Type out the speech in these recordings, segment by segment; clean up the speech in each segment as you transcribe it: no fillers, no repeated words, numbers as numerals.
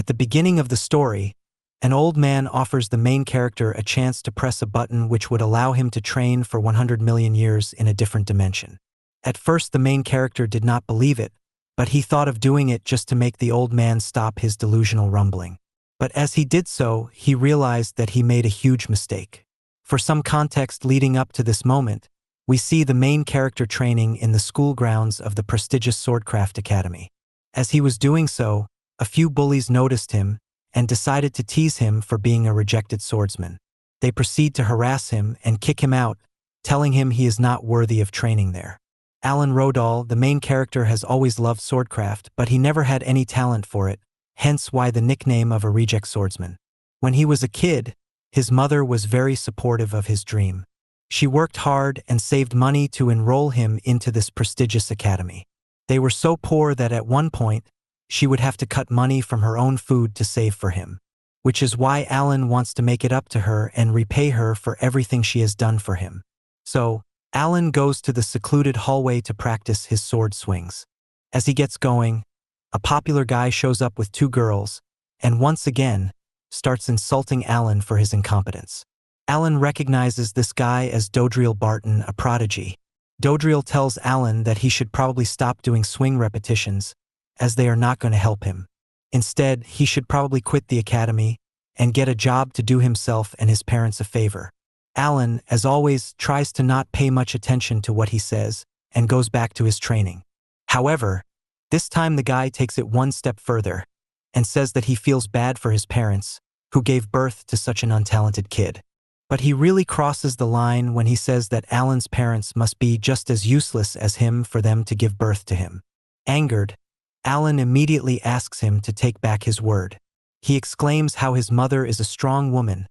At the beginning of the story, an old man offers the main character a chance to press a button which would allow him to train for 100 million years in a different dimension. At first the main character did not believe it, but he thought of doing it just to make the old man stop his delusional rumbling. But as he did so, he realized that he made a huge mistake. For some context leading up to this moment, we see the main character training in the school grounds of the prestigious Swordcraft Academy. As he was doing so, a few bullies noticed him and decided to tease him for being a rejected swordsman. They proceed to harass him and kick him out, telling him he is not worthy of training there. Alan Rodal, the main character, has always loved swordcraft, but he never had any talent for it, hence why the nickname of a reject swordsman. When he was a kid, his mother was very supportive of his dream. She worked hard and saved money to enroll him into this prestigious academy. They were so poor that at one point, she would have to cut money from her own food to save for him, which is why Alan wants to make it up to her and repay her for everything she has done for him. So, Alan goes to the secluded hallway to practice his sword swings. As he gets going, a popular guy shows up with two girls, and once again, starts insulting Alan for his incompetence. Alan recognizes this guy as Dodriel Barton, a prodigy. Dodriel tells Alan that he should probably stop doing swing repetitions, as they are not going to help him. Instead, he should probably quit the academy and get a job to do himself and his parents a favor. Alan, as always, tries to not pay much attention to what he says and goes back to his training. However, this time the guy takes it one step further and says that he feels bad for his parents, who gave birth to such an untalented kid. But he really crosses the line when he says that Alan's parents must be just as useless as him for them to give birth to him. Angered, Alan immediately asks him to take back his word. He exclaims how his mother is a strong woman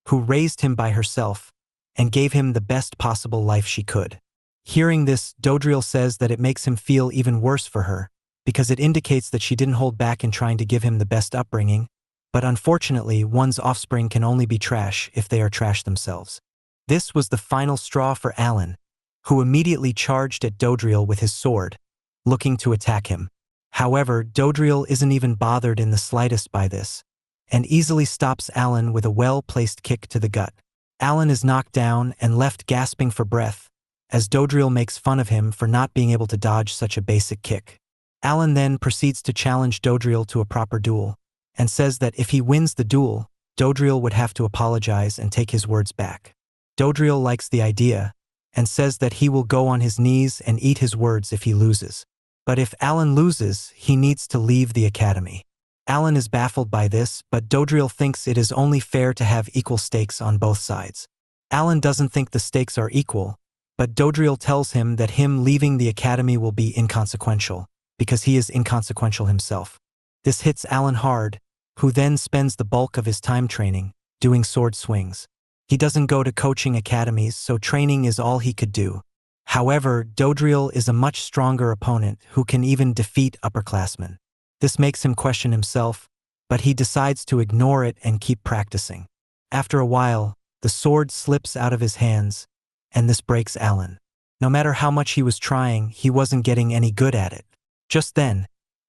who raised him by herself and gave him the best possible life she could. Hearing this, Dodriel says that it makes him feel even worse for her, because it indicates that she didn't hold back in trying to give him the best upbringing, but unfortunately, one's offspring can only be trash if they are trash themselves. This was the final straw for Alan, who immediately charged at Dodriel with his sword, looking to attack him. However, Dodriel isn't even bothered in the slightest by this, and easily stops Alan with a well-placed kick to the gut. Alan is knocked down and left gasping for breath, as Dodriel makes fun of him for not being able to dodge such a basic kick. Alan then proceeds to challenge Dodriel to a proper duel, and says that if he wins the duel, Dodriel would have to apologize and take his words back. Dodriel likes the idea, and says that he will go on his knees and eat his words if he loses. But if Alan loses, he needs to leave the academy. Alan is baffled by this, but Dodriel thinks it is only fair to have equal stakes on both sides. Alan doesn't think the stakes are equal, but Dodriel tells him that him leaving the academy will be inconsequential, because he is inconsequential himself. This hits Alan hard, who then spends the bulk of his time training, doing sword swings. He doesn't go to coaching academies, so training is all he could do. However, Dodriel is a much stronger opponent who can even defeat upperclassmen. This makes him question himself, but he decides to ignore it and keep practicing. After a while, the sword slips out of his hands, and this breaks Alan. No matter how much he was trying, he wasn't getting any good at it. Just then,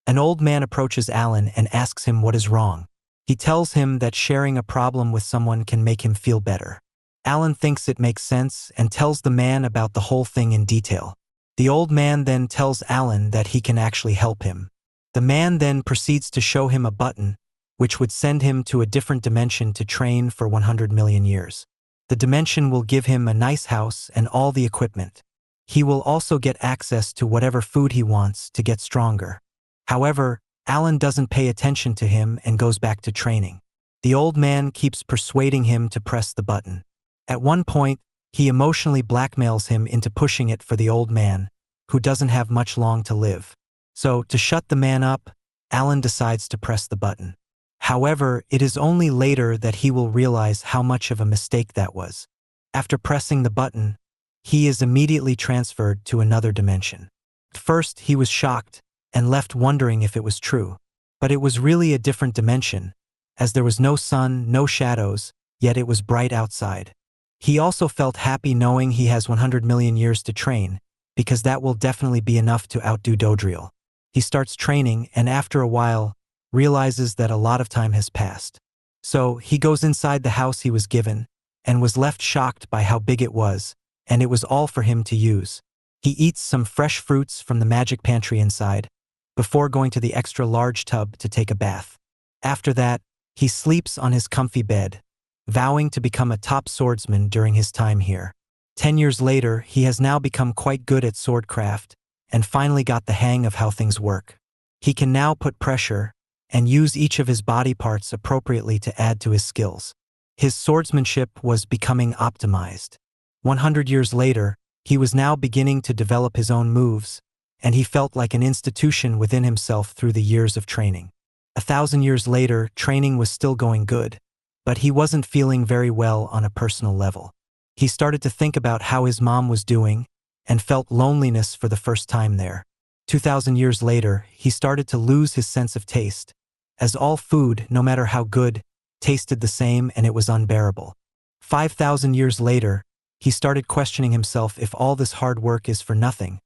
an old man approaches Alan and asks him what is wrong. He tells him that sharing a problem with someone can make him feel better. Alan thinks it makes sense and tells the man about the whole thing in detail. The old man then tells Alan that he can actually help him. The man then proceeds to show him a button, which would send him to a different dimension to train for 100 million years. The dimension will give him a nice house and all the equipment. He will also get access to whatever food he wants to get stronger. However, Alan doesn't pay attention to him and goes back to training. The old man keeps persuading him to press the button. At one point, he emotionally blackmails him into pushing it for the old man, who doesn't have much long to live. So, to shut the man up, Alan decides to press the button. However, it is only later that he will realize how much of a mistake that was. After pressing the button, he is immediately transferred to another dimension. At first, he was shocked and left wondering if it was true. But it was really a different dimension, as there was no sun, no shadows, yet it was bright outside. He also felt happy knowing he has 100 million years to train, because that will definitely be enough to outdo Dodriel. He starts training, and after a while, realizes that a lot of time has passed. So he goes inside the house he was given, and was left shocked by how big it was, and it was all for him to use. He eats some fresh fruits from the magic pantry inside, before going to the extra large tub to take a bath. After that, he sleeps on his comfy bed, vowing to become a top swordsman during his time here. 10 years later, he has now become quite good at swordcraft, and finally got the hang of how things work. He can now put pressure, and use each of his body parts appropriately to add to his skills. His swordsmanship was becoming optimized. 100 years later, he was now beginning to develop his own moves, and he felt like an institution within himself through the years of training. 1,000 years later, training was still going good, but he wasn't feeling very well on a personal level. He started to think about how his mom was doing, and felt loneliness for the first time there. 2,000 years later, he started to lose his sense of taste, as all food, no matter how good, tasted the same, and it was unbearable. 5,000 years later, he started questioning himself if all this hard work is for nothing,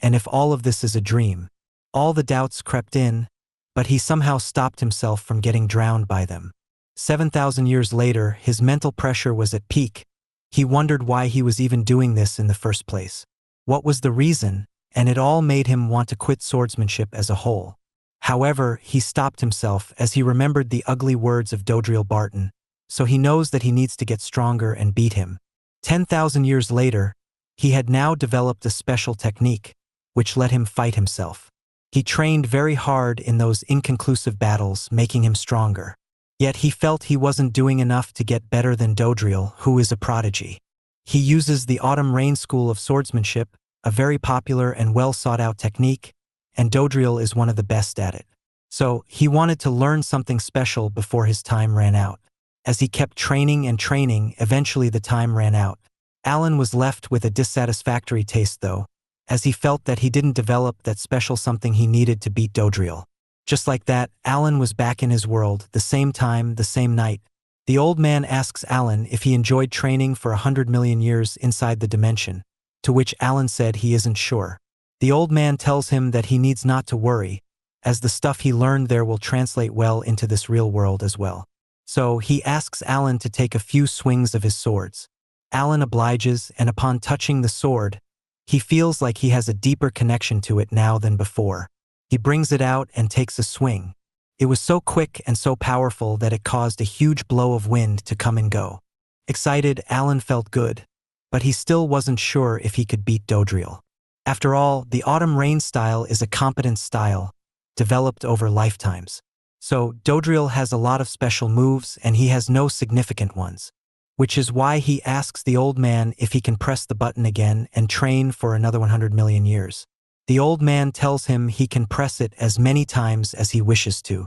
and if all of this is a dream. All the doubts crept in, but he somehow stopped himself from getting drowned by them. 7,000 years later, his mental pressure was at peak. He wondered why he was even doing this in the first place. What was the reason? And it all made him want to quit swordsmanship as a whole. However, he stopped himself as he remembered the ugly words of Dodriel Barton, so he knows that he needs to get stronger and beat him. 10,000 years later, he had now developed a special technique, which let him fight himself. He trained very hard in those inconclusive battles, making him stronger. Yet he felt he wasn't doing enough to get better than Dodriel, who is a prodigy. He uses the Autumn Rain School of Swordsmanship, a very popular and well sought out technique, and Dodriel is one of the best at it. So, he wanted to learn something special before his time ran out. As he kept training and training, eventually the time ran out. Alan was left with a dissatisfactory taste though, as he felt that he didn't develop that special something he needed to beat Dodriel. Just like that, Alan was back in his world, the same time, the same night. The old man asks Alan if he enjoyed training for 100 million years inside the dimension, to which Alan said he isn't sure. The old man tells him that he needs not to worry, as the stuff he learned there will translate well into this real world as well. So he asks Alan to take a few swings of his swords. Alan obliges, and upon touching the sword, he feels like he has a deeper connection to it now than before. He brings it out and takes a swing. It was so quick and so powerful that it caused a huge blow of wind to come and go. Excited, Alan felt good, but he still wasn't sure if he could beat Dodriel. After all, the Autumn Rain style is a competent style, developed over lifetimes. So, Dodriel has a lot of special moves and he has no significant ones, which is why he asks the old man if he can press the button again and train for another 100 million years. The old man tells him he can press it as many times as he wishes to.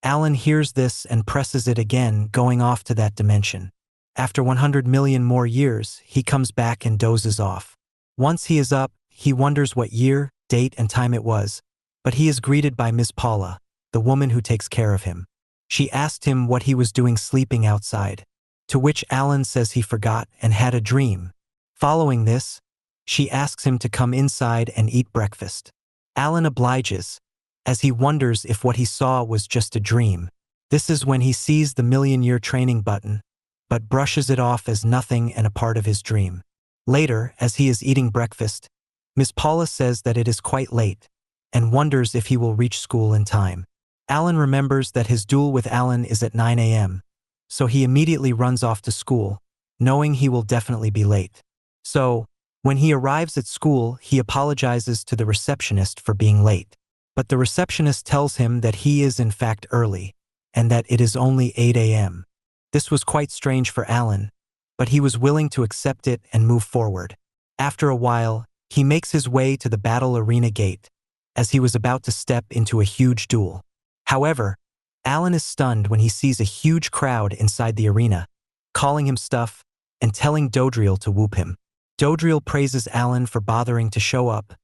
Alan hears this and presses it again, going off to that dimension. After 100 million more years, he comes back and dozes off. Once he is up, he wonders what year, date, and time it was, but he is greeted by Miss Paula, the woman who takes care of him. She asked him what he was doing sleeping outside, to which Alan says he forgot and had a dream. Following this, she asks him to come inside and eat breakfast. Alan obliges, as he wonders if what he saw was just a dream. This is when he sees the million-year training button, but brushes it off as nothing and a part of his dream. Later, as he is eating breakfast, Miss Paula says that it is quite late, and wonders if he will reach school in time. Alan remembers that his duel with Alan is at 9 a.m., so he immediately runs off to school, knowing he will definitely be late. So, when he arrives at school, he apologizes to the receptionist for being late. But the receptionist tells him that he is in fact early, and that it is only 8 a.m. This was quite strange for Alan, but he was willing to accept it and move forward. After a while, he makes his way to the battle arena gate, as he was about to step into a huge duel. However, Alan is stunned when he sees a huge crowd inside the arena, calling him stuff and telling Dodriel to whoop him. Dodriel praises Alan for bothering to show up,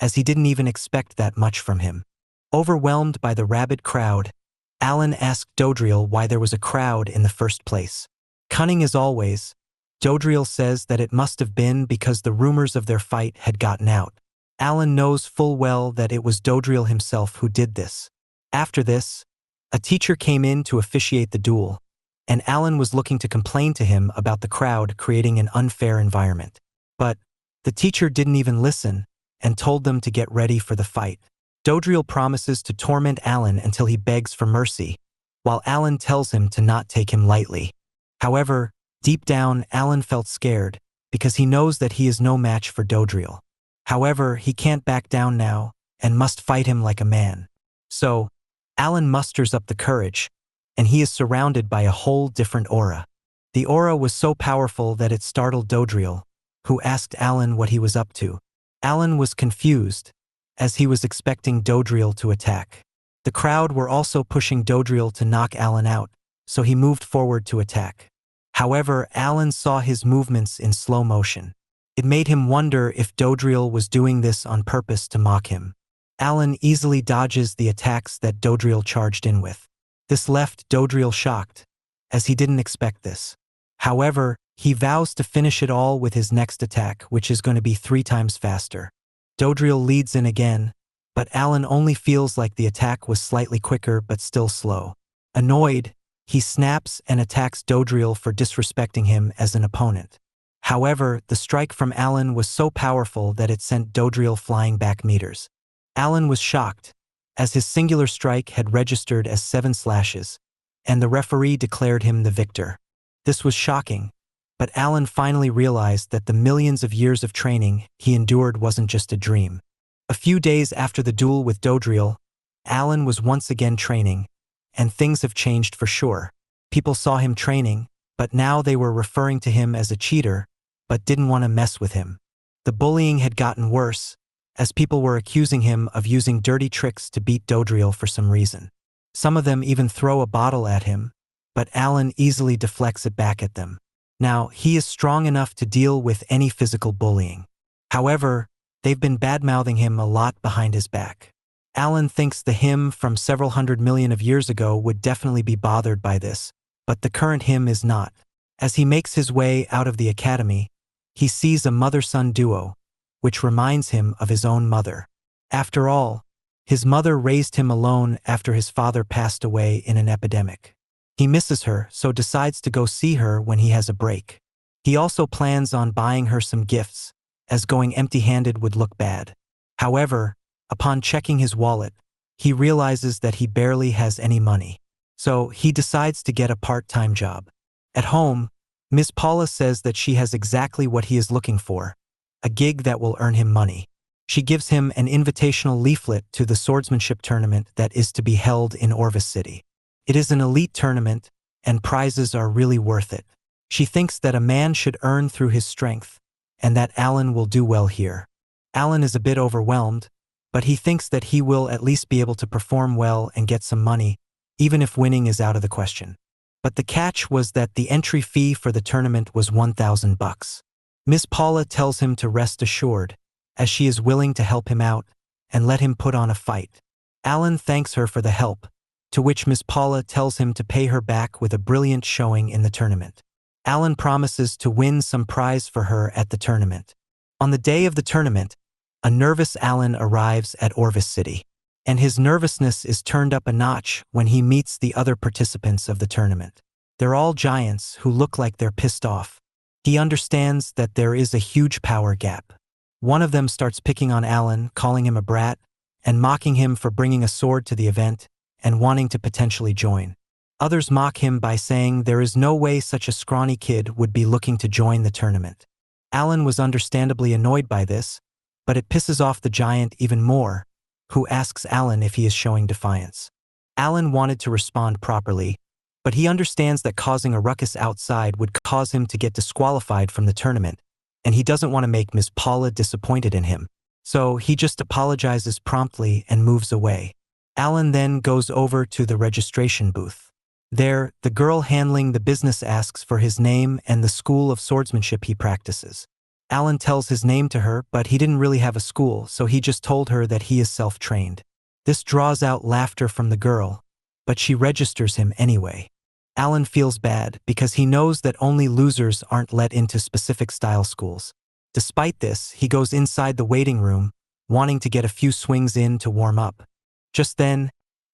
as he didn't even expect that much from him. Overwhelmed by the rabid crowd, Alan asked Dodriel why there was a crowd in the first place. Cunning as always, Dodriel says that it must have been because the rumors of their fight had gotten out. Alan knows full well that it was Dodriel himself who did this. After this, A teacher came in to officiate the duel, and Alan was looking to complain to him about the crowd creating an unfair environment. But the teacher didn't even listen and told them to get ready for the fight. Dodriel promises to torment Alan until he begs for mercy, while Alan tells him to not take him lightly. However, deep down, Alan felt scared because he knows that he is no match for Dodriel. However, he can't back down now and must fight him like a man. So, Alan musters up the courage, and he is surrounded by a whole different aura. The aura was so powerful that it startled Dodriel, who asked Alan what he was up to. Alan was confused, as he was expecting Dodriel to attack. The crowd were also pushing Dodriel to knock Alan out, so he moved forward to attack. However, Alan saw his movements in slow motion. It made him wonder if Dodriel was doing this on purpose to mock him. Alan easily dodges the attacks that Dodriel charged in with. This left Dodriel shocked, as he didn't expect this. However, he vows to finish it all with his next attack, which is going to be 3 times faster. Dodriel leads in again, but Alan only feels like the attack was slightly quicker but still slow. Annoyed, he snaps and attacks Dodriel for disrespecting him as an opponent. However, the strike from Alan was so powerful that it sent Dodriel flying back meters. Alan was shocked, as his singular strike had registered as 7 slashes, and the referee declared him the victor. This was shocking, but Alan finally realized that the millions of years of training he endured wasn't just a dream. A few days after the duel with Dodriel, Alan was once again training, and things have changed for sure. People saw him training, but now they were referring to him as a cheater, but didn't want to mess with him. The bullying had gotten worse, as people were accusing him of using dirty tricks to beat Dodriel for some reason. Some of them even throw a bottle at him, but Alan easily deflects it back at them. Now, he is strong enough to deal with any physical bullying. However, they've been bad-mouthing him a lot behind his back. Alan thinks the him from several hundred million of years ago would definitely be bothered by this, but the current him is not. As he makes his way out of the academy, he sees a mother-son duo, which reminds him of his own mother. After all, his mother raised him alone after his father passed away in an epidemic. He misses her, so decides to go see her when he has a break. He also plans on buying her some gifts, as going empty-handed would look bad. However, upon checking his wallet, he realizes that he barely has any money. So he decides to get a part-time job. At home, Miss Paula says that she has exactly what he is looking for, a gig that will earn him money. She gives him an invitational leaflet to the swordsmanship tournament that is to be held in Orvis City. It is an elite tournament, and prizes are really worth it. She thinks that a man should earn through his strength, and that Alan will do well here. Alan is a bit overwhelmed, but he thinks that he will at least be able to perform well and get some money, even if winning is out of the question. But the catch was that the entry fee for the tournament was $1,000. Miss Paula tells him to rest assured, as she is willing to help him out and let him put on a fight. Alan thanks her for the help, to which Miss Paula tells him to pay her back with a brilliant showing in the tournament. Alan promises to win some prize for her at the tournament. On the day of the tournament, a nervous Alan arrives at Orvis City, and his nervousness is turned up a notch when he meets the other participants of the tournament. They're all giants who look like they're pissed off. He understands that there is a huge power gap. One of them starts picking on Alan, calling him a brat, and mocking him for bringing a sword to the event and wanting to potentially join. Others mock him by saying there is no way such a scrawny kid would be looking to join the tournament. Alan was understandably annoyed by this, but it pisses off the giant even more, who asks Alan if he is showing defiance. Alan wanted to respond properly, but he understands that causing a ruckus outside would cause him to get disqualified from the tournament, and he doesn't want to make Miss Paula disappointed in him. So he just apologizes promptly and moves away. Alan then goes over to the registration booth. There, the girl handling the business asks for his name and the school of swordsmanship he practices. Alan tells his name to her, but he didn't really have a school, so he just told her that he is self-trained. This draws out laughter from the girl, but she registers him anyway. Alan feels bad because he knows that only losers aren't let into specific style schools. Despite this, he goes inside the waiting room, wanting to get a few swings in to warm up. Just then,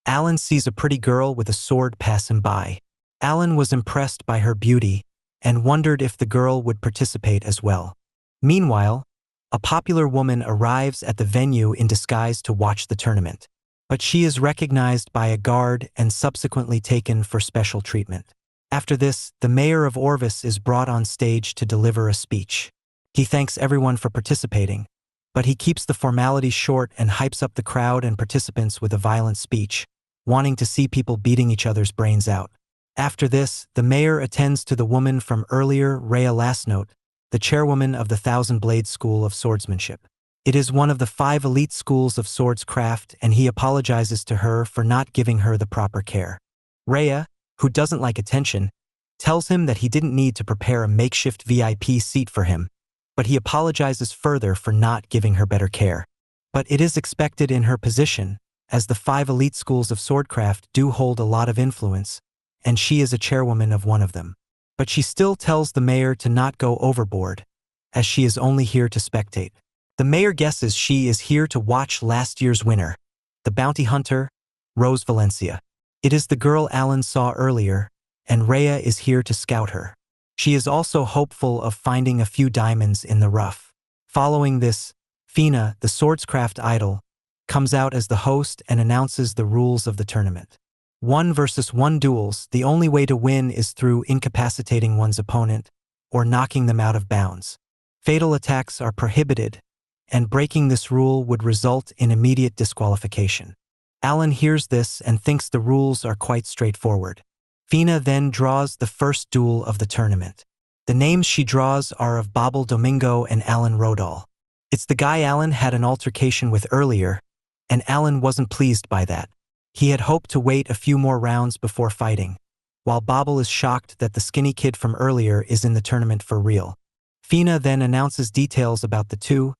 Alan sees a pretty girl with a sword pass him by. Alan was impressed by her beauty and wondered if the girl would participate as well. Meanwhile, a popular woman arrives at the venue in disguise to watch the tournament, but she is recognized by a guard and subsequently taken for special treatment. After this, the mayor of Orvis is brought on stage to deliver a speech. He thanks everyone for participating, but he keeps the formalities short and hypes up the crowd and participants with a violent speech, wanting to see people beating each other's brains out. After this, the mayor attends to the woman from earlier, Rhea Lasnote, the chairwoman of the Thousand Blade School of Swordsmanship. It is one of the 5 elite schools of swordscraft, and he apologizes to her for not giving her the proper care. Rhea, who doesn't like attention, tells him that he didn't need to prepare a makeshift VIP seat for him, but he apologizes further for not giving her better care. But it is expected in her position, as the 5 elite schools of swordcraft do hold a lot of influence, and she is a chairwoman of one of them. But she still tells the mayor to not go overboard, as she is only here to spectate. The mayor guesses she is here to watch last year's winner, the bounty hunter, Rose Valencia. It is the girl Alan saw earlier, and Rhea is here to scout her. She is also hopeful of finding a few diamonds in the rough. Following this, Fina, the swordscraft idol, comes out as the host and announces the rules of the tournament. 1 versus 1 duels, the only way to win is through incapacitating one's opponent or knocking them out of bounds. Fatal attacks are prohibited, and breaking this rule would result in immediate disqualification. Alan hears this and thinks the rules are quite straightforward. Fina then draws the first duel of the tournament. The names she draws are of Babel Domingo and Alan Rodal. It's the guy Alan had an altercation with earlier, and Alan wasn't pleased by that. He had hoped to wait a few more rounds before fighting, while Babel is shocked that the skinny kid from earlier is in the tournament for real. Fina then announces details about the two.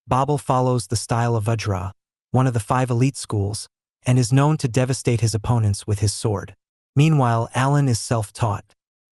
Babel follows the style of Vajra, one of the 5 elite schools, and is known to devastate his opponents with his sword. Meanwhile, Alan is self-taught.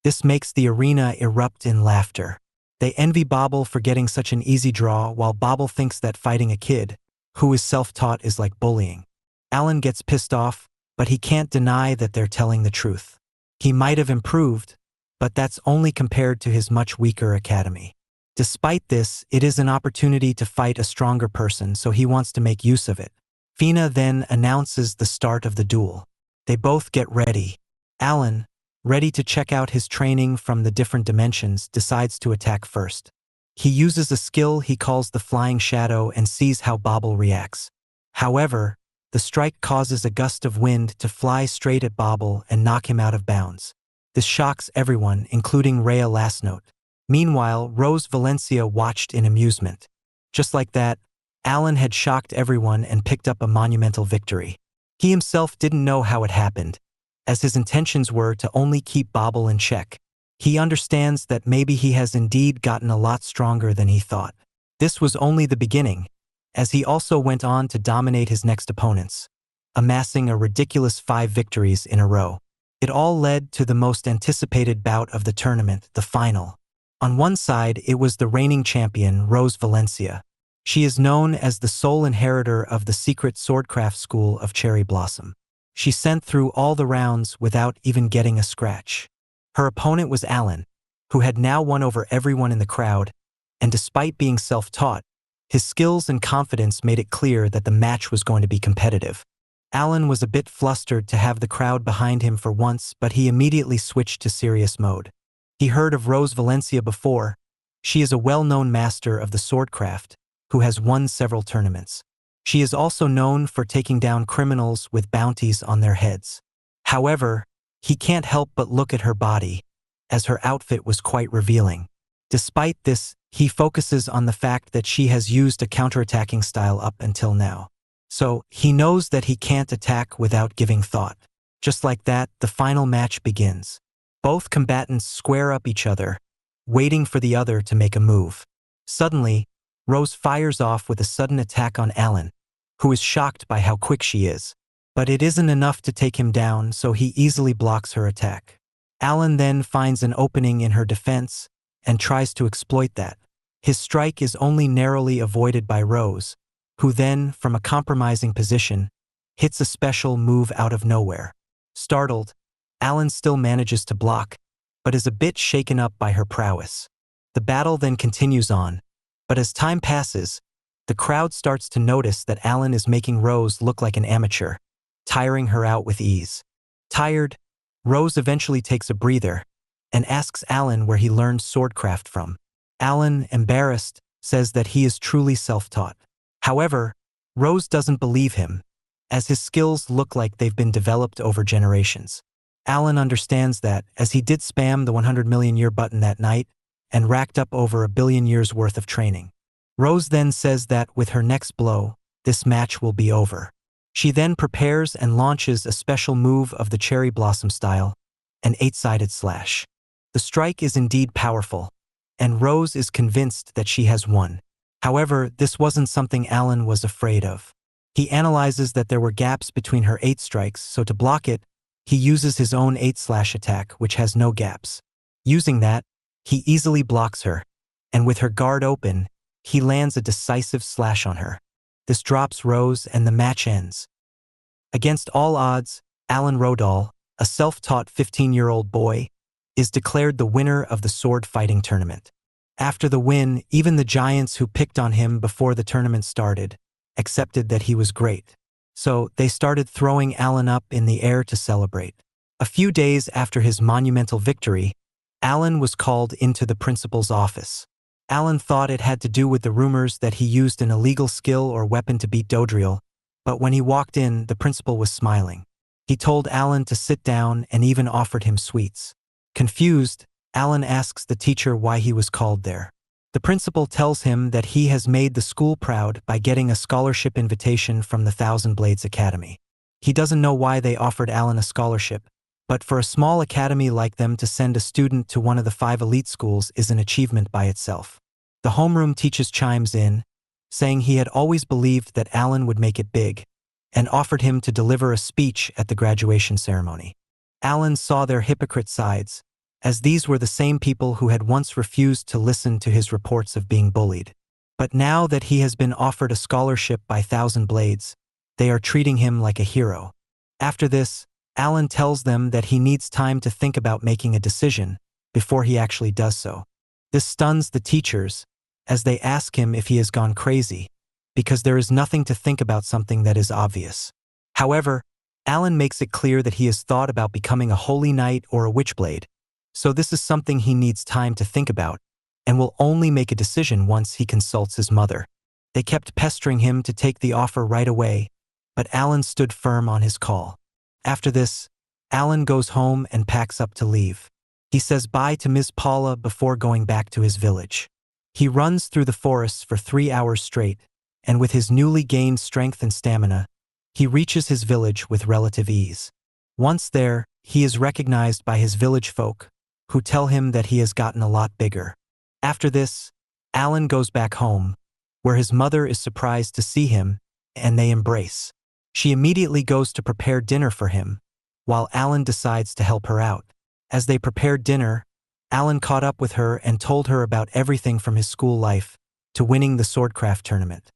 This makes the arena erupt in laughter. They envy Babel for getting such an easy draw, while Babel thinks that fighting a kid who is self-taught is like bullying. Alan gets pissed off, but he can't deny that they're telling the truth. He might have improved, but that's only compared to his much weaker academy. Despite this, it is an opportunity to fight a stronger person, so he wants to make use of it. Fina then announces the start of the duel. They both get ready. Alan, ready to check out his training from the different dimensions, decides to attack first. He uses a skill he calls the Flying Shadow and sees how Babel reacts. However, the strike causes a gust of wind to fly straight at Babel and knock him out of bounds. This shocks everyone, including Rhea Lasnote. Meanwhile, Rose Valencia watched in amusement. Just like that, Alan had shocked everyone and picked up a monumental victory. He himself didn't know how it happened, as his intentions were to only keep Babel in check. He understands that maybe he has indeed gotten a lot stronger than he thought. This was only the beginning, as he also went on to dominate his next opponents, amassing a ridiculous 5 victories in a row. It all led to the most anticipated bout of the tournament, the final. On one side, it was the reigning champion, Rose Valencia. She is known as the sole inheritor of the secret swordcraft school of Cherry Blossom. She sent through all the rounds without even getting a scratch. Her opponent was Alan, who had now won over everyone in the crowd, and despite being self-taught, his skills and confidence made it clear that the match was going to be competitive. Alan was a bit flustered to have the crowd behind him for once, but he immediately switched to serious mode. He heard of Rose Valencia before. She is a well-known master of the swordcraft, who has won several tournaments. She is also known for taking down criminals with bounties on their heads. However, he can't help but look at her body, as her outfit was quite revealing. Despite this, he focuses on the fact that she has used a counterattacking style up until now. So, he knows that he can't attack without giving thought. Just like that, the final match begins. Both combatants square up each other, waiting for the other to make a move. Suddenly, Rose fires off with a sudden attack on Alan, who is shocked by how quick she is. But it isn't enough to take him down, so he easily blocks her attack. Alan then finds an opening in her defense and tries to exploit that. His strike is only narrowly avoided by Rose, who then, from a compromising position, hits a special move out of nowhere. Startled, Alan still manages to block, but is a bit shaken up by her prowess. The battle then continues on, but as time passes, the crowd starts to notice that Alan is making Rose look like an amateur, tiring her out with ease. Tired, Rose eventually takes a breather and asks Alan where he learned swordcraft from. Alan, embarrassed, says that he is truly self-taught. However, Rose doesn't believe him, as his skills look like they've been developed over generations. Alan understands that, as he did spam the 100 million year button that night and racked up over 1 billion years worth of training. Rose then says that with her next blow, this match will be over. She then prepares and launches a special move of the cherry blossom style, an 8-sided slash. The strike is indeed powerful, and Rose is convinced that she has won. However, this wasn't something Alan was afraid of. He analyzes that there were gaps between her 8 strikes, so to block it, he uses his own 8-slash attack, which has no gaps. Using that, he easily blocks her, and with her guard open, he lands a decisive slash on her. This drops Rose and the match ends. Against all odds, Alan Rodal, a self-taught 15-year-old boy, is declared the winner of the sword fighting tournament. After the win, even the giants who picked on him before the tournament started accepted that he was great. So they started throwing Alan up in the air to celebrate. A few days after his monumental victory, Alan was called into the principal's office. Alan thought it had to do with the rumors that he used an illegal skill or weapon to beat Dodriel, but when he walked in, the principal was smiling. He told Alan to sit down and even offered him sweets. Confused, Alan asks the teacher why he was called there. The principal tells him that he has made the school proud by getting a scholarship invitation from the Thousand Blades Academy. He doesn't know why they offered Alan a scholarship, but for a small academy like them to send a student to one of the 5 elite schools is an achievement by itself. The homeroom teacher chimes in, saying he had always believed that Alan would make it big, and offered him to deliver a speech at the graduation ceremony. Alan saw their hypocrite sides, as these were the same people who had once refused to listen to his reports of being bullied. But now that he has been offered a scholarship by Thousand Blades, they are treating him like a hero. After this, Alan tells them that he needs time to think about making a decision before he actually does so. This stuns the teachers, as they ask him if he has gone crazy, because there is nothing to think about something that is obvious. However, Alan makes it clear that he has thought about becoming a holy knight or a witchblade, so this is something he needs time to think about, and will only make a decision once he consults his mother. They kept pestering him to take the offer right away, but Alan stood firm on his call. After this, Alan goes home and packs up to leave. He says bye to Ms. Paula before going back to his village. He runs through the forests for 3 hours straight, and with his newly gained strength and stamina, he reaches his village with relative ease. Once there, he is recognized by his village folk, who tell him that he has gotten a lot bigger. After this, Alan goes back home, where his mother is surprised to see him, and they embrace. She immediately goes to prepare dinner for him, while Alan decides to help her out. As they prepared dinner, Alan caught up with her and told her about everything from his school life to winning the swordcraft tournament.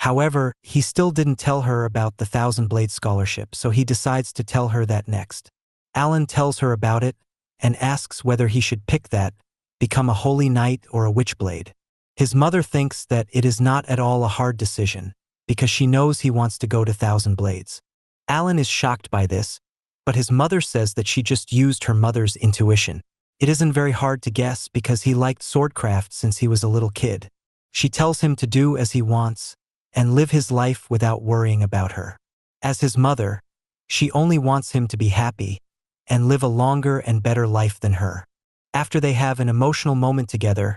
However, he still didn't tell her about the Thousand Blades scholarship, so he decides to tell her that next. Alan tells her about it and asks whether he should pick that, become a holy knight or a witchblade. His mother thinks that it is not at all a hard decision, because she knows he wants to go to Thousand Blades. Alan is shocked by this, but his mother says that she just used her mother's intuition. It isn't very hard to guess because he liked swordcraft since he was a little kid. She tells him to do as he wants and live his life without worrying about her. As his mother, she only wants him to be happy and live a longer and better life than her. After they have an emotional moment together,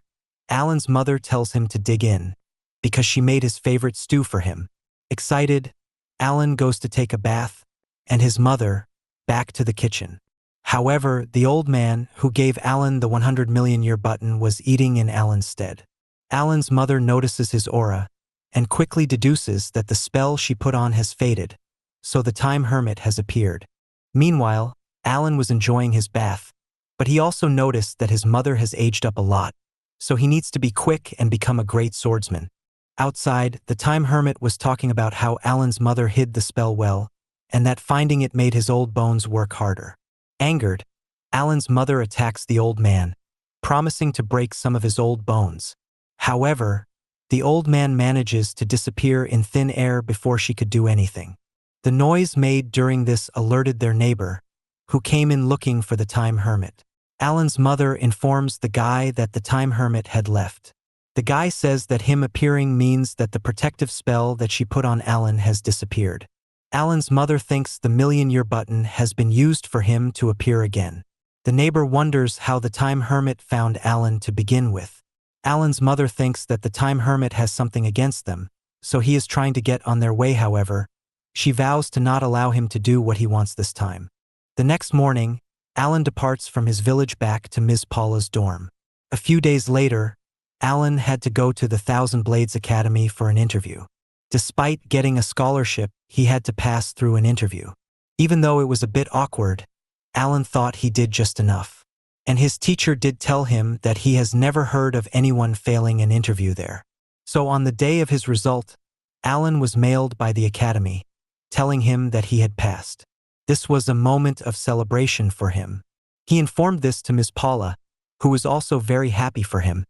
Alan's mother tells him to dig in, because she made his favorite stew for him. Excited, Alan goes to take a bath, and his mother, back to the kitchen. However, the old man, who gave Alan the 100 million year button, was eating in Alan's stead. Alan's mother notices his aura, and quickly deduces that the spell she put on has faded, so the time hermit has appeared. Meanwhile, Alan was enjoying his bath, but he also noticed that his mother has aged up a lot, so he needs to be quick and become a great swordsman. Outside, the time hermit was talking about how Alan's mother hid the spell well, and that finding it made his old bones work harder. Angered, Alan's mother attacks the old man, promising to break some of his old bones. However, the old man manages to disappear in thin air before she could do anything. The noise made during this alerted their neighbor, who came in looking for the time hermit. Alan's mother informs the guy that the time hermit had left. The guy says that him appearing means that the protective spell that she put on Alan has disappeared. Alan's mother thinks the million-year button has been used for him to appear again. The neighbor wonders how the time hermit found Alan to begin with. Alan's mother thinks that the time hermit has something against them, so he is trying to get on their way. However, she vows to not allow him to do what he wants this time. The next morning, Alan departs from his village back to Ms. Paula's dorm. A few days later, Alan had to go to the Thousand Blades Academy for an interview. Despite getting a scholarship, he had to pass through an interview. Even though it was a bit awkward, Alan thought he did just enough. And his teacher did tell him that he has never heard of anyone failing an interview there. So on the day of his result, Alan was mailed by the academy, telling him that he had passed. This was a moment of celebration for him. He informed this to Ms. Paula, who was also very happy for him,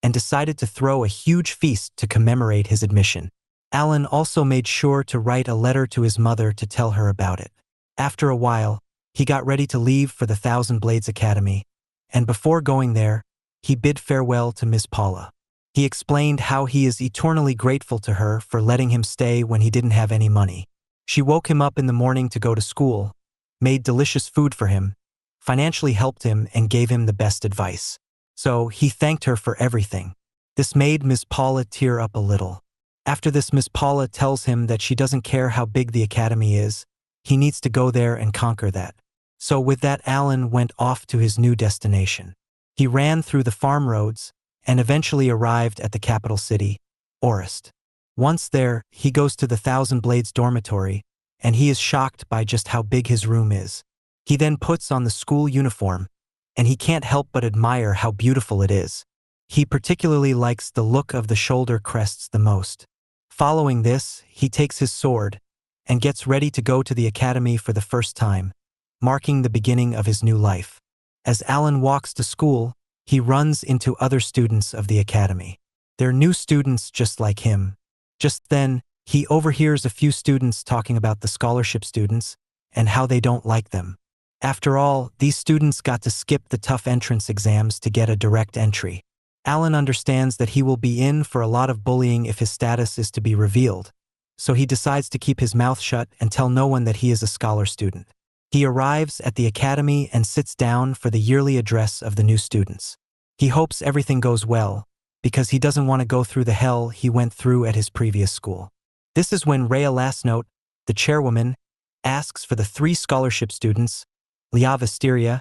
and decided to throw a huge feast to commemorate his admission. Alan also made sure to write a letter to his mother to tell her about it. After a while, he got ready to leave for the Thousand Blades Academy, and before going there, he bid farewell to Ms. Paula. He explained how he is eternally grateful to her for letting him stay when he didn't have any money. She woke him up in the morning to go to school, made delicious food for him, financially helped him, and gave him the best advice. So he thanked her for everything. This made Ms. Paula tear up a little. After this, Ms. Paula tells him that she doesn't care how big the academy is, he needs to go there and conquer that. So with that, Alan went off to his new destination. He ran through the farm roads and eventually arrived at the capital city, Orist. Once there, he goes to the Thousand Blades dormitory, and he is shocked by just how big his room is. He then puts on the school uniform, and he can't help but admire how beautiful it is. He particularly likes the look of the shoulder crests the most. Following this, he takes his sword and gets ready to go to the academy for the first time, marking the beginning of his new life. As Alan walks to school, he runs into other students of the academy. They're new students just like him. Just then, he overhears a few students talking about the scholarship students and how they don't like them. After all, these students got to skip the tough entrance exams to get a direct entry. Alan understands that he will be in for a lot of bullying if his status is to be revealed, so he decides to keep his mouth shut and tell no one that he is a scholar student. He arrives at the academy and sits down for the yearly address of the new students. He hopes everything goes well, because he doesn't want to go through the hell he went through at his previous school. This is when Rhea Lasnote, the chairwoman, asks for the 3 scholarship students, Leah Visteria,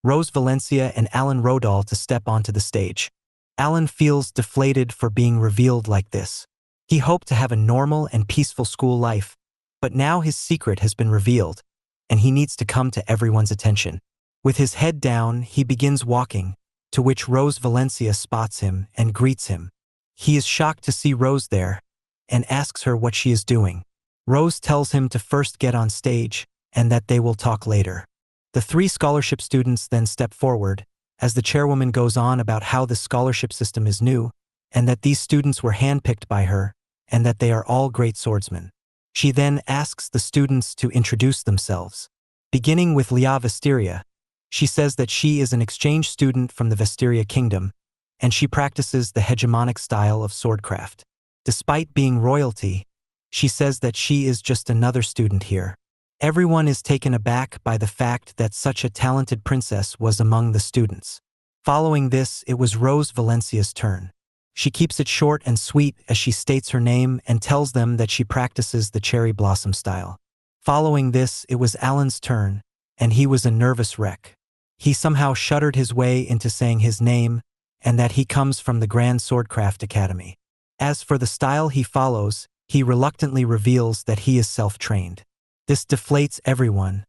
Rose Valencia, and Alan Rodal, to step onto the stage. Alan feels deflated for being revealed like this. He hoped to have a normal and peaceful school life, but now his secret has been revealed, and he needs to come to everyone's attention. With his head down, he begins walking, to which Rose Valencia spots him and greets him. He is shocked to see Rose there, and asks her what she is doing. Rose tells him to first get on stage, and that they will talk later. The 3 scholarship students then step forward, as the chairwoman goes on about how the scholarship system is new, and that these students were handpicked by her, and that they are all great swordsmen. She then asks the students to introduce themselves. Beginning with Leah Visteria, she says that she is an exchange student from the Visteria Kingdom, and she practices the hegemonic style of swordcraft. Despite being royalty, she says that she is just another student here. Everyone is taken aback by the fact that such a talented princess was among the students. Following this, it was Rose Valencia's turn. She keeps it short and sweet as she states her name and tells them that she practices the cherry blossom style. Following this, it was Alan's turn, and he was a nervous wreck. He somehow shuddered his way into saying his name and that he comes from the Grand Swordcraft Academy. As for the style he follows, he reluctantly reveals that he is self-trained. This deflates everyone,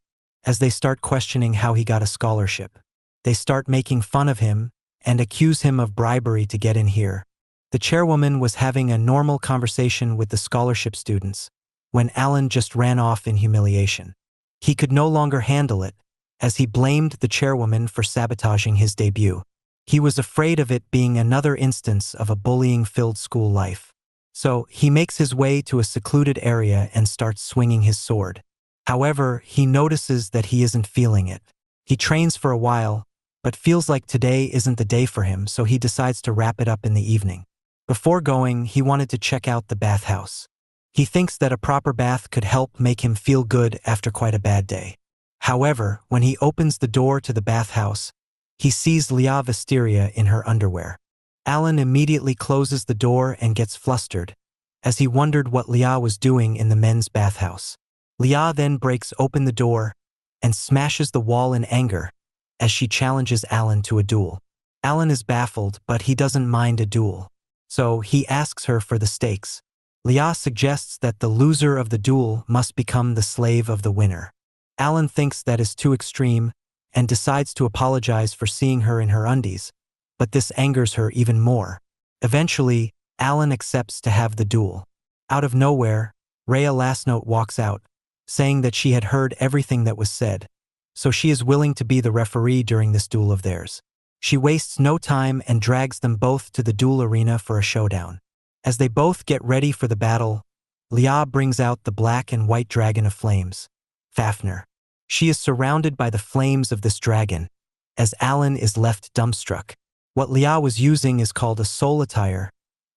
as they start questioning how he got a scholarship. They start making fun of him and accuse him of bribery to get in here. The chairwoman was having a normal conversation with the scholarship students, when Alan just ran off in humiliation. He could no longer handle it, as he blamed the chairwoman for sabotaging his debut. He was afraid of it being another instance of a bullying-filled school life. So, he makes his way to a secluded area and starts swinging his sword. However, he notices that he isn't feeling it. He trains for a while, but feels like today isn't the day for him, so he decides to wrap it up in the evening. Before going, he wanted to check out the bathhouse. He thinks that a proper bath could help make him feel good after quite a bad day. However, when he opens the door to the bathhouse, he sees Leah Wisteria in her underwear. Alan immediately closes the door and gets flustered, as he wondered what Leah was doing in the men's bathhouse. Leah then breaks open the door and smashes the wall in anger, as she challenges Alan to a duel. Alan is baffled, but he doesn't mind a duel. So he asks her for the stakes. Leah suggests that the loser of the duel must become the slave of the winner. Alan thinks that is too extreme and decides to apologize for seeing her in her undies, but this angers her even more. Eventually, Alan accepts to have the duel. Out of nowhere, Rhea Lastnote walks out, saying that she had heard everything that was said, so she is willing to be the referee during this duel of theirs. She wastes no time and drags them both to the duel arena for a showdown. As they both get ready for the battle, Leah brings out the black and white dragon of flames, Fafnir. She is surrounded by the flames of this dragon, as Alan is left dumbstruck. What Leah was using is called a soul attire,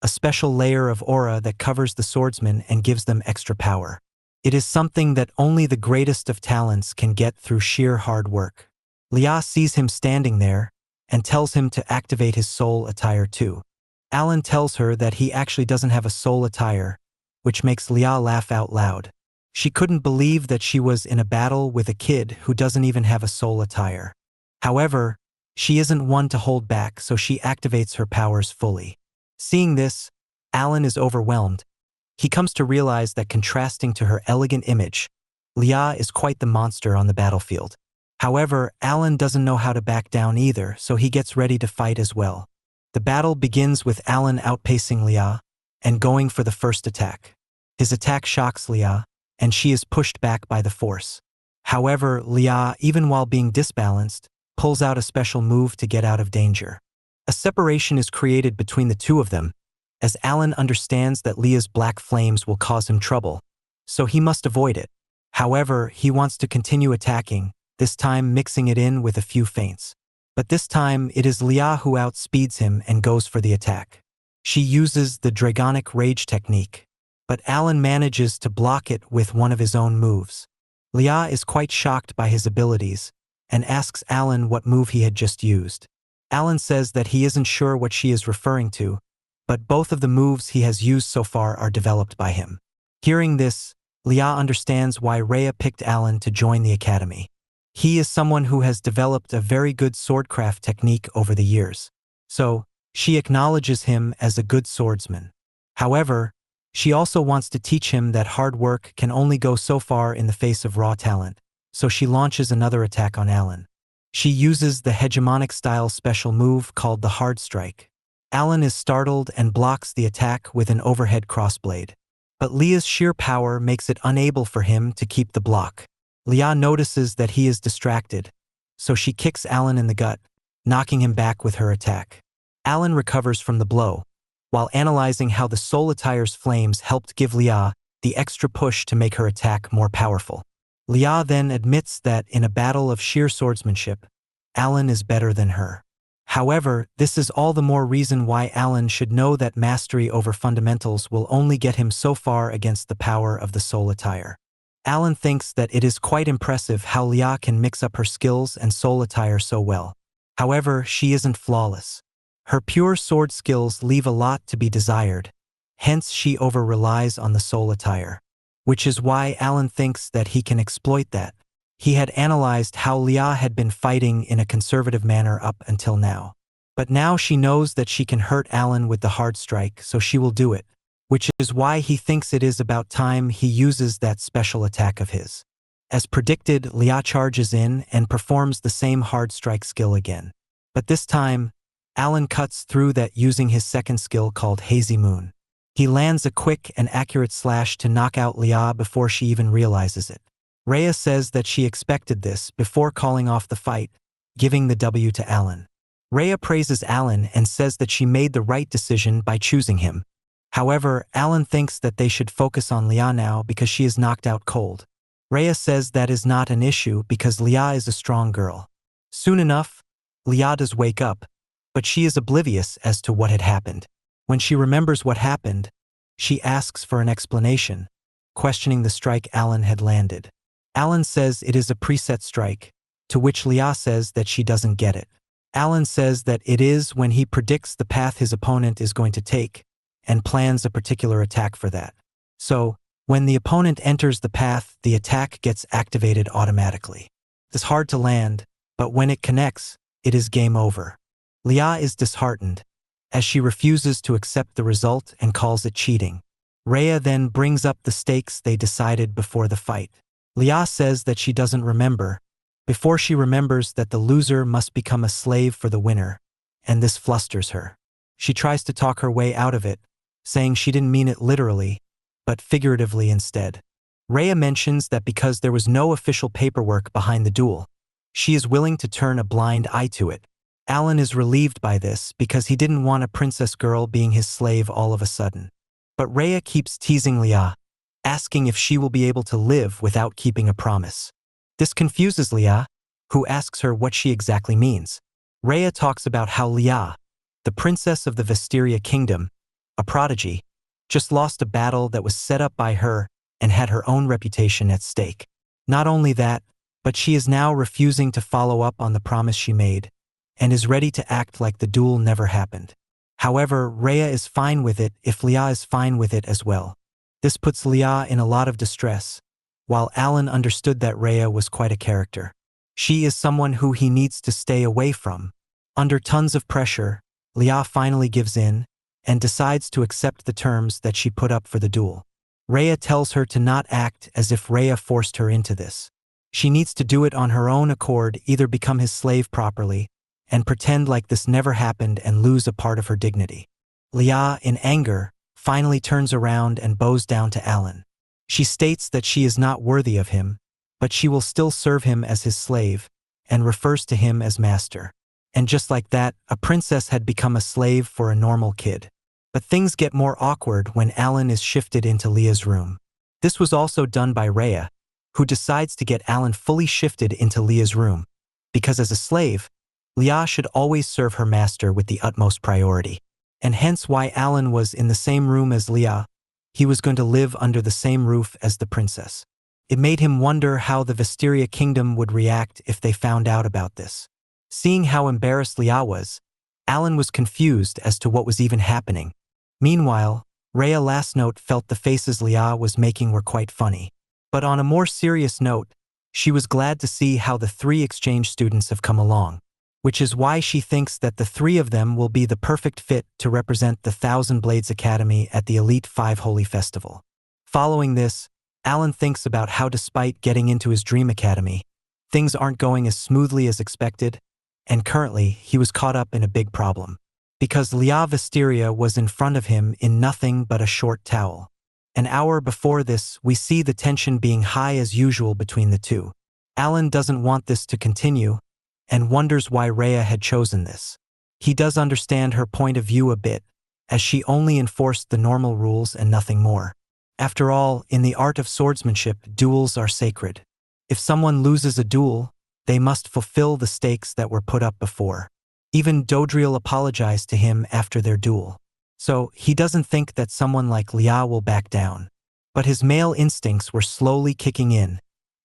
a special layer of aura that covers the swordsman and gives them extra power. It is something that only the greatest of talents can get through sheer hard work. Leah sees him standing there and tells him to activate his soul attire too. Alan tells her that he actually doesn't have a soul attire, which makes Leah laugh out loud. She couldn't believe that she was in a battle with a kid who doesn't even have a soul attire. However, she isn't one to hold back, so she activates her powers fully. Seeing this, Alan is overwhelmed. He comes to realize that contrasting to her elegant image, Leah is quite the monster on the battlefield. However, Alan doesn't know how to back down either, so he gets ready to fight as well. The battle begins with Alan outpacing Leah and going for the first attack. His attack shocks Leah, and she is pushed back by the force. However, Leah, even while being disbalanced, pulls out a special move to get out of danger. A separation is created between the two of them, as Alan understands that Leah's black flames will cause him trouble, so he must avoid it. However, he wants to continue attacking, this time mixing it in with a few feints. But this time, it is Leah who outspeeds him and goes for the attack. She uses the Dragonic Rage technique, but Alan manages to block it with one of his own moves. Leah is quite shocked by his abilities and asks Alan what move he had just used. Alan says that he isn't sure what she is referring to, but both of the moves he has used so far are developed by him. Hearing this, Leah understands why Rhea picked Alan to join the academy. He is someone who has developed a very good swordcraft technique over the years, so she acknowledges him as a good swordsman. However, she also wants to teach him that hard work can only go so far in the face of raw talent, so she launches another attack on Alan. She uses the hegemonic-style special move called the Hard Strike. Alan is startled and blocks the attack with an overhead crossblade, but Leah's sheer power makes it unable for him to keep the block. Leah notices that he is distracted, so she kicks Alan in the gut, knocking him back with her attack. Alan recovers from the blow, while analyzing how the soul attire's flames helped give Leah the extra push to make her attack more powerful. Leah then admits that in a battle of sheer swordsmanship, Alan is better than her. However, this is all the more reason why Alan should know that mastery over fundamentals will only get him so far against the power of the soul attire. Alan thinks that it is quite impressive how Leah can mix up her skills and soul attire so well. However, she isn't flawless. Her pure sword skills leave a lot to be desired, hence she over-relies on the soul attire, which is why Alan thinks that he can exploit that. He had analyzed how Leah had been fighting in a conservative manner up until now. But now she knows that she can hurt Alan with the hard strike, so she will do it, which is why he thinks it is about time he uses that special attack of his. As predicted, Leah charges in and performs the same hard strike skill again. But this time, Alan cuts through that using his second skill called Hazy Moon. He lands a quick and accurate slash to knock out Lia before she even realizes it. Rhea says that she expected this before calling off the fight, giving the W to Alan. Rhea praises Alan and says that she made the right decision by choosing him. However, Alan thinks that they should focus on Lia now because she is knocked out cold. Rhea says that is not an issue because Lia is a strong girl. Soon enough, Lia does wake up, but she is oblivious as to what had happened. When she remembers what happened, she asks for an explanation, questioning the strike Alan had landed. Alan says it is a preset strike, to which Lia says that she doesn't get it. Alan says that it is when he predicts the path his opponent is going to take, and plans a particular attack for that. So, when the opponent enters the path, the attack gets activated automatically. It's hard to land, but when it connects, it is game over. Lia is disheartened, as she refuses to accept the result and calls it cheating. Rhea then brings up the stakes they decided before the fight. Lia says that she doesn't remember, before she remembers that the loser must become a slave for the winner, and this flusters her. She tries to talk her way out of it, saying she didn't mean it literally, but figuratively instead. Rhea mentions that because there was no official paperwork behind the duel, she is willing to turn a blind eye to it. Alan is relieved by this because he didn't want a princess girl being his slave all of a sudden. But Rhea keeps teasing Lia, asking if she will be able to live without keeping a promise. This confuses Lia, who asks her what she exactly means. Rhea talks about how Lia, the princess of the Vestiria kingdom, a prodigy, just lost a battle that was set up by her and had her own reputation at stake. Not only that, but she is now refusing to follow up on the promise she made, and is ready to act like the duel never happened. However, Rhea is fine with it if Lia is fine with it as well. This puts Lia in a lot of distress, while Alan understood that Rhea was quite a character. She is someone who he needs to stay away from. Under tons of pressure, Lia finally gives in, and decides to accept the terms that she put up for the duel. Rhea tells her to not act as if Rhea forced her into this. She needs to do it on her own accord, either become his slave properly, and pretend like this never happened and lose a part of her dignity. Lia, in anger, finally turns around and bows down to Alan. She states that she is not worthy of him, but she will still serve him as his slave, and refers to him as master. And just like that, a princess had become a slave for a normal kid. But things get more awkward when Alan is shifted into Lia's room. This was also done by Rhea, who decides to get Alan fully shifted into Lia's room, because as a slave, Lia should always serve her master with the utmost priority. And hence why Alan was in the same room as Lia. He was going to live under the same roof as the princess. It made him wonder how the Vestiria kingdom would react if they found out about this. Seeing how embarrassed Lia was, Alan was confused as to what was even happening. Meanwhile, Rhea last note felt the faces Lia was making were quite funny. But on a more serious note, she was glad to see how the 3 exchange students have come along, which is why she thinks that the 3 of them will be the perfect fit to represent the Thousand Blades Academy at the Elite 5 Holy Festival. Following this, Alan thinks about how despite getting into his dream academy, things aren't going as smoothly as expected, and currently he was caught up in a big problem. Because Lia Vestiria was in front of him in nothing but a short towel. An hour before this, we see the tension being high as usual between the two. Alan doesn't want this to continue, and wonders why Rhea had chosen this. He does understand her point of view a bit, as she only enforced the normal rules and nothing more. After all, in the art of swordsmanship, duels are sacred. If someone loses a duel, they must fulfill the stakes that were put up before. Even Dodriel apologized to him after their duel. So, he doesn't think that someone like Lia will back down. But his male instincts were slowly kicking in,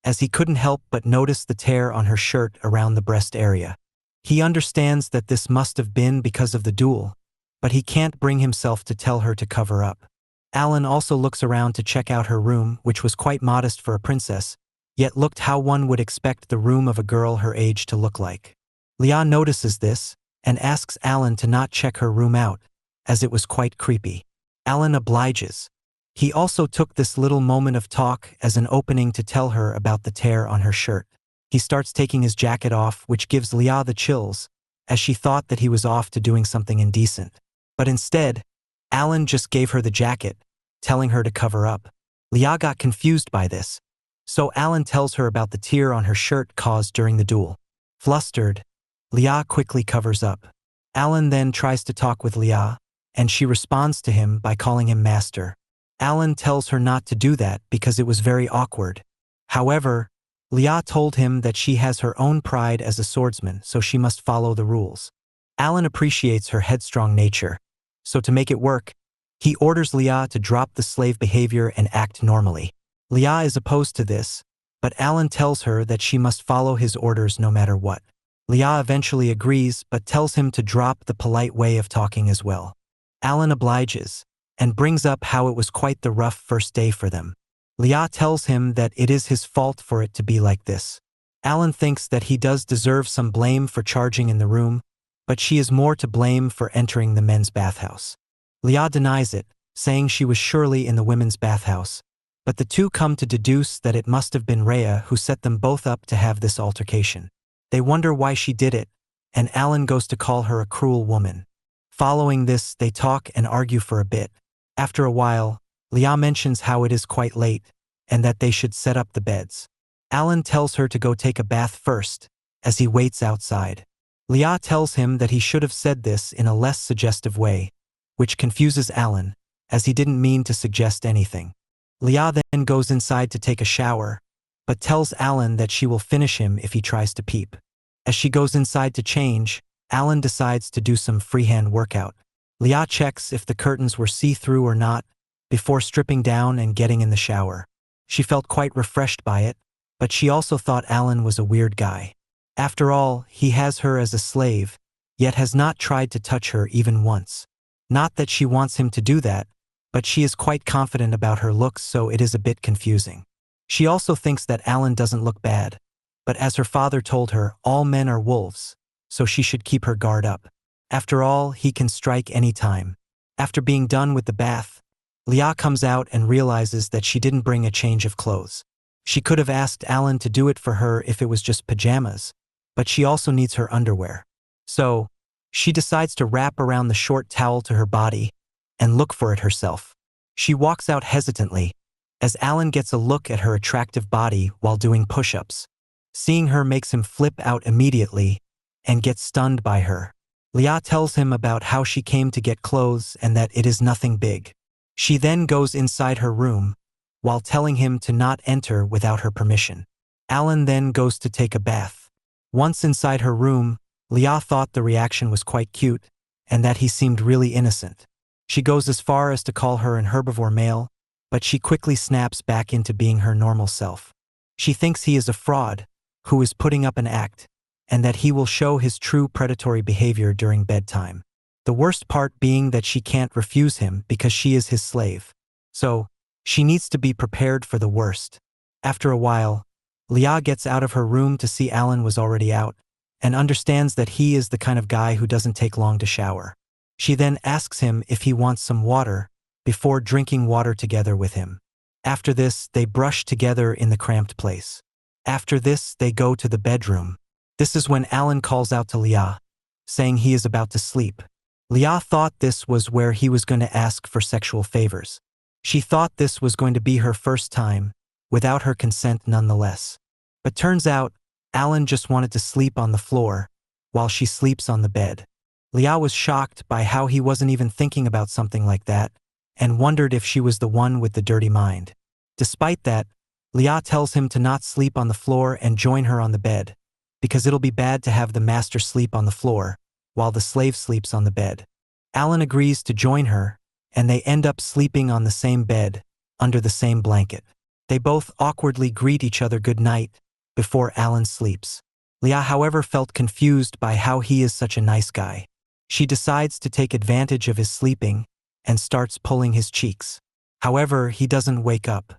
as he couldn't help but notice the tear on her shirt around the breast area. He understands that this must have been because of the duel, but he can't bring himself to tell her to cover up. Alan also looks around to check out her room, which was quite modest for a princess, yet looked how one would expect the room of a girl her age to look like. Lia notices this, and asks Alan to not check her room out, as it was quite creepy. Alan obliges. He also took this little moment of talk as an opening to tell her about the tear on her shirt. He starts taking his jacket off, which gives Lia the chills, as she thought that he was off to doing something indecent. But instead, Alan just gave her the jacket, telling her to cover up. Leah got confused by this, so Alan tells her about the tear on her shirt caused during the duel. Flustered, Leah quickly covers up. Alan then tries to talk with Leah, and she responds to him by calling him master. Alan tells her not to do that because it was very awkward. However, Leah told him that she has her own pride as a swordsman, so she must follow the rules. Alan appreciates her headstrong nature, so to make it work, he orders Leah to drop the slave behavior and act normally. Leah is opposed to this, but Alan tells her that she must follow his orders no matter what. Leah eventually agrees but tells him to drop the polite way of talking as well. Alan obliges, and brings up how it was quite the rough first day for them. Leah tells him that it is his fault for it to be like this. Alan thinks that he does deserve some blame for charging in the room, but she is more to blame for entering the men's bathhouse. Leah denies it, saying she was surely in the women's bathhouse, but the two come to deduce that it must have been Rhea who set them both up to have this altercation. They wonder why she did it, and Alan goes to call her a cruel woman. Following this, they talk and argue for a bit. After a while, Leah mentions how it is quite late, and that they should set up the beds. Alan tells her to go take a bath first, as he waits outside. Leah tells him that he should have said this in a less suggestive way, which confuses Alan, as he didn't mean to suggest anything. Leah then goes inside to take a shower, but tells Alan that she will finish him if he tries to peep. As she goes inside to change, Alan decides to do some freehand workout. Leah checks if the curtains were see-through or not, before stripping down and getting in the shower. She felt quite refreshed by it, but she also thought Alan was a weird guy. After all, he has her as a slave, yet has not tried to touch her even once. Not that she wants him to do that, but she is quite confident about her looks, so it is a bit confusing. She also thinks that Alan doesn't look bad, but as her father told her, all men are wolves, so she should keep her guard up. After all, he can strike any time. After being done with the bath, Leah comes out and realizes that she didn't bring a change of clothes. She could have asked Alan to do it for her if it was just pajamas, but she also needs her underwear. So, she decides to wrap around the short towel to her body and look for it herself. She walks out hesitantly, as Alan gets a look at her attractive body while doing push-ups. Seeing her makes him flip out immediately and get stunned by her. Leah tells him about how she came to get clothes and that it is nothing big. She then goes inside her room, while telling him to not enter without her permission. Alan then goes to take a bath. Once inside her room, Leah thought the reaction was quite cute, and that he seemed really innocent. She goes as far as to call her an herbivore male, but she quickly snaps back into being her normal self. She thinks he is a fraud, who is putting up an act, and that he will show his true predatory behavior during bedtime. The worst part being that she can't refuse him because she is his slave. So, she needs to be prepared for the worst. After a while, Leah gets out of her room to see Alan was already out, and understands that he is the kind of guy who doesn't take long to shower. She then asks him if he wants some water, before drinking water together with him. After this, they brush together in the cramped place. After this, they go to the bedroom. This is when Alan calls out to Leah, saying he is about to sleep. Leah thought this was where he was going to ask for sexual favors. She thought this was going to be her first time, without her consent nonetheless. But turns out, Alan just wanted to sleep on the floor, while she sleeps on the bed. Leah was shocked by how he wasn't even thinking about something like that, and wondered if she was the one with the dirty mind. Despite that, Leah tells him to not sleep on the floor and join her on the bed, because it'll be bad to have the master sleep on the floor, while the slave sleeps on the bed. Alan agrees to join her, and they end up sleeping on the same bed, under the same blanket. They both awkwardly greet each other good night, before Alan sleeps. Leah, however, felt confused by how he is such a nice guy. She decides to take advantage of his sleeping, and starts pulling his cheeks. However, he doesn't wake up.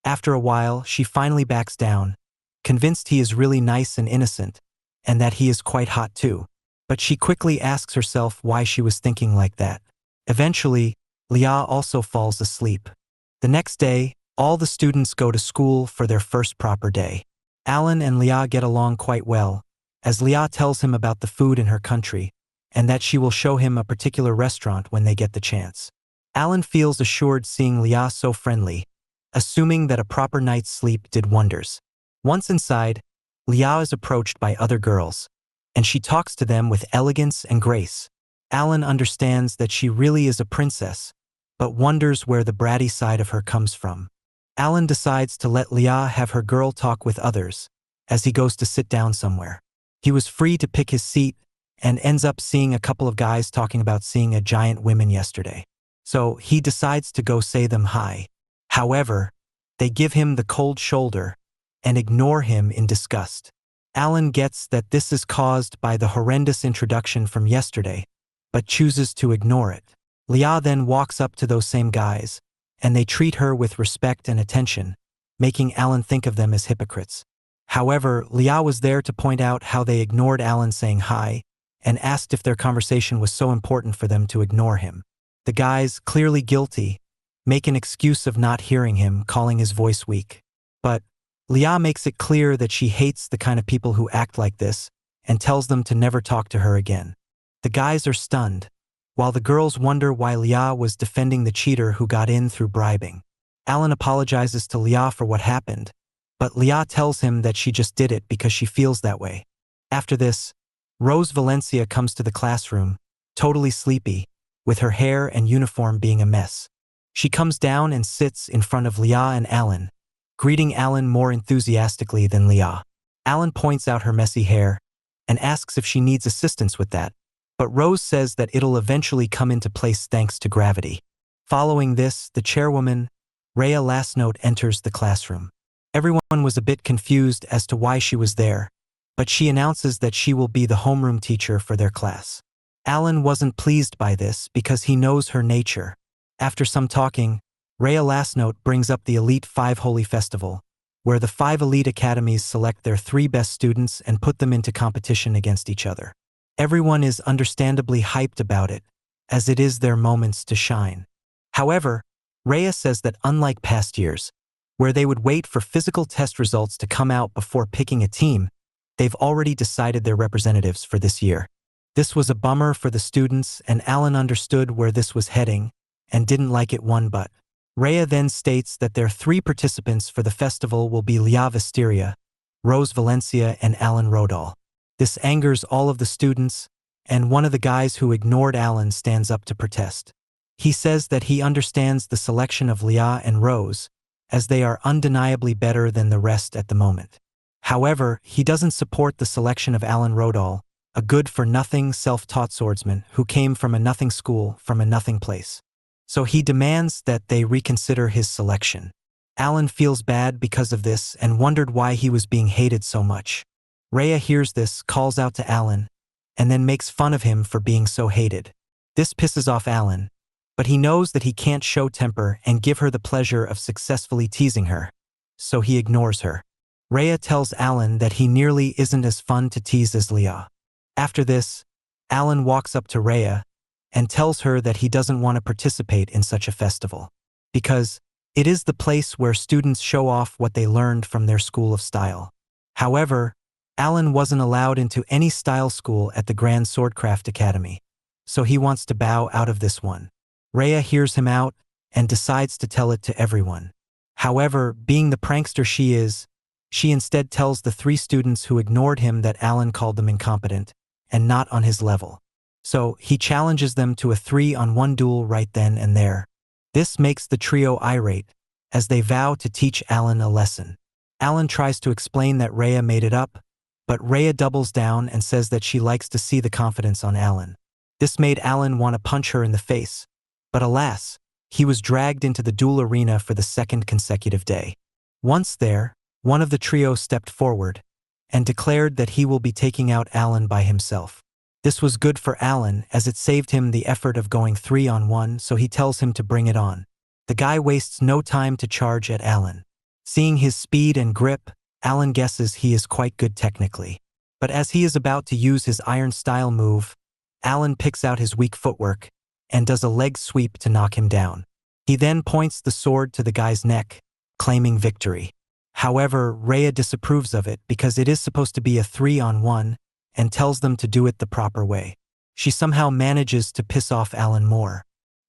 After a while, she finally backs down, convinced he is really nice and innocent, and that he is quite hot too. But she quickly asks herself why she was thinking like that. Eventually, Leah also falls asleep. The next day, all the students go to school for their first proper day. Alan and Leah get along quite well, as Leah tells him about the food in her country, and that she will show him a particular restaurant when they get the chance. Alan feels assured seeing Lia so friendly, assuming that a proper night's sleep did wonders. Once inside, Lia is approached by other girls, and she talks to them with elegance and grace. Alan understands that she really is a princess, but wonders where the bratty side of her comes from. Alan decides to let Lia have her girl talk with others, as he goes to sit down somewhere. He was free to pick his seat, and ends up seeing a couple of guys talking about seeing a giant woman yesterday. So he decides to go say them hi. However, they give him the cold shoulder and ignore him in disgust. Alan gets that this is caused by the horrendous introduction from yesterday, but chooses to ignore it. Lia then walks up to those same guys, and they treat her with respect and attention, making Alan think of them as hypocrites. However, Lia was there to point out how they ignored Alan saying hi, and asked if their conversation was so important for them to ignore him. The guys, clearly guilty, make an excuse of not hearing him, calling his voice weak. But Lia makes it clear that she hates the kind of people who act like this, and tells them to never talk to her again. The guys are stunned, while the girls wonder why Lia was defending the cheater who got in through bribing. Alan apologizes to Lia for what happened, but Lia tells him that she just did it because she feels that way. After this, Rose Valencia comes to the classroom, totally sleepy, with her hair and uniform being a mess. She comes down and sits in front of Lia and Alan, greeting Alan more enthusiastically than Lia. Alan points out her messy hair and asks if she needs assistance with that, but Rose says that it'll eventually come into place thanks to gravity. Following this, the chairwoman, Rhea Lasnote, enters the classroom. Everyone was a bit confused as to why she was there, but she announces that she will be the homeroom teacher for their class. Alan wasn't pleased by this because he knows her nature. After some talking, Rhea Lasnote brings up the Elite 5 Holy Festival, where the 5 elite academies select their 3 best students and put them into competition against each other. Everyone is understandably hyped about it, as it is their moments to shine. However, Rhea says that unlike past years, where they would wait for physical test results to come out before picking a team, they've already decided their representatives for this year. This was a bummer for the students, and Alan understood where this was heading and didn't like it one bit. Rhea then states that their 3 participants for the festival will be Lia Visteria, Rose Valencia, and Alan Rodal. This angers all of the students, and one of the guys who ignored Alan stands up to protest. He says that he understands the selection of Lia and Rose, as they are undeniably better than the rest at the moment. However, he doesn't support the selection of Alan Rodal, a good-for-nothing self-taught swordsman who came from a nothing school from a nothing place. So he demands that they reconsider his selection. Alan feels bad because of this and wondered why he was being hated so much. Rhea hears this, calls out to Alan, and then makes fun of him for being so hated. This pisses off Alan, but he knows that he can't show temper and give her the pleasure of successfully teasing her, so he ignores her. Rhea tells Alan that he nearly isn't as fun to tease as Lia. After this, Alan walks up to Rhea and tells her that he doesn't want to participate in such a festival, because it is the place where students show off what they learned from their school of style. However, Alan wasn't allowed into any style school at the Grand Swordcraft Academy, so he wants to bow out of this one. Rhea hears him out and decides to tell it to everyone. However, being the prankster she is, she instead tells the 3 students who ignored him that Alan called them incompetent and not on his level. So he challenges them to a 3-on-1 duel right then and there. This makes the trio irate, as they vow to teach Alan a lesson. Alan tries to explain that Rhea made it up, but Rhea doubles down and says that she likes to see the confidence on Alan. This made Alan want to punch her in the face, but alas, he was dragged into the duel arena for the 2nd consecutive day. Once there, one of the trio stepped forward and declared that he will be taking out Alan by himself. This was good for Alan as it saved him the effort of going 3-on-1, so he tells him to bring it on. The guy wastes no time to charge at Alan. Seeing his speed and grip, Alan guesses he is quite good technically. But as he is about to use his iron style move, Alan picks out his weak footwork and does a leg sweep to knock him down. He then points the sword to the guy's neck, claiming victory. However, Rhea disapproves of it because it is supposed to be a 3-on-1 and tells them to do it the proper way. She somehow manages to piss off Alan more.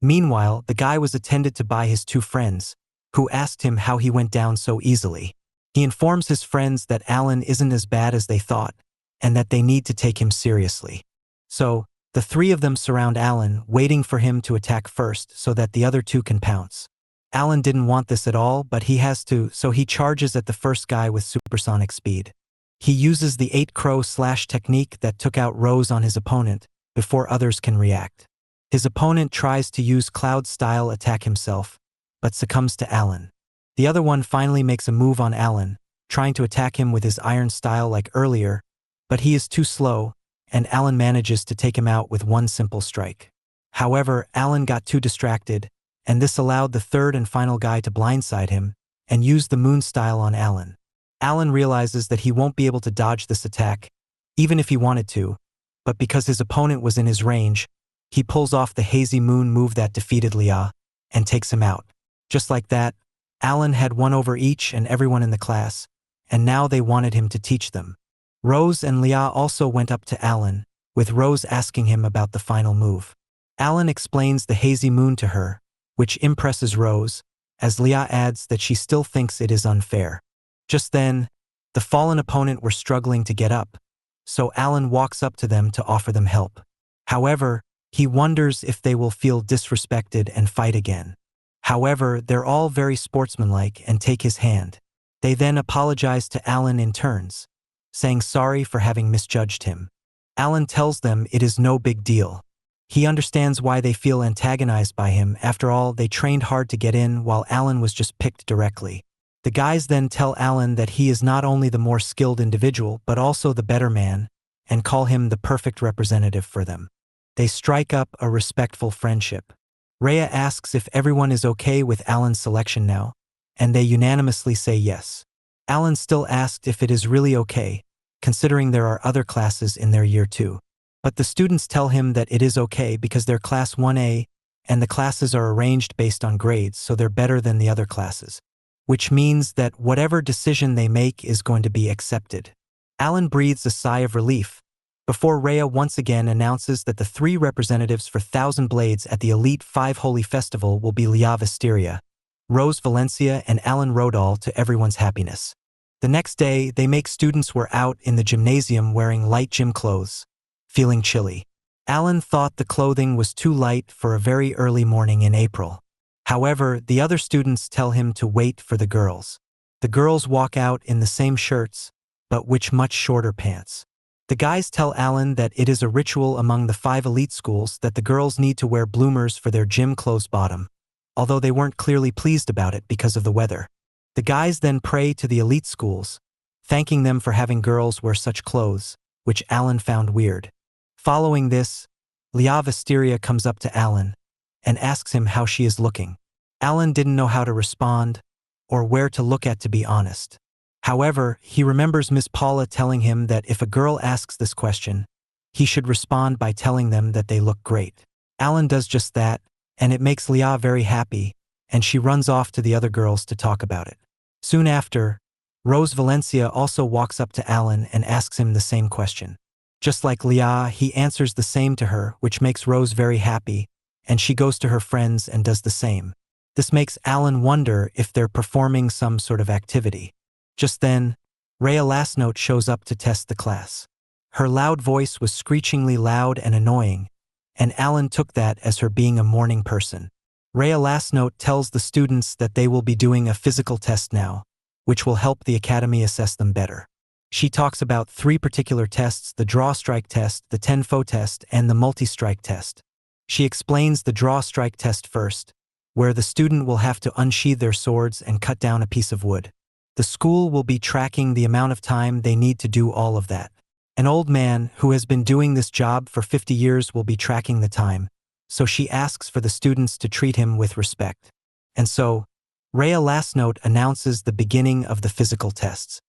Meanwhile, the guy was attended to by his two friends, who asked him how he went down so easily. He informs his friends that Alan isn't as bad as they thought, and that they need to take him seriously. So, the three of them surround Alan, waiting for him to attack first so that the other two can pounce. Alan didn't want this at all, but he has to, so he charges at the first guy with supersonic speed. He uses the 8-crow slash technique that took out Rose on his opponent, before others can react. His opponent tries to use Cloud-style attack himself, but succumbs to Alan. The other one finally makes a move on Alan, trying to attack him with his iron style like earlier, but he is too slow, and Alan manages to take him out with one simple strike. However, Alan got too distracted, and this allowed the third and final guy to blindside him, and use the moon style on Alan. Alan realizes that he won't be able to dodge this attack, even if he wanted to, but because his opponent was in his range, he pulls off the hazy moon move that defeated Lia, and takes him out. Just like that, Alan had won over each and everyone in the class, and now they wanted him to teach them. Rose and Lia also went up to Alan, with Rose asking him about the final move. Alan explains the hazy moon to her, which impresses Rose, as Lia adds that she still thinks it is unfair. Just then, the fallen opponent were struggling to get up, so Alan walks up to them to offer them help. However, he wonders if they will feel disrespected and fight again. However, they're all very sportsmanlike and take his hand. They then apologize to Alan in turns, saying sorry for having misjudged him. Alan tells them it is no big deal. He understands why they feel antagonized by him. After all, they trained hard to get in while Alan was just picked directly. The guys then tell Alan that he is not only the more skilled individual but also the better man, and call him the perfect representative for them. They strike up a respectful friendship. Rhea asks if everyone is okay with Alan's selection now, and they unanimously say yes. Alan still asked if it is really okay, considering there are other classes in their year too. But the students tell him that it is okay because they're class 1A, and the classes are arranged based on grades, so they're better than the other classes, which means that whatever decision they make is going to be accepted. Alan breathes a sigh of relief, before Rhea once again announces that the 3 representatives for Thousand Blades at the Elite 5 Holy Festival will be Lia Visteria, Rose Valencia, and Alan Rodal, to everyone's happiness. The next day, they make students were out in the gymnasium wearing light gym clothes, feeling chilly. Alan thought the clothing was too light for a very early morning in April. However, the other students tell him to wait for the girls. The girls walk out in the same shirts, but with much shorter pants. The guys tell Alan that it is a ritual among the 5 elite schools that the girls need to wear bloomers for their gym clothes bottom, although they weren't clearly pleased about it because of the weather. The guys then pray to the elite schools, thanking them for having girls wear such clothes, which Alan found weird. Following this, Lia Visteria comes up to Alan and asks him how she is looking. Alan didn't know how to respond or where to look at, to be honest. However, he remembers Miss Paula telling him that if a girl asks this question, he should respond by telling them that they look great. Alan does just that, and it makes Lia very happy, and she runs off to the other girls to talk about it. Soon after, Rose Valencia also walks up to Alan and asks him the same question. Just like Lia, he answers the same to her, which makes Rose very happy, and she goes to her friends and does the same. This makes Alan wonder if they're performing some sort of activity. Just then, Rhea Lastnote shows up to test the class. Her loud voice was screechingly loud and annoying, and Alan took that as her being a morning person. Rhea Lastnote tells the students that they will be doing a physical test now, which will help the academy assess them better. She talks about 3 particular tests: the draw strike test, the tenfo test, and the multi-strike test. She explains the draw strike test first, where the student will have to unsheathe their swords and cut down a piece of wood. The school will be tracking the amount of time they need to do all of that. An old man who has been doing this job for 50 years will be tracking the time, so she asks for the students to treat him with respect. And so, Rhea Lastnote announces the beginning of the physical tests.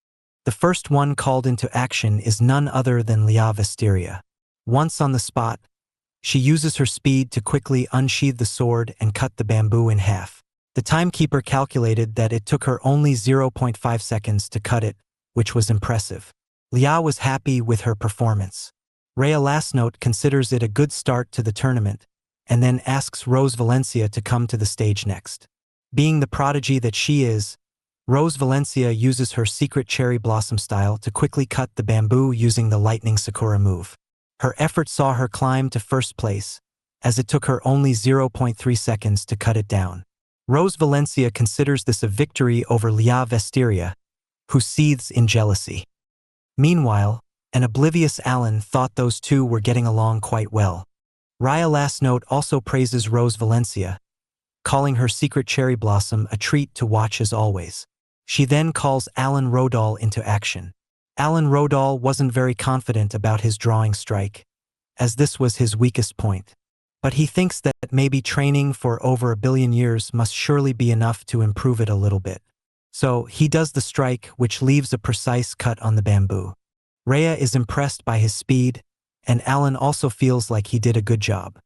The first one called into action is none other than Lia Visteria. Once on the spot, she uses her speed to quickly unsheathe the sword and cut the bamboo in half. The timekeeper calculated that it took her only 0.5 seconds to cut it, which was impressive. Lia was happy with her performance. Rhea Lastnote considers it a good start to the tournament, and then asks Rose Valencia to come to the stage next. Being the prodigy that she is, Rose Valencia uses her secret cherry blossom style to quickly cut the bamboo using the lightning Sakura move. Her effort saw her climb to first place, as it took her only 0.3 seconds to cut it down. Rose Valencia considers this a victory over Leah Vestiria, who seethes in jealousy. Meanwhile, an oblivious Alan thought those two were getting along quite well. Raya Last Note also praises Rose Valencia, calling her secret cherry blossom a treat to watch as always. She then calls Alan Rodal into action. Alan Rodal wasn't very confident about his drawing strike, as this was his weakest point. But he thinks that maybe training for over 1 billion years must surely be enough to improve it a little bit. So he does the strike, which leaves a precise cut on the bamboo. Raya is impressed by his speed, and Alan also feels like he did a good job.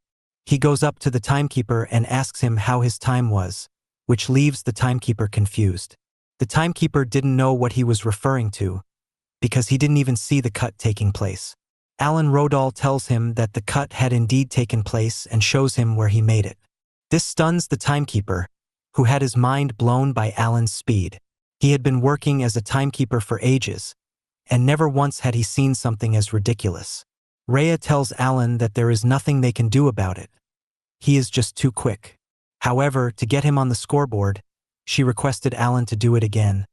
He goes up to the timekeeper and asks him how his time was, which leaves the timekeeper confused. The timekeeper didn't know what he was referring to, because he didn't even see the cut taking place. Alan Rodal tells him that the cut had indeed taken place and shows him where he made it. This stuns the timekeeper, who had his mind blown by Alan's speed. He had been working as a timekeeper for ages, and never once had he seen something as ridiculous. Raya tells Alan that there is nothing they can do about it. He is just too quick. However, to get him on the scoreboard, she requested Alan to do it again,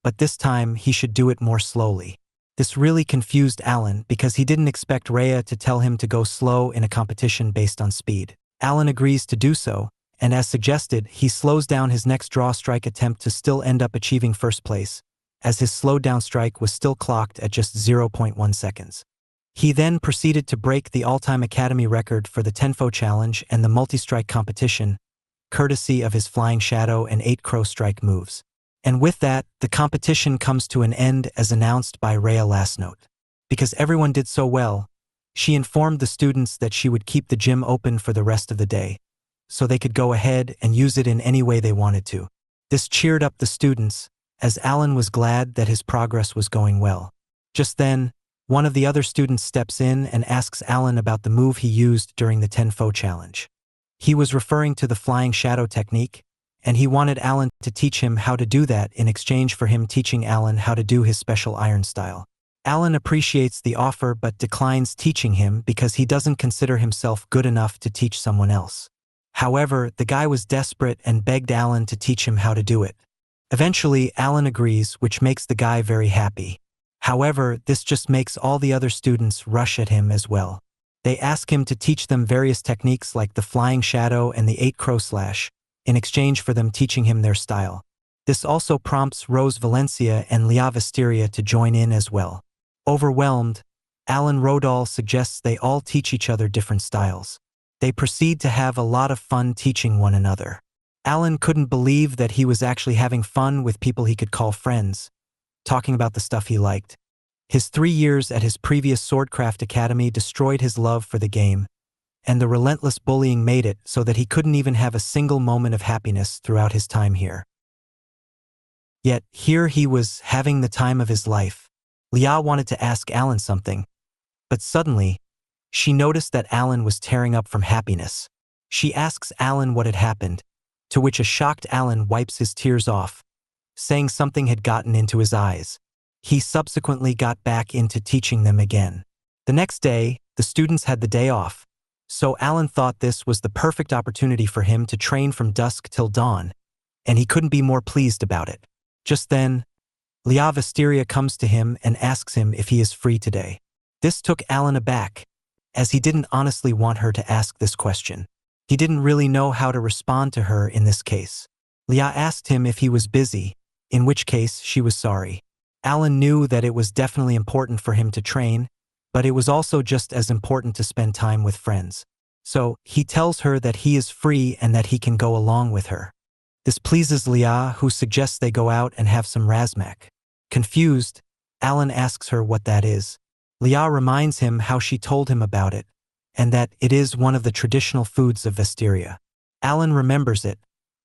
but this time he should do it more slowly. This really confused Alan because he didn't expect Raya to tell him to go slow in a competition based on speed. Alan agrees to do so, and as suggested, he slows down his next draw strike attempt to still end up achieving first place, as his slowed down strike was still clocked at just 0.1 seconds. He then proceeded to break the all-time Academy record for the Tenfo Challenge and the multi-strike competition, courtesy of his Flying Shadow and 8 Crow strike moves. And with that, the competition comes to an end as announced by Raya Last Note. Because everyone did so well, she informed the students that she would keep the gym open for the rest of the day, so they could go ahead and use it in any way they wanted to. This cheered up the students, as Alan was glad that his progress was going well. Just then, one of the other students steps in and asks Alan about the move he used during the Tenfo Challenge. He was referring to the Flying Shadow technique, and he wanted Alan to teach him how to do that in exchange for him teaching Alan how to do his special iron style. Alan appreciates the offer but declines teaching him because he doesn't consider himself good enough to teach someone else. However, the guy was desperate and begged Alan to teach him how to do it. Eventually, Alan agrees, which makes the guy very happy. However, this just makes all the other students rush at him as well. They ask him to teach them various techniques like the Flying Shadow and the 8 Crow Slash, in exchange for them teaching him their style. This also prompts Rose Valencia and Leah Vestiria to join in as well. Overwhelmed, Alan Rodal suggests they all teach each other different styles. They proceed to have a lot of fun teaching one another. Alan couldn't believe that he was actually having fun with people he could call friends, talking about the stuff he liked. His 3 years at his previous Swordcraft Academy destroyed his love for the game, and the relentless bullying made it so that he couldn't even have a single moment of happiness throughout his time here. Yet, here he was having the time of his life. Leah wanted to ask Alan something, but suddenly, she noticed that Alan was tearing up from happiness. She asks Alan what had happened, to which a shocked Alan wipes his tears off, saying something had gotten into his eyes. He subsequently got back into teaching them again. The next day, the students had the day off, so Alan thought this was the perfect opportunity for him to train from dusk till dawn, and he couldn't be more pleased about it. Just then, Leah Vestiria comes to him and asks him if he is free today. This took Alan aback, as he didn't honestly want her to ask this question. He didn't really know how to respond to her in this case. Leah asked him if he was busy, in which case she was sorry. Alan knew that it was definitely important for him to train, but it was also just as important to spend time with friends. So, he tells her that he is free and that he can go along with her. This pleases Leah, who suggests they go out and have some razmak. Confused, Alan asks her what that is. Leah reminds him how she told him about it, and that it is one of the traditional foods of Vestiria. Alan remembers it,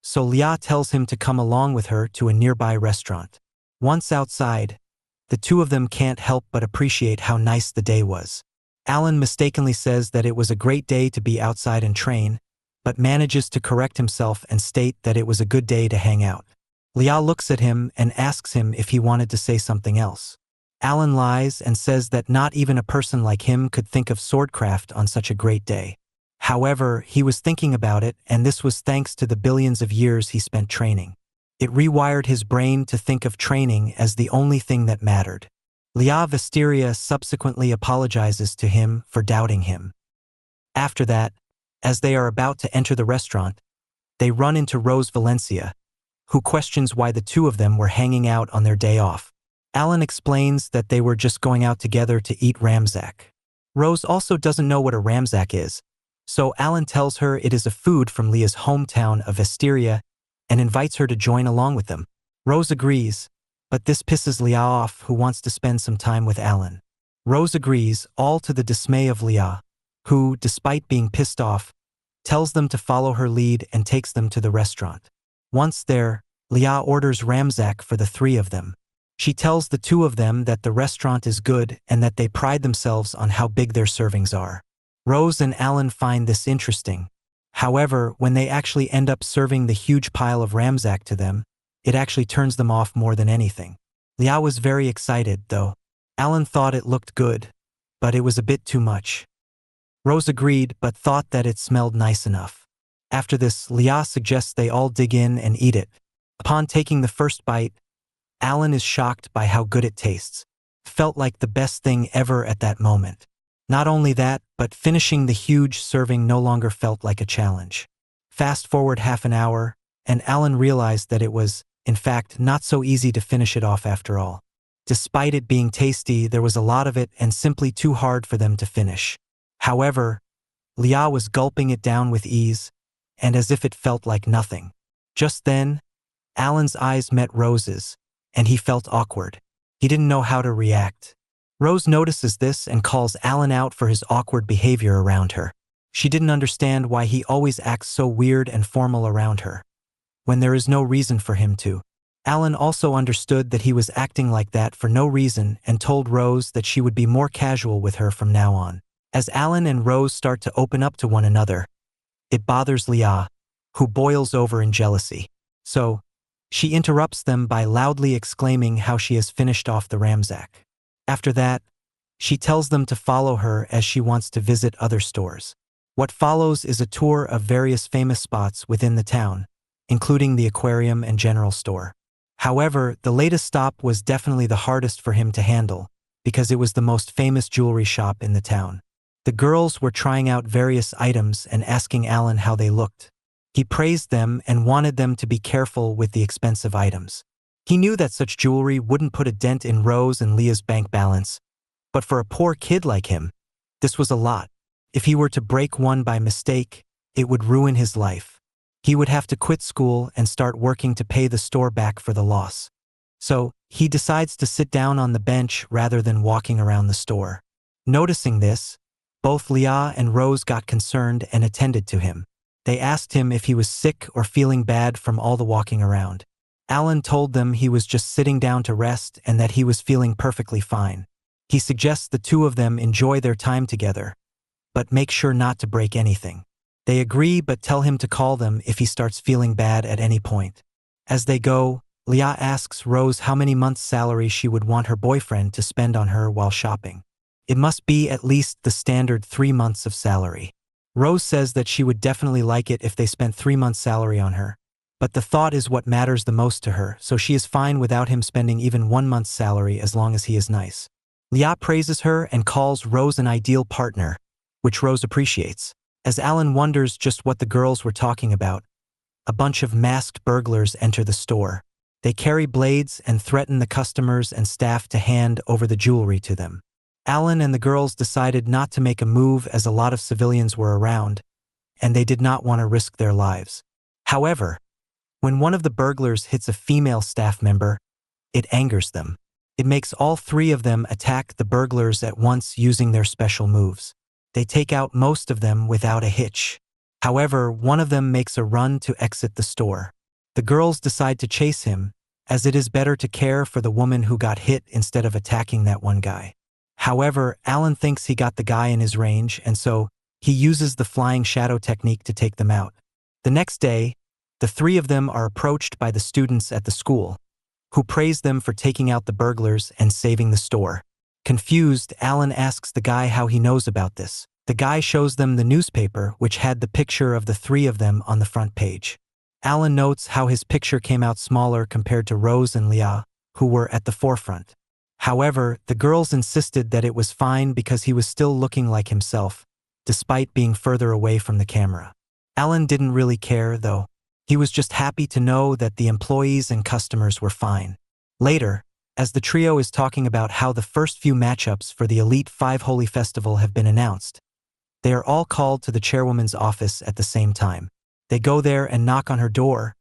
so Leah tells him to come along with her to a nearby restaurant. Once outside, the two of them can't help but appreciate how nice the day was. Alan mistakenly says that it was a great day to be outside and train, but manages to correct himself and state that it was a good day to hang out. Lia looks at him and asks him if he wanted to say something else. Alan lies and says that not even a person like him could think of swordcraft on such a great day. However, he was thinking about it, and this was thanks to the billions of years he spent training. It rewired his brain to think of training as the only thing that mattered. Lia Visteria subsequently apologizes to him for doubting him. After that, as they are about to enter the restaurant, they run into Rose Valencia, who questions why the two of them were hanging out on their day off. Alan explains that they were just going out together to eat ramzak. Rose also doesn't know what a ramzak is, so Alan tells her it is a food from Lia's hometown of Vesteria and invites her to join along with them. Rose agrees, but this pisses Lia off, who wants to spend some time with Alan. Rose agrees, all to the dismay of Lia, who, despite being pissed off, tells them to follow her lead and takes them to the restaurant. Once there, Lia orders ramzak for the three of them. She tells the two of them that the restaurant is good and that they pride themselves on how big their servings are. Rose and Alan find this interesting. However, when they actually end up serving the huge pile of ramzak to them, it actually turns them off more than anything. Lia was very excited, though. Alan thought it looked good, but it was a bit too much. Rose agreed, but thought that it smelled nice enough. After this, Lia suggests they all dig in and eat it. Upon taking the first bite, Alan is shocked by how good it tastes. Felt like the best thing ever at that moment. Not only that, but finishing the huge serving no longer felt like a challenge. Fast forward half an hour, and Alan realized that it was, in fact, not so easy to finish it off after all. Despite it being tasty, there was a lot of it and simply too hard for them to finish. However, Lia was gulping it down with ease, and as if it felt like nothing. Just then, Alan's eyes met Rose's, and he felt awkward. He didn't know how to react. Rose notices this and calls Alan out for his awkward behavior around her. She didn't understand why he always acts so weird and formal around her, when there is no reason for him to. Alan also understood that he was acting like that for no reason and told Rose that she would be more casual with her from now on. As Alan and Rose start to open up to one another, it bothers Lia, who boils over in jealousy. So, she interrupts them by loudly exclaiming how she has finished off the ramzak. After that, she tells them to follow her as she wants to visit other stores. What follows is a tour of various famous spots within the town, including the aquarium and general store. However, the latest stop was definitely the hardest for him to handle, because it was the most famous jewelry shop in the town. The girls were trying out various items and asking Alan how they looked. He praised them and wanted them to be careful with the expensive items. He knew that such jewelry wouldn't put a dent in Rose and Lia's bank balance, but for a poor kid like him, this was a lot. If he were to break one by mistake, it would ruin his life. He would have to quit school and start working to pay the store back for the loss. So, he decides to sit down on the bench rather than walking around the store. Noticing this, both Lia and Rose got concerned and attended to him. They asked him if he was sick or feeling bad from all the walking around. Alan told them he was just sitting down to rest and that he was feeling perfectly fine. He suggests the two of them enjoy their time together, but make sure not to break anything. They agree but tell him to call them if he starts feeling bad at any point. As they go, Lia asks Rose how many months' salary she would want her boyfriend to spend on her while shopping. It must be at least the standard 3 months of salary. Rose says that she would definitely like it if they spent 3 months' salary on her. But the thought is what matters the most to her, so she is fine without him spending even 1 month's salary as long as he is nice. Lia praises her and calls Rose an ideal partner, which Rose appreciates. As Alan wonders just what the girls were talking about, a bunch of masked burglars enter the store. They carry blades and threaten the customers and staff to hand over the jewelry to them. Alan and the girls decided not to make a move as a lot of civilians were around, and they did not want to risk their lives. However, when one of the burglars hits a female staff member, it angers them. It makes all 3 of them attack the burglars at once using their special moves. They take out most of them without a hitch. However, one of them makes a run to exit the store. The girls decide to chase him, as it is better to care for the woman who got hit instead of attacking that one guy. However, Alan thinks he got the guy in his range, and so He uses the flying shadow technique to take them out. The next day, the three of them are approached by the students at the school, who praise them for taking out the burglars and saving the store. Confused, Alan asks the guy how he knows about this. The guy shows them the newspaper, which had the picture of the three of them on the front page. Alan notes how his picture came out smaller compared to Rose and Leah, who were at the forefront. However, the girls insisted that it was fine because he was still looking like himself, despite being further away from the camera. Alan didn't really care, though. He was just happy to know that the employees and customers were fine. Later, as the trio is talking about how the first few matchups for the Elite 5 Holy Festival have been announced, they are all called to the chairwoman's office at the same time. They go there and knock on her door,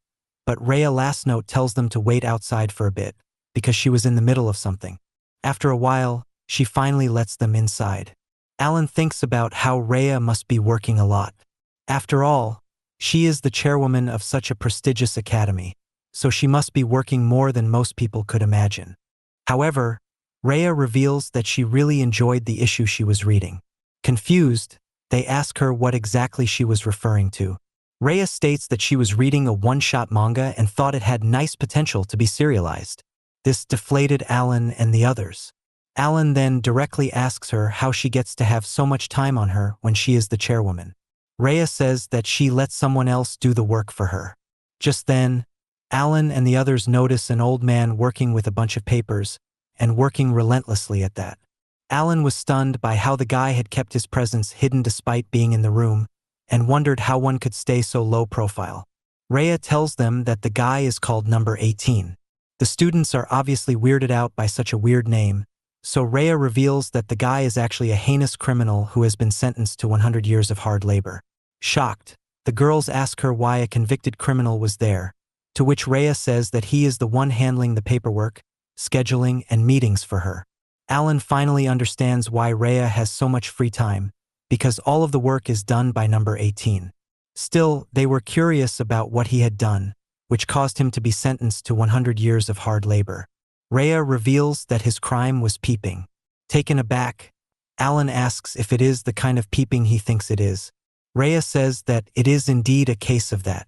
but Rhea last note tells them to wait outside for a bit, because she was in the middle of something. After a while, she finally lets them inside. Alan thinks about how Rhea must be working a lot. After all, she is the chairwoman of such a prestigious academy, so she must be working more than most people could imagine. However, Rhea reveals that she really enjoyed the issue she was reading. Confused, they ask her what exactly she was referring to. Rhea states that she was reading a one-shot manga and thought it had nice potential to be serialized. This deflated Alan and the others. Alan then directly asks her how she gets to have so much time on her when she is the chairwoman. Rhea says that she lets someone else do the work for her. Just then, Alan and the others notice an old man working with a bunch of papers, and working relentlessly at that. Alan was stunned by how the guy had kept his presence hidden despite being in the room, and wondered how one could stay so low profile. Rhea tells them that the guy is called Number 18. The students are obviously weirded out by such a weird name, so Rhea reveals that the guy is actually a heinous criminal who has been sentenced to 100 years of hard labor. Shocked, the girls ask her why a convicted criminal was there, to which Rhea says that he is the one handling the paperwork, scheduling, and meetings for her. Alan finally understands why Rhea has so much free time, because all of the work is done by Number 18. Still, they were curious about what he had done, which caused him to be sentenced to 100 years of hard labor. Rhea reveals that his crime was peeping. Taken aback, Alan asks if it is the kind of peeping he thinks it is. Rhea says that it is indeed a case of that.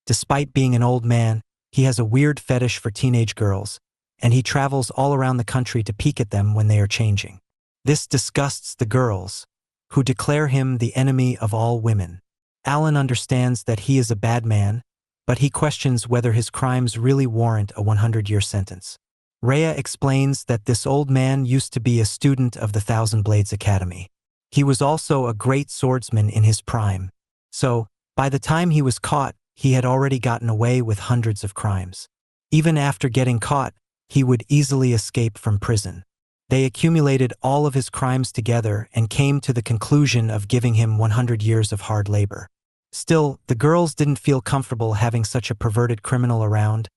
Despite being an old man, he has a weird fetish for teenage girls, and he travels all around the country to peek at them when they are changing. This disgusts the girls, who declare him the enemy of all women. Alan understands that he is a bad man, but he questions whether his crimes really warrant a 100-year sentence. Rhea explains that this old man used to be a student of the Thousand Blades Academy. He was also a great swordsman in his prime. So, by the time he was caught, he had already gotten away with hundreds of crimes. Even after getting caught, he would easily escape from prison. They accumulated all of his crimes together and came to the conclusion of giving him 100 years of hard labor. Still, the girls didn't feel comfortable having such a perverted criminal around,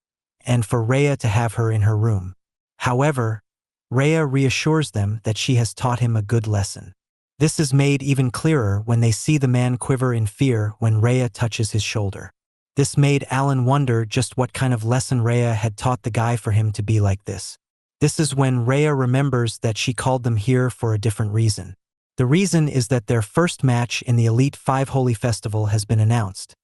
and for Rhea to have her in her room. However, Rhea reassures them that she has taught him a good lesson. This is made even clearer when they see the man quiver in fear when Rhea touches his shoulder. This made Alan wonder just what kind of lesson Rhea had taught the guy for him to be like this. This is when Rhea remembers that she called them here for a different reason. The reason is that their first match in the Elite 5 Holy Festival has been announced,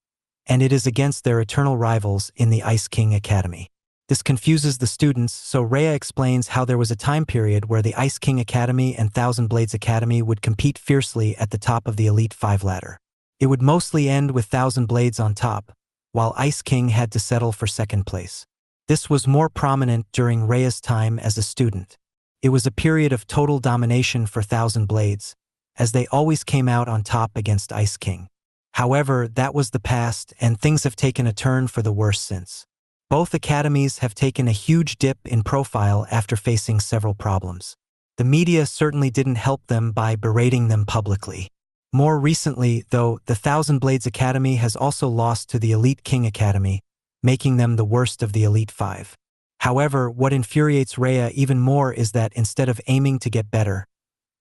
and it is against their eternal rivals in the Ice King Academy. This confuses the students, so Rhea explains how there was a time period where the Ice King Academy and Thousand Blades Academy would compete fiercely at the top of the Elite 5 ladder. It would mostly end with Thousand Blades on top, while Ice King had to settle for second place. This was more prominent during Rhea's time as a student. It was a period of total domination for Thousand Blades, as they always came out on top against Ice King. However, that was the past, and things have taken a turn for the worse since. Both academies have taken a huge dip in profile after facing several problems. The media certainly didn't help them by berating them publicly. More recently, though, the Thousand Blades Academy has also lost to the Elite King Academy, making them the worst of the Elite 5. However, what infuriates Rhea even more is that instead of aiming to get better,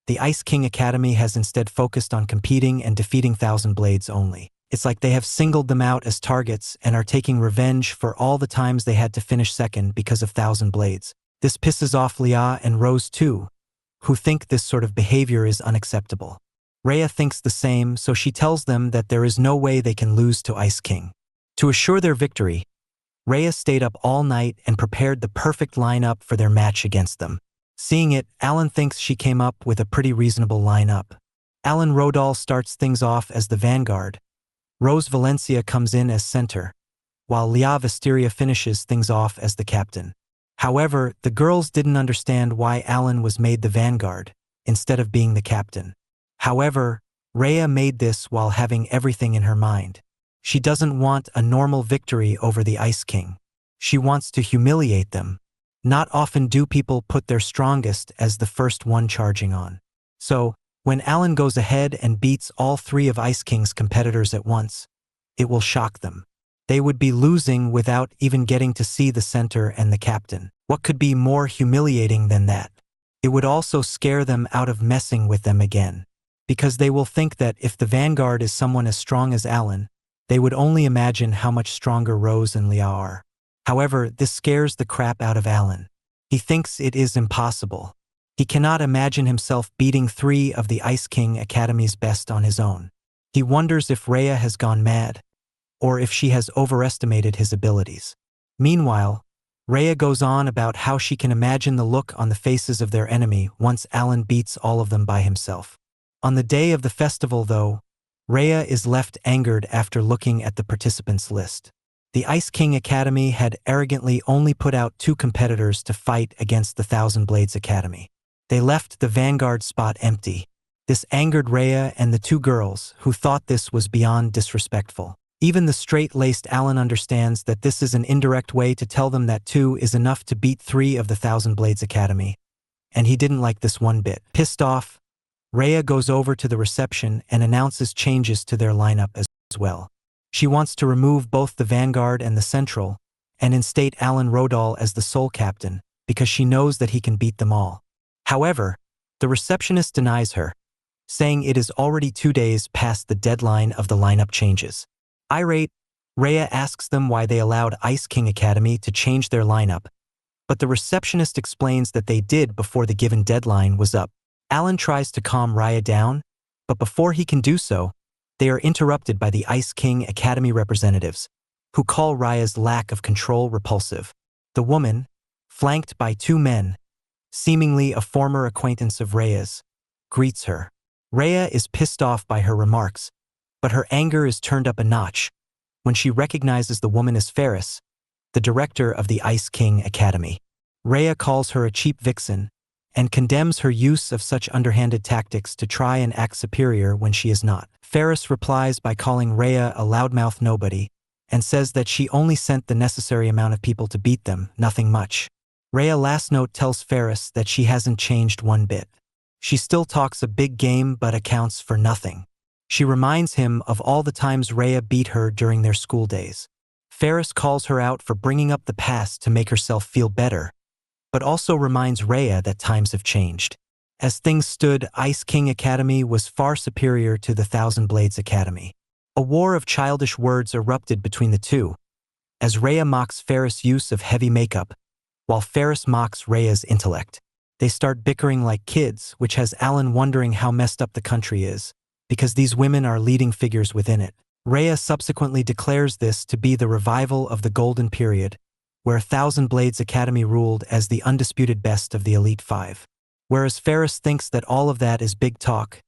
the Ice King Academy has instead focused on competing and defeating Thousand Blades only. It's like they have singled them out as targets and are taking revenge for all the times they had to finish second because of Thousand Blades. This pisses off Leah and Rose too, who think this sort of behavior is unacceptable. Rhea thinks the same, so she tells them that there is no way they can lose to Ice King. To assure their victory, Rhea stayed up all night and prepared the perfect lineup for their match against them. Seeing it, Alan thinks she came up with a pretty reasonable lineup. Alan Rodal starts things off as the vanguard. Rose Valencia comes in as center, while Leah Visteria finishes things off as the captain. However, the girls didn't understand why Alan was made the vanguard, instead of being the captain. However, Rhea made this while having everything in her mind. She doesn't want a normal victory over the Ice King. She wants to humiliate them. Not often do people put their strongest as the first one charging on. So, when Alan goes ahead and beats all three of Ice King's competitors at once, it will shock them. They would be losing without even getting to see the center and the captain. What could be more humiliating than that? It would also scare them out of messing with them again, because they will think that if the vanguard is someone as strong as Alan, they would only imagine how much stronger Rose and Leah are. However, this scares the crap out of Alan. He thinks it is impossible. He cannot imagine himself beating three of the Ice King Academy's best on his own. He wonders if Rhea has gone mad, or if she has overestimated his abilities. Meanwhile, Rhea goes on about how she can imagine the look on the faces of their enemy once Alan beats all of them by himself. On the day of the festival, though, Rhea is left angered after looking at the participants list. The Ice King Academy had arrogantly only put out 2 competitors to fight against the Thousand Blades Academy. They left the vanguard spot empty. This angered Rhea and the 2 girls, who thought this was beyond disrespectful. Even the straight-laced Alan understands that this is an indirect way to tell them that 2 is enough to beat 3 of the Thousand Blades Academy, and he didn't like this one bit. Pissed off, Rhea goes over to the reception and announces changes to their lineup as well. She wants to remove both the vanguard and the central, and instate Alan Rodal as the sole captain, because she knows that he can beat them all. However, the receptionist denies her, saying it is already 2 days past the deadline of the lineup changes. Irate, Rhea asks them why they allowed Ice King Academy to change their lineup, but the receptionist explains that they did before the given deadline was up. Alan tries to calm Rhea down, but before he can do so, they are interrupted by the Ice King Academy representatives, who call Rhea's lack of control repulsive. The woman, flanked by 2 men, seemingly a former acquaintance of Rhea's, greets her. Rhea is pissed off by her remarks, but her anger is turned up a notch when she recognizes the woman as Ferris, the director of the Ice King Academy. Rhea calls her a cheap vixen and condemns her use of such underhanded tactics to try and act superior when she is not. Ferris replies by calling Rhea a loudmouth nobody and says that she only sent the necessary amount of people to beat them, nothing much. Rhea last note tells Ferris that she hasn't changed one bit. She still talks a big game but accounts for nothing. She reminds him of all the times Rhea beat her during their school days. Ferris calls her out for bringing up the past to make herself feel better, but also reminds Rhea that times have changed. As things stood, Ice King Academy was far superior to the Thousand Blades Academy. A war of childish words erupted between the two, as Rhea mocks Ferris' use of heavy makeup, while Ferris mocks Rhea's intellect. They start bickering like kids, which has Alan wondering how messed up the country is, because these women are leading figures within it. Rhea subsequently declares this to be the revival of the Golden Period, where Thousand Blades Academy ruled as the undisputed best of the Elite 5. Whereas Ferris thinks that all of that is big talk,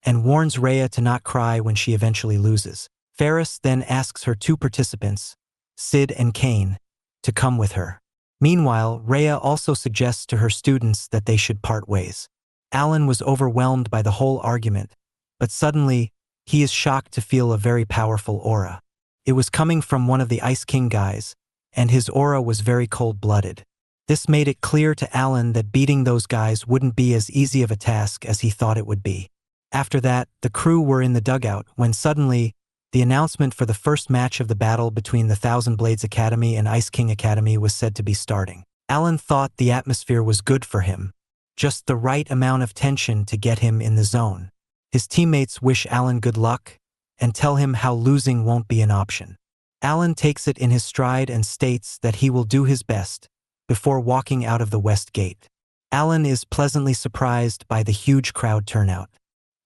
and warns Rhea to not cry when she eventually loses. Ferris then asks her 2 participants, Sid and Kane, to come with her. Meanwhile, Rhea also suggests to her students that they should part ways. Alan was overwhelmed by the whole argument, but suddenly, he is shocked to feel a very powerful aura. It was coming from one of the Ice King guys, and his aura was very cold-blooded. This made it clear to Alan that beating those guys wouldn't be as easy of a task as he thought it would be. After that, the crew were in the dugout when suddenly, the announcement for the first match of the battle between the Thousand Blades Academy and Ice King Academy was said to be starting. Alan thought the atmosphere was good for him, just the right amount of tension to get him in the zone. His teammates wish Alan good luck and tell him how losing won't be an option. Alan takes it in his stride and states that he will do his best before walking out of the West Gate. Alan is pleasantly surprised by the huge crowd turnout.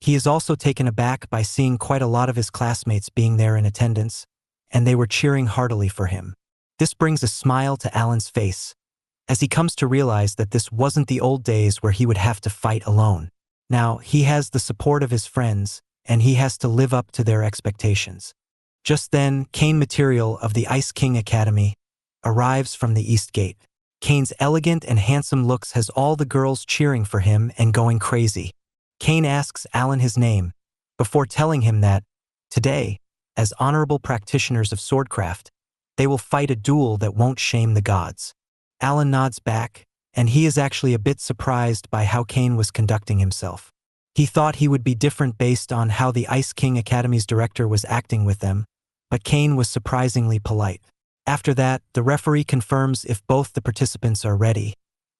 He is also taken aback by seeing quite a lot of his classmates being there in attendance, and they were cheering heartily for him. This brings a smile to Alan's face, as he comes to realize that this wasn't the old days where he would have to fight alone. Now, he has the support of his friends, and he has to live up to their expectations. Just then, Kane Material of the Ice King Academy arrives from the East Gate. Kane's elegant and handsome looks has all the girls cheering for him and going crazy. Kane asks Alan his name, before telling him that, today, as honorable practitioners of swordcraft, they will fight a duel that won't shame the gods. Alan nods back, and he is actually a bit surprised by how Kane was conducting himself. He thought he would be different based on how the Ice King Academy's director was acting with them, but Kane was surprisingly polite. After that, the referee confirms if both the participants are ready,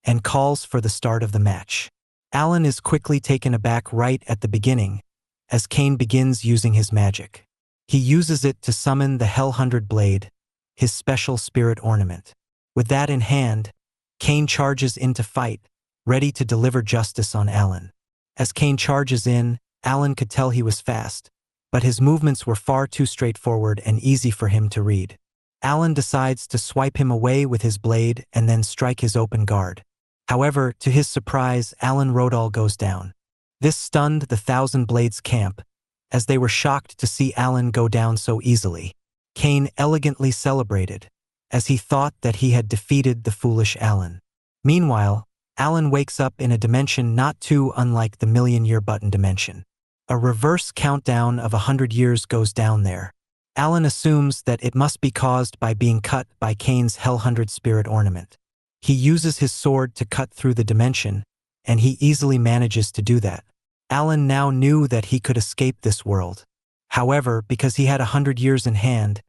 and calls for the start of the match. Alan is quickly taken aback right at the beginning, as Kane begins using his magic. He uses it to summon the Hell 100 Blade, his special spirit ornament. With that in hand, Kane charges in to fight, ready to deliver justice on Alan. As Kane charges in, Alan could tell he was fast, but his movements were far too straightforward and easy for him to read. Alan decides to swipe him away with his blade and then strike his open guard. However, to his surprise, Alan Rodal goes down. This stunned the Thousand Blades camp, as they were shocked to see Alan go down so easily. Kane elegantly celebrated, as he thought that he had defeated the foolish Alan. Meanwhile, Alan wakes up in a dimension not too unlike the million-year button dimension. A reverse countdown of 100 years goes down there. Alan assumes that it must be caused by being cut by Kane's Hell 100 spirit ornament. He uses his sword to cut through the dimension, and he easily manages to do that. Alan now knew that he could escape this world. However, because he had 100 years in hand,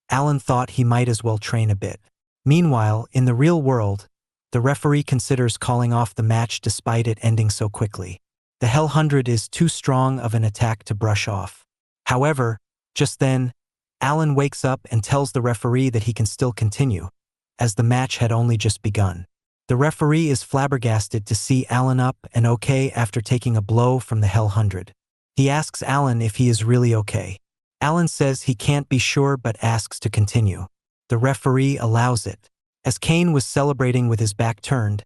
Alan thought he might as well train a bit. Meanwhile, in the real world, the referee considers calling off the match despite it ending so quickly. The Hell 100 is too strong of an attack to brush off. However, just then, Alan wakes up and tells the referee that he can still continue, as the match had only just begun. The referee is flabbergasted to see Alan up and okay after taking a blow from the Hell 100. He asks Alan if he is really okay. Alan says he can't be sure but asks to continue. The referee allows it. As Kane was celebrating with his back turned,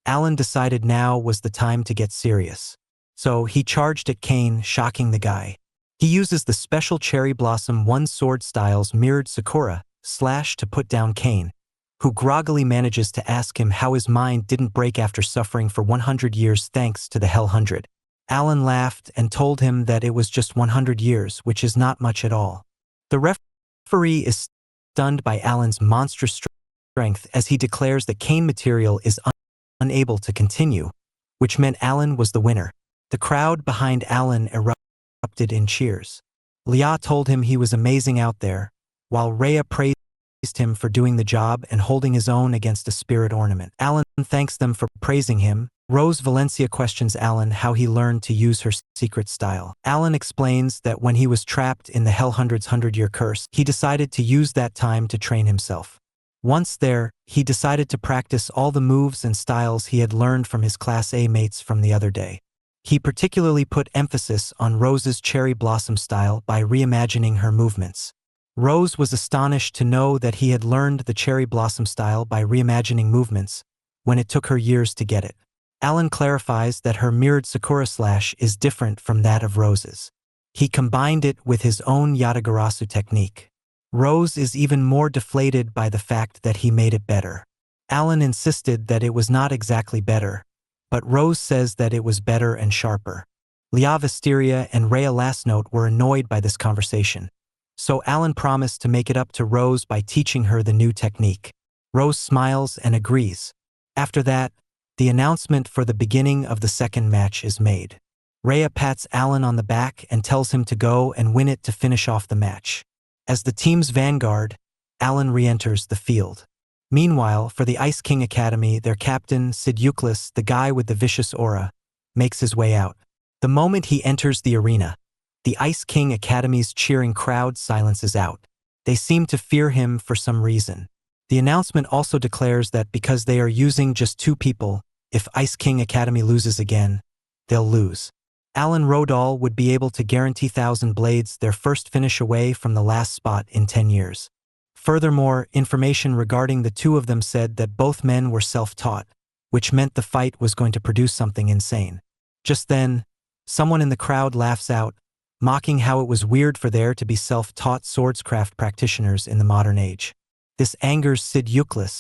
Alan decided now was the time to get serious. So he charged at Kane, shocking the guy. He uses the special Cherry Blossom One Sword Style's mirrored Sakura slash to put down Kane, who groggily manages to ask him how his mind didn't break after suffering for 100 years thanks to the Hell 100. Alan laughed and told him that it was just 100 years, which is not much at all. The referee is stunned by Alan's monstrous strength as he declares that Kane Material is unable to continue, which meant Alan was the winner. The crowd behind Alan erupted in cheers. Leah told him he was amazing out there, while Rhea praised him for doing the job and holding his own against a spirit ornament. Alan thanks them for praising him. Rose Valencia questions Alan how he learned to use her secret style. Alan explains that when he was trapped in the Hell 100's 100-year curse, he decided to use that time to train himself. Once there, he decided to practice all the moves and styles he had learned from his Class A mates from the other day. He particularly put emphasis on Rose's Cherry Blossom style by reimagining her movements. Rose was astonished to know that he had learned the Cherry Blossom style by reimagining movements, when it took her years to get it. Alan clarifies that her mirrored Sakura slash is different from that of Rose's. He combined it with his own Yatagarasu technique. Rose is even more deflated by the fact that he made it better. Alan insisted that it was not exactly better, but Rose says that it was better and sharper. Leah Visteria and Rhea Lastnote were annoyed by this conversation, so Alan promised to make it up to Rose by teaching her the new technique. Rose smiles and agrees. After that, the announcement for the beginning of the second match is made. Rhea pats Alan on the back and tells him to go and win it to finish off the match. As the team's vanguard, Alan re-enters the field. Meanwhile, for the Ice King Academy, their captain, Sid Euclid, the guy with the vicious aura, makes his way out. The moment he enters the arena, the Ice King Academy's cheering crowd silences out. They seem to fear him for some reason. The announcement also declares that because they are using just 2 people, if Ice King Academy loses again, they'll lose. Alan Rodal would be able to guarantee 1,000 Blades their first finish away from the last spot in 10 years. Furthermore, information regarding the two of them said that both men were self-taught, which meant the fight was going to produce something insane. Just then, someone in the crowd laughs out, mocking how it was weird for there to be self-taught swordscraft practitioners in the modern age. This angers Sid Euclid,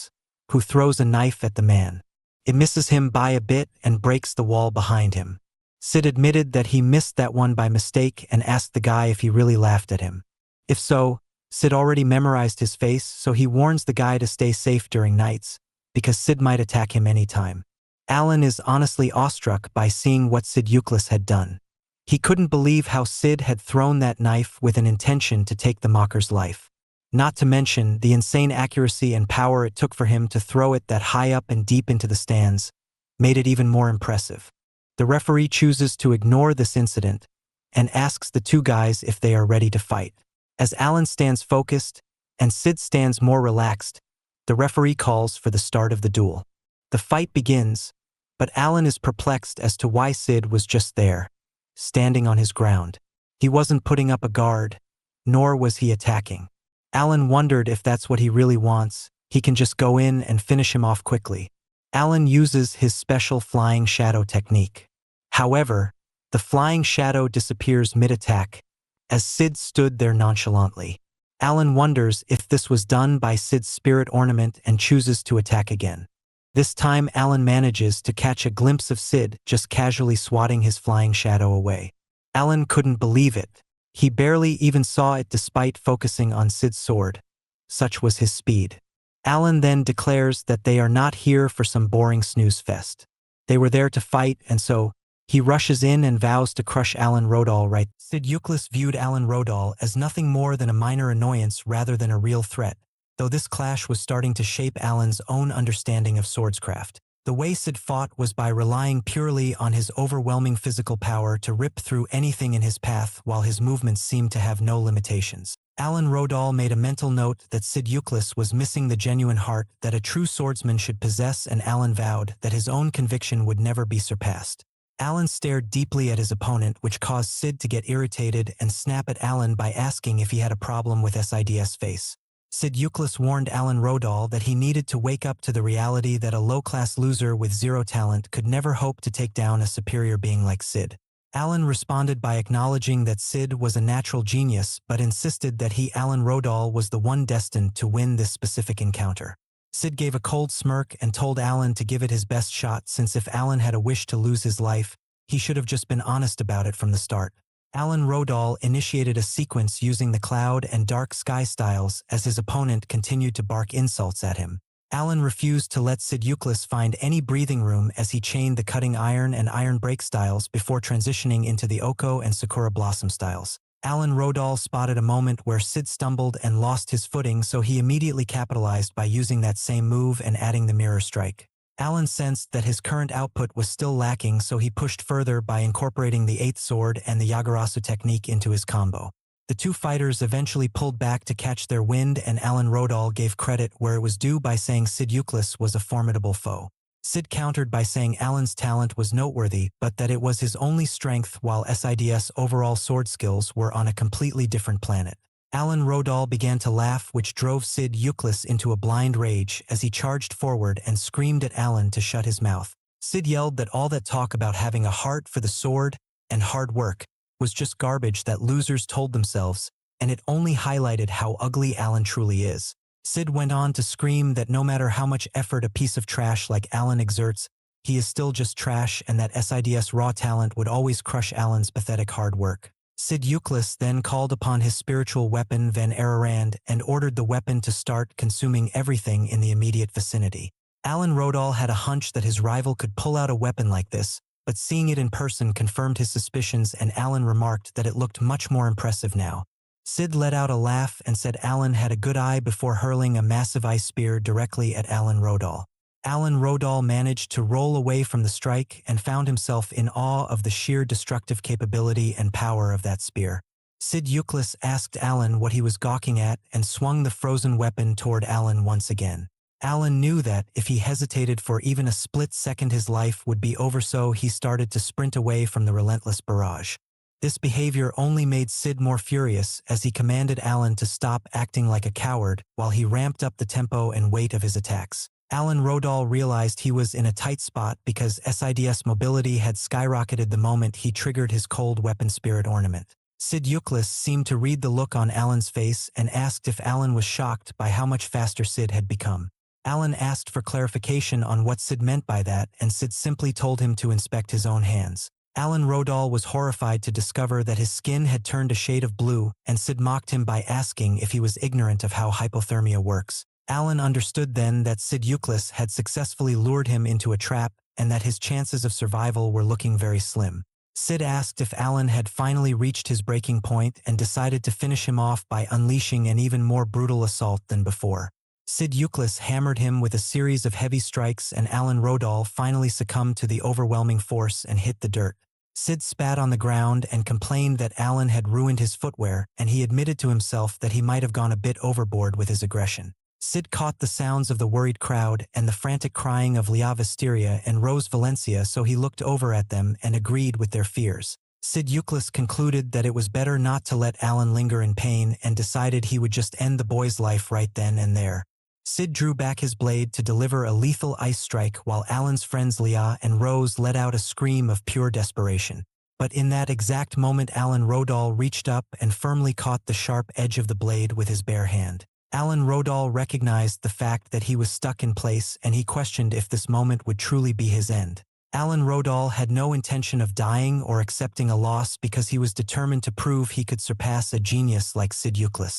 who throws a knife at the man. It misses him by a bit and breaks the wall behind him. Sid admitted that he missed that one by mistake and asked the guy if he really laughed at him. If so, Sid already memorized his face, so he warns the guy to stay safe during nights, because Sid might attack him anytime. Alan is honestly awestruck by seeing what Sid Euclid had done. He couldn't believe how Sid had thrown that knife with an intention to take the mocker's life. Not to mention the insane accuracy and power it took for him to throw it that high up and deep into the stands, made it even more impressive. The referee chooses to ignore this incident and asks the two guys if they are ready to fight. As Alan stands focused and Sid stands more relaxed, the referee calls for the start of the duel. The fight begins, but Alan is perplexed as to why Sid was just there, standing on his ground. He wasn't putting up a guard, nor was he attacking. Alan wondered if that's what he really wants. He can just go in and finish him off quickly. Alan uses his special flying shadow technique. However, the flying shadow disappears mid-attack, as Sid stood there nonchalantly. Alan wonders if this was done by Sid's spirit ornament and chooses to attack again. This time Alan manages to catch a glimpse of Sid just casually swatting his flying shadow away. Alan couldn't believe it. He barely even saw it despite focusing on Sid's sword. Such was his speed. Alan then declares that they are not here for some boring snooze fest. They were there to fight, and so he rushes in and vows to crush Alan Rodal right. Sid Euclid viewed Alan Rodal as nothing more than a minor annoyance rather than a real threat, though this clash was starting to shape Alan's own understanding of swordscraft. The way Sid fought was by relying purely on his overwhelming physical power to rip through anything in his path while his movements seemed to have no limitations. Alan Rodal made a mental note that Sid Euclid was missing the genuine heart that a true swordsman should possess, and Alan vowed that his own conviction would never be surpassed. Alan stared deeply at his opponent, which caused Sid to get irritated and snap at Alan by asking if he had a problem with Sid's face. Sid Euclid warned Alan Rodal that he needed to wake up to the reality that a low-class loser with zero talent could never hope to take down a superior being like Sid. Alan responded by acknowledging that Sid was a natural genius, but insisted that he, Alan Rodal, was the one destined to win this specific encounter. Sid gave a cold smirk and told Alan to give it his best shot, since if Alan had a wish to lose his life, he should have just been honest about it from the start. Alan Rodal initiated a sequence using the cloud and dark sky styles as his opponent continued to bark insults at him. Alan refused to let Sid Euclid find any breathing room as he chained the cutting iron and iron break styles before transitioning into the Oko and Sakura Blossom styles. Alan Rodal spotted a moment where Sid stumbled and lost his footing, so he immediately capitalized by using that same move and adding the mirror strike. Alan sensed that his current output was still lacking, so he pushed further by incorporating the 8th sword and the Yagarasu technique into his combo. The two fighters eventually pulled back to catch their wind, and Alan Rodal gave credit where it was due by saying Sid Euclid was a formidable foe. Sid countered by saying Alan's talent was noteworthy, but that it was his only strength, while Sid's overall sword skills were on a completely different planet. Alan Rodal began to laugh, which drove Sid Euclid into a blind rage as he charged forward and screamed at Alan to shut his mouth. Sid yelled that all that talk about having a heart for the sword and hard work was just garbage that losers told themselves, and it only highlighted how ugly Alan truly is. Sid went on to scream that no matter how much effort a piece of trash like Alan exerts, he is still just trash, and that Sid's raw talent would always crush Alan's pathetic hard work. Sid Euclid then called upon his spiritual weapon Van Ararand and ordered the weapon to start consuming everything in the immediate vicinity. Alan Rodal had a hunch that his rival could pull out a weapon like this, but seeing it in person confirmed his suspicions, and Alan remarked that it looked much more impressive now. Sid let out a laugh and said Alan had a good eye before hurling a massive ice spear directly at Alan Rodal. Alan Rodal managed to roll away from the strike and found himself in awe of the sheer destructive capability and power of that spear. Sid Euclid asked Alan what he was gawking at and swung the frozen weapon toward Alan once again. Alan knew that, if he hesitated for even a split second, his life would be over, so he started to sprint away from the relentless barrage. This behavior only made Sid more furious, as he commanded Alan to stop acting like a coward while he ramped up the tempo and weight of his attacks. Alan Rodal realized he was in a tight spot because SID's mobility had skyrocketed the moment he triggered his cold weapon spirit ornament. Sid Euclid seemed to read the look on Alan's face and asked if Alan was shocked by how much faster Sid had become. Alan asked for clarification on what Sid meant by that, and Sid simply told him to inspect his own hands. Alan Rodal was horrified to discover that his skin had turned a shade of blue, and Sid mocked him by asking if he was ignorant of how hypothermia works. Alan understood then that Sid Euclid had successfully lured him into a trap, and that his chances of survival were looking very slim. Sid asked if Alan had finally reached his breaking point and decided to finish him off by unleashing an even more brutal assault than before. Sid Euclid hammered him with a series of heavy strikes, and Alan Rodal finally succumbed to the overwhelming force and hit the dirt. Sid spat on the ground and complained that Alan had ruined his footwear, and he admitted to himself that he might have gone a bit overboard with his aggression. Sid caught the sounds of the worried crowd and the frantic crying of Leah Visteria and Rose Valencia, so he looked over at them and agreed with their fears. Sid Euclid concluded that it was better not to let Alan linger in pain and decided he would just end the boy's life right then and there. Sid drew back his blade to deliver a lethal ice strike while Alan's friends Leah and Rose let out a scream of pure desperation. But in that exact moment, Alan Rodal reached up and firmly caught the sharp edge of the blade with his bare hand. Alan Rodal recognized the fact that he was stuck in place, and he questioned if this moment would truly be his end. Alan Rodal had no intention of dying or accepting a loss because he was determined to prove he could surpass a genius like Sid Euclid.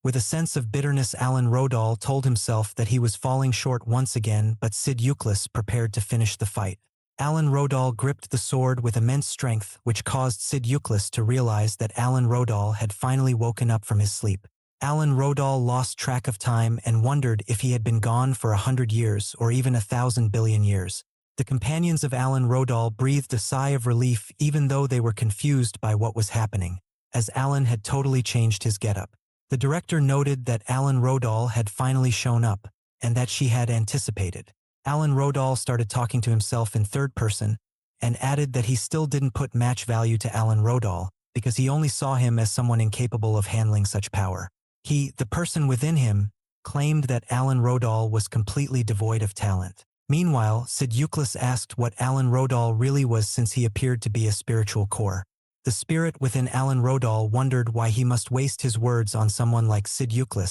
With a sense of bitterness, Alan Rodal told himself that he was falling short once again, but Sid Euclid prepared to finish the fight. Alan Rodal gripped the sword with immense strength, which caused Sid Euclid to realize that Alan Rodal had finally woken up from his sleep. Alan Rodal lost track of time and wondered if he had been gone for 100 years or even 1,000 billion years. The companions of Alan Rodal breathed a sigh of relief, even though they were confused by what was happening, as Alan had totally changed his getup. The director noted that Alan Rodal had finally shown up, and that she had anticipated. Alan Rodal started talking to himself in third person, and added that he still didn't put match value to Alan Rodal, because he only saw him as someone incapable of handling such power. He, the person within him, claimed that Alan Rodal was completely devoid of talent. Meanwhile, Sid Euclid asked what Alan Rodal really was, since he appeared to be a spiritual core. The spirit within Alan Rodal wondered why he must waste his words on someone like Sid Euclid,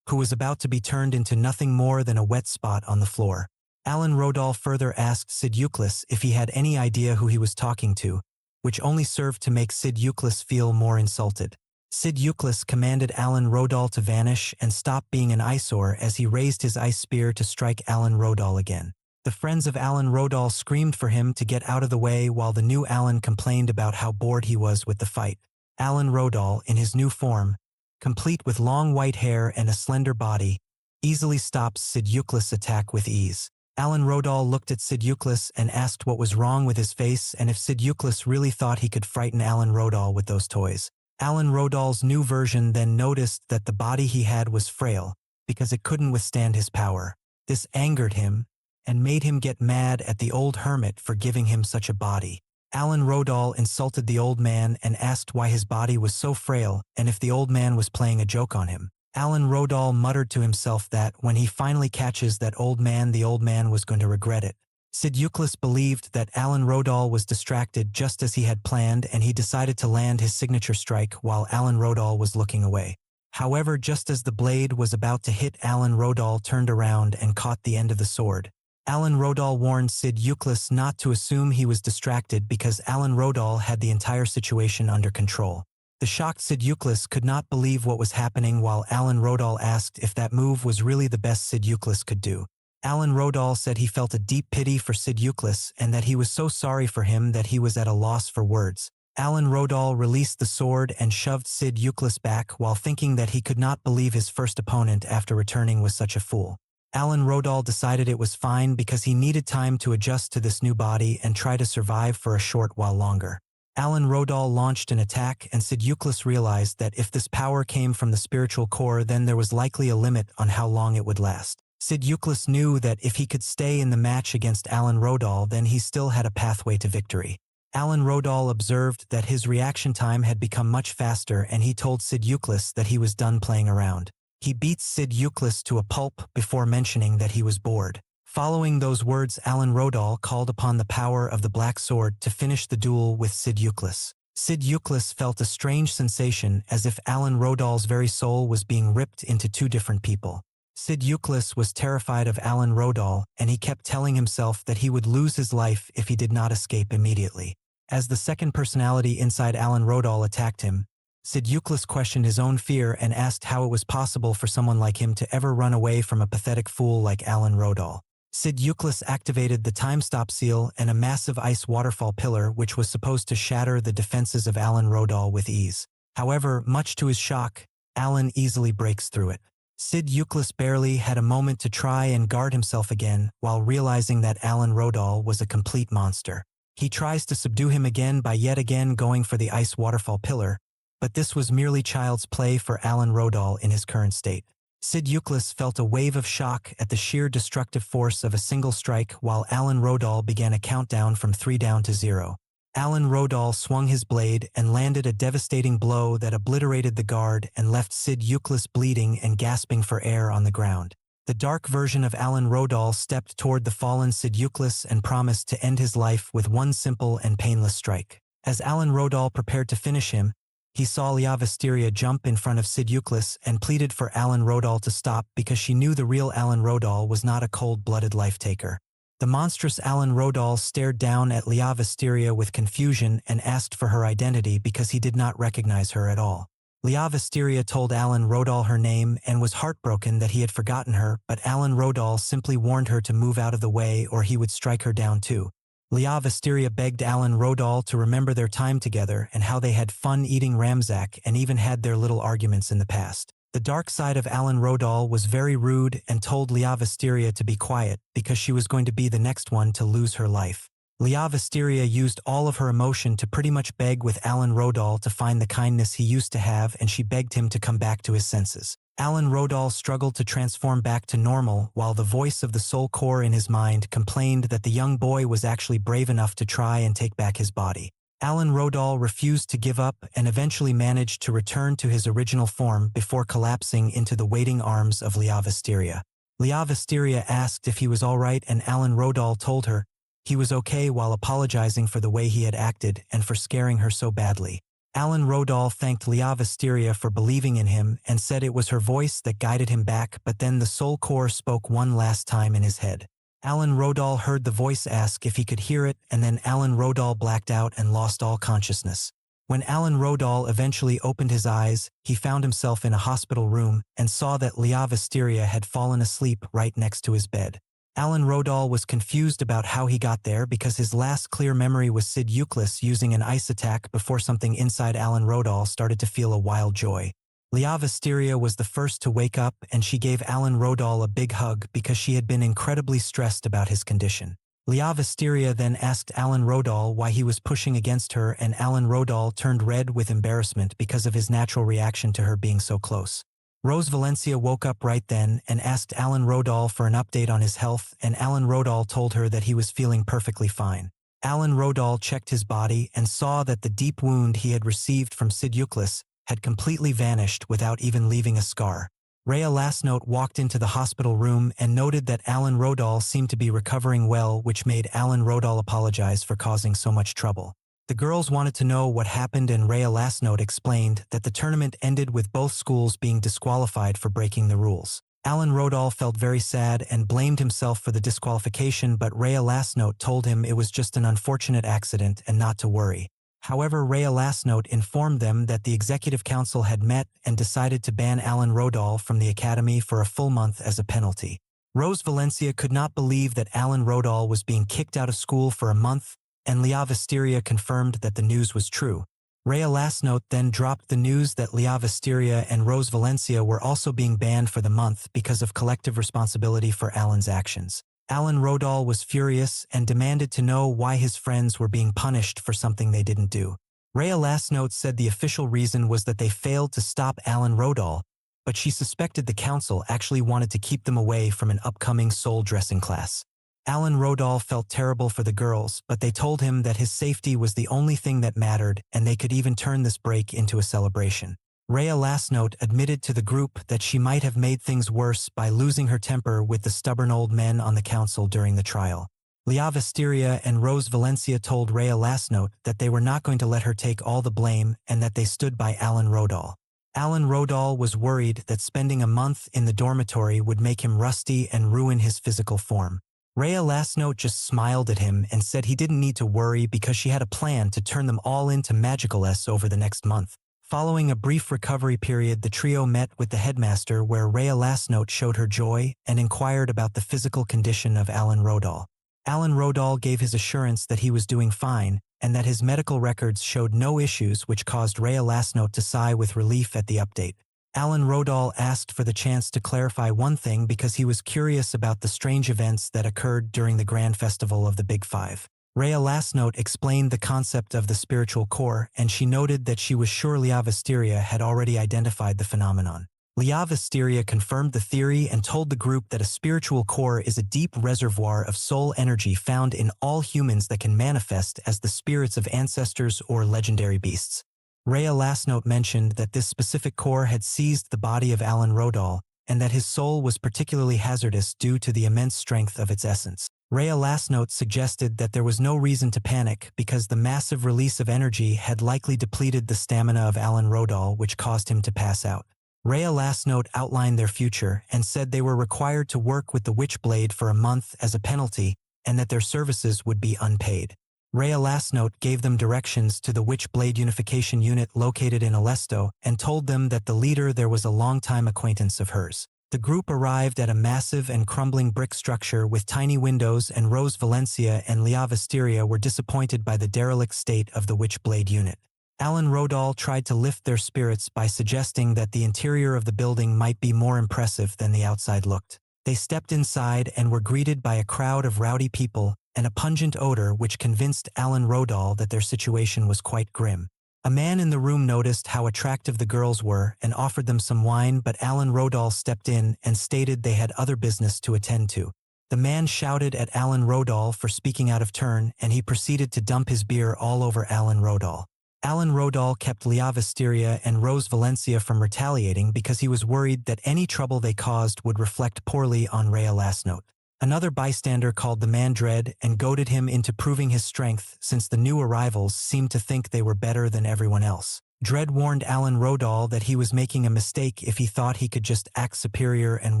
who was about to be turned into nothing more than a wet spot on the floor. Alan Rodal further asked Sid Euclid if he had any idea who he was talking to, which only served to make Sid Euclid feel more insulted. Sid Euclid commanded Alan Rodal to vanish and stop being an eyesore as he raised his ice spear to strike Alan Rodal again. The friends of Alan Rodal screamed for him to get out of the way, while the new Alan complained about how bored he was with the fight. Alan Rodal, in his new form, complete with long white hair and a slender body, easily stops Sid Euclid's attack with ease. Alan Rodal looked at Sid Euclid and asked what was wrong with his face and if Sid Euclid really thought he could frighten Alan Rodal with those toys. Alan Rodal's new version then noticed that the body he had was frail, because it couldn't withstand his power. This angered him, and made him get mad at the old hermit for giving him such a body. Alan Rodal insulted the old man and asked why his body was so frail and if the old man was playing a joke on him. Alan Rodal muttered to himself that when he finally catches that old man, the old man was going to regret it. Sid Euclid believed that Alan Rodal was distracted just as he had planned, and he decided to land his signature strike while Alan Rodal was looking away. However, just as the blade was about to hit, Alan Rodal turned around and caught the end of the sword. Alan Rodal warned Sid Euclid not to assume he was distracted because Alan Rodal had the entire situation under control. The shocked Sid Euclid could not believe what was happening, while Alan Rodal asked if that move was really the best Sid Euclid could do. Alan Rodal said he felt a deep pity for Sid Euclid and that he was so sorry for him that he was at a loss for words. Alan Rodal released the sword and shoved Sid Euclid back while thinking that he could not believe his first opponent after returning was such a fool. Alan Rodal decided it was fine because he needed time to adjust to this new body and try to survive for a short while longer. Alan Rodal launched an attack, and Sid Euclid realized that if this power came from the spiritual core, then there was likely a limit on how long it would last. Sid Euclid knew that if he could stay in the match against Alan Rodal, then he still had a pathway to victory. Alan Rodal observed that his reaction time had become much faster, and he told Sid Euclid that he was done playing around. He beat Sid Euclid to a pulp before mentioning that he was bored. Following those words, Alan Rodal called upon the power of the Black Sword to finish the duel with Sid Euclid. Sid Euclid felt a strange sensation, as if Alan Rodal's very soul was being ripped into two different people. Sid Euclid was terrified of Alan Rodal, and he kept telling himself that he would lose his life if he did not escape immediately. As the second personality inside Alan Rodal attacked him, Sid Euclid questioned his own fear and asked how it was possible for someone like him to ever run away from a pathetic fool like Alan Rodal. Sid Euclid activated the time stop seal and a massive ice waterfall pillar which was supposed to shatter the defenses of Alan Rodal with ease. However, much to his shock, Alan easily breaks through it. Sid Euclid barely had a moment to try and guard himself again while realizing that Alan Rodal was a complete monster. He tries to subdue him again by yet again going for the ice waterfall pillar, but this was merely child's play for Alan Rodal in his current state. Sid Euclid felt a wave of shock at the sheer destructive force of a single strike while Alan Rodal began a countdown from 3 down to 0. Alan Rodal swung his blade and landed a devastating blow that obliterated the guard and left Sid Euclid bleeding and gasping for air on the ground. The dark version of Alan Rodal stepped toward the fallen Sid Euclid and promised to end his life with one simple and painless strike. As Alan Rodal prepared to finish him, he saw Leah Wisteria jump in front of Sid Euclid and pleaded for Alan Rodal to stop because she knew the real Alan Rodal was not a cold-blooded life-taker. The monstrous Alan Rodal stared down at Leah Wisteria with confusion and asked for her identity because he did not recognize her at all. Leah Wisteria told Alan Rodal her name and was heartbroken that he had forgotten her, but Alan Rodal simply warned her to move out of the way or he would strike her down too. Leah Wisteria begged Alan Rodal to remember their time together and how they had fun eating Ramzak and even had their little arguments in the past. The dark side of Alan Rodal was very rude and told Leah Wisteria to be quiet because she was going to be the next one to lose her life. Leah Wisteria used all of her emotion to pretty much beg with Alan Rodal to find the kindness he used to have, and she begged him to come back to his senses. Alan Rodal struggled to transform back to normal while the voice of the soul core in his mind complained that the young boy was actually brave enough to try and take back his body. Alan Rodal refused to give up and eventually managed to return to his original form before collapsing into the waiting arms of Leah Wisteria. Leah Wisteria asked if he was alright, and Alan Rodal told her he was okay while apologizing for the way he had acted and for scaring her so badly. Alan Rodal thanked Leah Wisteria for believing in him and said it was her voice that guided him back, but then the soul core spoke one last time in his head. Alan Rodal heard the voice ask if he could hear it, and then Alan Rodal blacked out and lost all consciousness. When Alan Rodal eventually opened his eyes, he found himself in a hospital room and saw that Leah Wisteria had fallen asleep right next to his bed. Alan Rodal was confused about how he got there because his last clear memory was Sid Euclid using an ice attack before something inside Alan Rodal started to feel a wild joy. Leah Wisteria was the first to wake up, and she gave Alan Rodal a big hug because she had been incredibly stressed about his condition. Leah Wisteria then asked Alan Rodal why he was pushing against her, and Alan Rodal turned red with embarrassment because of his natural reaction to her being so close. Rose Valencia woke up right then and asked Alan Rodal for an update on his health, and Alan Rodal told her that he was feeling perfectly fine. Alan Rodal checked his body and saw that the deep wound he had received from Sid Euclid had completely vanished without even leaving a scar. Rhea Lasnote walked into the hospital room and noted that Alan Rodal seemed to be recovering well, which made Alan Rodal apologize for causing so much trouble. The girls wanted to know what happened, and Rhea Lasnote explained that the tournament ended with both schools being disqualified for breaking the rules. Alan Rodal felt very sad and blamed himself for the disqualification, but Rhea Lasnote told him it was just an unfortunate accident and not to worry. However, Rhea Lasnote informed them that the Executive Council had met and decided to ban Alan Rodal from the academy for a full month as a penalty. Rose Valencia could not believe that Alan Rodal was being kicked out of school for a month, and Leah Wisteria confirmed that the news was true. Rhea Lasnote then dropped the news that Leah Wisteria and Rose Valencia were also being banned for the month because of collective responsibility for Alan's actions. Alan Rodal was furious and demanded to know why his friends were being punished for something they didn't do. Rhea Lasnote said the official reason was that they failed to stop Alan Rodal, but she suspected the council actually wanted to keep them away from an upcoming soul dressing class. Alan Rodal felt terrible for the girls, but they told him that his safety was the only thing that mattered, and they could even turn this break into a celebration. Rhea Lastnote admitted to the group that she might have made things worse by losing her temper with the stubborn old men on the council during the trial. Leah Visteria and Rose Valencia told Rhea Lastnote that they were not going to let her take all the blame and that they stood by Alan Rodal. Alan Rodal was worried that spending a month in the dormitory would make him rusty and ruin his physical form. Rhea Lastnote just smiled at him and said he didn't need to worry because she had a plan to turn them all into Magicaless over the next month. Following a brief recovery period, the trio met with the headmaster where Rhea Lastnote showed her joy and inquired about the physical condition of Alan Rodal. Alan Rodal gave his assurance that he was doing fine and that his medical records showed no issues, which caused Rhea Lastnote to sigh with relief at the update. Alan Rodal asked for the chance to clarify one thing because he was curious about the strange events that occurred during the Grand Festival of the Big Five. Rhea Lastnote explained the concept of the spiritual core, and she noted that she was sure Leah Visteria had already identified the phenomenon. Leah Visteria confirmed the theory and told the group that a spiritual core is a deep reservoir of soul energy found in all humans that can manifest as the spirits of ancestors or legendary beasts. Rhea Lastnote mentioned that this specific core had seized the body of Alan Rodal and that his soul was particularly hazardous due to the immense strength of its essence. Rhea Lastnote suggested that there was no reason to panic because the massive release of energy had likely depleted the stamina of Alan Rodal, which caused him to pass out. Rhea Lastnote outlined their future and said they were required to work with the Witchblade for a month as a penalty and that their services would be unpaid. Rhea Lastnote gave them directions to the Witchblade Unification Unit located in Alesto and told them that the leader there was a longtime acquaintance of hers. The group arrived at a massive and crumbling brick structure with tiny windows, and Rose Valencia and Leah Visteria were disappointed by the derelict state of the Witchblade unit. Alan Rodal tried to lift their spirits by suggesting that the interior of the building might be more impressive than the outside looked. They stepped inside and were greeted by a crowd of rowdy people and a pungent odor which convinced Alan Rodal that their situation was quite grim. A man in the room noticed how attractive the girls were and offered them some wine, but Alan Rodal stepped in and stated they had other business to attend to. The man shouted at Alan Rodal for speaking out of turn, and he proceeded to dump his beer all over Alan Rodal. Alan Rodal kept Leah Visteria and Rose Valencia from retaliating because he was worried that any trouble they caused would reflect poorly on Rhea Lastnote. Another bystander called the man Dread and goaded him into proving his strength since the new arrivals seemed to think they were better than everyone else. Dread warned Alan Rodal that he was making a mistake if he thought he could just act superior and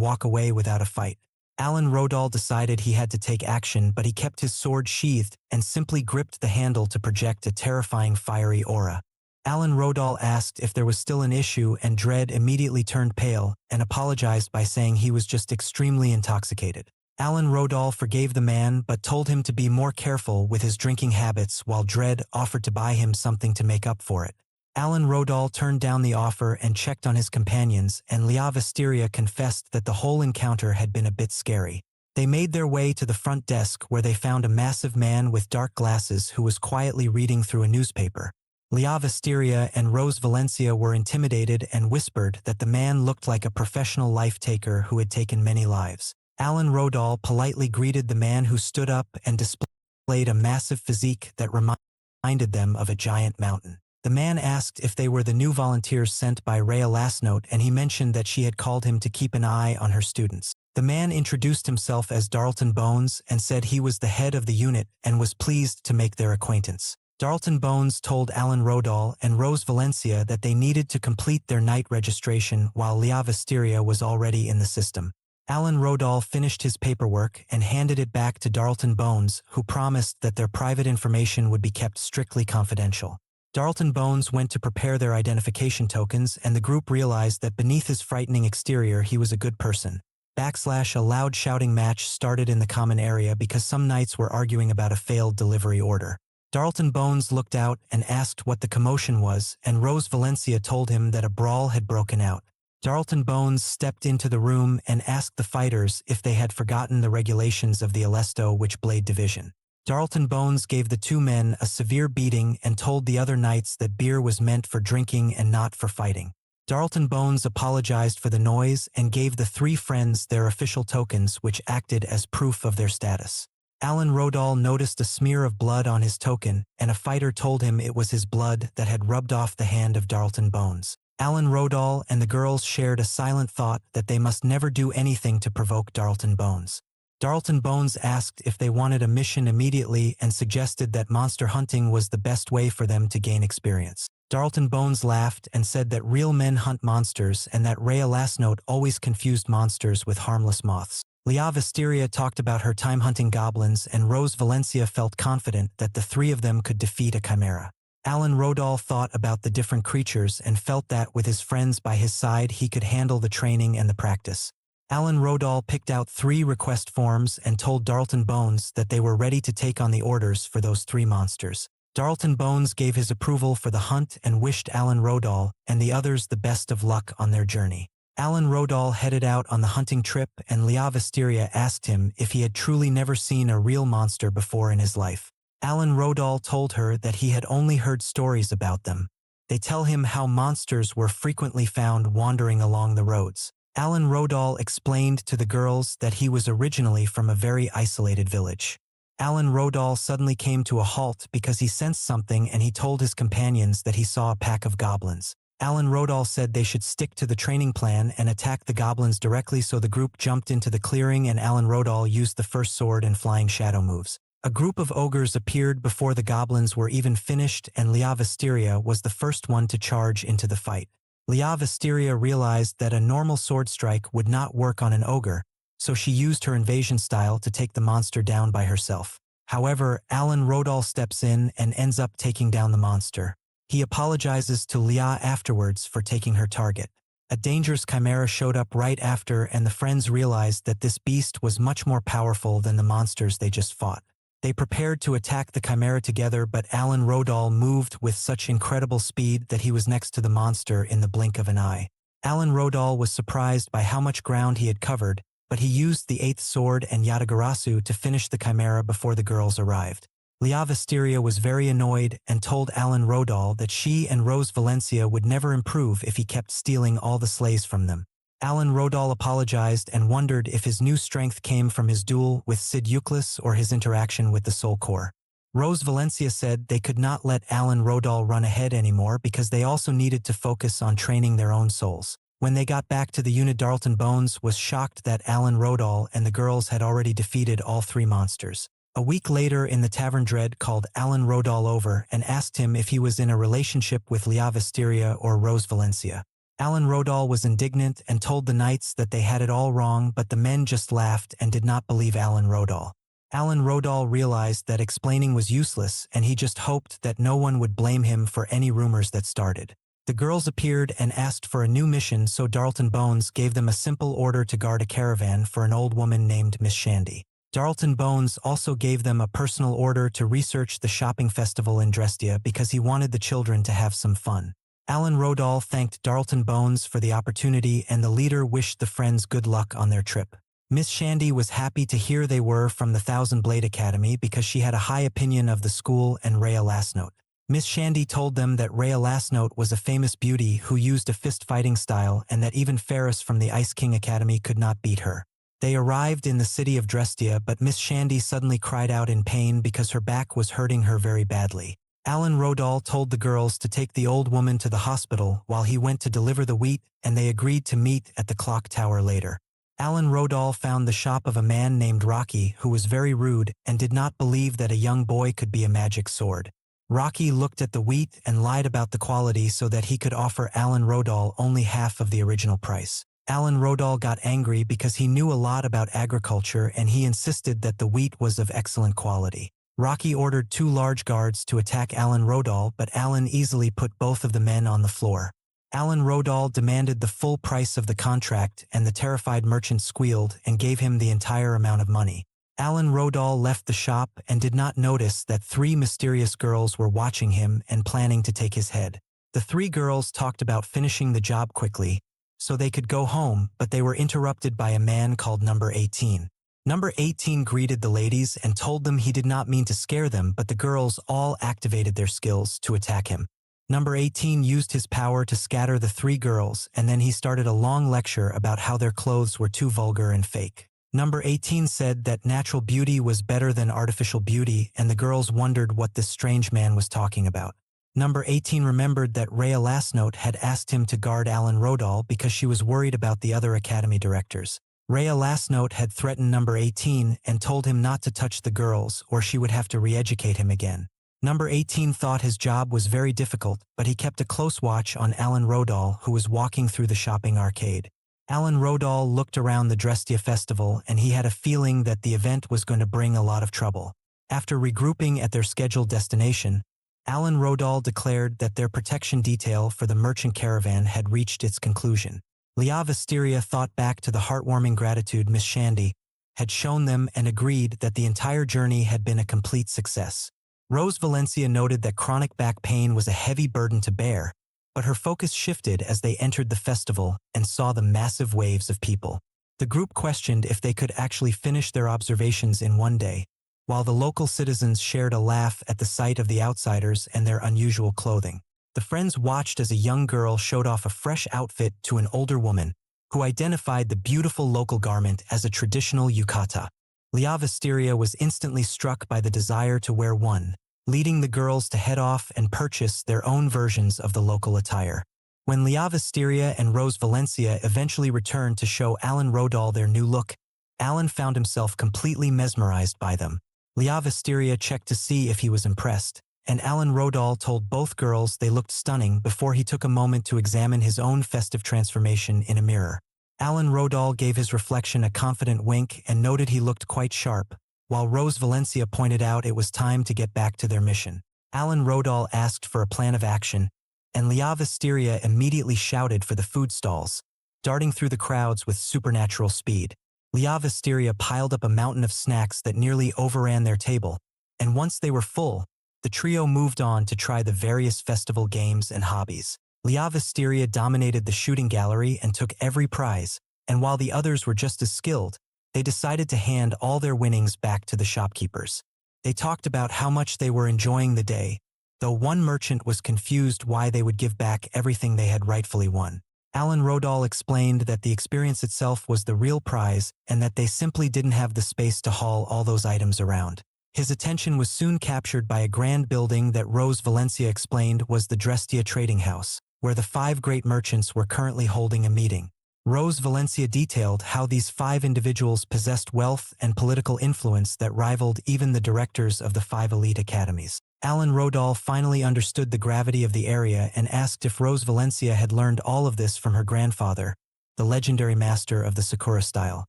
walk away without a fight. Alan Rodal decided he had to take action, but he kept his sword sheathed and simply gripped the handle to project a terrifying fiery aura. Alan Rodal asked if there was still an issue, and Dread immediately turned pale and apologized by saying he was just extremely intoxicated. Alan Rodal forgave the man but told him to be more careful with his drinking habits, while Dread offered to buy him something to make up for it. Alan Rodal turned down the offer and checked on his companions, and Leah Visteria confessed that the whole encounter had been a bit scary. They made their way to the front desk where they found a massive man with dark glasses who was quietly reading through a newspaper. Leah Visteria and Rose Valencia were intimidated and whispered that the man looked like a professional life-taker who had taken many lives. Alan Rodal politely greeted the man who stood up and displayed a massive physique that reminded them of a giant mountain. The man asked if they were the new volunteers sent by Rhea Lastnote, and he mentioned that she had called him to keep an eye on her students. The man introduced himself as Darlton Bones and said he was the head of the unit and was pleased to make their acquaintance. Darlton Bones told Alan Rodal and Rose Valencia that they needed to complete their night registration while Leah Visteria was already in the system. Alan Rodal finished his paperwork and handed it back to Darlton Bones, who promised that their private information would be kept strictly confidential. Darlton Bones went to prepare their identification tokens, and the group realized that beneath his frightening exterior he was a good person. A loud shouting match started in the common area because some knights were arguing about a failed delivery order. Darlton Bones looked out and asked what the commotion was, and Rose Valencia told him that a brawl had broken out. Darlton Bones stepped into the room and asked the fighters if they had forgotten the regulations of the Alesto Witchblade Division. Darlton Bones gave the two men a severe beating and told the other knights that beer was meant for drinking and not for fighting. Darlton Bones apologized for the noise and gave the three friends their official tokens, which acted as proof of their status. Alan Rodal noticed a smear of blood on his token, and a fighter told him it was his blood that had rubbed off the hand of Darlton Bones. Alan Rodal and the girls shared a silent thought that they must never do anything to provoke Darlton Bones. Darlton Bones asked if they wanted a mission immediately and suggested that monster hunting was the best way for them to gain experience. Darlton Bones laughed and said that real men hunt monsters and that Rhea Lasnote always confused monsters with harmless moths. Leah Visteria talked about her time hunting goblins, and Rose Valencia felt confident that the three of them could defeat a chimera. Alan Rodal thought about the different creatures and felt that with his friends by his side he could handle the training and the practice. Alan Rodal picked out 3 request forms and told Darlton Bones that they were ready to take on the orders for those 3 monsters. Darlton Bones gave his approval for the hunt and wished Alan Rodal and the others the best of luck on their journey. Alan Rodal headed out on the hunting trip, and Leah Visteria asked him if he had truly never seen a real monster before in his life. Alan Rodal told her that he had only heard stories about them. They tell him how monsters were frequently found wandering along the roads. Alan Rodal explained to the girls that he was originally from a very isolated village. Alan Rodal suddenly came to a halt because he sensed something, and he told his companions that he saw a pack of goblins. Alan Rodal said they should stick to the training plan and attack the goblins directly, so the group jumped into the clearing and Alan Rodal used the first sword and flying shadow moves. A group of ogres appeared before the goblins were even finished, and Leah Visteria was the first one to charge into the fight. Leah Visteria realized that a normal sword strike would not work on an ogre, so she used her invasion style to take the monster down by herself. However, Alan Rodal steps in and ends up taking down the monster. He apologizes to Leah afterwards for taking her target. A dangerous chimera showed up right after, and the friends realized that this beast was much more powerful than the monsters they just fought. They prepared to attack the chimera together, but Alan Rodal moved with such incredible speed that he was next to the monster in the blink of an eye. Alan Rodal was surprised by how much ground he had covered, but he used the 8th sword and Yatagarasu to finish the chimera before the girls arrived. Leah Visteria was very annoyed and told Alan Rodal that she and Rose Valencia would never improve if he kept stealing all the slaves from them. Alan Rodal apologized and wondered if his new strength came from his duel with Sid Euclid or his interaction with the Soul Core. Rose Valencia said they could not let Alan Rodal run ahead anymore because they also needed to focus on training their own souls. When they got back to the unit, Darlton Bones was shocked that Alan Rodal and the girls had already defeated all 3 monsters. A week later in the tavern, Dredd called Alan Rodal over and asked him if he was in a relationship with Leah Visteria or Rose Valencia. Alan Rodal was indignant and told the knights that they had it all wrong, but the men just laughed and did not believe Alan Rodal. Alan Rodal realized that explaining was useless, and he just hoped that no one would blame him for any rumors that started. The girls appeared and asked for a new mission, so Darlton Bones gave them a simple order to guard a caravan for an old woman named Miss Shandy. Darlton Bones also gave them a personal order to research the shopping festival in Drestia because he wanted the children to have some fun. Alan Rodal thanked Darlton Bones for the opportunity, and the leader wished the friends good luck on their trip. Miss Shandy was happy to hear they were from the Thousand Blade Academy because she had a high opinion of the school and Rhea Lasnote. Miss Shandy told them that Rhea Lasnote was a famous beauty who used a fist-fighting style, and that even Ferris from the Ice King Academy could not beat her. They arrived in the city of Drestia, but Miss Shandy suddenly cried out in pain because her back was hurting her very badly. Alan Rodal told the girls to take the old woman to the hospital while he went to deliver the wheat, and they agreed to meet at the clock tower later. Alan Rodal found the shop of a man named Rocky who was very rude and did not believe that a young boy could be a magic sword. Rocky looked at the wheat and lied about the quality so that he could offer Alan Rodal only half of the original price. Alan Rodal got angry because he knew a lot about agriculture, and he insisted that the wheat was of excellent quality. Rocky ordered 2 large guards to attack Alan Rodal, but Alan easily put both of the men on the floor. Alan Rodal demanded the full price of the contract, and the terrified merchant squealed and gave him the entire amount of money. Alan Rodal left the shop and did not notice that 3 mysterious girls were watching him and planning to take his head. The 3 girls talked about finishing the job quickly so they could go home, but they were interrupted by a man called Number 18. Number 18 greeted the ladies and told them he did not mean to scare them, but the girls all activated their skills to attack him. Number 18 used his power to scatter the three girls, and then he started a long lecture about how their clothes were too vulgar and fake. Number 18 said that natural beauty was better than artificial beauty, and the girls wondered what this strange man was talking about. Number 18 remembered that Rhea Lastnote had asked him to guard Alan Rodal because she was worried about the other academy directors. Rhea Lastnote had threatened Number 18 and told him not to touch the girls or she would have to re-educate him again. Number 18 thought his job was very difficult, but he kept a close watch on Alan Rodal, who was walking through the shopping arcade. Alan Rodal looked around the Drestia festival and he had a feeling that the event was going to bring a lot of trouble. After regrouping at their scheduled destination, Alan Rodal declared that their protection detail for the merchant caravan had reached its conclusion. Leah Visteria thought back to the heartwarming gratitude Miss Shandy had shown them and agreed that the entire journey had been a complete success. Rose Valencia noted that chronic back pain was a heavy burden to bear, but her focus shifted as they entered the festival and saw the massive waves of people. The group questioned if they could actually finish their observations in one day, while the local citizens shared a laugh at the sight of the outsiders and their unusual clothing. The friends watched as a young girl showed off a fresh outfit to an older woman, who identified the beautiful local garment as a traditional yukata. Leah Visteria was instantly struck by the desire to wear one, leading the girls to head off and purchase their own versions of the local attire. When Leah Visteria and Rose Valencia eventually returned to show Alan Rodal their new look, Alan found himself completely mesmerized by them. Leah Visteria checked to see if he was impressed, and Alan Rodal told both girls they looked stunning before he took a moment to examine his own festive transformation in a mirror. Alan Rodal gave his reflection a confident wink and noted he looked quite sharp, while Rose Valencia pointed out it was time to get back to their mission. Alan Rodal asked for a plan of action, and Leah Visteria immediately shouted for the food stalls, darting through the crowds with supernatural speed. Leah Visteria piled up a mountain of snacks that nearly overran their table, and once they were full, the trio moved on to try the various festival games and hobbies. Leah Visteria dominated the shooting gallery and took every prize, and while the others were just as skilled, they decided to hand all their winnings back to the shopkeepers. They talked about how much they were enjoying the day, though one merchant was confused why they would give back everything they had rightfully won. Alan Rodal explained that the experience itself was the real prize and that they simply didn't have the space to haul all those items around. His attention was soon captured by a grand building that Rose Valencia explained was the Drestia Trading House, where the 5 great merchants were currently holding a meeting. Rose Valencia detailed how these 5 individuals possessed wealth and political influence that rivaled even the directors of the 5 elite academies. Alan Rodal finally understood the gravity of the area and asked if Rose Valencia had learned all of this from her grandfather, the legendary master of the Sakura style.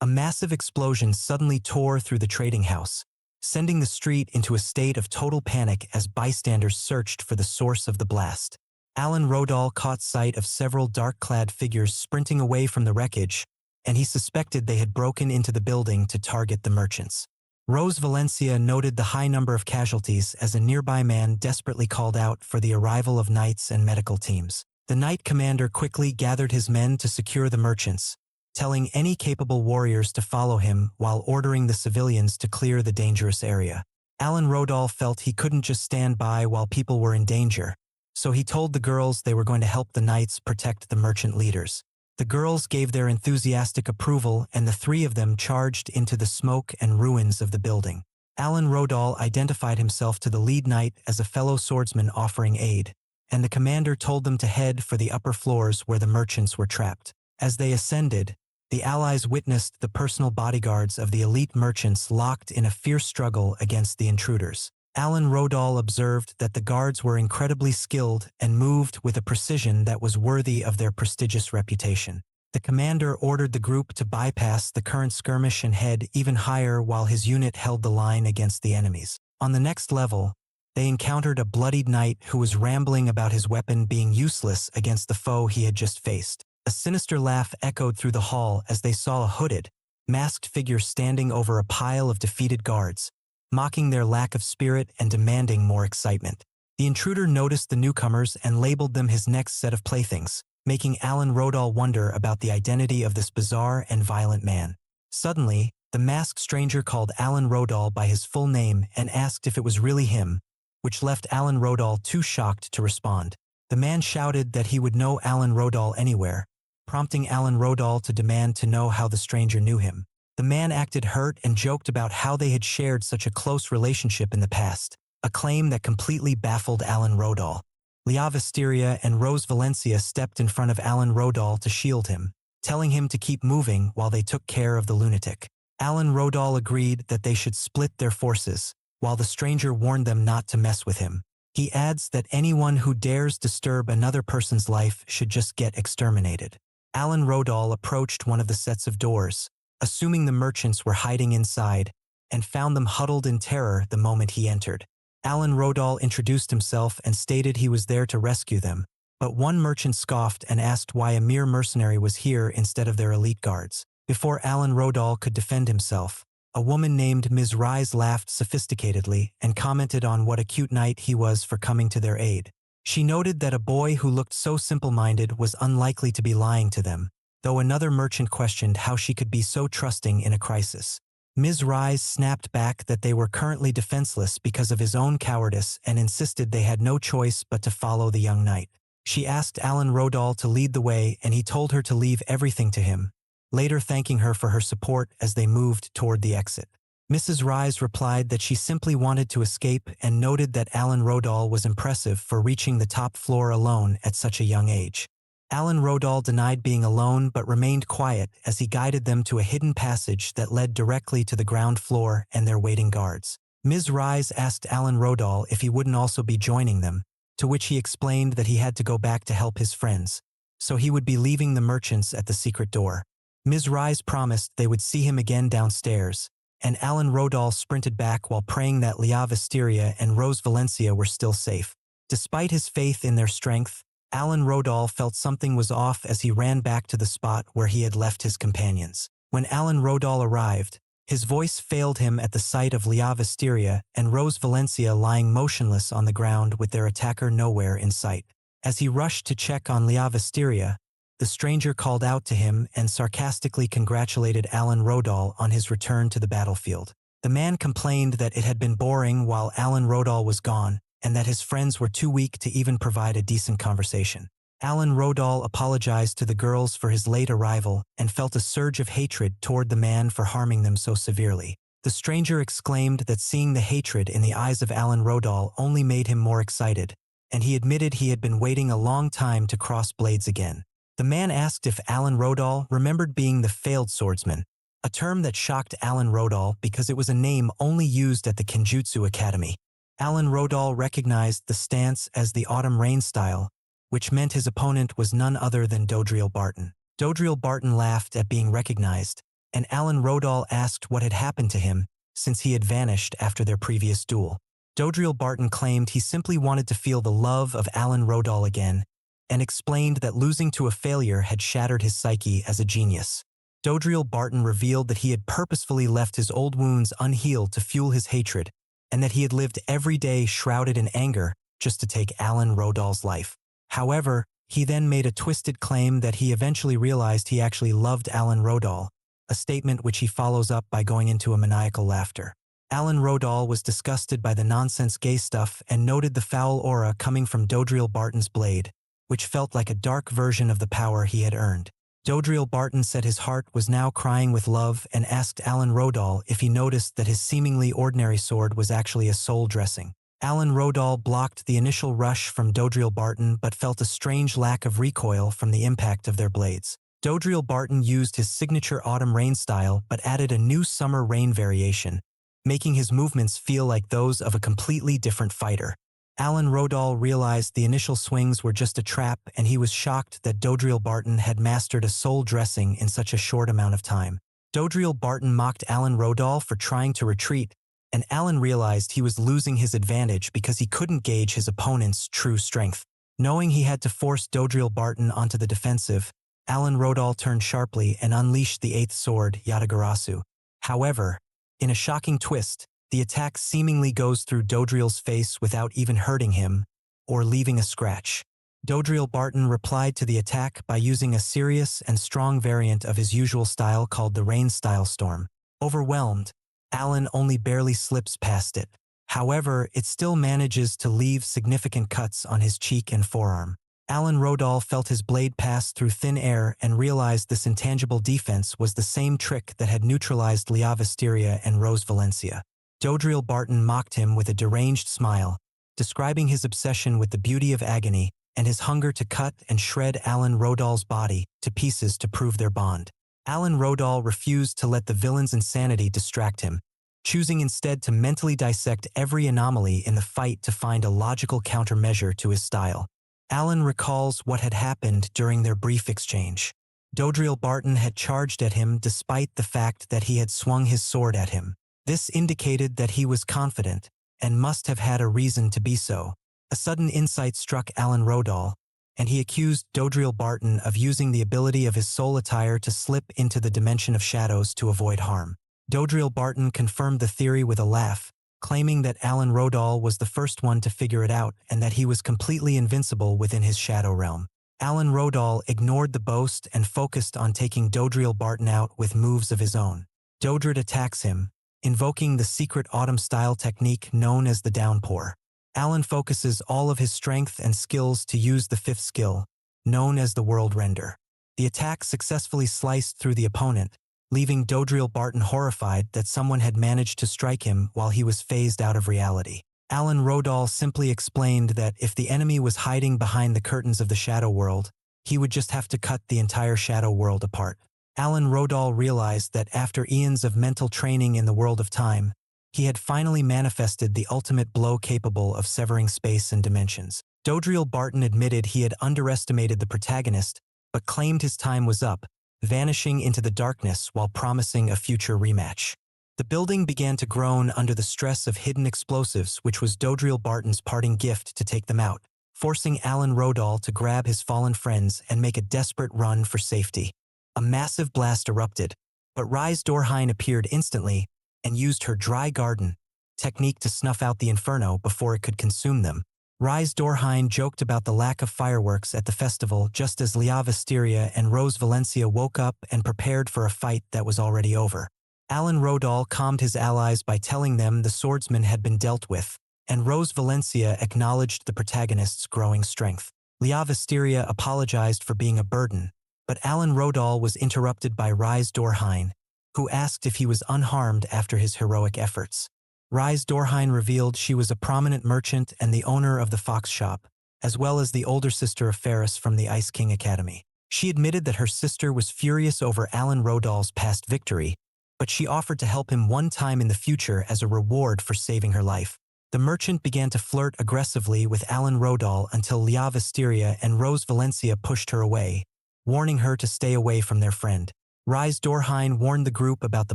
A massive explosion suddenly tore through the trading house, sending the street into a state of total panic as bystanders searched for the source of the blast. Alan Rodal caught sight of several dark-clad figures sprinting away from the wreckage, and he suspected they had broken into the building to target the merchants. Rose Valencia noted the high number of casualties as a nearby man desperately called out for the arrival of knights and medical teams. The knight commander quickly gathered his men to secure the merchants, telling any capable warriors to follow him while ordering the civilians to clear the dangerous area. Alan Rodal felt he couldn't just stand by while people were in danger, so he told the girls they were going to help the knights protect the merchant leaders. The girls gave their enthusiastic approval and the 3 of them charged into the smoke and ruins of the building. Alan Rodal identified himself to the lead knight as a fellow swordsman offering aid, and the commander told them to head for the upper floors where the merchants were trapped. As they ascended, the allies witnessed the personal bodyguards of the elite merchants locked in a fierce struggle against the intruders. Alan Rodal observed that the guards were incredibly skilled and moved with a precision that was worthy of their prestigious reputation. The commander ordered the group to bypass the current skirmish and head even higher while his unit held the line against the enemies. On the next level, they encountered a bloodied knight who was rambling about his weapon being useless against the foe he had just faced. A sinister laugh echoed through the hall as they saw a hooded, masked figure standing over a pile of defeated guards, mocking their lack of spirit and demanding more excitement. The intruder noticed the newcomers and labeled them his next set of playthings, making Alan Rodal wonder about the identity of this bizarre and violent man. Suddenly, the masked stranger called Alan Rodal by his full name and asked if it was really him, which left Alan Rodal too shocked to respond. The man shouted that he would know Alan Rodal anywhere, prompting Alan Rodal to demand to know how the stranger knew him. The man acted hurt and joked about how they had shared such a close relationship in the past, a claim that completely baffled Alan Rodal. Leah Visteria and Rose Valencia stepped in front of Alan Rodal to shield him, telling him to keep moving while they took care of the lunatic. Alan Rodal agreed that they should split their forces, while the stranger warned them not to mess with him. He adds that anyone who dares disturb another person's life should just get exterminated. Alan Rodal approached one of the sets of doors, assuming the merchants were hiding inside, and found them huddled in terror the moment he entered. Alan Rodal introduced himself and stated he was there to rescue them, but one merchant scoffed and asked why a mere mercenary was here instead of their elite guards. Before Alan Rodal could defend himself, a woman named Ms. Rise laughed sophisticatedly and commented on what a cute knight he was for coming to their aid. She noted that a boy who looked so simple-minded was unlikely to be lying to them, though another merchant questioned how she could be so trusting in a crisis. Ms. Rise snapped back that they were currently defenseless because of his own cowardice and insisted they had no choice but to follow the young knight. She asked Alan Rodal to lead the way and he told her to leave everything to him, later thanking her for her support as they moved toward the exit. Mrs. Rise replied that she simply wanted to escape and noted that Alan Rodal was impressive for reaching the top floor alone at such a young age. Alan Rodal denied being alone but remained quiet as he guided them to a hidden passage that led directly to the ground floor and their waiting guards. Ms. Rise asked Alan Rodal if he wouldn't also be joining them, to which he explained that he had to go back to help his friends, so he would be leaving the merchants at the secret door. Ms. Rise promised they would see him again downstairs, and Alan Rodal sprinted back while praying that Leah Visteria and Rose Valencia were still safe. Despite his faith in their strength, Alan Rodal felt something was off as he ran back to the spot where he had left his companions. When Alan Rodal arrived, his voice failed him at the sight of Leah Visteria and Rose Valencia lying motionless on the ground with their attacker nowhere in sight. As he rushed to check on Leah Visteria, the stranger called out to him and sarcastically congratulated Alan Rodal on his return to the battlefield. The man complained that it had been boring while Alan Rodal was gone, and that his friends were too weak to even provide a decent conversation. Alan Rodal apologized to the girls for his late arrival and felt a surge of hatred toward the man for harming them so severely. The stranger exclaimed that seeing the hatred in the eyes of Alan Rodal only made him more excited, and he admitted he had been waiting a long time to cross blades again. The man asked if Alan Rodal remembered being the failed swordsman, a term that shocked Alan Rodal because it was a name only used at the Kenjutsu Academy. Alan Rodal recognized the stance as the autumn rain style, which meant his opponent was none other than Dodriel Barton. Dodriel Barton laughed at being recognized, and Alan Rodal asked what had happened to him since he had vanished after their previous duel. Dodriel Barton claimed he simply wanted to feel the love of Alan Rodal again, and explained that losing to a failure had shattered his psyche as a genius. Dodriel Barton revealed that he had purposefully left his old wounds unhealed to fuel his hatred, and that he had lived every day shrouded in anger just to take Alan Rodal's life. However, he then made a twisted claim that he eventually realized he actually loved Alan Rodal, a statement which he follows up by going into a maniacal laughter. Alan Rodal was disgusted by the nonsense gay stuff and noted the foul aura coming from Dodriel Barton's blade, which felt like a dark version of the power he had earned. Dodriel Barton said his heart was now crying with love and asked Alan Rodal if he noticed that his seemingly ordinary sword was actually a soul dressing. Alan Rodal blocked the initial rush from Dodriel Barton but felt a strange lack of recoil from the impact of their blades. Dodriel Barton used his signature autumn rain style but added a new summer rain variation, making his movements feel like those of a completely different fighter. Alan Rodal realized the initial swings were just a trap, and he was shocked that Dodriel Barton had mastered a soul dressing in such a short amount of time. Dodriel Barton mocked Alan Rodal for trying to retreat, and Alan realized he was losing his advantage because he couldn't gauge his opponent's true strength. Knowing he had to force Dodriel Barton onto the defensive, Alan Rodal turned sharply and unleashed the eighth sword, Yatagarasu. However, in a shocking twist, the attack seemingly goes through Dodriel's face without even hurting him or leaving a scratch. Dodriel Barton replied to the attack by using a serious and strong variant of his usual style called the Rain Style Storm. Overwhelmed, Alan only barely slips past it. However, it still manages to leave significant cuts on his cheek and forearm. Alan Rodal felt his blade pass through thin air and realized this intangible defense was the same trick that had neutralized Leah Visteria and Rose Valencia. Dodriel Barton mocked him with a deranged smile, describing his obsession with the beauty of agony and his hunger to cut and shred Alan Rodal's body to pieces to prove their bond. Alan Rodal refused to let the villain's insanity distract him, choosing instead to mentally dissect every anomaly in the fight to find a logical countermeasure to his style. Alan recalls what had happened during their brief exchange. Dodriel Barton had charged at him despite the fact that he had swung his sword at him. This indicated that he was confident, and must have had a reason to be so. A sudden insight struck Alan Rodal, and he accused Dodriel Barton of using the ability of his soul attire to slip into the dimension of shadows to avoid harm. Dodriel Barton confirmed the theory with a laugh, claiming that Alan Rodal was the first one to figure it out and that he was completely invincible within his shadow realm. Alan Rodal ignored the boast and focused on taking Dodriel Barton out with moves of his own. Dodred attacks him, invoking the secret autumn-style technique known as the downpour. Alan focuses all of his strength and skills to use the fifth skill, known as the world render. The attack successfully sliced through the opponent, leaving Dodriel Barton horrified that someone had managed to strike him while he was phased out of reality. Alan Rodal simply explained that if the enemy was hiding behind the curtains of the shadow world, he would just have to cut the entire shadow world apart. Alan Rodal realized that after eons of mental training in the world of time, he had finally manifested the ultimate blow capable of severing space and dimensions. Dodriel Barton admitted he had underestimated the protagonist, but claimed his time was up, vanishing into the darkness while promising a future rematch. The building began to groan under the stress of hidden explosives, which was Dodriel Barton's parting gift to take them out, forcing Alan Rodal to grab his fallen friends and make a desperate run for safety. A massive blast erupted, but Rise Dorheim appeared instantly and used her dry garden technique to snuff out the inferno before it could consume them. Rise Dorheim joked about the lack of fireworks at the festival just as Leah Visteria and Rose Valencia woke up and prepared for a fight that was already over. Alan Rodal calmed his allies by telling them the swordsman had been dealt with, and Rose Valencia acknowledged the protagonist's growing strength. Leah Visteria apologized for being a burden, but Alan Rodal was interrupted by Rise Dorheim, who asked if he was unharmed after his heroic efforts. Rise Dorheim revealed she was a prominent merchant and the owner of the Fox Shop, as well as the older sister of Ferris from the Ice King Academy. She admitted that her sister was furious over Alan Rodal's past victory, but she offered to help him one time in the future as a reward for saving her life. The merchant began to flirt aggressively with Alan Rodal until Leah Visteria and Rose Valencia pushed her away, warning her to stay away from their friend. Rise Dorheim warned the group about the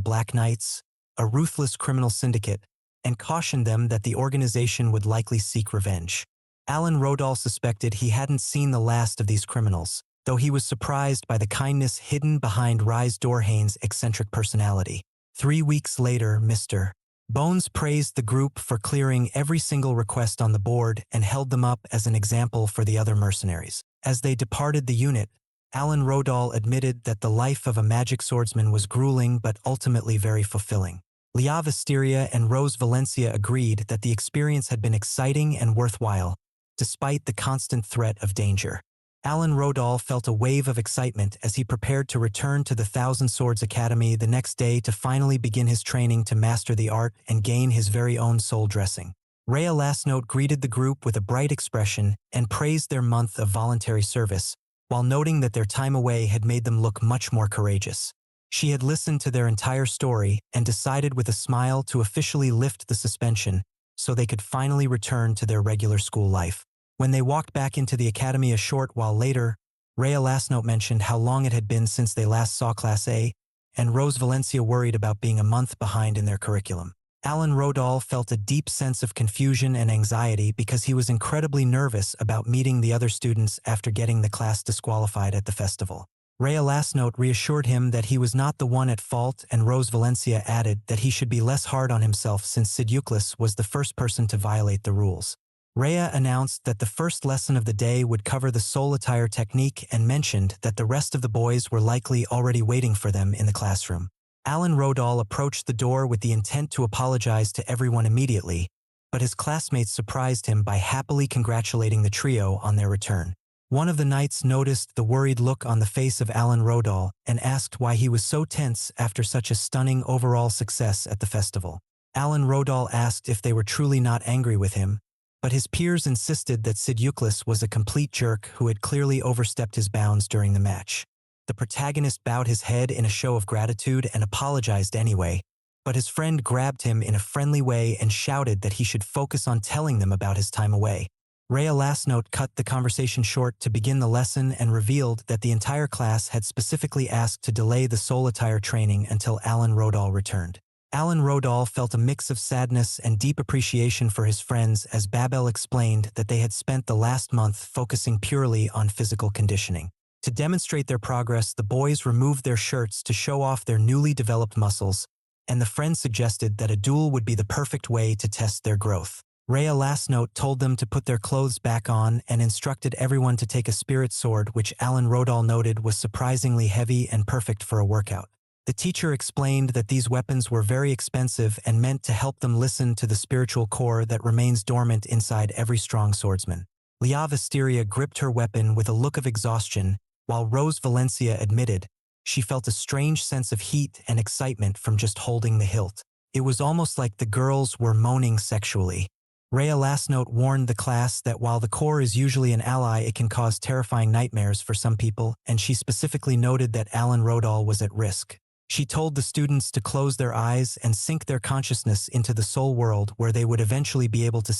Black Knights, a ruthless criminal syndicate, and cautioned them that the organization would likely seek revenge. Alan Rodal suspected he hadn't seen the last of these criminals, though he was surprised by the kindness hidden behind Rise Dorheim's eccentric personality. 3 weeks later, Mr. Bones praised the group for clearing every single request on the board and held them up as an example for the other mercenaries. As they departed the unit, Alan Rodal admitted that the life of a magic swordsman was grueling but ultimately very fulfilling. Leah Visteria and Rose Valencia agreed that the experience had been exciting and worthwhile, despite the constant threat of danger. Alan Rodal felt a wave of excitement as he prepared to return to the Thousand Swords Academy the next day to finally begin his training to master the art and gain his very own soul dressing. Rhea Lastnote greeted the group with a bright expression and praised their month of voluntary service, while noting that their time away had made them look much more courageous. She had listened to their entire story and decided with a smile to officially lift the suspension so they could finally return to their regular school life. When they walked back into the academy a short while later, Rhea Lastnote mentioned how long it had been since they last saw Class A, and Rose Valencia worried about being a month behind in their curriculum. Alan Rodal felt a deep sense of confusion and anxiety because he was incredibly nervous about meeting the other students after getting the class disqualified at the festival. Rhea Lastnote reassured him that he was not the one at fault, and Rose Valencia added that he should be less hard on himself since Sid Euclid was the first person to violate the rules. Rhea announced that the first lesson of the day would cover the soul attire technique and mentioned that the rest of the boys were likely already waiting for them in the classroom. Alan Rodal approached the door with the intent to apologize to everyone immediately, but his classmates surprised him by happily congratulating the trio on their return. One of the knights noticed the worried look on the face of Alan Rodal and asked why he was so tense after such a stunning overall success at the festival. Alan Rodal asked if they were truly not angry with him, but his peers insisted that Sid Euclid was a complete jerk who had clearly overstepped his bounds during the match. The protagonist bowed his head in a show of gratitude and apologized anyway, but his friend grabbed him in a friendly way and shouted that he should focus on telling them about his time away. Rhea Lasnote cut the conversation short to begin the lesson and revealed that the entire class had specifically asked to delay the soul attire training until Alan Rodal returned. Alan Rodal felt a mix of sadness and deep appreciation for his friends as Babel explained that they had spent the last month focusing purely on physical conditioning. To demonstrate their progress, the boys removed their shirts to show off their newly developed muscles, and the friends suggested that a duel would be the perfect way to test their growth. Rhea Lasnote told them to put their clothes back on and instructed everyone to take a spirit sword, which Alan Rodal noted was surprisingly heavy and perfect for a workout. The teacher explained that these weapons were very expensive and meant to help them listen to the spiritual core that remains dormant inside every strong swordsman. Leah Visteria gripped her weapon with a look of exhaustion, while Rose Valencia admitted she felt a strange sense of heat and excitement from just holding the hilt. It was almost like the girls were moaning sexually. Rhea Lasnote warned the class that while the core is usually an ally, it can cause terrifying nightmares for some people, and she specifically noted that Alan Rodal was at risk. She told the students to close their eyes and sink their consciousness into the soul world where they would eventually be able to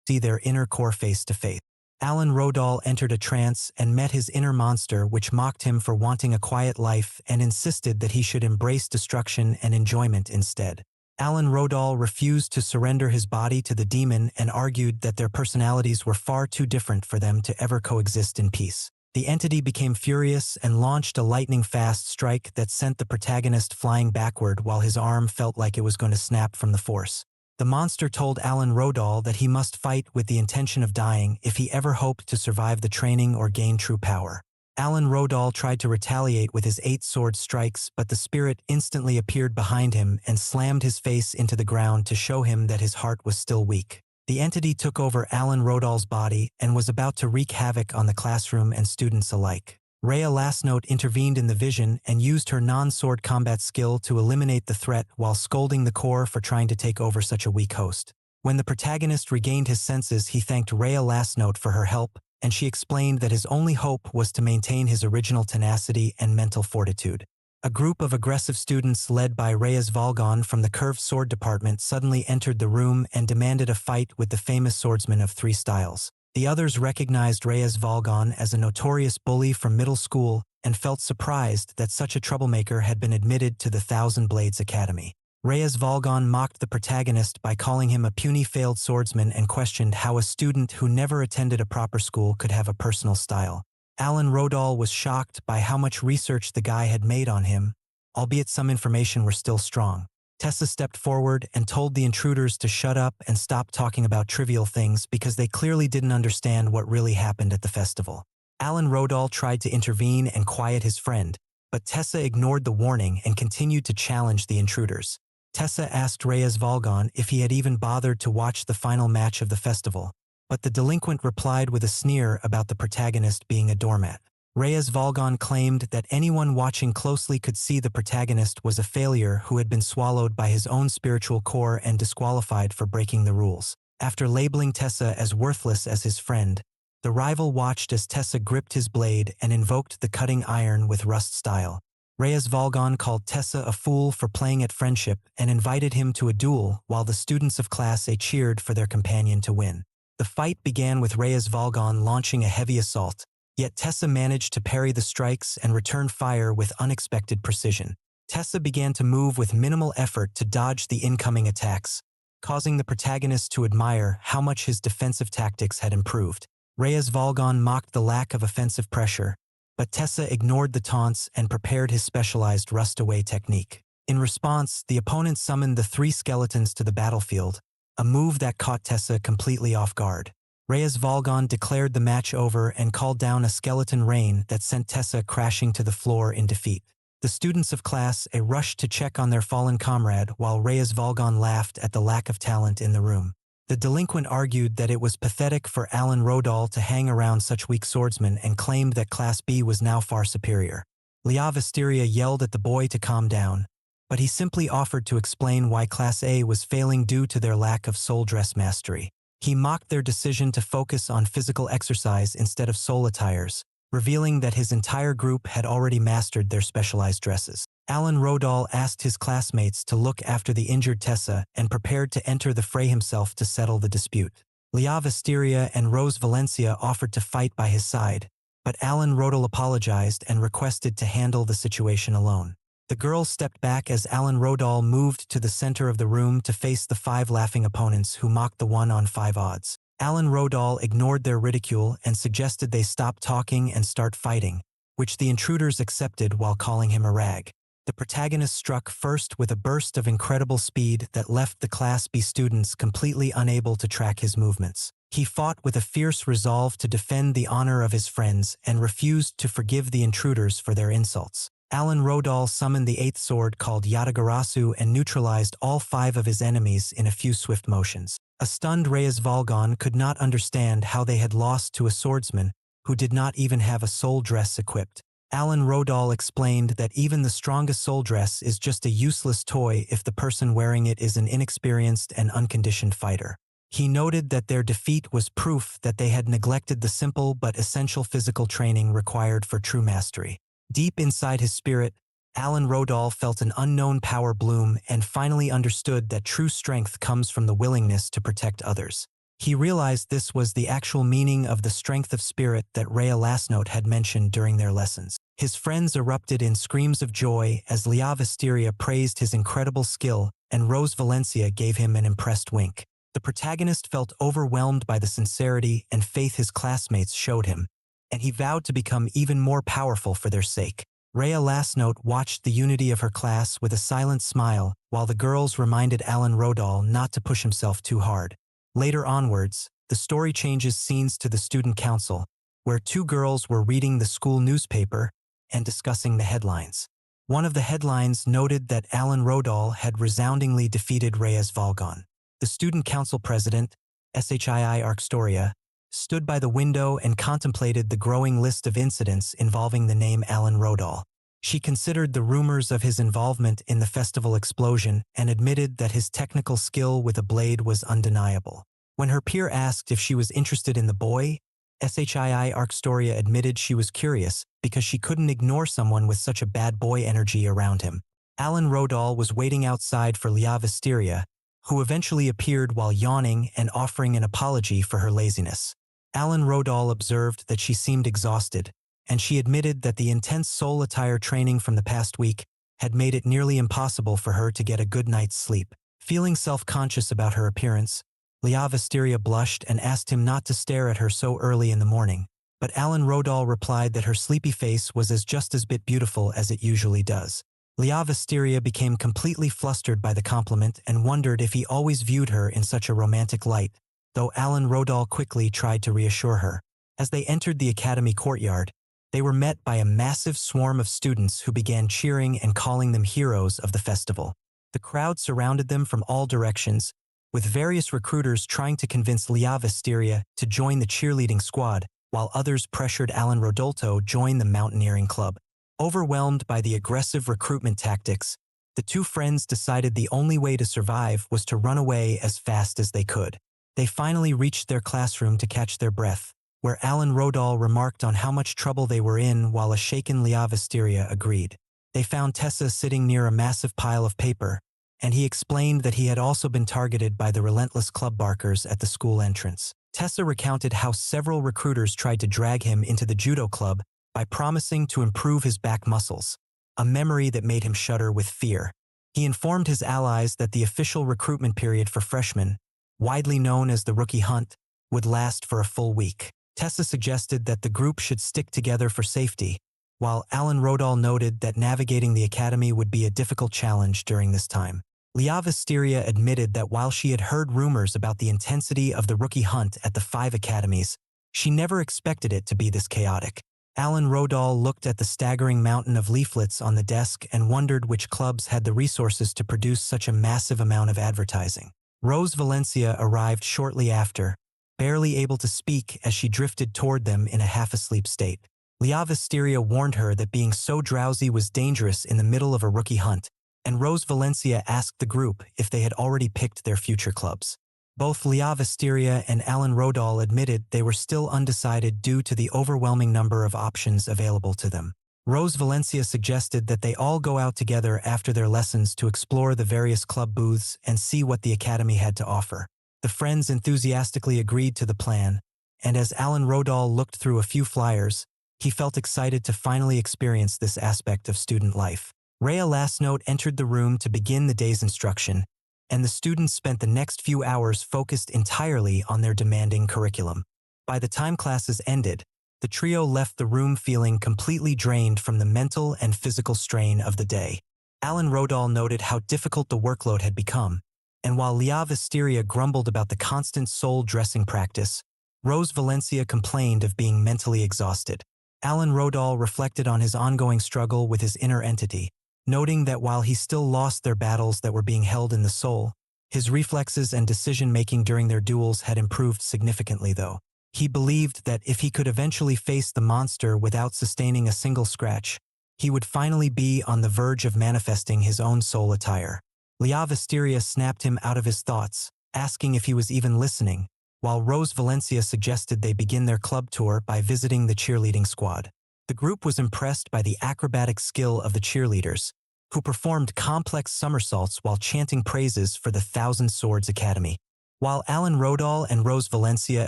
see their inner core face to face. Alan Rodal entered a trance and met his inner monster, which mocked him for wanting a quiet life and insisted that he should embrace destruction and enjoyment instead. Alan Rodal refused to surrender his body to the demon and argued that their personalities were far too different for them to ever coexist in peace. The entity became furious and launched a lightning-fast strike that sent the protagonist flying backward while his arm felt like it was going to snap from the force. The monster told Alan Rodal that he must fight with the intention of dying if he ever hoped to survive the training or gain true power. Alan Rodal tried to retaliate with his 8 sword strikes, but the spirit instantly appeared behind him and slammed his face into the ground to show him that his heart was still weak. The entity took over Alan Rodal's body and was about to wreak havoc on the classroom and students alike. Rhea Lasnote intervened in the vision and used her non-sword combat skill to eliminate the threat while scolding the core for trying to take over such a weak host. When the protagonist regained his senses, he thanked Rhea Lasnote for her help, and she explained that his only hope was to maintain his original tenacity and mental fortitude. A group of aggressive students led by Reyes Valgon from the curved sword department suddenly entered the room and demanded a fight with the famous swordsman of 3 styles. The others recognized Reyes Valgon as a notorious bully from middle school and felt surprised that such a troublemaker had been admitted to the Thousand Blades Academy. Reyes Valgon mocked the protagonist by calling him a puny failed swordsman and questioned how a student who never attended a proper school could have a personal style. Alan Rodal was shocked by how much research the guy had made on him, albeit some information were still strong. Tessa stepped forward and told the intruders to shut up and stop talking about trivial things because they clearly didn't understand what really happened at the festival. Alan Rodal tried to intervene and quiet his friend, but Tessa ignored the warning and continued to challenge the intruders. Tessa asked Reyes Valgon if he had even bothered to watch the final match of the festival, but the delinquent replied with a sneer about the protagonist being a doormat. Reyes Valgon claimed that anyone watching closely could see the protagonist was a failure who had been swallowed by his own spiritual core and disqualified for breaking the rules. After labeling Tessa as worthless as his friend, the rival watched as Tessa gripped his blade and invoked the cutting iron with rust style. Reyes Valgon called Tessa a fool for playing at friendship and invited him to a duel while the students of Class A cheered for their companion to win. The fight began with Reyes Valgon launching a heavy assault, yet Tessa managed to parry the strikes and return fire with unexpected precision. Tessa began to move with minimal effort to dodge the incoming attacks, causing the protagonist to admire how much his defensive tactics had improved. Reyes Valgon mocked the lack of offensive pressure, but Tessa ignored the taunts and prepared his specialized rust-away technique. In response, the opponent summoned the 3 skeletons to the battlefield, a move that caught Tessa completely off guard. Reyes Valgon declared the match over and called down a skeleton rain that sent Tessa crashing to the floor in defeat. The students of Class A rushed to check on their fallen comrade while Reyes Valgon laughed at the lack of talent in the room. The delinquent argued that it was pathetic for Alan Rodal to hang around such weak swordsmen and claimed that Class B was now far superior. Lia Visteria yelled at the boy to calm down, but he simply offered to explain why Class A was failing due to their lack of soul dress mastery. He mocked their decision to focus on physical exercise instead of soul attires, revealing that his entire group had already mastered their specialized dresses. Alan Rodal asked his classmates to look after the injured Tessa and prepared to enter the fray himself to settle the dispute. Lia Visteria and Rose Valencia offered to fight by his side, but Alan Rodal apologized and requested to handle the situation alone. The girls stepped back as Alan Rodal moved to the center of the room to face the 5 laughing opponents who mocked the 1-on-5 odds. Alan Rodal ignored their ridicule and suggested they stop talking and start fighting, which the intruders accepted while calling him a rag. The protagonist struck first with a burst of incredible speed that left the Class B students completely unable to track his movements. He fought with a fierce resolve to defend the honor of his friends and refused to forgive the intruders for their insults. Alan Rodal summoned the 8th sword called Yatagarasu and neutralized all 5 of his enemies in a few swift motions. A stunned Reyes Valgon could not understand how they had lost to a swordsman who did not even have a soul dress equipped. Alan Rodal explained that even the strongest soul dress is just a useless toy if the person wearing it is an inexperienced and unconditioned fighter. He noted that their defeat was proof that they had neglected the simple but essential physical training required for true mastery. Deep inside his spirit, Alan Rodal felt an unknown power bloom and finally understood that true strength comes from the willingness to protect others. He realized this was the actual meaning of the strength of spirit that Rhea Lasnote had mentioned during their lessons. His friends erupted in screams of joy as Lia Visteria praised his incredible skill and Rose Valencia gave him an impressed wink. The protagonist felt overwhelmed by the sincerity and faith his classmates showed him, and he vowed to become even more powerful for their sake. Rhea Lasnote watched the unity of her class with a silent smile while the girls reminded Alan Rodal not to push himself too hard. Later onwards, the story changes scenes to the student council, where 2 girls were reading the school newspaper and discussing the headlines. One of the headlines noted that Alan Rodal had resoundingly defeated Reyes Valgon. The student council president, Shii Arcstoria, stood by the window and contemplated the growing list of incidents involving the name Alan Rodal. She considered the rumors of his involvement in the festival explosion and admitted that his technical skill with a blade was undeniable. When her peer asked if she was interested in the boy, Shii Arcstoria admitted she was curious because she couldn't ignore someone with such a bad boy energy around him. Alan Rodal was waiting outside for Lia Visteria, who eventually appeared while yawning and offering an apology for her laziness. Alan Rodal observed that she seemed exhausted, and she admitted that the intense soul attire training from the past week had made it nearly impossible for her to get a good night's sleep. Feeling self-conscious about her appearance, Lia Visteria blushed and asked him not to stare at her so early in the morning, but Alan Rodal replied that her sleepy face was just as beautiful as it usually does. Lia Visteria became completely flustered by the compliment and wondered if he always viewed her in such a romantic light, though Alan Rodal quickly tried to reassure her. As they entered the academy courtyard, they were met by a massive swarm of students who began cheering and calling them heroes of the festival. The crowd surrounded them from all directions, with various recruiters trying to convince Lia Visteria to join the cheerleading squad, while others pressured Alan Rodolto to join the mountaineering club. Overwhelmed by the aggressive recruitment tactics, the 2 friends decided the only way to survive was to run away as fast as they could. They finally reached their classroom to catch their breath, where Alan Rodal remarked on how much trouble they were in while a shaken Lia Visteria agreed. They found Tessa sitting near a massive pile of paper, and he explained that he had also been targeted by the relentless club barkers at the school entrance. Tessa recounted how several recruiters tried to drag him into the judo club by promising to improve his back muscles, a memory that made him shudder with fear. He informed his allies that the official recruitment period for freshmen, widely known as the rookie hunt, would last for a full week. Tessa suggested that the group should stick together for safety, while Alan Rodal noted that navigating the academy would be a difficult challenge during this time. Lia Visteria admitted that while she had heard rumors about the intensity of the rookie hunt at the 5 academies, she never expected it to be this chaotic. Alan Rodal looked at the staggering mountain of leaflets on the desk and wondered which clubs had the resources to produce such a massive amount of advertising. Rose Valencia arrived shortly after, barely able to speak as she drifted toward them in a half-asleep state. Liavisteria warned her that being so drowsy was dangerous in the middle of a rookie hunt, and Rose Valencia asked the group if they had already picked their future clubs. Both Liavisteria and Alan Rodal admitted they were still undecided due to the overwhelming number of options available to them. Rose Valencia suggested that they all go out together after their lessons to explore the various club booths and see what the academy had to offer. The friends enthusiastically agreed to the plan, and as Alan Rodal looked through a few flyers, he felt excited to finally experience this aspect of student life. Rhea Lastnote entered the room to begin the day's instruction, and the students spent the next few hours focused entirely on their demanding curriculum. By the time classes ended, the trio left the room feeling completely drained from the mental and physical strain of the day. Alan Rodal noted how difficult the workload had become, and while Liavisteria grumbled about the constant soul dressing practice, Rose Valencia complained of being mentally exhausted. Alan Rodal reflected on his ongoing struggle with his inner entity, noting that while he still lost their battles that were being held in the soul, his reflexes and decision-making during their duels had improved significantly though. He believed that if he could eventually face the monster without sustaining a single scratch, he would finally be on the verge of manifesting his own soul attire. Liavisteria snapped him out of his thoughts, asking if he was even listening, while Rose Valencia suggested they begin their club tour by visiting the cheerleading squad. The group was impressed by the acrobatic skill of the cheerleaders, who performed complex somersaults while chanting praises for the Thousand Swords Academy. While Alan Rodal and Rose Valencia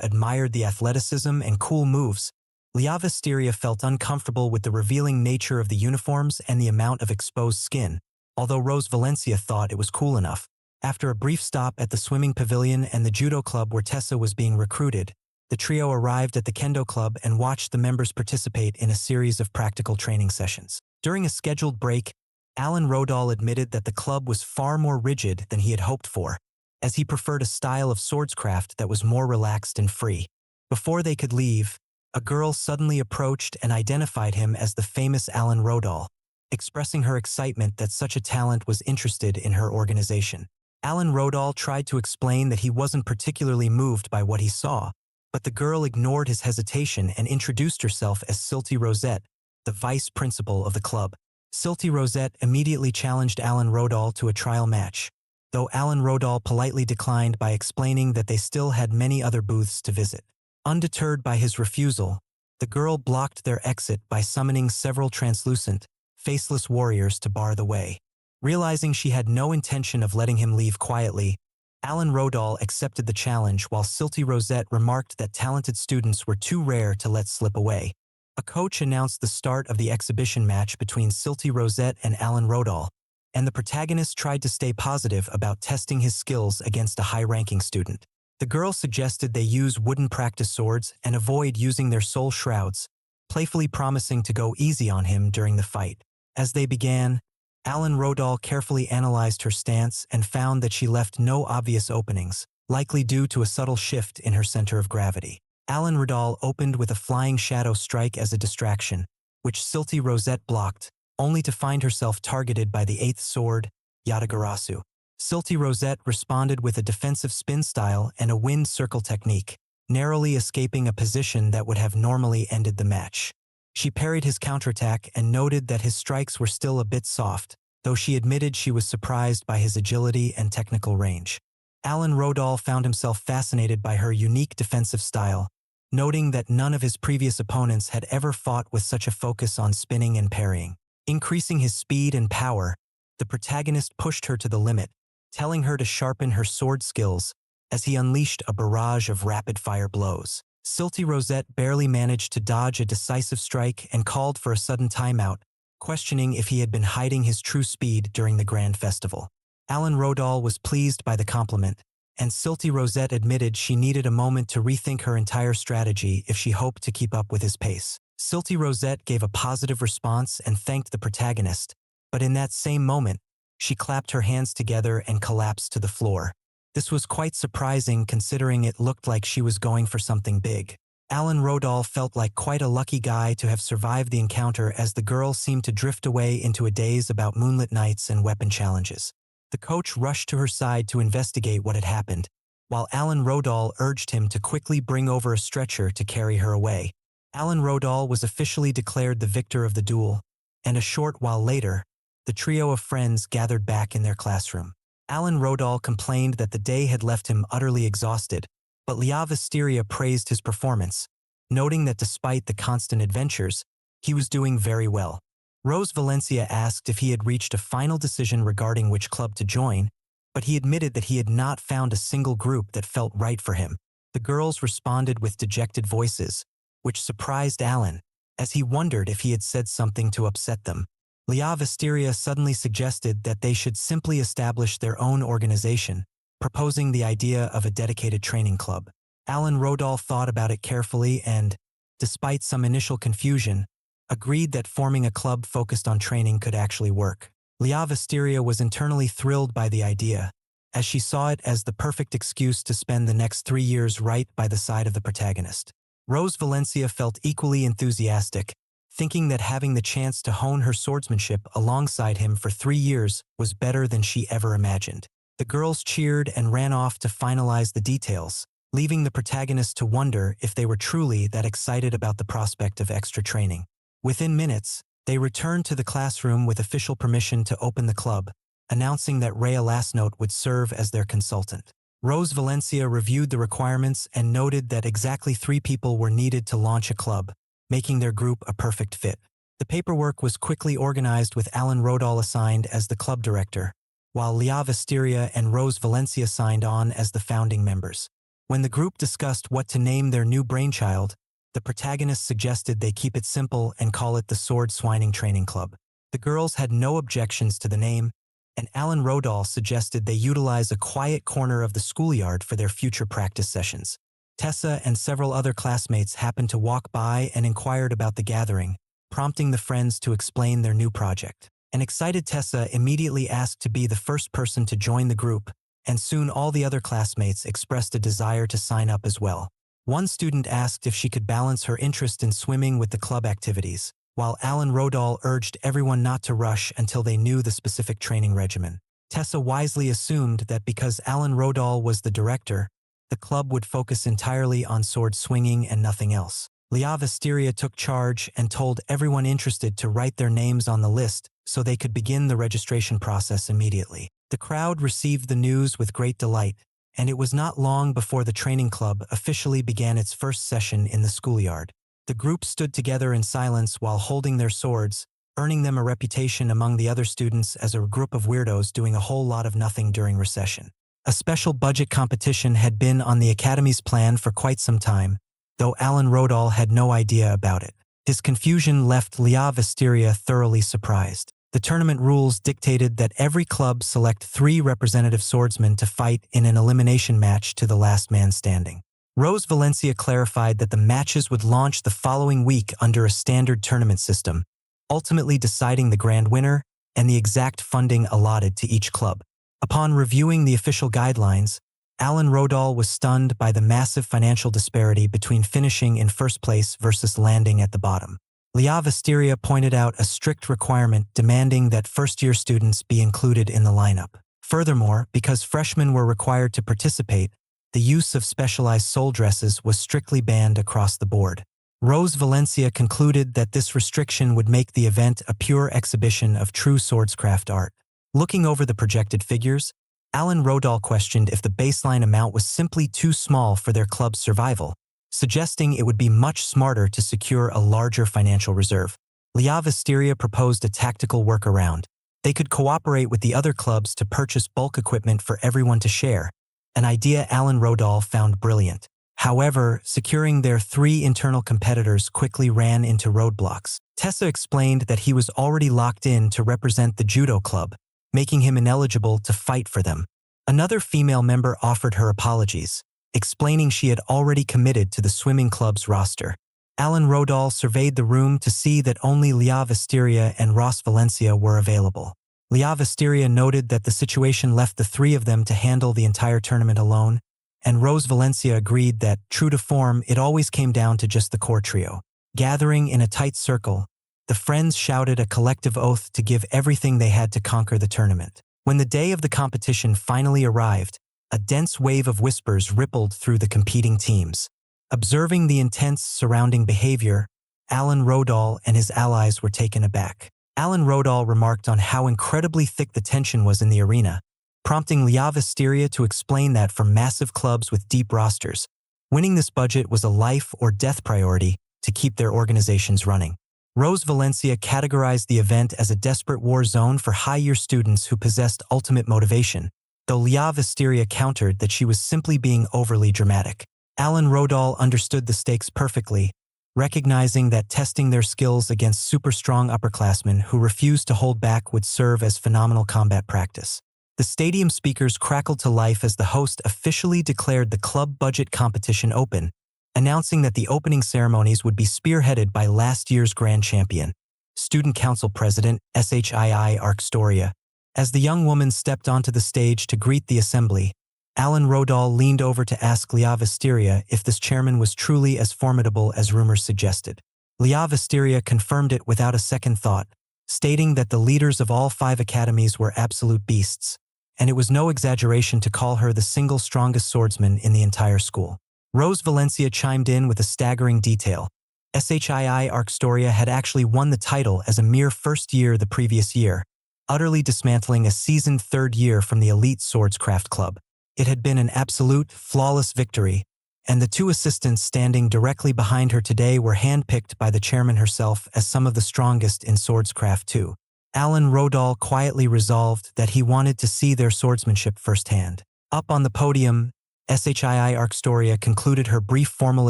admired the athleticism and cool moves, Liavisteria felt uncomfortable with the revealing nature of the uniforms and the amount of exposed skin, although Rose Valencia thought it was cool enough. After a brief stop at the swimming pavilion and the judo club where Tessa was being recruited, the trio arrived at the kendo club and watched the members participate in a series of practical training sessions. During a scheduled break, Alan Rodal admitted that the club was far more rigid than he had hoped for, as he preferred a style of swordscraft that was more relaxed and free. Before they could leave, a girl suddenly approached and identified him as the famous Alan Rodal, expressing her excitement that such a talent was interested in her organization. Alan Rodal tried to explain that he wasn't particularly moved by what he saw, but the girl ignored his hesitation and introduced herself as Silty Rosette, the vice principal of the club. Silty Rosette immediately challenged Alan Rodal to a trial match, though Alan Rodal politely declined by explaining that they still had many other booths to visit. Undeterred by his refusal, the girl blocked their exit by summoning several translucent, faceless warriors to bar the way. Realizing she had no intention of letting him leave quietly, Alan Rodal accepted the challenge while Silty Rosette remarked that talented students were too rare to let slip away. A coach announced the start of the exhibition match between Silty Rosette and Alan Rodal, and the protagonist tried to stay positive about testing his skills against a high-ranking student. The girl suggested they use wooden practice swords and avoid using their soul shrouds, playfully promising to go easy on him during the fight. As they began, Alan Rodal carefully analyzed her stance and found that she left no obvious openings, likely due to a subtle shift in her center of gravity. Alan Rodal opened with a flying shadow strike as a distraction, which Silty Rosette blocked, only to find herself targeted by the eighth sword, Yatagarasu. Silty Rosette responded with a defensive spin style and a wind circle technique, narrowly escaping a position that would have normally ended the match. She parried his counterattack and noted that his strikes were still a bit soft, though she admitted she was surprised by his agility and technical range. Alan Rodal found himself fascinated by her unique defensive style, noting that none of his previous opponents had ever fought with such a focus on spinning and parrying. Increasing his speed and power, the protagonist pushed her to the limit, telling her to sharpen her sword skills as he unleashed a barrage of rapid-fire blows. Silty Rosette barely managed to dodge a decisive strike and called for a sudden timeout, questioning if he had been hiding his true speed during the Grand Festival. Alan Rodal was pleased by the compliment, and Silty Rosette admitted she needed a moment to rethink her entire strategy if she hoped to keep up with his pace. Silty Rosette gave a positive response and thanked the protagonist, but in that same moment, she clapped her hands together and collapsed to the floor. This was quite surprising considering it looked like she was going for something big. Alan Rodal felt like quite a lucky guy to have survived the encounter as the girl seemed to drift away into a daze about moonlit nights and weapon challenges. The coach rushed to her side to investigate what had happened, while Alan Rodal urged him to quickly bring over a stretcher to carry her away. Alan Rodal was officially declared the victor of the duel, and a short while later, the trio of friends gathered back in their classroom. Alan Rodal complained that the day had left him utterly exhausted, but Lia Visteria praised his performance, noting that despite the constant adventures, he was doing very well. Rose Valencia asked if he had reached a final decision regarding which club to join, but he admitted that he had not found a single group that felt right for him. The girls responded with dejected voices, which surprised Alan, as he wondered if he had said something to upset them. Lia Visteria suddenly suggested that they should simply establish their own organization, proposing the idea of a dedicated training club. Alan Rodal thought about it carefully and, despite some initial confusion, agreed that forming a club focused on training could actually work. Lia Visteria was internally thrilled by the idea, as she saw it as the perfect excuse to spend the next 3 years right by the side of the protagonist. Rose Valencia felt equally enthusiastic, thinking that having the chance to hone her swordsmanship alongside him for 3 years was better than she ever imagined. The girls cheered and ran off to finalize the details, leaving the protagonist to wonder if they were truly that excited about the prospect of extra training. Within minutes, they returned to the classroom with official permission to open the club, announcing that Rhea Lasnote would serve as their consultant. Rose Valencia reviewed the requirements and noted that exactly 3 people were needed to launch a club, making their group a perfect fit. The paperwork was quickly organized with Alan Rodal assigned as the club director, while Lia Visteria and Rose Valencia signed on as the founding members. When the group discussed what to name their new brainchild, the protagonist suggested they keep it simple and call it the Sword Swining Training Club. The girls had no objections to the name, and Alan Rodal suggested they utilize a quiet corner of the schoolyard for their future practice sessions. Tessa and several other classmates happened to walk by and inquired about the gathering, prompting the friends to explain their new project. An excited Tessa immediately asked to be the first person to join the group, and soon all the other classmates expressed a desire to sign up as well. One student asked if she could balance her interest in swimming with the club activities, while Alan Rodal urged everyone not to rush until they knew the specific training regimen. Tessa wisely assumed that because Alan Rodal was the director, the club would focus entirely on sword swinging and nothing else. Lia Visteria took charge and told everyone interested to write their names on the list so they could begin the registration process immediately. The crowd received the news with great delight, and it was not long before the training club officially began its first session in the schoolyard. The group stood together in silence while holding their swords, earning them a reputation among the other students as a group of weirdos doing a whole lot of nothing during recession. A special budget competition had been on the Academy's plan for quite some time, though Alan Rodal had no idea about it. His confusion left Lia Visteria thoroughly surprised. The tournament rules dictated that every club select 3 representative swordsmen to fight in an elimination match to the last man standing. Rose Valencia clarified that the matches would launch the following week under a standard tournament system, ultimately deciding the grand winner and the exact funding allotted to each club. Upon reviewing the official guidelines, Alan Rodal was stunned by the massive financial disparity between finishing in first place versus landing at the bottom. Lia Visteria pointed out a strict requirement demanding that first-year students be included in the lineup. Furthermore, because freshmen were required to participate, the use of specialized soul dresses was strictly banned across the board. Rose Valencia concluded that this restriction would make the event a pure exhibition of true swordscraft art. Looking over the projected figures, Alan Rodal questioned if the baseline amount was simply too small for their club's survival, suggesting it would be much smarter to secure a larger financial reserve. Lia Visteria proposed a tactical workaround. They could cooperate with the other clubs to purchase bulk equipment for everyone to share, an idea Alan Rodal found brilliant. However, securing their 3 internal competitors quickly ran into roadblocks. Tessa explained that he was already locked in to represent the judo club, making him ineligible to fight for them. Another female member offered her apologies, explaining she had already committed to the swimming club's roster. Alan Rodal surveyed the room to see that only Lia Visteria and Ross Valencia were available. Lia Visteria noted that the situation left the 3 of them to handle the entire tournament alone, and Rose Valencia agreed that, true to form, it always came down to just the core trio. Gathering in a tight circle, the friends shouted a collective oath to give everything they had to conquer the tournament. When the day of the competition finally arrived, a dense wave of whispers rippled through the competing teams. Observing the intense surrounding behavior, Alan Rodal and his allies were taken aback. Alan Rodal remarked on how incredibly thick the tension was in the arena, prompting Liavasteria to explain that for massive clubs with deep rosters, winning this budget was a life-or-death priority to keep their organizations running. Rose Valencia categorized the event as a desperate war zone for high-year students who possessed ultimate motivation, though Liavasteria countered that she was simply being overly dramatic. Alan Rodal understood the stakes perfectly, recognizing that testing their skills against super-strong upperclassmen who refused to hold back would serve as phenomenal combat practice. The stadium speakers crackled to life as the host officially declared the club budget competition open, announcing that the opening ceremonies would be spearheaded by last year's grand champion, Student Council President SHII Arcstoria. As the young woman stepped onto the stage to greet the assembly, Alan Rodal leaned over to ask Liavasteria if this chairman was truly as formidable as rumors suggested. Liavasteria confirmed it without a second thought, stating that the leaders of all 5 academies were absolute beasts, and it was no exaggeration to call her the single strongest swordsman in the entire school. Rose Valencia chimed in with a staggering detail. SHII Arcstoria had actually won the title as a mere first year the previous year, utterly dismantling a seasoned third year from the elite swordscraft club. It had been an absolute, flawless victory, and the 2 assistants standing directly behind her today were handpicked by the chairman herself as some of the strongest in swordscraft too. Alan Rodal quietly resolved that he wanted to see their swordsmanship firsthand. Up on the podium, SHII Arcstoria concluded her brief formal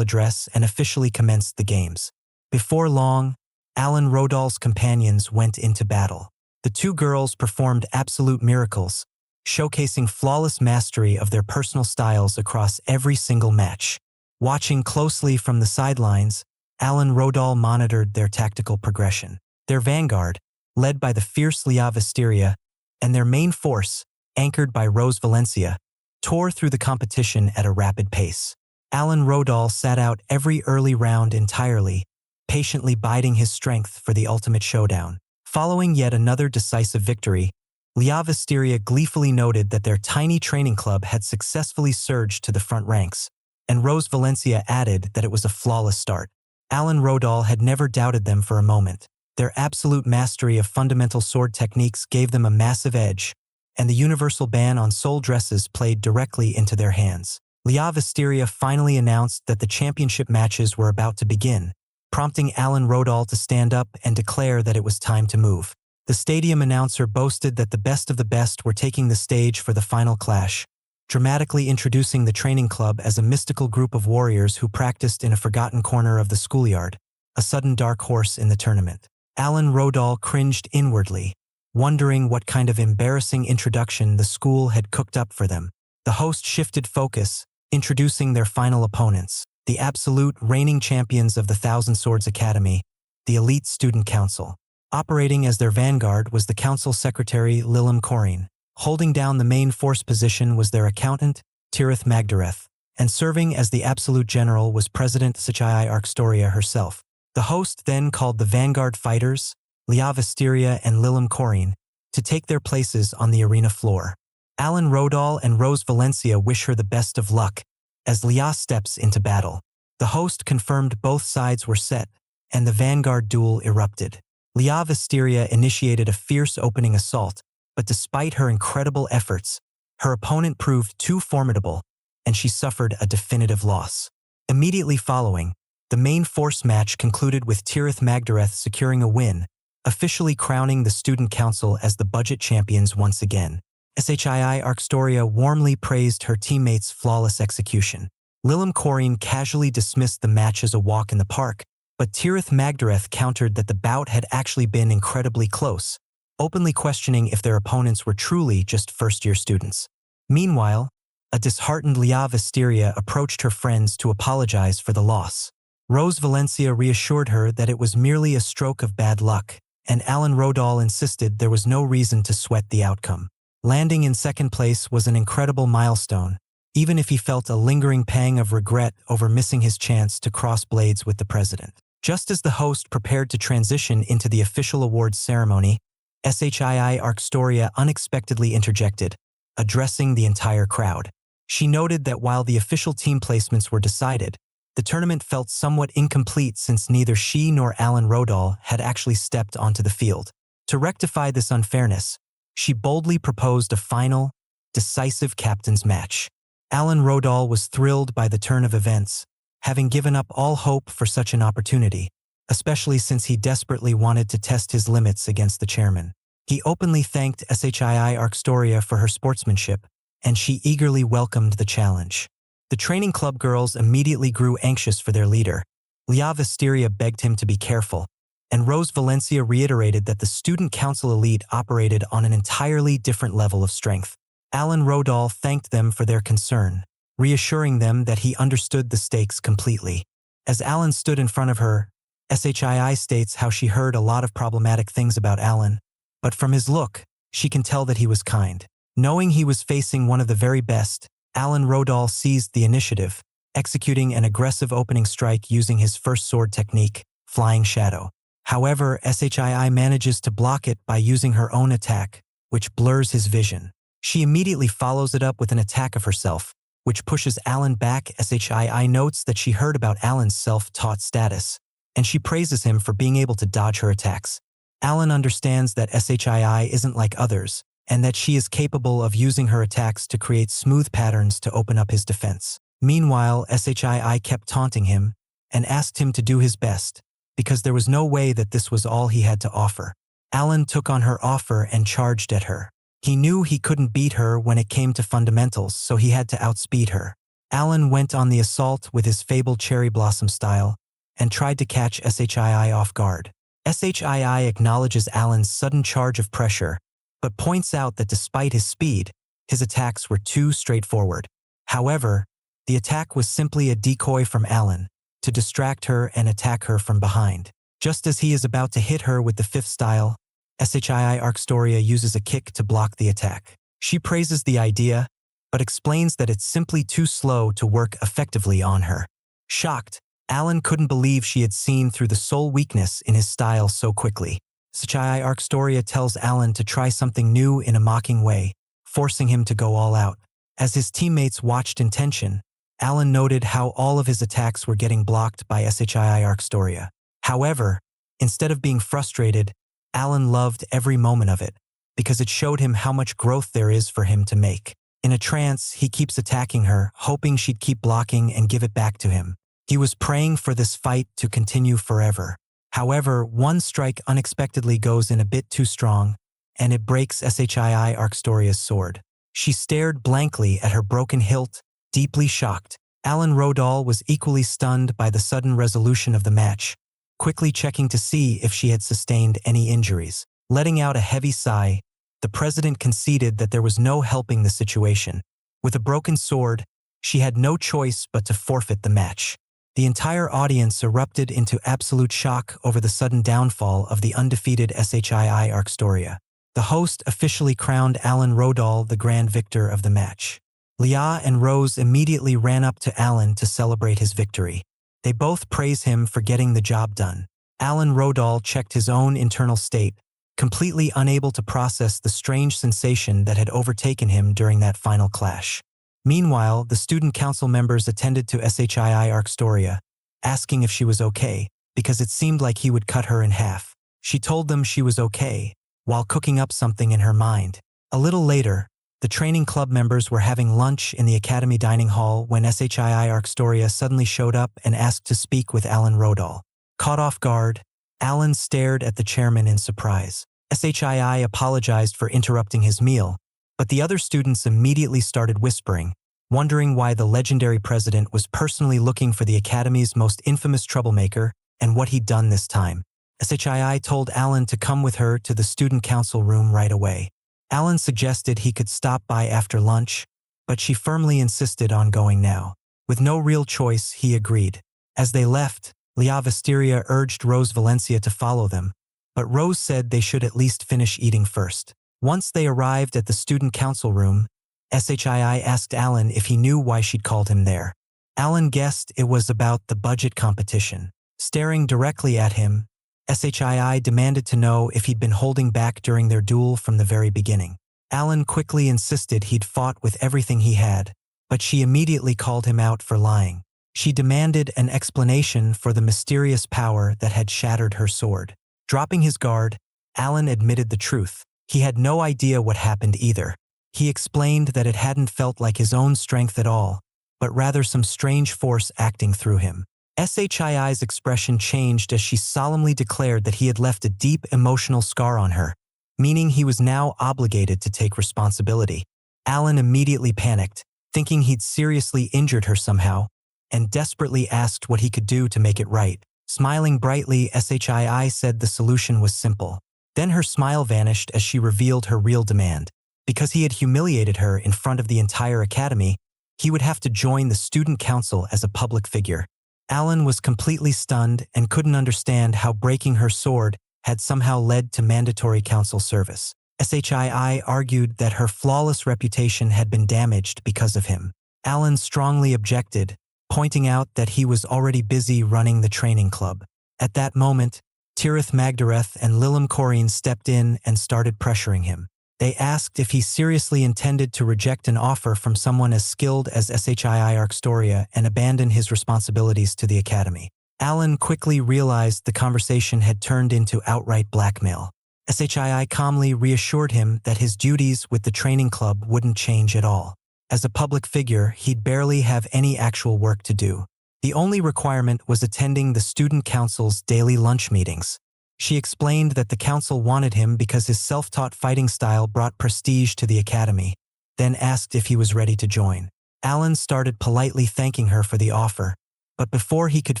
address and officially commenced the games. Before long, Alan Rodal's companions went into battle. The 2 girls performed absolute miracles, showcasing flawless mastery of their personal styles across every single match. Watching closely from the sidelines, Alan Rodal monitored their tactical progression. Their vanguard, led by the fierce Liavasteria, and their main force, anchored by Rose Valencia, tore through the competition at a rapid pace. Alan Rodal sat out every early round entirely, patiently biding his strength for the ultimate showdown. Following yet another decisive victory, Liavasteria gleefully noted that their tiny training club had successfully surged to the front ranks, and Rose Valencia added that it was a flawless start. Alan Rodal had never doubted them for a moment. Their absolute mastery of fundamental sword techniques gave them a massive edge, and the universal ban on soul dresses played directly into their hands. Liavasteria finally announced that the championship matches were about to begin, prompting Alan Rodal to stand up and declare that it was time to move. The stadium announcer boasted that the best of the best were taking the stage for the final clash, dramatically introducing the training club as a mystical group of warriors who practiced in a forgotten corner of the schoolyard, a sudden dark horse in the tournament. Alan Rodal cringed inwardly, wondering what kind of embarrassing introduction the school had cooked up for them. The host shifted focus, introducing their final opponents, the absolute reigning champions of the Thousand Swords Academy, the elite student council. Operating as their vanguard was the council secretary Lilam Corrine. Holding down the main force position was their accountant, Tirith Magdareth, and serving as the absolute general was President SHII Arcstoria herself. The host then called the vanguard fighters, Liavasteria and Lilam Corrine, to take their places on the arena floor. Alan Rodal and Rose Valencia wish her the best of luck as Lia steps into battle. The host confirmed both sides were set, and the vanguard duel erupted. Liavasteria initiated a fierce opening assault, but despite her incredible efforts, her opponent proved too formidable, and she suffered a definitive loss. Immediately following, the main force match concluded with Tirith Magdareth securing a win, officially crowning the student council as the budget champions once again. SHII Arcstoria warmly praised her teammates' flawless execution. Lilam Corrine casually dismissed the match as a walk in the park, but Tirith Magdareth countered that the bout had actually been incredibly close, openly questioning if their opponents were truly just first-year students. Meanwhile, a disheartened Liavasteria approached her friends to apologize for the loss. Rose Valencia reassured her that it was merely a stroke of bad luck, and Alan Rodal insisted there was no reason to sweat the outcome. Landing in second place was an incredible milestone, even if he felt a lingering pang of regret over missing his chance to cross blades with the president. Just as the host prepared to transition into the official awards ceremony, Shii Arcstoria unexpectedly interjected, addressing the entire crowd. She noted that while the official team placements were decided, the tournament felt somewhat incomplete since neither she nor Alan Rodal had actually stepped onto the field. To rectify this unfairness, she boldly proposed a final, decisive captain's match. Alan Rodal was thrilled by the turn of events, having given up all hope for such an opportunity, especially since he desperately wanted to test his limits against the chairman. He openly thanked Shii Arcstoria for her sportsmanship, and she eagerly welcomed the challenge. The training club girls immediately grew anxious for their leader. Leah Visteria begged him to be careful, and Rose Valencia reiterated that the student council elite operated on an entirely different level of strength. Alan Rodal thanked them for their concern, reassuring them that he understood the stakes completely. As Alan stood in front of her, Shii states how she heard a lot of problematic things about Alan, but from his look, she can tell that he was kind. Knowing he was facing one of the very best, Alan Rodal seized the initiative, executing an aggressive opening strike using his first sword technique, Flying Shadow. However, Shii manages to block it by using her own attack, which blurs his vision. She immediately follows it up with an attack of herself, which pushes Alan back. Shii notes that she heard about Alan's self-taught status, and she praises him for being able to dodge her attacks. Alan understands that Shii isn't like others, and that she is capable of using her attacks to create smooth patterns to open up his defense. Meanwhile, Shii kept taunting him and asked him to do his best, because there was no way that this was all he had to offer. Alan took on her offer and charged at her. He knew he couldn't beat her when it came to fundamentals, so he had to outspeed her. Alan went on the assault with his fabled cherry blossom style and tried to catch Shii off guard. Shii acknowledges Alan's sudden charge of pressure, but points out that despite his speed, his attacks were too straightforward. However, the attack was simply a decoy from Alan to distract her and attack her from behind. Just as he is about to hit her with the fifth style, Shii Arcstoria uses a kick to block the attack. She praises the idea, but explains that it's simply too slow to work effectively on her. Shocked, Alan couldn't believe she had seen through the sole weakness in his style so quickly. Shii Arcstoria tells Alan to try something new in a mocking way, forcing him to go all out. As his teammates watched in tension, Alan noted how all of his attacks were getting blocked by Shii Arcstoria. However, instead of being frustrated, Alan loved every moment of it, because it showed him how much growth there is for him to make. In a trance, he keeps attacking her, hoping she'd keep blocking and give it back to him. He was praying for this fight to continue forever. However, one strike unexpectedly goes in a bit too strong, and it breaks Shii Arcstoria's sword. She stared blankly at her broken hilt, deeply shocked. Alan Rodal was equally stunned by the sudden resolution of the match, quickly checking to see if she had sustained any injuries. Letting out a heavy sigh, the president conceded that there was no helping the situation. With a broken sword, she had no choice but to forfeit the match. The entire audience erupted into absolute shock over the sudden downfall of the undefeated Shii Arcstoria. The host officially crowned Alan Rodal the grand victor of the match. Leah and Rose immediately ran up to Alan to celebrate his victory. They both praise him for getting the job done. Alan Rodal checked his own internal state, completely unable to process the strange sensation that had overtaken him during that final clash. Meanwhile, the student council members attended to Shii Arcstoria, asking if she was okay, because it seemed like he would cut her in half. She told them she was okay, while cooking up something in her mind. A little later, the training club members were having lunch in the academy dining hall when Shii Arcstoria suddenly showed up and asked to speak with Alan Rodal. Caught off guard, Alan stared at the chairman in surprise. Shii apologized for interrupting his meal, but the other students immediately started whispering, wondering why the legendary president was personally looking for the academy's most infamous troublemaker and what he'd done this time. Shii told Alan to come with her to the student council room right away. Alan suggested he could stop by after lunch, but she firmly insisted on going now. With no real choice, he agreed. As they left, Leah Visteria urged Rose Valencia to follow them, but Rose said they should at least finish eating first. Once they arrived at the student council room, Shii asked Alan if he knew why she'd called him there. Alan guessed it was about the budget competition. Staring directly at him, Shii demanded to know if he'd been holding back during their duel from the very beginning. Alan quickly insisted he'd fought with everything he had, but she immediately called him out for lying. She demanded an explanation for the mysterious power that had shattered her sword. Dropping his guard, Alan admitted the truth. He had no idea what happened either. He explained that it hadn't felt like his own strength at all, but rather some strange force acting through him. Shii's expression changed as she solemnly declared that he had left a deep emotional scar on her, meaning he was now obligated to take responsibility. Alan immediately panicked, thinking he'd seriously injured her somehow, and desperately asked what he could do to make it right. Smiling brightly, Shii said the solution was simple. Then her smile vanished as she revealed her real demand. Because he had humiliated her in front of the entire academy, he would have to join the student council as a public figure. Alan was completely stunned and couldn't understand how breaking her sword had somehow led to mandatory council service. Shii argued that her flawless reputation had been damaged because of him. Alan strongly objected, pointing out that he was already busy running the training club. At that moment, Tirith Magdareth and Lilim Corrine stepped in and started pressuring him. They asked if he seriously intended to reject an offer from someone as skilled as Shii Arcstoria and abandon his responsibilities to the academy. Alan quickly realized the conversation had turned into outright blackmail. Shii calmly reassured him that his duties with the training club wouldn't change at all. As a public figure, he'd barely have any actual work to do. The only requirement was attending the student council's daily lunch meetings. She explained that the council wanted him because his self-taught fighting style brought prestige to the academy, then asked if he was ready to join. Alan started politely thanking her for the offer, but before he could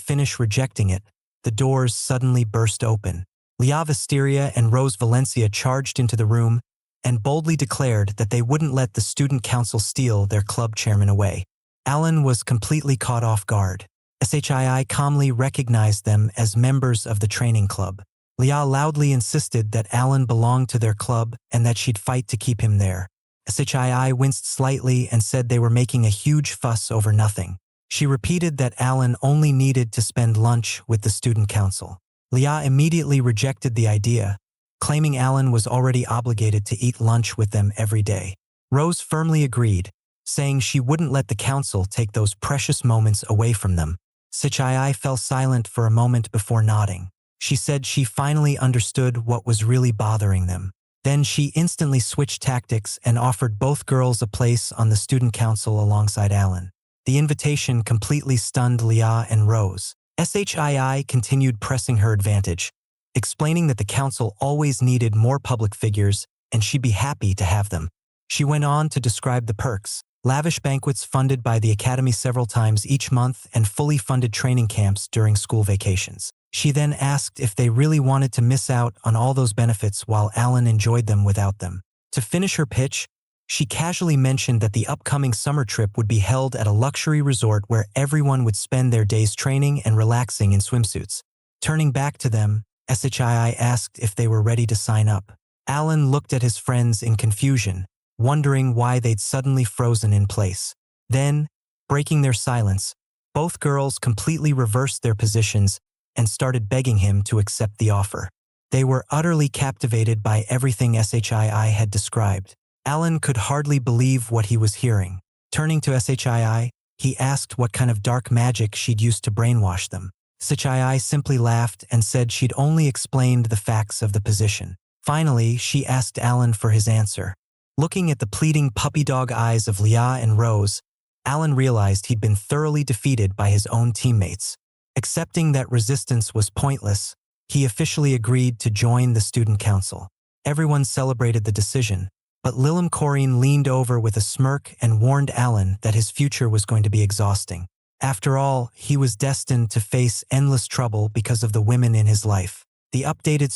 finish rejecting it, the doors suddenly burst open. Leah Visteria and Rose Valencia charged into the room and boldly declared that they wouldn't let the student council steal their club chairman away. Alan was completely caught off guard. Shii calmly recognized them as members of the training club. Leah loudly insisted that Alan belonged to their club and that she'd fight to keep him there. Shii winced slightly and said they were making a huge fuss over nothing. She repeated that Alan only needed to spend lunch with the student council. Leah immediately rejected the idea, claiming Alan was already obligated to eat lunch with them every day. Rose firmly agreed, saying she wouldn't let the council take those precious moments away from them. Shii fell silent for a moment before nodding. She said she finally understood what was really bothering them. Then she instantly switched tactics and offered both girls a place on the student council alongside Alan. The invitation completely stunned Leah and Rose. Shii continued pressing her advantage, explaining that the council always needed more public figures and she'd be happy to have them. She went on to describe the perks: lavish banquets funded by the academy several times each month and fully funded training camps during school vacations. She then asked if they really wanted to miss out on all those benefits while Alan enjoyed them without them. To finish her pitch, she casually mentioned that the upcoming summer trip would be held at a luxury resort where everyone would spend their days training and relaxing in swimsuits. Turning back to them, Shii asked if they were ready to sign up. Alan looked at his friends in confusion, wondering why they'd suddenly frozen in place. Then, breaking their silence, both girls completely reversed their positions and started begging him to accept the offer. They were utterly captivated by everything Shii had described. Alan could hardly believe what he was hearing. Turning to Shii, he asked what kind of dark magic she'd used to brainwash them. Shii simply laughed and said she'd only explained the facts of the position. Finally, she asked Alan for his answer. Looking at the pleading puppy dog eyes of Leah and Rose, Alan realized he'd been thoroughly defeated by his own teammates. Accepting that resistance was pointless, he officially agreed to join the student council. Everyone celebrated the decision, but Lilim Corrine leaned over with a smirk and warned Alan that his future was going to be exhausting. After all, he was destined to face endless trouble because of the women in his life. The updated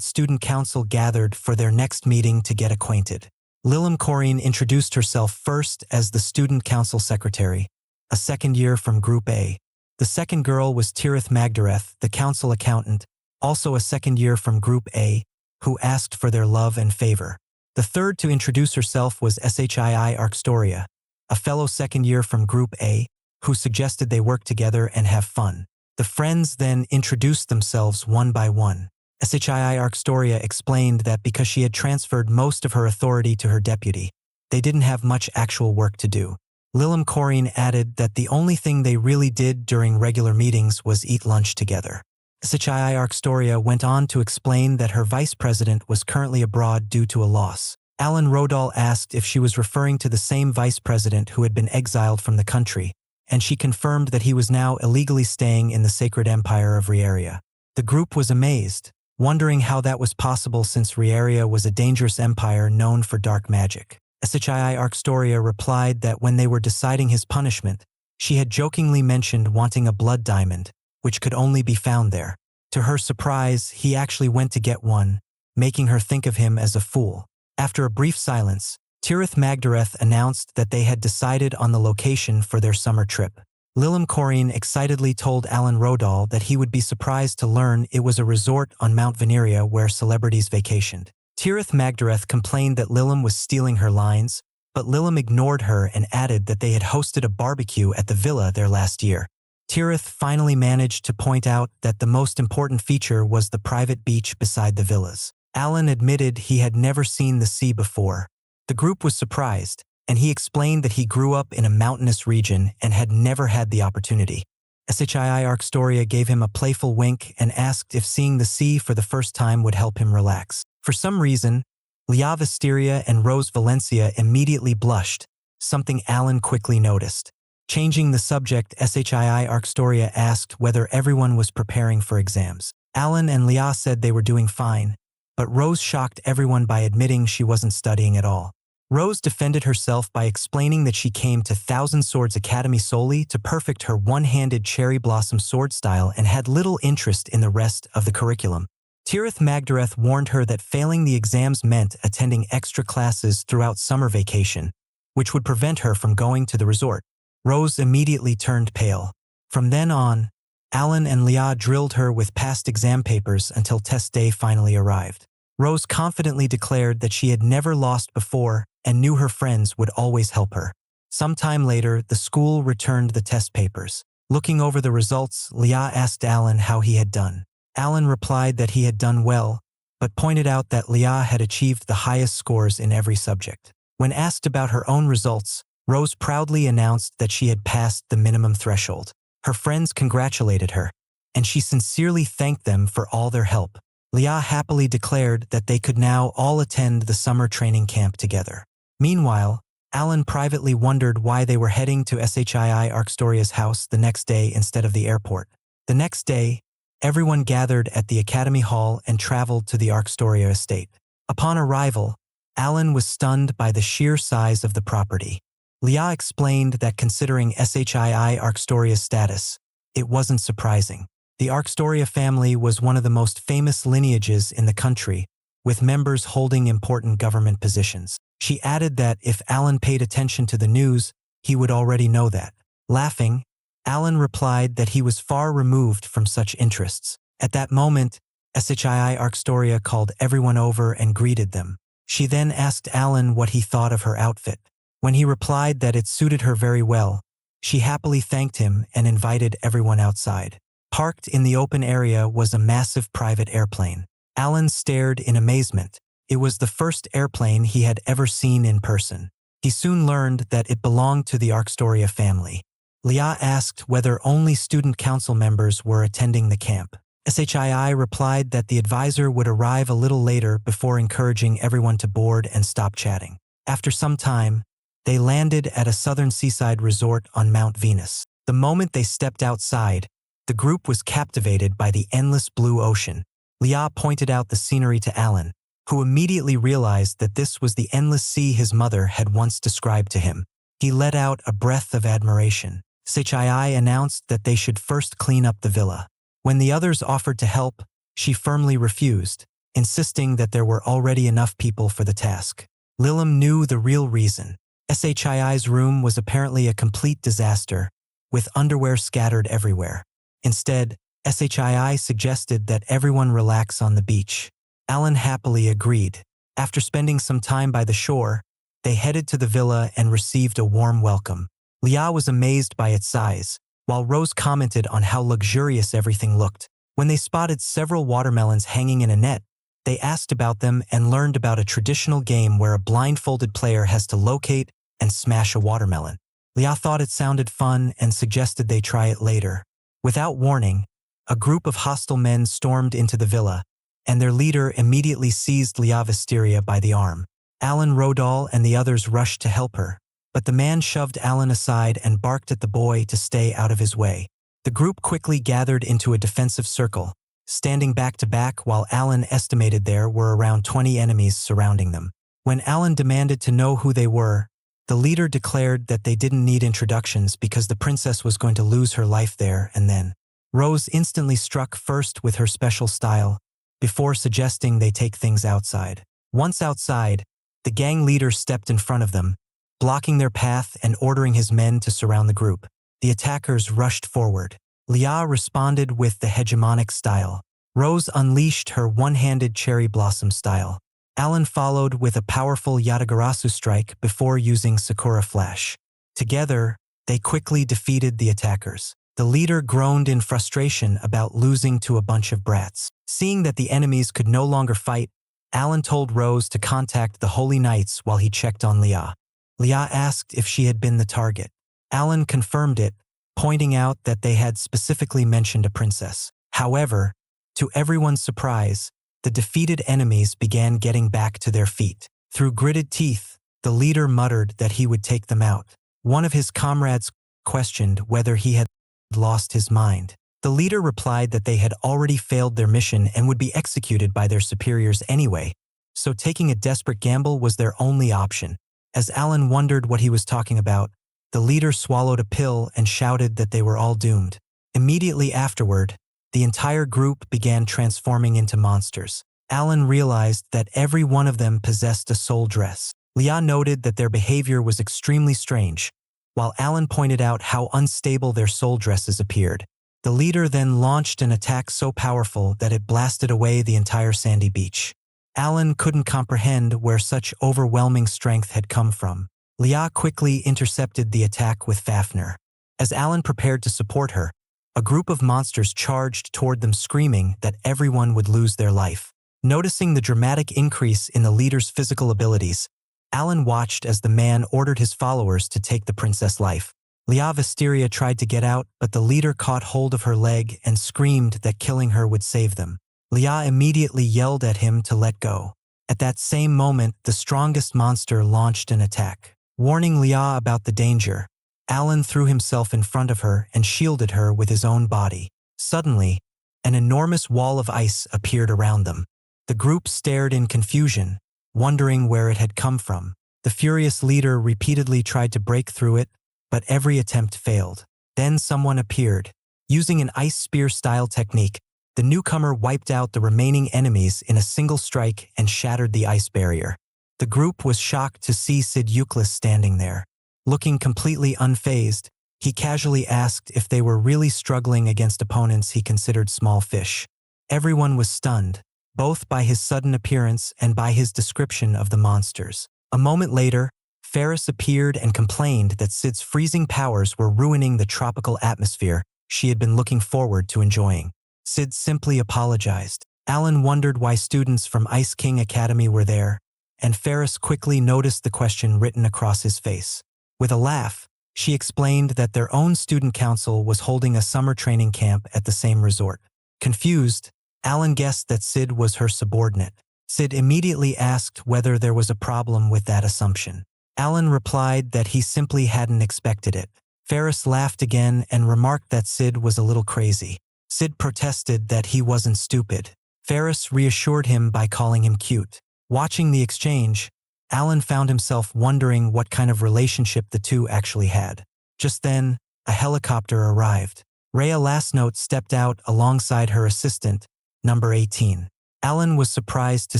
student council gathered for their next meeting to get acquainted. Lilim Corrine introduced herself first as the student council secretary, a second year from Group A. The second girl was Tirith Magdareth, the council accountant, also a second year from Group A, who asked for their love and favor. The third to introduce herself was Shii Arcstoria, a fellow second year from Group A, who suggested they work together and have fun. The friends then introduced themselves one by one. Shii Arcstoria explained that because she had transferred most of her authority to her deputy, they didn't have much actual work to do. Lilim Corrine added that the only thing they really did during regular meetings was eat lunch together. Shii Arcstoria went on to explain that her vice president was currently abroad due to a loss. Alan Rodal asked if she was referring to the same vice president who had been exiled from the country, and she confirmed that he was now illegally staying in the sacred empire of Rieria. The group was amazed, wondering how that was possible since Rieria was a dangerous empire known for dark magic. Shii Arcstoria replied that when they were deciding his punishment, she had jokingly mentioned wanting a blood diamond, which could only be found there. To her surprise, he actually went to get one, making her think of him as a fool. After a brief silence, Tirith Magdareth announced that they had decided on the location for their summer trip. Lilim Corrine excitedly told Alan Rodal that he would be surprised to learn it was a resort on Mount Veneria where celebrities vacationed. Tirith Magdareth complained that Lilim was stealing her lines, but Lilim ignored her and added that they had hosted a barbecue at the villa there last year. Tirith finally managed to point out that the most important feature was the private beach beside the villas. Alan admitted he had never seen the sea before. The group was surprised, and he explained that he grew up in a mountainous region and had never had the opportunity. Shii Arcstoria gave him a playful wink and asked if seeing the sea for the first time would help him relax. For some reason, Lia Visteria and Rose Valencia immediately blushed, something Alan quickly noticed. Changing the subject, Shii Arcstoria asked whether everyone was preparing for exams. Alan and Lia said they were doing fine, but Rose shocked everyone by admitting she wasn't studying at all. Rose defended herself by explaining that she came to Thousand Swords Academy solely to perfect her one-handed cherry blossom sword style and had little interest in the rest of the curriculum. Tirith Magdareth warned her that failing the exams meant attending extra classes throughout summer vacation, which would prevent her from going to the resort. Rose immediately turned pale. From then on, Alan and Lia drilled her with past exam papers until test day finally arrived. Rose confidently declared that she had never lost before and knew her friends would always help her. Sometime later, the school returned the test papers. Looking over the results, Lia asked Alan how he had done. Alan replied that he had done well, but pointed out that Lia had achieved the highest scores in every subject. When asked about her own results, Rose proudly announced that she had passed the minimum threshold. Her friends congratulated her, and she sincerely thanked them for all their help. Lia happily declared that they could now all attend the summer training camp together. Meanwhile, Alan privately wondered why they were heading to Shii Arcstoria's house the next day instead of the airport. The next day, everyone gathered at the Academy Hall and traveled to the Arcstoria estate. Upon arrival, Alan was stunned by the sheer size of the property. Lia explained that considering Shii Arcstoria's status, it wasn't surprising. The Arcstoria family was one of the most famous lineages in the country, with members holding important government positions. She added that if Alan paid attention to the news, he would already know that. Laughing, Alan replied that he was far removed from such interests. At that moment, Shii Arcstoria called everyone over and greeted them. She then asked Alan what he thought of her outfit. When he replied that it suited her very well, she happily thanked him and invited everyone outside. Parked in the open area was a massive private airplane. Alan stared in amazement. It was the first airplane he had ever seen in person. He soon learned that it belonged to the Arcstoria family. Lia asked whether only student council members were attending the camp. Shii replied that the advisor would arrive a little later before encouraging everyone to board and stop chatting. After some time, they landed at a southern seaside resort on Mount Venus. The moment they stepped outside, the group was captivated by the endless blue ocean. Lia pointed out the scenery to Alan, who immediately realized that this was the endless sea his mother had once described to him. He let out a breath of admiration. Shii announced that they should first clean up the villa. When the others offered to help, she firmly refused, insisting that there were already enough people for the task. Lilim knew the real reason. Shii's room was apparently a complete disaster, with underwear scattered everywhere. Instead, Shii suggested that everyone relax on the beach. Alan happily agreed. After spending some time by the shore, they headed to the villa and received a warm welcome. Lia was amazed by its size, while Rose commented on how luxurious everything looked. When they spotted several watermelons hanging in a net, they asked about them and learned about a traditional game where a blindfolded player has to locate and smash a watermelon. Leah thought it sounded fun and suggested they try it later. Without warning, a group of hostile men stormed into the villa, and their leader immediately seized Leah Wisteria by the arm. Alan Rodal and the others rushed to help her, but the man shoved Alan aside and barked at the boy to stay out of his way. The group quickly gathered into a defensive circle, standing back to back while Alan estimated there were around 20 enemies surrounding them. When Alan demanded to know who they were, the leader declared that they didn't need introductions because the princess was going to lose her life there and then. Rose instantly struck first with her special style, before suggesting they take things outside. Once outside, the gang leader stepped in front of them, blocking their path and ordering his men to surround the group. The attackers rushed forward. Leah responded with the hegemonic style. Rose unleashed her one-handed cherry blossom style. Alan followed with a powerful Yatagarasu strike before using Sakura Flash. Together, they quickly defeated the attackers. The leader groaned in frustration about losing to a bunch of brats. Seeing that the enemies could no longer fight, Alan told Rose to contact the Holy Knights while he checked on Leah. Leah asked if she had been the target. Alan confirmed it, pointing out that they had specifically mentioned a princess. However, to everyone's surprise, the defeated enemies began getting back to their feet. Through gritted teeth, the leader muttered that he would take them out. One of his comrades questioned whether he had lost his mind. The leader replied that they had already failed their mission and would be executed by their superiors anyway, so taking a desperate gamble was their only option. As Alan wondered what he was talking about, the leader swallowed a pill and shouted that they were all doomed. Immediately afterward, the entire group began transforming into monsters. Alan realized that every one of them possessed a soul dress. Leah noted that their behavior was extremely strange, while Alan pointed out how unstable their soul dresses appeared. The leader then launched an attack so powerful that it blasted away the entire sandy beach. Alan couldn't comprehend where such overwhelming strength had come from. Leah quickly intercepted the attack with Fafnir. As Alan prepared to support her, a group of monsters charged toward them screaming that everyone would lose their life. Noticing the dramatic increase in the leader's physical abilities, Alan watched as the man ordered his followers to take the princess' life. Leah Wisteria tried to get out, but the leader caught hold of her leg and screamed that killing her would save them. Leah immediately yelled at him to let go. At that same moment, the strongest monster launched an attack. Warning Leah about the danger, Alan threw himself in front of her and shielded her with his own body. Suddenly, an enormous wall of ice appeared around them. The group stared in confusion, wondering where it had come from. The furious leader repeatedly tried to break through it, but every attempt failed. Then someone appeared. Using an ice spear-style technique, the newcomer wiped out the remaining enemies in a single strike and shattered the ice barrier. The group was shocked to see Sid Euclid standing there. Looking completely unfazed, he casually asked if they were really struggling against opponents he considered small fish. Everyone was stunned, both by his sudden appearance and by his description of the monsters. A moment later, Ferris appeared and complained that Sid's freezing powers were ruining the tropical atmosphere she had been looking forward to enjoying. Sid simply apologized. Alan wondered why students from Ice King Academy were there, and Ferris quickly noticed the question written across his face. With a laugh, she explained that their own student council was holding a summer training camp at the same resort. Confused, Alan guessed that Sid was her subordinate. Sid immediately asked whether there was a problem with that assumption. Alan replied that he simply hadn't expected it. Ferris laughed again and remarked that Sid was a little crazy. Sid protested that he wasn't stupid. Ferris reassured him by calling him cute. Watching the exchange, Alan found himself wondering what kind of relationship the two actually had. Just then, a helicopter arrived. Rhea Lastnote stepped out alongside her assistant, number 18. Alan was surprised to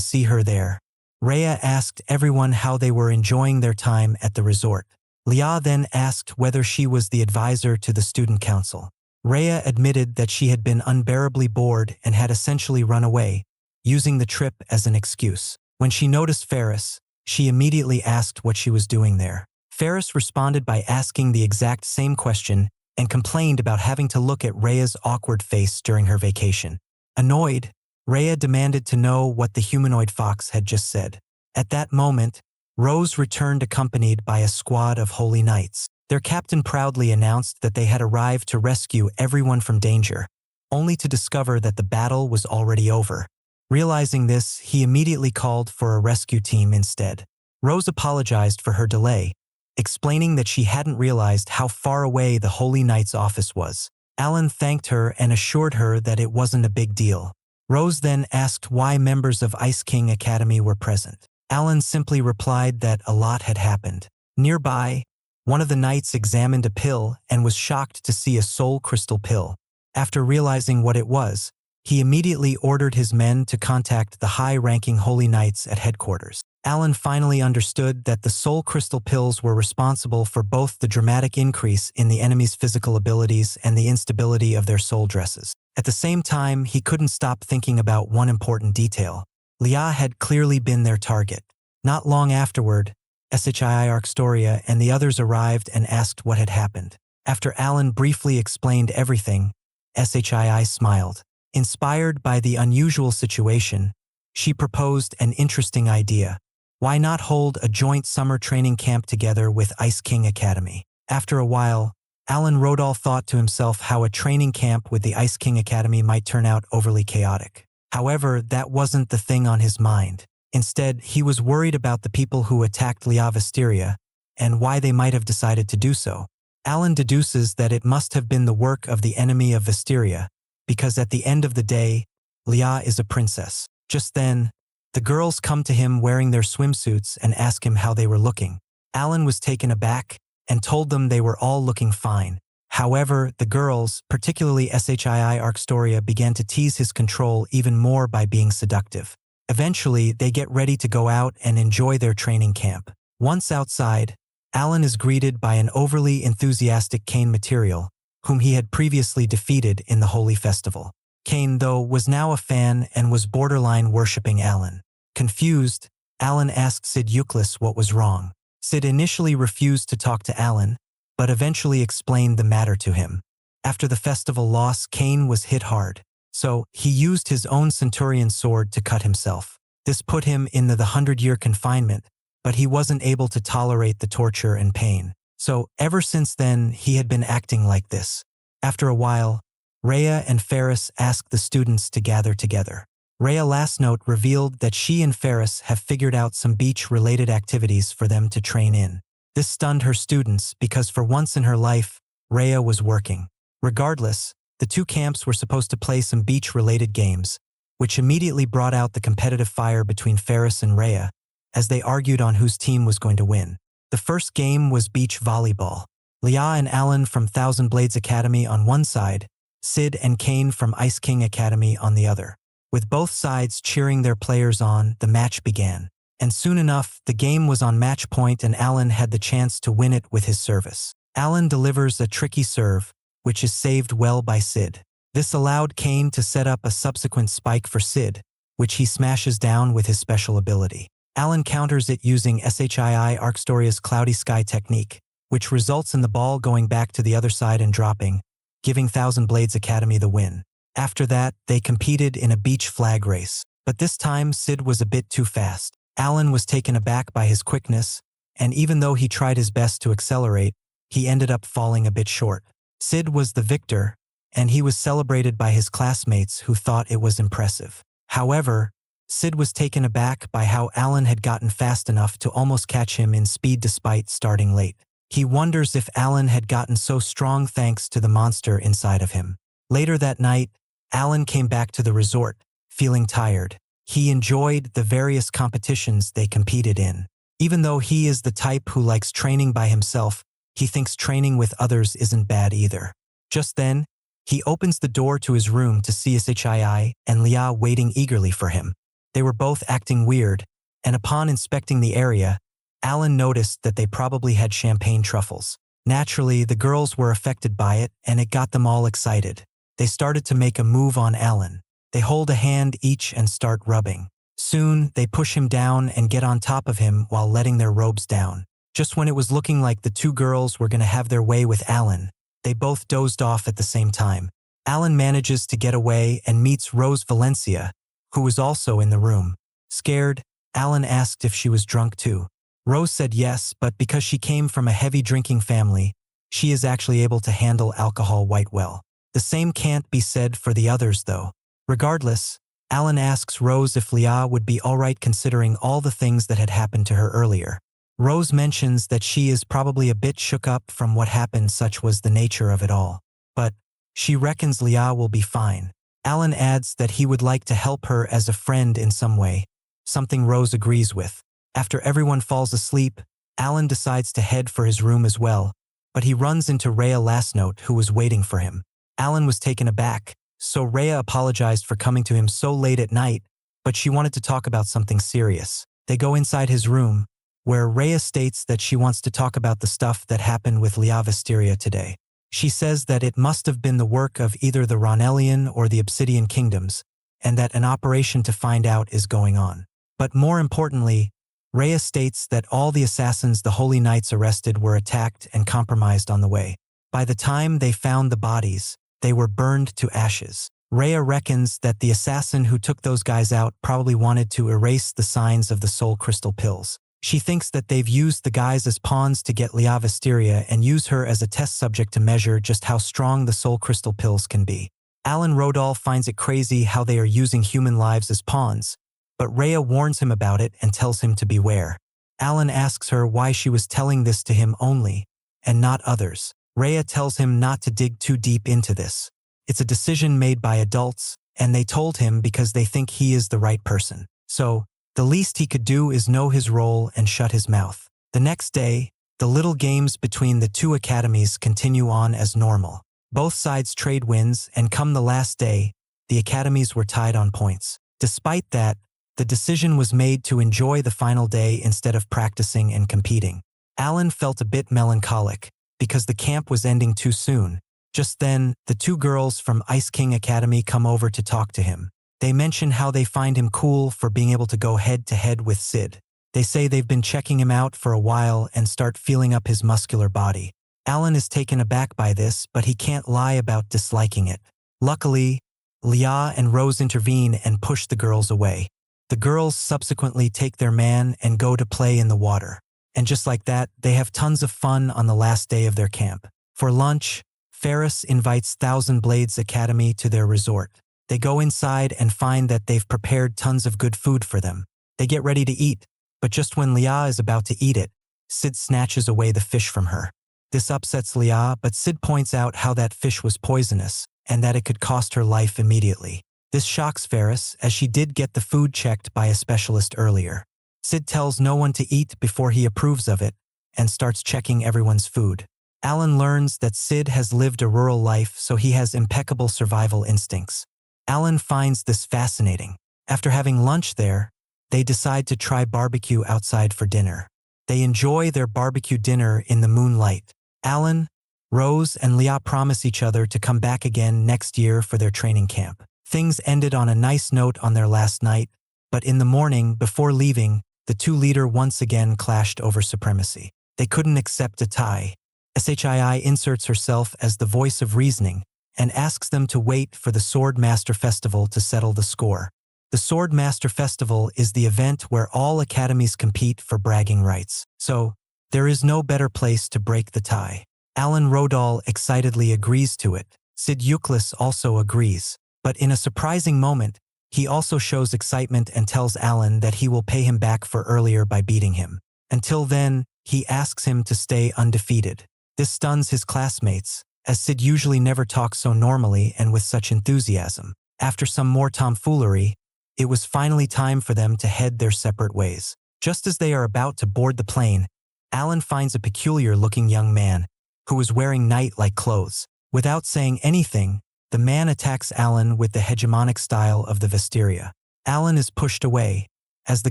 see her there. Rhea asked everyone how they were enjoying their time at the resort. Leah then asked whether she was the advisor to the student council. Rhea admitted that she had been unbearably bored and had essentially run away, using the trip as an excuse. When she noticed Ferris, she immediately asked what she was doing there. Ferris responded by asking the exact same question and complained about having to look at Rhea's awkward face during her vacation. Annoyed, Rhea demanded to know what the humanoid fox had just said. At that moment, Rose returned accompanied by a squad of holy knights. Their captain proudly announced that they had arrived to rescue everyone from danger, only to discover that the battle was already over. Realizing this, he immediately called for a rescue team instead. Rose apologized for her delay, explaining that she hadn't realized how far away the Holy Knight's office was. Alan thanked her and assured her that it wasn't a big deal. Rose then asked why members of Ice King Academy were present. Alan simply replied that a lot had happened. Nearby, one of the knights examined a pill and was shocked to see a soul crystal pill. After realizing what it was, he immediately ordered his men to contact the high-ranking Holy Knights at headquarters. Alan finally understood that the soul crystal pills were responsible for both the dramatic increase in the enemy's physical abilities and the instability of their soul dresses. At the same time, he couldn't stop thinking about one important detail. Leah had clearly been their target. Not long afterward, Shii Arcstoria and the others arrived and asked what had happened. After Alan briefly explained everything, Shii smiled. Inspired by the unusual situation, she proposed an interesting idea. Why not hold a joint summer training camp together with Ice King Academy? After a while, Alan Rodal thought to himself how a training camp with the Ice King Academy might turn out overly chaotic. However, that wasn't the thing on his mind. Instead, he was worried about the people who attacked Leah Visteria and why they might have decided to do so. Alan deduces that it must have been the work of the enemy of Visteria, because at the end of the day, Leah is a princess. Just then, the girls come to him wearing their swimsuits and ask him how they were looking. Alan was taken aback and told them they were all looking fine. However, the girls, particularly Shii Arcstoria, began to tease his control even more by being seductive. Eventually, they get ready to go out and enjoy their training camp. Once outside, Alan is greeted by an overly enthusiastic Cain Material, whom he had previously defeated in the Holy Festival. Cain, though, was now a fan and was borderline worshipping Alan. Confused, Alan asked Sid Euclid what was wrong. Sid initially refused to talk to Alan, but eventually explained the matter to him. After the festival loss, Cain was hit hard, so he used his own Centurion sword to cut himself. This put him in the 100-year confinement, but he wasn't able to tolerate the torture and pain. So, ever since then, he had been acting like this. After a while, Rhea and Ferris asked the students to gather together. Rhea last note revealed that she and Ferris have figured out some beach-related activities for them to train in. This stunned her students because for once in her life, Rhea was working. Regardless, the two camps were supposed to play some beach-related games, which immediately brought out the competitive fire between Ferris and Rhea, as they argued on whose team was going to win. The first game was beach volleyball. Leah and Alan from Thousand Blades Academy on one side, Sid and Cain from Ice King Academy on the other. With both sides cheering their players on, the match began. And soon enough, the game was on match point and Alan had the chance to win it with his service. Alan delivers a tricky serve, which is saved well by Sid. This allowed Cain to set up a subsequent spike for Sid, which he smashes down with his special ability. Alan counters it using Shii Arcstoria's Cloudy Sky technique, which results in the ball going back to the other side and dropping, giving Thousand Blades Academy the win. After that, they competed in a beach flag race, but this time Sid was a bit too fast. Alan was taken aback by his quickness, and even though he tried his best to accelerate, he ended up falling a bit short. Sid was the victor, and he was celebrated by his classmates who thought it was impressive. However, Sid was taken aback by how Alan had gotten fast enough to almost catch him in speed despite starting late. He wonders if Alan had gotten so strong thanks to the monster inside of him. Later that night, Alan came back to the resort, feeling tired. He enjoyed the various competitions they competed in. Even though he is the type who likes training by himself, he thinks training with others isn't bad either. Just then, he opens the door to his room to see Shii and Leah waiting eagerly for him. They were both acting weird, and upon inspecting the area, Alan noticed that they probably had champagne truffles. Naturally, the girls were affected by it, and it got them all excited. They started to make a move on Alan. They hold a hand each and start rubbing. Soon, they push him down and get on top of him while letting their robes down. Just when it was looking like the two girls were going to have their way with Alan, They both dozed off at the same time. Alan manages to get away and meets Rose Valencia, who was also in the room. Scared, Alan asked if she was drunk too. Rose said yes, but because she came from a heavy drinking family, she is actually able to handle alcohol quite well. The same can't be said for the others though. Regardless, Alan asks Rose if Leah would be alright considering all the things that had happened to her earlier. Rose mentions that she is probably a bit shook up from what happened, such was the nature of it all. But she reckons Leah will be fine. Alan adds that he would like to help her as a friend in some way, something Rose agrees with. After everyone falls asleep, Alan decides to head for his room as well, but he runs into Rhea Lastnote, who was waiting for him. Alan was taken aback, so Rhea apologized for coming to him so late at night, but she wanted to talk about something serious. They go inside his room, where Rhea states that she wants to talk about the stuff that happened with Leah Wisteria today. She says that it must have been the work of either the Ronellian or the Obsidian Kingdoms, and that an operation to find out is going on. But more importantly, Rhea states that all the assassins the Holy Knights arrested were attacked and compromised on the way. By the time they found the bodies, they were burned to ashes. Rhea reckons that the assassin who took those guys out probably wanted to erase the signs of the soul crystal pills. She thinks that they've used the guys as pawns to get Leah Wisteria and use her as a test subject to measure just how strong the soul crystal pills can be. Alan Rodolph finds it crazy how they are using human lives as pawns, but Rhea warns him about it and tells him to beware. Alan asks her why she was telling this to him only, and not others. Rhea tells him not to dig too deep into this. It's a decision made by adults, and they told him because they think he is the right person. So, the least he could do is know his role and shut his mouth. The next day, the little games between the two academies continue on as normal. Both sides trade wins, and come the last day, the academies were tied on points. Despite that, the decision was made to enjoy the final day instead of practicing and competing. Alan felt a bit melancholic, because the camp was ending too soon. Just then, the two girls from Ice King Academy come over to talk to him. They mention how they find him cool for being able to go head-to-head with Sid. They say they've been checking him out for a while and start feeling up his muscular body. Alan is taken aback by this, but he can't lie about disliking it. Luckily, Leah and Rose intervene and push the girls away. The girls subsequently take their man and go to play in the water. And just like that, they have tons of fun on the last day of their camp. For lunch, Ferris invites Thousand Blades Academy to their resort. They go inside and find that they've prepared tons of good food for them. They get ready to eat, but just when Leah is about to eat it, Sid snatches away the fish from her. This upsets Leah, but Sid points out how that fish was poisonous and that it could cost her life immediately. This shocks Ferris, as she did get the food checked by a specialist earlier. Sid tells no one to eat before he approves of it and starts checking everyone's food. Alan learns that Sid has lived a rural life, so he has impeccable survival instincts. Alan finds this fascinating. After having lunch there, they decide to try barbecue outside for dinner. They enjoy their barbecue dinner in the moonlight. Alan, Rose, and Leah promise each other to come back again next year for their training camp. Things ended on a nice note on their last night, but in the morning, before leaving, the two leaders once again clashed over supremacy. They couldn't accept a tie. Shii inserts herself as the voice of reasoning and asks them to wait for the Sword Master Festival to settle the score. The Sword Master Festival is the event where all academies compete for bragging rights. So, there is no better place to break the tie. Alan Rodol excitedly agrees to it. Sid Euclid also agrees. But in a surprising moment, he also shows excitement and tells Alan that he will pay him back for earlier by beating him. Until then, he asks him to stay undefeated. This stuns his classmates, as Sid usually never talks so normally and with such enthusiasm. After some more tomfoolery, it was finally time for them to head their separate ways. Just as they are about to board the plane, Alan finds a peculiar-looking young man who is wearing knight-like clothes. Without saying anything, the man attacks Alan with the hegemonic style of the Wisteria. Alan is pushed away, as the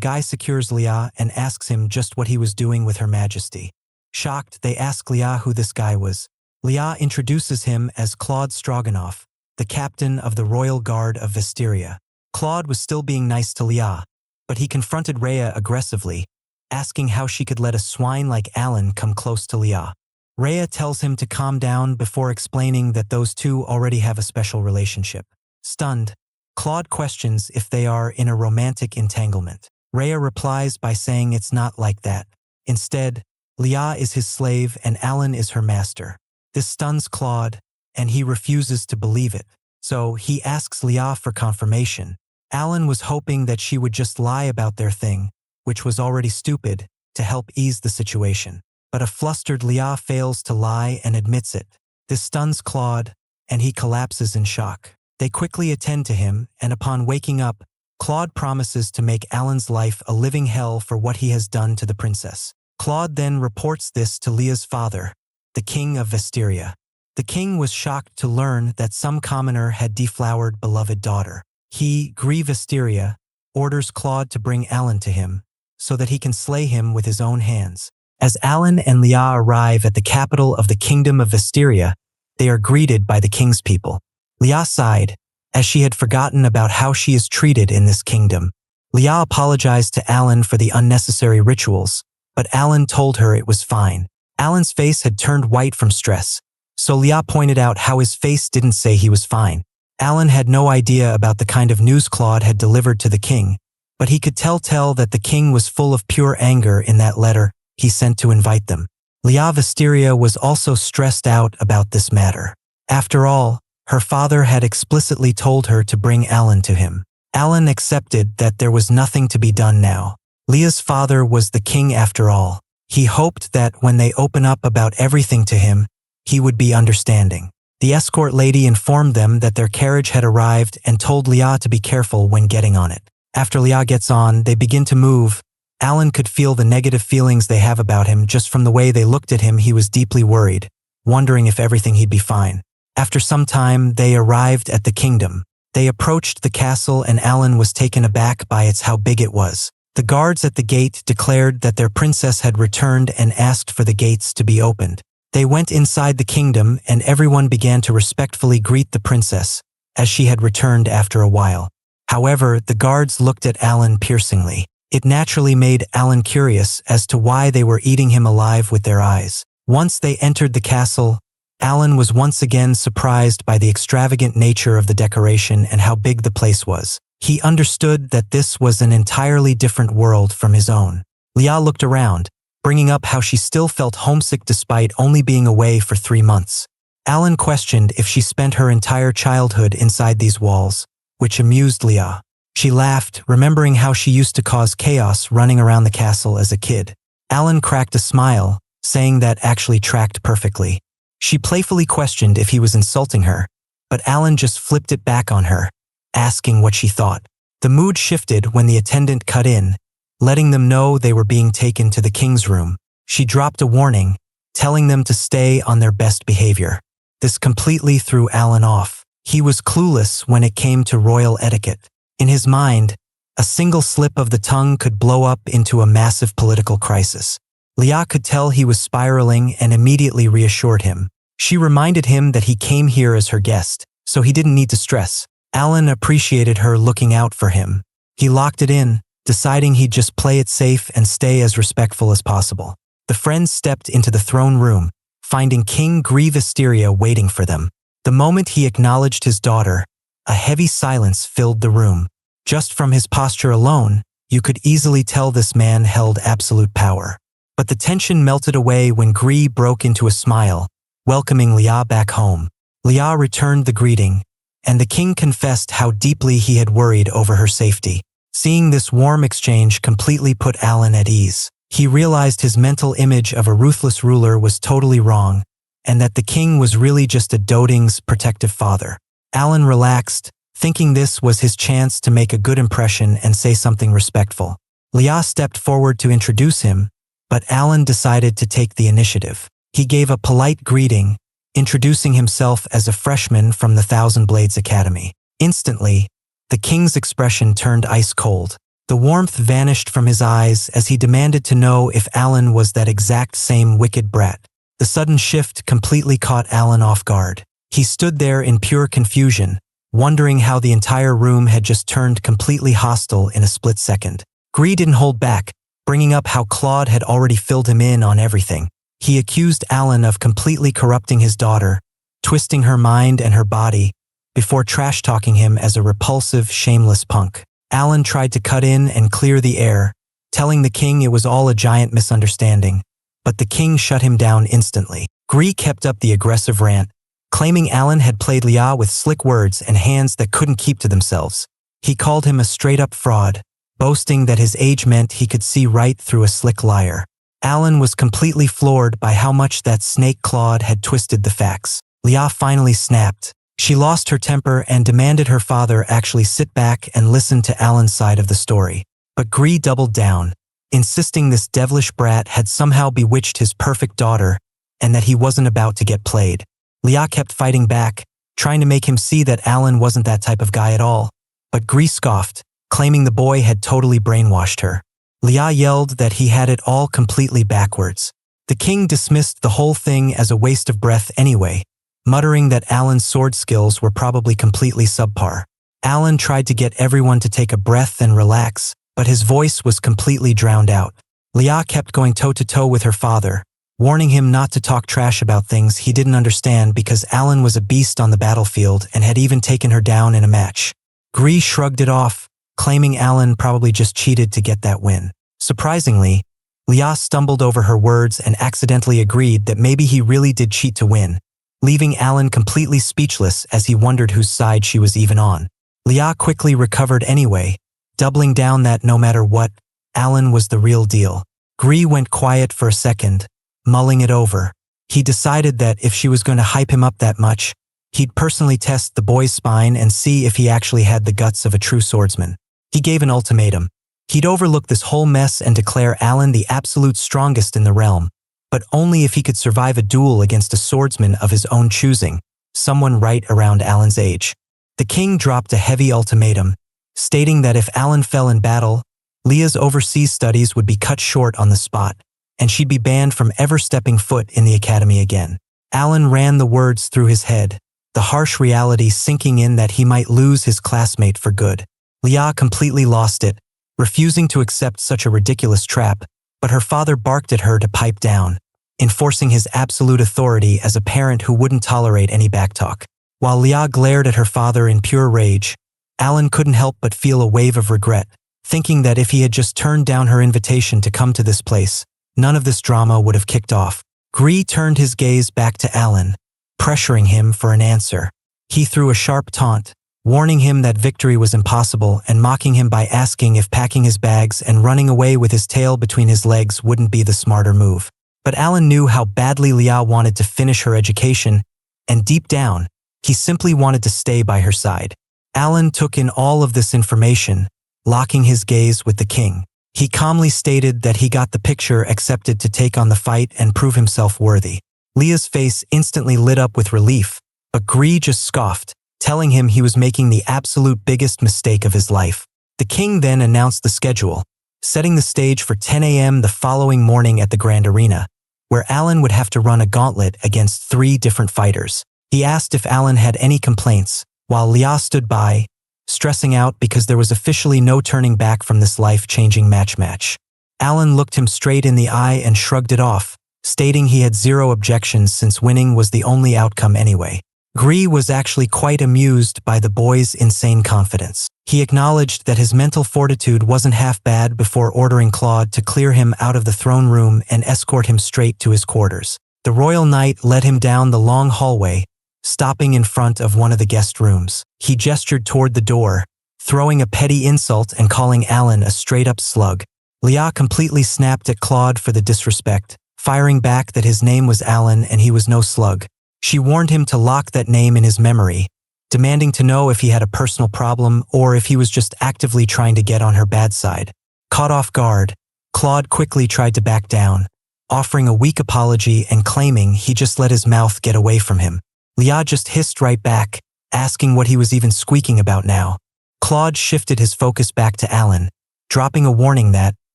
guy secures Leah and asks him just what he was doing with Her Majesty. Shocked, they ask Leah who this guy was. Leah introduces him as Claude Stroganoff, the captain of the Royal Guard of Wisteria. Claude was still being nice to Leah, but he confronted Rhea aggressively, asking how she could let a swine like Alan come close to Leah. Rhea tells him to calm down before explaining that those two already have a special relationship. Stunned, Claude questions if they are in a romantic entanglement. Rhea replies by saying it's not like that. Instead, Leah is his slave and Alan is her master. This stuns Claude, and he refuses to believe it. So he asks Leah for confirmation. Alan was hoping that she would just lie about their thing, which was already stupid, to help ease the situation. But a flustered Leah fails to lie and admits it. This stuns Claude, and he collapses in shock. They quickly attend to him, and upon waking up, Claude promises to make Alan's life a living hell for what he has done to the princess. Claude then reports this to Leah's father, the king of Vestiria. The king was shocked to learn that some commoner had deflowered beloved daughter. He, Gris Vestiria, orders Claude to bring Alan to him, so that he can slay him with his own hands. As Alan and Leah arrive at the capital of the kingdom of Vestiria, they are greeted by the king's people. Leah sighed, as she had forgotten about how she is treated in this kingdom. Leah apologized to Alan for the unnecessary rituals, but Alan told her it was fine. Alan's face had turned white from stress, so Leah pointed out how his face didn't say he was fine. Alan had no idea about the kind of news Claude had delivered to the king, but he could tell that the king was full of pure anger in that letter he sent to invite them. Leah Vestiria was also stressed out about this matter. After all, her father had explicitly told her to bring Alan to him. Alan accepted that there was nothing to be done now. Leah's father was the king after all. He hoped that when they open up about everything to him, he would be understanding. The escort lady informed them that their carriage had arrived and told Leah to be careful when getting on it. After Leah gets on, they begin to move. Alan could feel the negative feelings they have about him just from the way they looked at him. He was deeply worried, wondering if everything he'd be fine. After some time, they arrived at the kingdom. They approached the castle and Alan was taken aback by how big it was. The guards at the gate declared that their princess had returned and asked for the gates to be opened. They went inside the kingdom and everyone began to respectfully greet the princess, as she had returned after a while. However, the guards looked at Alan piercingly. It naturally made Alan curious as to why they were eating him alive with their eyes. Once they entered the castle, Alan was once again surprised by the extravagant nature of the decoration and how big the place was. He understood that this was an entirely different world from his own. Leah looked around, bringing up how she still felt homesick despite only being away for 3 months. Alan questioned if she spent her entire childhood inside these walls, which amused Leah. She laughed, remembering how she used to cause chaos running around the castle as a kid. Alan cracked a smile, saying that actually tracked perfectly. She playfully questioned if he was insulting her, but Alan just flipped it back on her, asking what she thought. The mood shifted when the attendant cut in, letting them know they were being taken to the king's room. She dropped a warning, telling them to stay on their best behavior. This completely threw Alan off. He was clueless when it came to royal etiquette. In his mind, a single slip of the tongue could blow up into a massive political crisis. Leah could tell he was spiraling and immediately reassured him. She reminded him that he came here as her guest, so he didn't need to stress. Alan appreciated her looking out for him. He locked it in, deciding he'd just play it safe and stay as respectful as possible. The friends stepped into the throne room, finding King Gris Vestiria waiting for them. The moment he acknowledged his daughter, a heavy silence filled the room. Just from his posture alone, you could easily tell this man held absolute power. But the tension melted away when Gris broke into a smile, welcoming Leah back home. Leah returned the greeting, and the king confessed how deeply he had worried over her safety. Seeing this warm exchange completely put Alan at ease. He realized his mental image of a ruthless ruler was totally wrong, and that the king was really just a doting, protective father. Alan relaxed, thinking this was his chance to make a good impression and say something respectful. Leah stepped forward to introduce him, but Alan decided to take the initiative. He gave a polite greeting, introducing himself as a freshman from the Thousand Blades Academy. Instantly, the king's expression turned ice cold. The warmth vanished from his eyes as he demanded to know if Alan was that exact same wicked brat. The sudden shift completely caught Alan off guard. He stood there in pure confusion, wondering how the entire room had just turned completely hostile in a split second. Gris didn't hold back, bringing up how Claude had already filled him in on everything. He accused Alan of completely corrupting his daughter, twisting her mind and her body, before trash-talking him as a repulsive, shameless punk. Alan tried to cut in and clear the air, telling the king it was all a giant misunderstanding, but the king shut him down instantly. Gree kept up the aggressive rant, claiming Alan had played Lia with slick words and hands that couldn't keep to themselves. He called him a straight-up fraud, boasting that his age meant he could see right through a slick liar. Alan was completely floored by how much that snake Claude had twisted the facts. Lia finally snapped. She lost her temper and demanded her father actually sit back and listen to Alan's side of the story. But Gree doubled down, insisting this devilish brat had somehow bewitched his perfect daughter and that he wasn't about to get played. Lia kept fighting back, trying to make him see that Alan wasn't that type of guy at all, but Gree scoffed, claiming the boy had totally brainwashed her. Lia yelled that he had it all completely backwards. The king dismissed the whole thing as a waste of breath anyway, muttering that Alan's sword skills were probably completely subpar. Alan tried to get everyone to take a breath and relax, but his voice was completely drowned out. Lia kept going toe-to-toe with her father, warning him not to talk trash about things he didn't understand because Alan was a beast on the battlefield and had even taken her down in a match. Gree shrugged it off, claiming Alan probably just cheated to get that win. Surprisingly, Lia stumbled over her words and accidentally agreed that maybe he really did cheat to win, leaving Alan completely speechless as he wondered whose side she was even on. Lia quickly recovered anyway, doubling down that no matter what, Alan was the real deal. Gree went quiet for a second, mulling it over. He decided that if she was going to hype him up that much, he'd personally test the boy's spine and see if he actually had the guts of a true swordsman. He gave an ultimatum. He'd overlook this whole mess and declare Alan the absolute strongest in the realm, but only if he could survive a duel against a swordsman of his own choosing, someone right around Alan's age. The king dropped a heavy ultimatum, stating that if Alan fell in battle, Lia's overseas studies would be cut short on the spot, and she'd be banned from ever stepping foot in the academy again. Alan ran the words through his head, the harsh reality sinking in that he might lose his classmate for good. Lia completely lost it, refusing to accept such a ridiculous trap, but her father barked at her to pipe down, enforcing his absolute authority as a parent who wouldn't tolerate any backtalk. While Lia glared at her father in pure rage, Alan couldn't help but feel a wave of regret, thinking that if he had just turned down her invitation to come to this place, none of this drama would have kicked off. Gree turned his gaze back to Alan, pressuring him for an answer. He threw a sharp taunt, warning him that victory was impossible and mocking him by asking if packing his bags and running away with his tail between his legs wouldn't be the smarter move. But Alan knew how badly Lia wanted to finish her education, and deep down, he simply wanted to stay by her side. Alan took in all of this information, locking his gaze with the king. He calmly stated that he got the picture, accepted to take on the fight and prove himself worthy. Lia's face instantly lit up with relief, but Gree just scoffed, telling him he was making the absolute biggest mistake of his life. The king then announced the schedule, setting the stage for 10 a.m. the following morning at the Grand Arena, where Alan would have to run a gauntlet against 3 different fighters. He asked if Alan had any complaints, while Lia stood by, stressing out because there was officially no turning back from this life-changing match. Alan looked him straight in the eye and shrugged it off, stating he had zero objections since winning was the only outcome anyway. Gree was actually quite amused by the boy's insane confidence. He acknowledged that his mental fortitude wasn't half bad before ordering Claude to clear him out of the throne room and escort him straight to his quarters. The royal knight led him down the long hallway, stopping in front of one of the guest rooms. He gestured toward the door, throwing a petty insult and calling Alan a straight-up slug. Lia completely snapped at Claude for the disrespect, firing back that his name was Alan and he was no slug. She warned him to lock that name in his memory, demanding to know if he had a personal problem or if he was just actively trying to get on her bad side. Caught off guard, Claude quickly tried to back down, offering a weak apology and claiming he just let his mouth get away from him. Lia just hissed right back, asking what he was even squeaking about now. Claude shifted his focus back to Alan, dropping a warning that,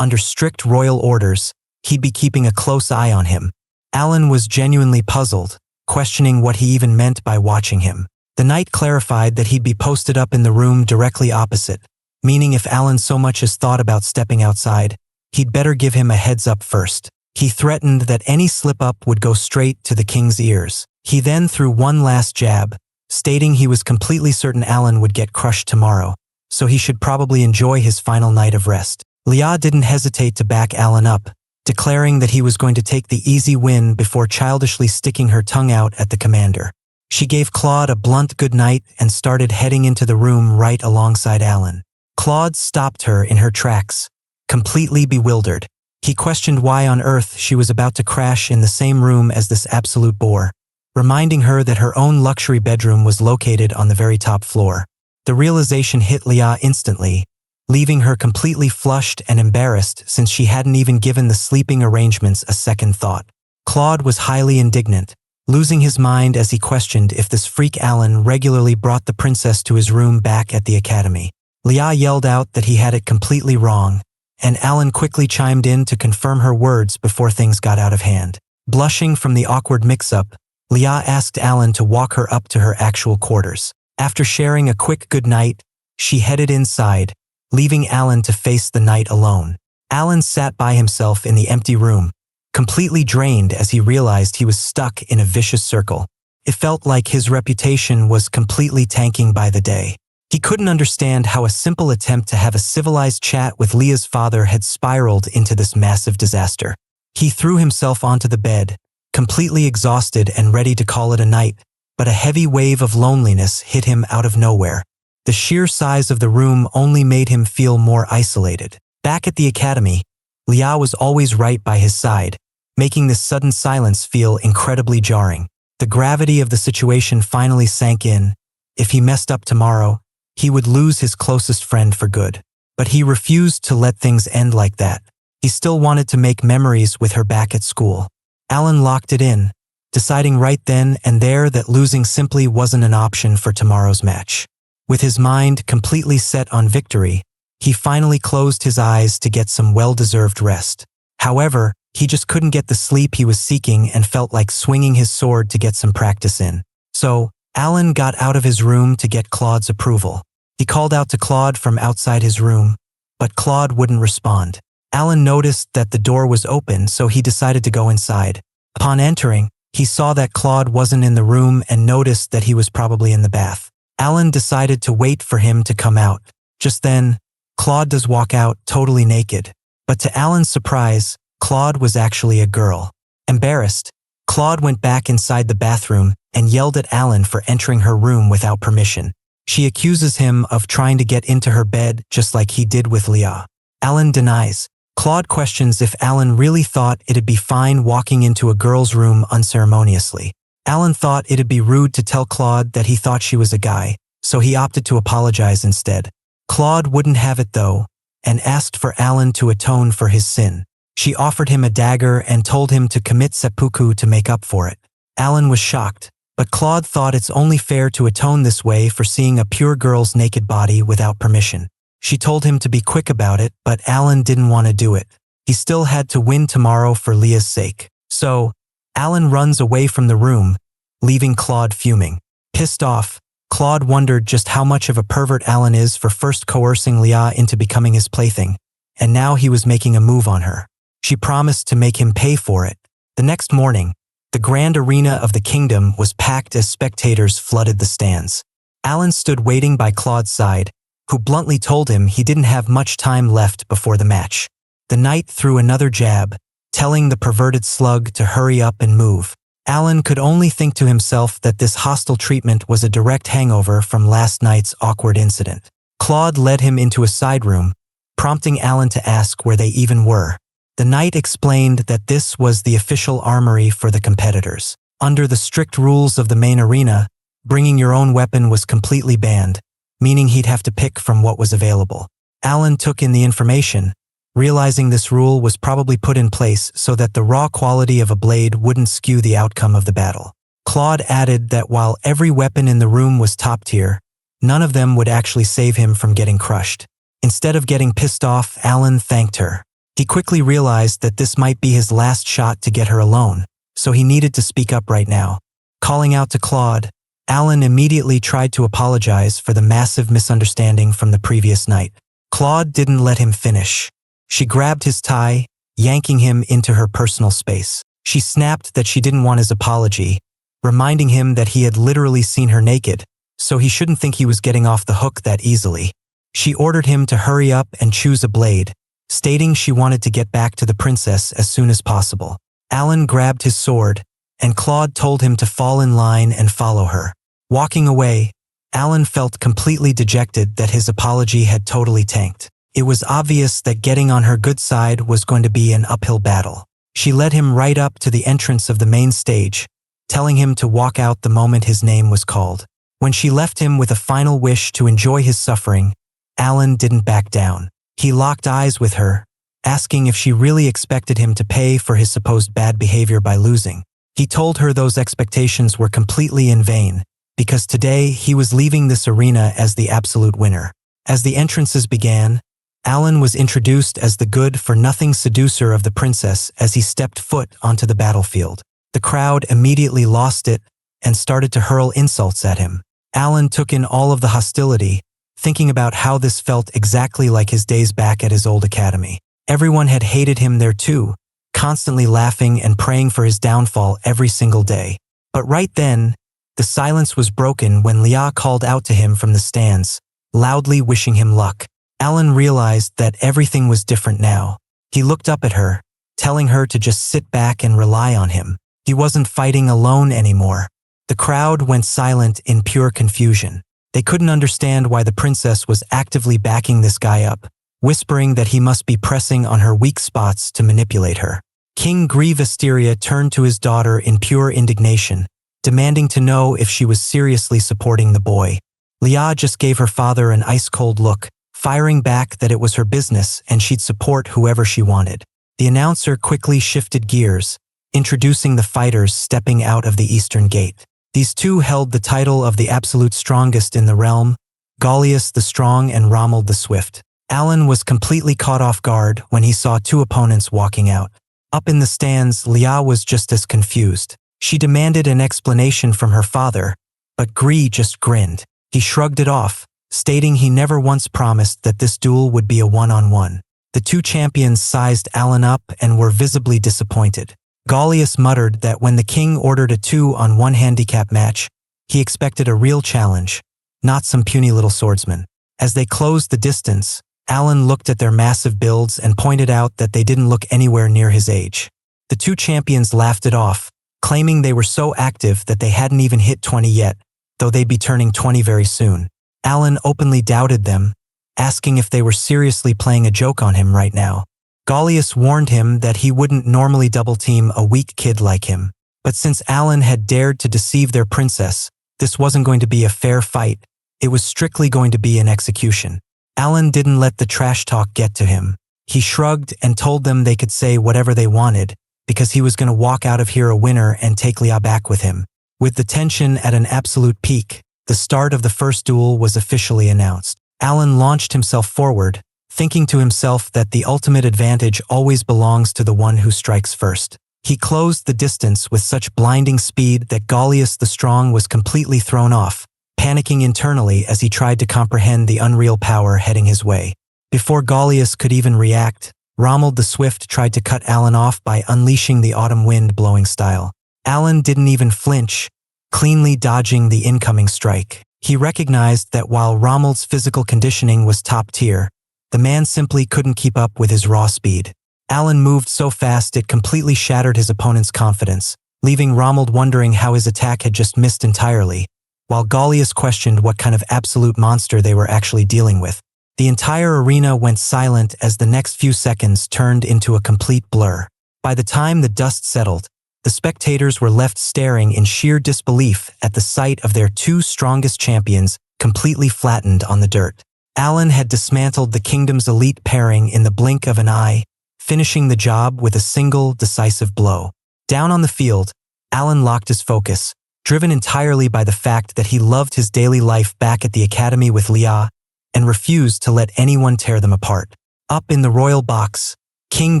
under strict royal orders, he'd be keeping a close eye on him. Alan was genuinely puzzled, questioning what he even meant by watching him. The knight clarified that he'd be posted up in the room directly opposite, meaning if Alan so much as thought about stepping outside, he'd better give him a heads up first. He threatened that any slip-up would go straight to the king's ears. He then threw one last jab, stating he was completely certain Alan would get crushed tomorrow, so he should probably enjoy his final night of rest. Lia didn't hesitate to back Alan up, declaring that he was going to take the easy win before childishly sticking her tongue out at the commander. She gave Claude a blunt goodnight and started heading into the room right alongside Alan. Claude stopped her in her tracks, completely bewildered. He questioned why on earth she was about to crash in the same room as this absolute bore, reminding her that her own luxury bedroom was located on the very top floor. The realization hit Lia instantly, leaving her completely flushed and embarrassed since she hadn't even given the sleeping arrangements a second thought. Claude was highly indignant, losing his mind as he questioned if this freak Alan regularly brought the princess to his room back at the academy. Lia yelled out that he had it completely wrong, and Alan quickly chimed in to confirm her words before things got out of hand. Blushing from the awkward mix-up, Lia asked Alan to walk her up to her actual quarters. After sharing a quick goodnight, she headed inside, leaving Alan to face the night alone. Alan sat by himself in the empty room, completely drained as he realized he was stuck in a vicious circle. It felt like his reputation was completely tanking by the day. He couldn't understand how a simple attempt to have a civilized chat with Lia's father had spiraled into this massive disaster. He threw himself onto the bed, completely exhausted and ready to call it a night, but a heavy wave of loneliness hit him out of nowhere. The sheer size of the room only made him feel more isolated. Back at the academy, Lia was always right by his side, making this sudden silence feel incredibly jarring. The gravity of the situation finally sank in. If he messed up tomorrow, he would lose his closest friend for good. But he refused to let things end like that. He still wanted to make memories with her back at school. Alan locked it in, deciding right then and there that losing simply wasn't an option for tomorrow's match. With his mind completely set on victory, he finally closed his eyes to get some well-deserved rest. However, he just couldn't get the sleep he was seeking and felt like swinging his sword to get some practice in. So, Alan got out of his room to get Claude's approval. He called out to Claude from outside his room, but Claude wouldn't respond. Alan noticed that the door was open, so he decided to go inside. Upon entering, he saw that Claude wasn't in the room and noticed that he was probably in the bath. Alan decided to wait for him to come out. Just then, Claude does walk out totally naked. But to Alan's surprise, Claude was actually a girl. Embarrassed, Claude went back inside the bathroom and yelled at Alan for entering her room without permission. She accuses him of trying to get into her bed just like he did with Lia. Alan denies. Claude questions if Alan really thought it'd be fine walking into a girl's room unceremoniously. Alan thought it'd be rude to tell Claude that he thought she was a guy, so he opted to apologize instead. Claude wouldn't have it though, and asked for Alan to atone for his sin. She offered him a dagger and told him to commit seppuku to make up for it. Alan was shocked, but Claude thought it's only fair to atone this way for seeing a pure girl's naked body without permission. She told him to be quick about it, but Alan didn't want to do it. He still had to win tomorrow for Lia's sake. So, Alan runs away from the room, leaving Claude fuming. Pissed off, Claude wondered just how much of a pervert Alan is for first coercing Lia into becoming his plaything, and now he was making a move on her. She promised to make him pay for it. The next morning, the grand arena of the kingdom was packed as spectators flooded the stands. Alan stood waiting by Claude's side, who bluntly told him he didn't have much time left before the match. The knight threw another jab, telling the perverted slug to hurry up and move. Alan could only think to himself that this hostile treatment was a direct hangover from last night's awkward incident. Claude led him into a side room, prompting Alan to ask where they even were. The knight explained that this was the official armory for the competitors. Under the strict rules of the main arena, bringing your own weapon was completely banned, meaning he'd have to pick from what was available. Alan took in the information, realizing this rule was probably put in place so that the raw quality of a blade wouldn't skew the outcome of the battle. Claude added that while every weapon in the room was top tier, none of them would actually save him from getting crushed. Instead of getting pissed off, Alan thanked her. He quickly realized that this might be his last shot to get her alone, so he needed to speak up right now. Calling out to Claude, Alan immediately tried to apologize for the massive misunderstanding from the previous night. Claude didn't let him finish. She grabbed his tie, yanking him into her personal space. She snapped that she didn't want his apology, reminding him that he had literally seen her naked, so he shouldn't think he was getting off the hook that easily. She ordered him to hurry up and choose a blade, stating she wanted to get back to the princess as soon as possible. Alan grabbed his sword, and Claude told him to fall in line and follow her. Walking away, Alan felt completely dejected that his apology had totally tanked. It was obvious that getting on her good side was going to be an uphill battle. She led him right up to the entrance of the main stage, telling him to walk out the moment his name was called. When she left him with a final wish to enjoy his suffering, Alan didn't back down. He locked eyes with her, asking if she really expected him to pay for his supposed bad behavior by losing. He told her those expectations were completely in vain, because today he was leaving this arena as the absolute winner. As the entrances began, Alan was introduced as the good-for-nothing seducer of the princess as he stepped foot onto the battlefield. The crowd immediately lost it and started to hurl insults at him. Alan took in all of the hostility, thinking about how this felt exactly like his days back at his old academy. Everyone had hated him there too, constantly laughing and praying for his downfall every single day. But right then, the silence was broken when Leah called out to him from the stands, loudly wishing him luck. Alan realized that everything was different now. He looked up at her, telling her to just sit back and rely on him. He wasn't fighting alone anymore. The crowd went silent in pure confusion. They couldn't understand why the princess was actively backing this guy up, whispering that he must be pressing on her weak spots to manipulate her. King Wisteria turned to his daughter in pure indignation, demanding to know if she was seriously supporting the boy. Leah just gave her father an ice-cold look, firing back that it was her business and she'd support whoever she wanted. The announcer quickly shifted gears, introducing the fighters stepping out of the eastern gate. These two held the title of the absolute strongest in the realm, Gaulius the Strong and Rommel the Swift. Alan was completely caught off guard when he saw two opponents walking out. Up in the stands, Leah was just as confused. She demanded an explanation from her father, but Gree just grinned. He shrugged it off, stating he never once promised that this duel would be a one-on-one. The two champions sized Alan up and were visibly disappointed. Gaulius muttered that when the king ordered a 2-on-1 handicap match, he expected a real challenge, not some puny little swordsman. As they closed the distance, Alan looked at their massive builds and pointed out that they didn't look anywhere near his age. The two champions laughed it off, claiming they were so active that they hadn't even hit 20 yet, though they'd be turning 20 very soon. Alan openly doubted them, asking if they were seriously playing a joke on him right now. Gaulius warned him that he wouldn't normally double-team a weak kid like him, but since Alan had dared to deceive their princess, this wasn't going to be a fair fight, it was strictly going to be an execution. Alan didn't let the trash talk get to him. He shrugged and told them they could say whatever they wanted, because he was going to walk out of here a winner and take Leah back with him. With the tension at an absolute peak, the start of the first duel was officially announced. Alan launched himself forward, thinking to himself that the ultimate advantage always belongs to the one who strikes first. He closed the distance with such blinding speed that Gaulius the Strong was completely thrown off, panicking internally as he tried to comprehend the unreal power heading his way. Before Gaulius could even react, Rommel the Swift tried to cut Alan off by unleashing the autumn wind blowing style. Alan didn't even flinch, cleanly dodging the incoming strike. He recognized that while Rommel's physical conditioning was top tier, the man simply couldn't keep up with his raw speed. Alan moved so fast it completely shattered his opponent's confidence, leaving Rommel wondering how his attack had just missed entirely, while Gaulius questioned what kind of absolute monster they were actually dealing with. The entire arena went silent as the next few seconds turned into a complete blur. By the time the dust settled, the spectators were left staring in sheer disbelief at the sight of their two strongest champions completely flattened on the dirt. Alan had dismantled the kingdom's elite pairing in the blink of an eye, finishing the job with a single decisive blow. Down on the field, Alan locked his focus, driven entirely by the fact that he loved his daily life back at the academy with Leah and refused to let anyone tear them apart. Up in the royal box, King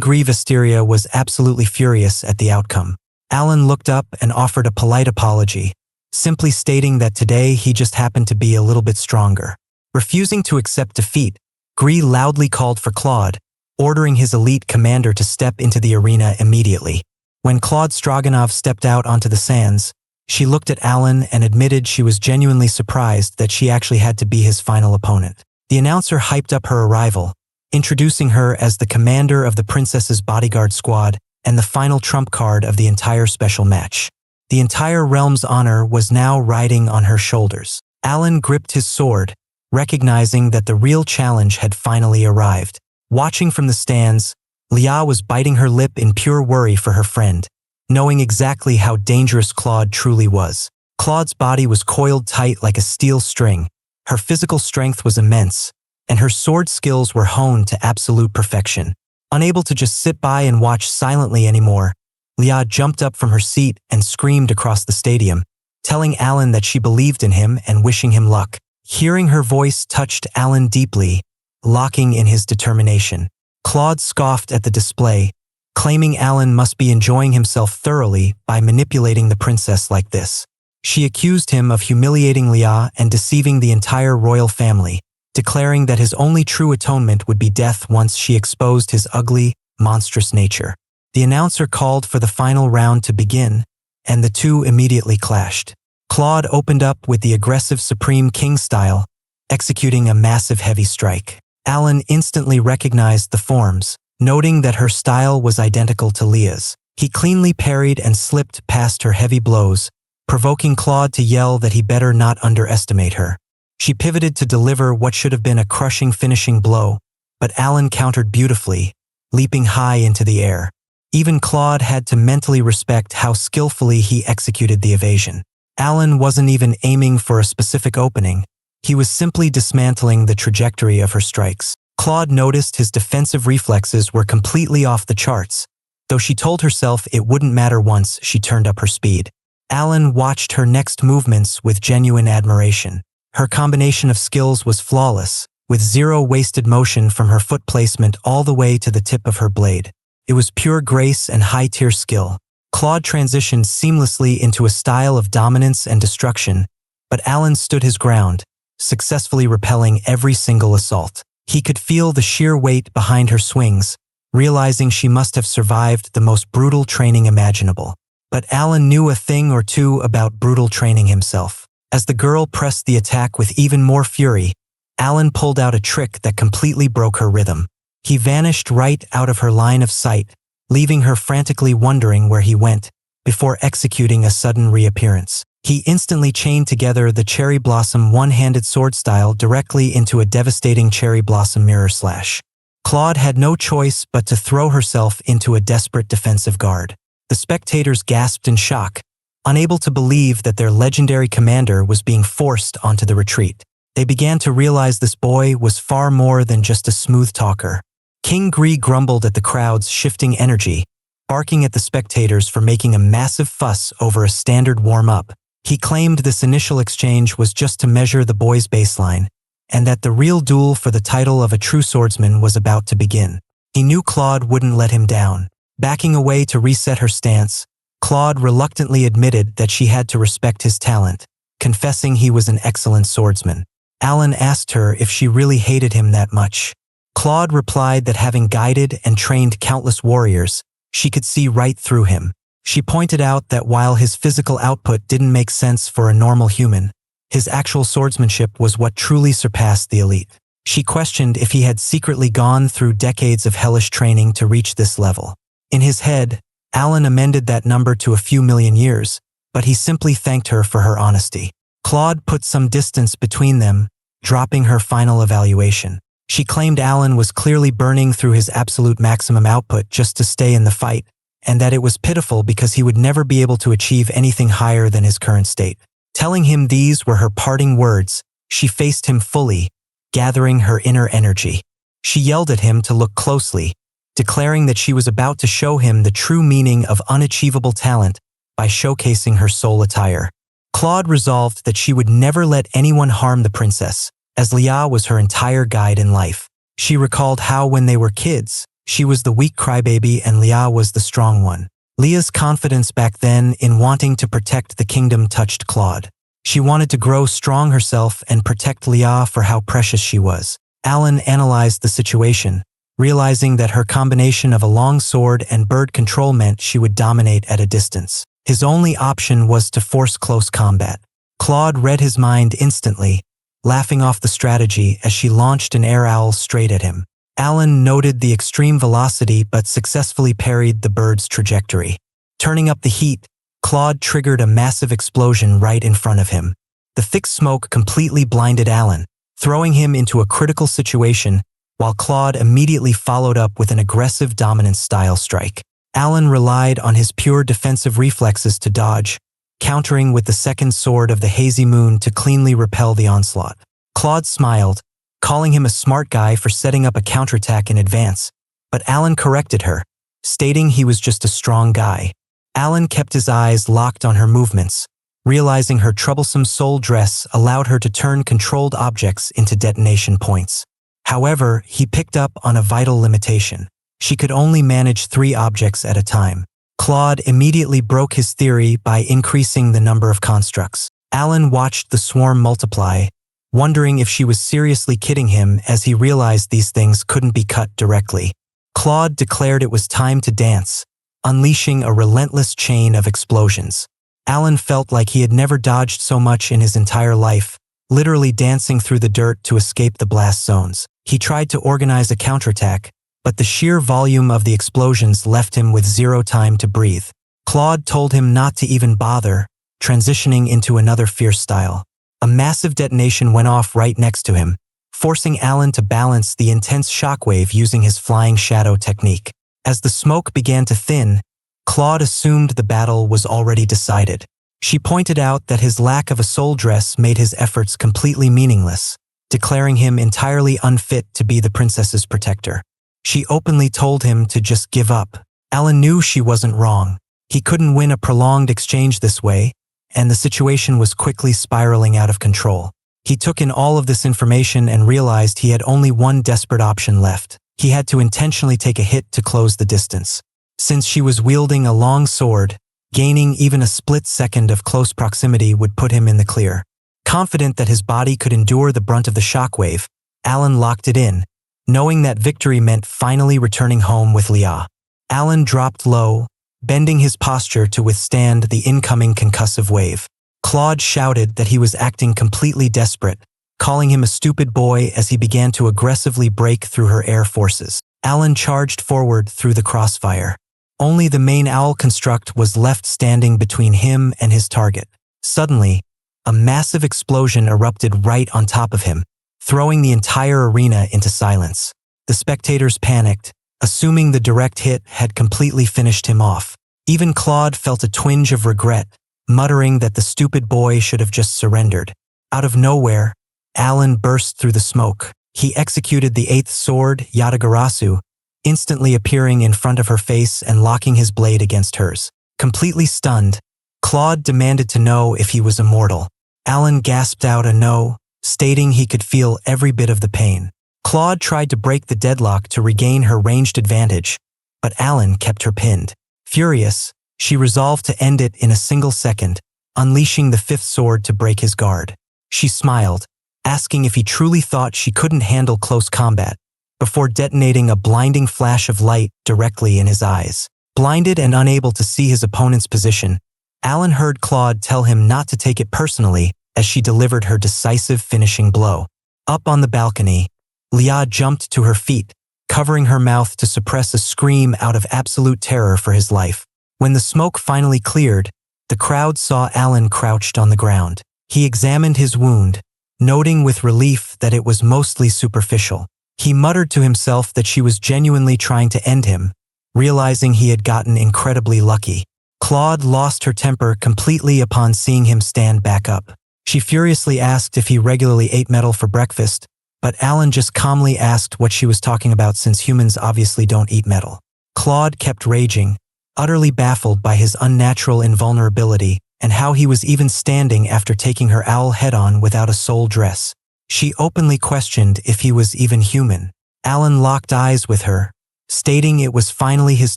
Wisteria was absolutely furious at the outcome. Alan looked up and offered a polite apology, simply stating that today he just happened to be a little bit stronger. Refusing to accept defeat, Gree loudly called for Claude, ordering his elite commander to step into the arena immediately. When Claude Stroganov stepped out onto the sands, she looked at Alan and admitted she was genuinely surprised that she actually had to be his final opponent. The announcer hyped up her arrival, introducing her as the commander of the princess's bodyguard squad and the final trump card of the entire special match. The entire realm's honor was now riding on her shoulders. Alan gripped his sword, recognizing that the real challenge had finally arrived. Watching from the stands, Leah was biting her lip in pure worry for her friend, knowing exactly how dangerous Claude truly was. Claude's body was coiled tight like a steel string, her physical strength was immense, and her sword skills were honed to absolute perfection. Unable to just sit by and watch silently anymore, Leah jumped up from her seat and screamed across the stadium, telling Alan that she believed in him and wishing him luck. Hearing her voice touched Alan deeply, locking in his determination. Claude scoffed at the display, claiming Alan must be enjoying himself thoroughly by manipulating the princess like this. She accused him of humiliating Leah and deceiving the entire royal family, declaring that his only true atonement would be death once she exposed his ugly, monstrous nature. The announcer called for the final round to begin, and the two immediately clashed. Claude opened up with the aggressive Supreme King style, executing a massive heavy strike. Alan instantly recognized the forms, noting that her style was identical to Leah's. He cleanly parried and slipped past her heavy blows, provoking Claude to yell that he better not underestimate her. She pivoted to deliver what should have been a crushing finishing blow, but Alan countered beautifully, leaping high into the air. Even Claude had to mentally respect how skillfully he executed the evasion. Alan wasn't even aiming for a specific opening. He was simply dismantling the trajectory of her strikes. Claude noticed his defensive reflexes were completely off the charts, though she told herself it wouldn't matter once she turned up her speed. Alan watched her next movements with genuine admiration. Her combination of skills was flawless, with zero wasted motion from her foot placement all the way to the tip of her blade. It was pure grace and high-tier skill. Claude transitioned seamlessly into a style of dominance and destruction, but Alan stood his ground, successfully repelling every single assault. He could feel the sheer weight behind her swings, realizing she must have survived the most brutal training imaginable. But Alan knew a thing or two about brutal training himself. As the girl pressed the attack with even more fury, Alan pulled out a trick that completely broke her rhythm. He vanished right out of her line of sight, leaving her frantically wondering where he went, before executing a sudden reappearance. He instantly chained together the cherry blossom one-handed sword style directly into a devastating cherry blossom mirror slash. Claude had no choice but to throw herself into a desperate defensive guard. The spectators gasped in shock, unable to believe that their legendary commander was being forced onto the retreat. They began to realize this boy was far more than just a smooth talker. King Gree grumbled at the crowd's shifting energy, barking at the spectators for making a massive fuss over a standard warm-up. He claimed this initial exchange was just to measure the boy's baseline, and that the real duel for the title of a true swordsman was about to begin. He knew Claude wouldn't let him down. Backing away to reset her stance, Claude reluctantly admitted that she had to respect his talent, confessing he was an excellent swordsman. Alan asked her if she really hated him that much. Claude replied that having guided and trained countless warriors, she could see right through him. She pointed out that while his physical output didn't make sense for a normal human, his actual swordsmanship was what truly surpassed the elite. She questioned if he had secretly gone through decades of hellish training to reach this level. In his head, Alan amended that number to a few million years, but he simply thanked her for her honesty. Claude put some distance between them, dropping her final evaluation. She claimed Alan was clearly burning through his absolute maximum output just to stay in the fight, and that it was pitiful because he would never be able to achieve anything higher than his current state. Telling him these were her parting words, she faced him fully, gathering her inner energy. She yelled at him to look closely, declaring that she was about to show him the true meaning of unachievable talent by showcasing her soul attire. Claude resolved that she would never let anyone harm the princess, as Leah was her entire guide in life. She recalled how when they were kids, she was the weak crybaby and Leah was the strong one. Leah's confidence back then in wanting to protect the kingdom touched Claude. She wanted to grow strong herself and protect Leah for how precious she was. Alan analyzed the situation, realizing that her combination of a long sword and bird control meant she would dominate at a distance. His only option was to force close combat. Claude read his mind instantly, laughing off the strategy as she launched an air owl straight at him. Alan noted the extreme velocity but successfully parried the bird's trajectory. Turning up the heat, Claude triggered a massive explosion right in front of him. The thick smoke completely blinded Alan, throwing him into a critical situation, while Claude immediately followed up with an aggressive dominance-style strike. Alan relied on his pure defensive reflexes to dodge, countering with the second sword of the hazy moon to cleanly repel the onslaught. Claude smiled, calling him a smart guy for setting up a counterattack in advance, but Alan corrected her, stating he was just a strong guy. Alan kept his eyes locked on her movements, realizing her troublesome soul dress allowed her to turn controlled objects into detonation points. However, he picked up on a vital limitation. She could only manage 3 objects at a time. Claude immediately broke his theory by increasing the number of constructs. Alan watched the swarm multiply, wondering if she was seriously kidding him as he realized these things couldn't be cut directly. Claude declared it was time to dance, unleashing a relentless chain of explosions. Alan felt like he had never dodged so much in his entire life, literally dancing through the dirt to escape the blast zones. He tried to organize a counterattack, but the sheer volume of the explosions left him with zero time to breathe. Claude told him not to even bother, transitioning into another fierce style. A massive detonation went off right next to him, forcing Alan to balance the intense shockwave using his flying shadow technique. As the smoke began to thin, Claude assumed the battle was already decided. She pointed out that his lack of a soul dress made his efforts completely meaningless, declaring him entirely unfit to be the princess's protector. She openly told him to just give up. Alan knew she wasn't wrong. He couldn't win a prolonged exchange this way, and the situation was quickly spiraling out of control. He took in all of this information and realized he had only one desperate option left. He had to intentionally take a hit to close the distance. Since she was wielding a long sword, gaining even a split second of close proximity would put him in the clear. Confident that his body could endure the brunt of the shockwave, Alan locked it in, knowing that victory meant finally returning home with Leah. Alan dropped low, bending his posture to withstand the incoming concussive wave. Claude shouted that he was acting completely desperate, calling him a stupid boy as he began to aggressively break through her air forces. Alan charged forward through the crossfire. Only the main owl construct was left standing between him and his target. Suddenly, a massive explosion erupted right on top of him, throwing the entire arena into silence. The spectators panicked, assuming the direct hit had completely finished him off. Even Claude felt a twinge of regret, muttering that the stupid boy should have just surrendered. Out of nowhere, Alan burst through the smoke. He executed the 8th sword, Yatagarasu, instantly appearing in front of her face and locking his blade against hers. Completely stunned, Claude demanded to know if he was immortal. Alan gasped out a no, stating he could feel every bit of the pain. Claude tried to break the deadlock to regain her ranged advantage, but Alan kept her pinned. Furious, she resolved to end it in a single second, unleashing the 5th sword to break his guard. She smiled, asking if he truly thought she couldn't handle close combat, before detonating a blinding flash of light directly in his eyes. Blinded and unable to see his opponent's position, Alan heard Claude tell him not to take it personally as she delivered her decisive finishing blow. Up on the balcony, Leah jumped to her feet, covering her mouth to suppress a scream out of absolute terror for his life. When the smoke finally cleared, the crowd saw Alan crouched on the ground. He examined his wound, noting with relief that it was mostly superficial. He muttered to himself that she was genuinely trying to end him, realizing he had gotten incredibly lucky. Claude lost her temper completely upon seeing him stand back up. She furiously asked if he regularly ate metal for breakfast, but Alan just calmly asked what she was talking about since humans obviously don't eat metal. Claude kept raging, utterly baffled by his unnatural invulnerability and how he was even standing after taking her owl head-on without a soul dress. She openly questioned if he was even human. Alan locked eyes with her, stating it was finally his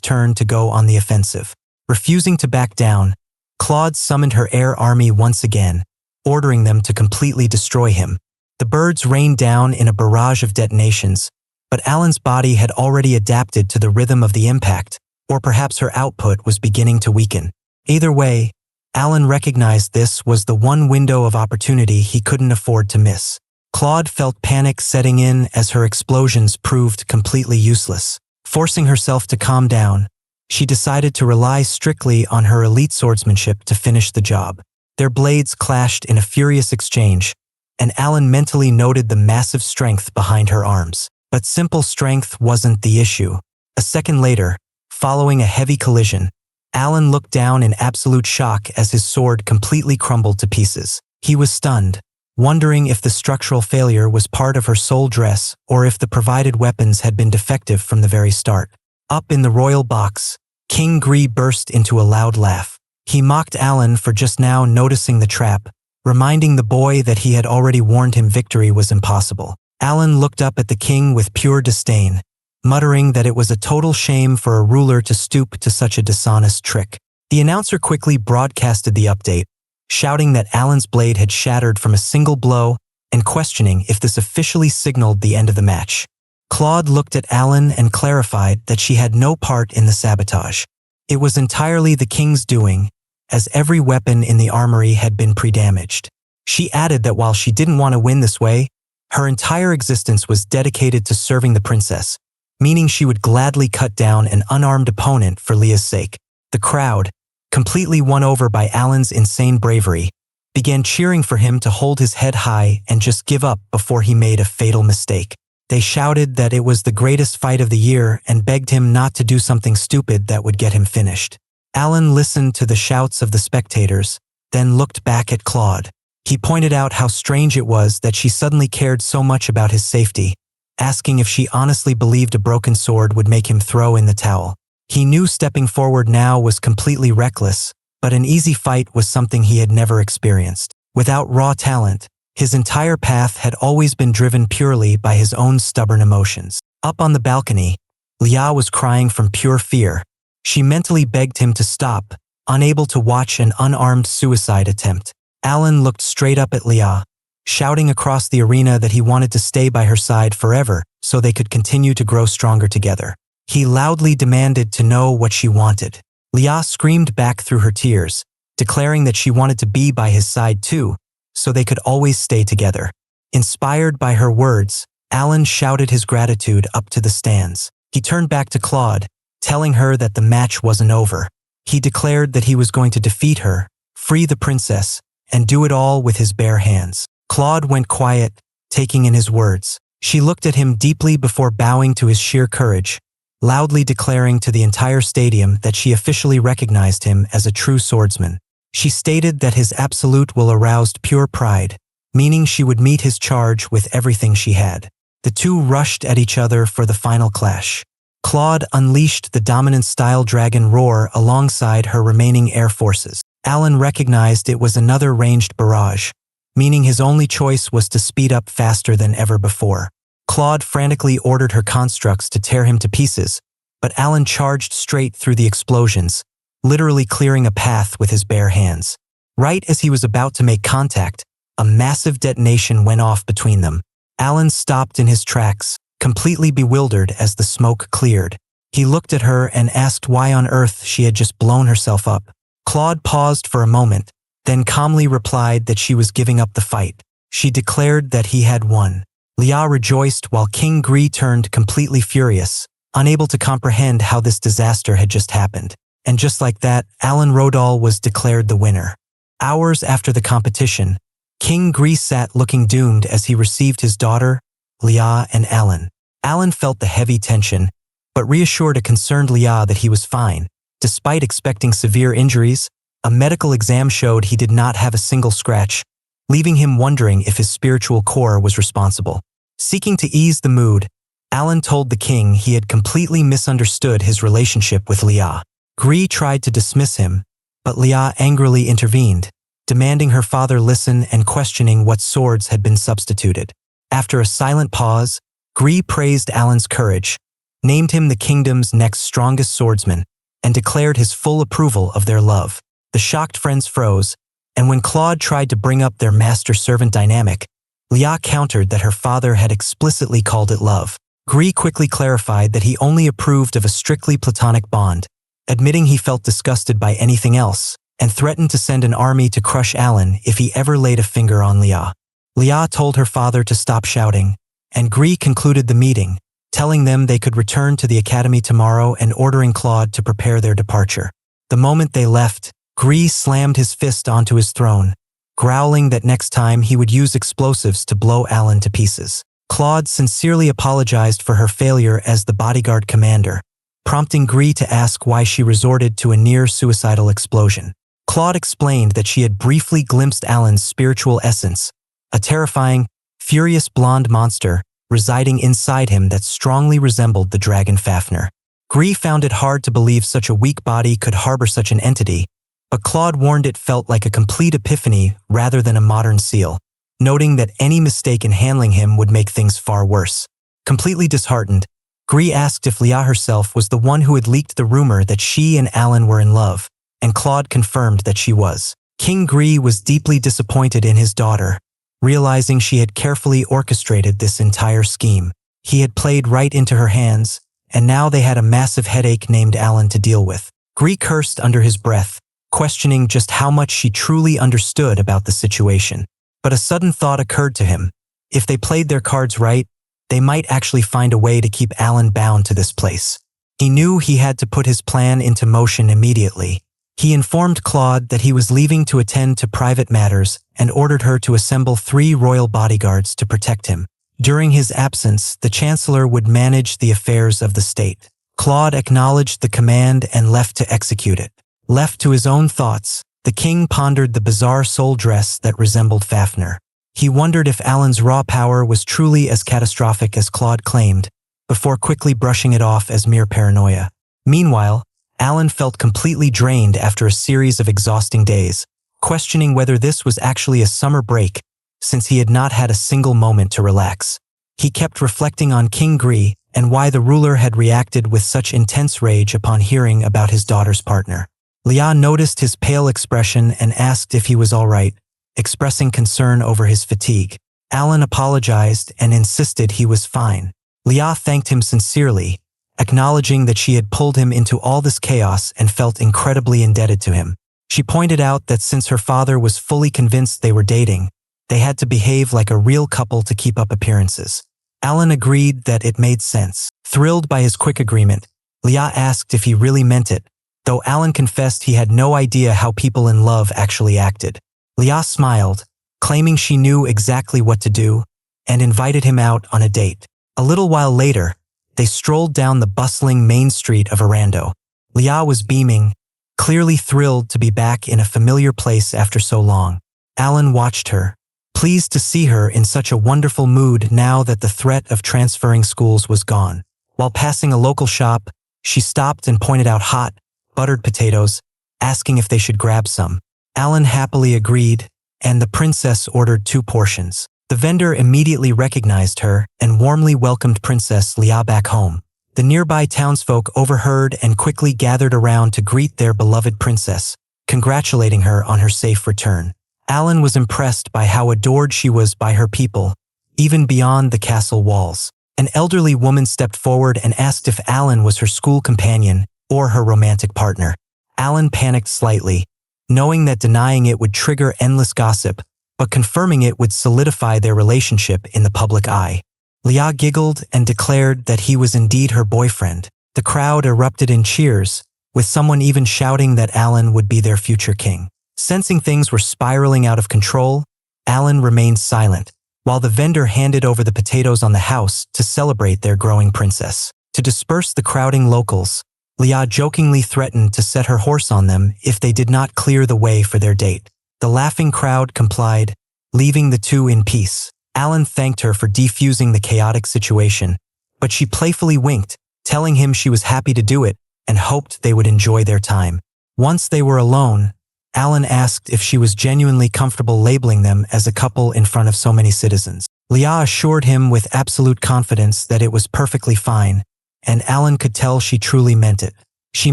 turn to go on the offensive. Refusing to back down, Claude summoned her air army once again, ordering them to completely destroy him. The birds rained down in a barrage of detonations, but Alan's body had already adapted to the rhythm of the impact, or perhaps her output was beginning to weaken. Either way, Alan recognized this was the one window of opportunity he couldn't afford to miss. Claude felt panic setting in as her explosions proved completely useless. Forcing herself to calm down, she decided to rely strictly on her elite swordsmanship to finish the job. Their blades clashed in a furious exchange, and Alan mentally noted the massive strength behind her arms. But simple strength wasn't the issue. A second later, following a heavy collision, Alan looked down in absolute shock as his sword completely crumbled to pieces. He was stunned, wondering if the structural failure was part of her soul dress or if the provided weapons had been defective from the very start. Up in the royal box, King Gree burst into a loud laugh. He mocked Alan for just now noticing the trap, reminding the boy that he had already warned him victory was impossible. Alan looked up at the king with pure disdain, muttering that it was a total shame for a ruler to stoop to such a dishonest trick. The announcer quickly broadcasted the update, shouting that Alan's blade had shattered from a single blow and questioning if this officially signaled the end of the match. Claude looked at Alan and clarified that she had no part in the sabotage. It was entirely the king's doing, as every weapon in the armory had been pre-damaged. She added that while she didn't want to win this way, her entire existence was dedicated to serving the princess, meaning she would gladly cut down an unarmed opponent for Leah's sake. The crowd, completely won over by Alan's insane bravery, began cheering for him to hold his head high and just give up before he made a fatal mistake. They shouted that it was the greatest fight of the year and begged him not to do something stupid that would get him finished. Alan listened to the shouts of the spectators, then looked back at Claude. He pointed out how strange it was that she suddenly cared so much about his safety, asking if she honestly believed a broken sword would make him throw in the towel. He knew stepping forward now was completely reckless, but an easy fight was something he had never experienced. Without raw talent, his entire path had always been driven purely by his own stubborn emotions. Up on the balcony, Leah was crying from pure fear. She mentally begged him to stop, unable to watch an unarmed suicide attempt. Alan looked straight up at Leah, shouting across the arena that he wanted to stay by her side forever so they could continue to grow stronger together. He loudly demanded to know what she wanted. Leah screamed back through her tears, declaring that she wanted to be by his side too, so they could always stay together. Inspired by her words, Alan shouted his gratitude up to the stands. He turned back to Claude, telling her that the match wasn't over. He declared that he was going to defeat her, free the princess, and do it all with his bare hands. Claude went quiet, taking in his words. She looked at him deeply before bowing to his sheer courage, loudly declaring to the entire stadium that she officially recognized him as a true swordsman. She stated that his absolute will aroused pure pride, meaning she would meet his charge with everything she had. The two rushed at each other for the final clash. Claude unleashed the dominant style dragon roar alongside her remaining air forces. Alan recognized it was another ranged barrage, meaning his only choice was to speed up faster than ever before. Claude frantically ordered her constructs to tear him to pieces, but Alan charged straight through the explosions, literally clearing a path with his bare hands. Right as he was about to make contact, a massive detonation went off between them. Alan stopped in his tracks, completely bewildered as the smoke cleared. He looked at her and asked why on earth she had just blown herself up. Claude paused for a moment, then calmly replied that she was giving up the fight. She declared that he had won. Leah rejoiced while King Gree turned completely furious, unable to comprehend how this disaster had just happened. And just like that, Alan Rodal was declared the winner. Hours after the competition, King Gree sat looking doomed as he received his daughter, Leah, and Alan. Alan felt the heavy tension, but reassured a concerned Leah that he was fine. Despite expecting severe injuries, a medical exam showed he did not have a single scratch, leaving him wondering if his spiritual core was responsible. Seeking to ease the mood, Alan told the king he had completely misunderstood his relationship with Leah. Gree tried to dismiss him, but Leah angrily intervened, demanding her father listen and questioning what swords had been substituted. After a silent pause, Gree praised Alan's courage, named him the kingdom's next strongest swordsman, and declared his full approval of their love. The shocked friends froze, and when Claude tried to bring up their master-servant dynamic, Leah countered that her father had explicitly called it love. Gree quickly clarified that he only approved of a strictly platonic bond, admitting he felt disgusted by anything else, and threatened to send an army to crush Alan if he ever laid a finger on Lia. Lia told her father to stop shouting, and Gree concluded the meeting, telling them they could return to the academy tomorrow and ordering Claude to prepare their departure. The moment they left, Gree slammed his fist onto his throne, growling that next time he would use explosives to blow Alan to pieces. Claude sincerely apologized for her failure as the bodyguard commander, prompting Gree to ask why she resorted to a near-suicidal explosion. Claude explained that she had briefly glimpsed Alan's spiritual essence, a terrifying, furious blonde monster residing inside him that strongly resembled the dragon Fafnir. Gree found it hard to believe such a weak body could harbor such an entity, but Claude warned it felt like a complete epiphany rather than a modern seal, noting that any mistake in handling him would make things far worse. Completely disheartened, Gree asked if Lia herself was the one who had leaked the rumor that she and Alan were in love, and Claude confirmed that she was. King Gree was deeply disappointed in his daughter, realizing she had carefully orchestrated this entire scheme. He had played right into her hands, and now they had a massive headache named Alan to deal with. Gree cursed under his breath, questioning just how much she truly understood about the situation. But a sudden thought occurred to him. If they played their cards right, they might actually find a way to keep Alan bound to this place. He knew he had to put his plan into motion immediately. He informed Claude that he was leaving to attend to private matters and ordered her to assemble 3 royal bodyguards to protect him. During his absence, the Chancellor would manage the affairs of the state. Claude acknowledged the command and left to execute it. Left to his own thoughts, the king pondered the bizarre soul dress that resembled Fafnir. He wondered if Alan's raw power was truly as catastrophic as Claude claimed, before quickly brushing it off as mere paranoia. Meanwhile, Alan felt completely drained after a series of exhausting days, questioning whether this was actually a summer break, since he had not had a single moment to relax. He kept reflecting on King Gree and why the ruler had reacted with such intense rage upon hearing about his daughter's partner. Lia noticed his pale expression and asked if he was all right, expressing concern over his fatigue. Alan apologized and insisted he was fine. Lia thanked him sincerely, acknowledging that she had pulled him into all this chaos and felt incredibly indebted to him. She pointed out that since her father was fully convinced they were dating, they had to behave like a real couple to keep up appearances. Alan agreed that it made sense. Thrilled by his quick agreement, Lia asked if he really meant it, though Alan confessed he had no idea how people in love actually acted. Lia smiled, claiming she knew exactly what to do, and invited him out on a date. A little while later, they strolled down the bustling main street of Arando. Lia was beaming, clearly thrilled to be back in a familiar place after so long. Alan watched her, pleased to see her in such a wonderful mood now that the threat of transferring schools was gone. While passing a local shop, she stopped and pointed out hot, buttered potatoes, asking if they should grab some. Alan happily agreed, and the princess ordered 2 portions. The vendor immediately recognized her and warmly welcomed Princess Lia back home. The nearby townsfolk overheard and quickly gathered around to greet their beloved princess, congratulating her on her safe return. Alan was impressed by how adored she was by her people, even beyond the castle walls. An elderly woman stepped forward and asked if Alan was her school companion or her romantic partner. Alan panicked slightly, knowing that denying it would trigger endless gossip, but confirming it would solidify their relationship in the public eye. Lia giggled and declared that he was indeed her boyfriend. The crowd erupted in cheers, with someone even shouting that Alan would be their future king. Sensing things were spiraling out of control, Alan remained silent, while the vendor handed over the potatoes on the house to celebrate their growing princess. To disperse the crowding locals, Lia jokingly threatened to set her horse on them if they did not clear the way for their date. The laughing crowd complied, leaving the two in peace. Alan thanked her for defusing the chaotic situation, but she playfully winked, telling him she was happy to do it and hoped they would enjoy their time. Once they were alone, Alan asked if she was genuinely comfortable labeling them as a couple in front of so many citizens. Lia assured him with absolute confidence that it was perfectly fine, and Alan could tell she truly meant it. She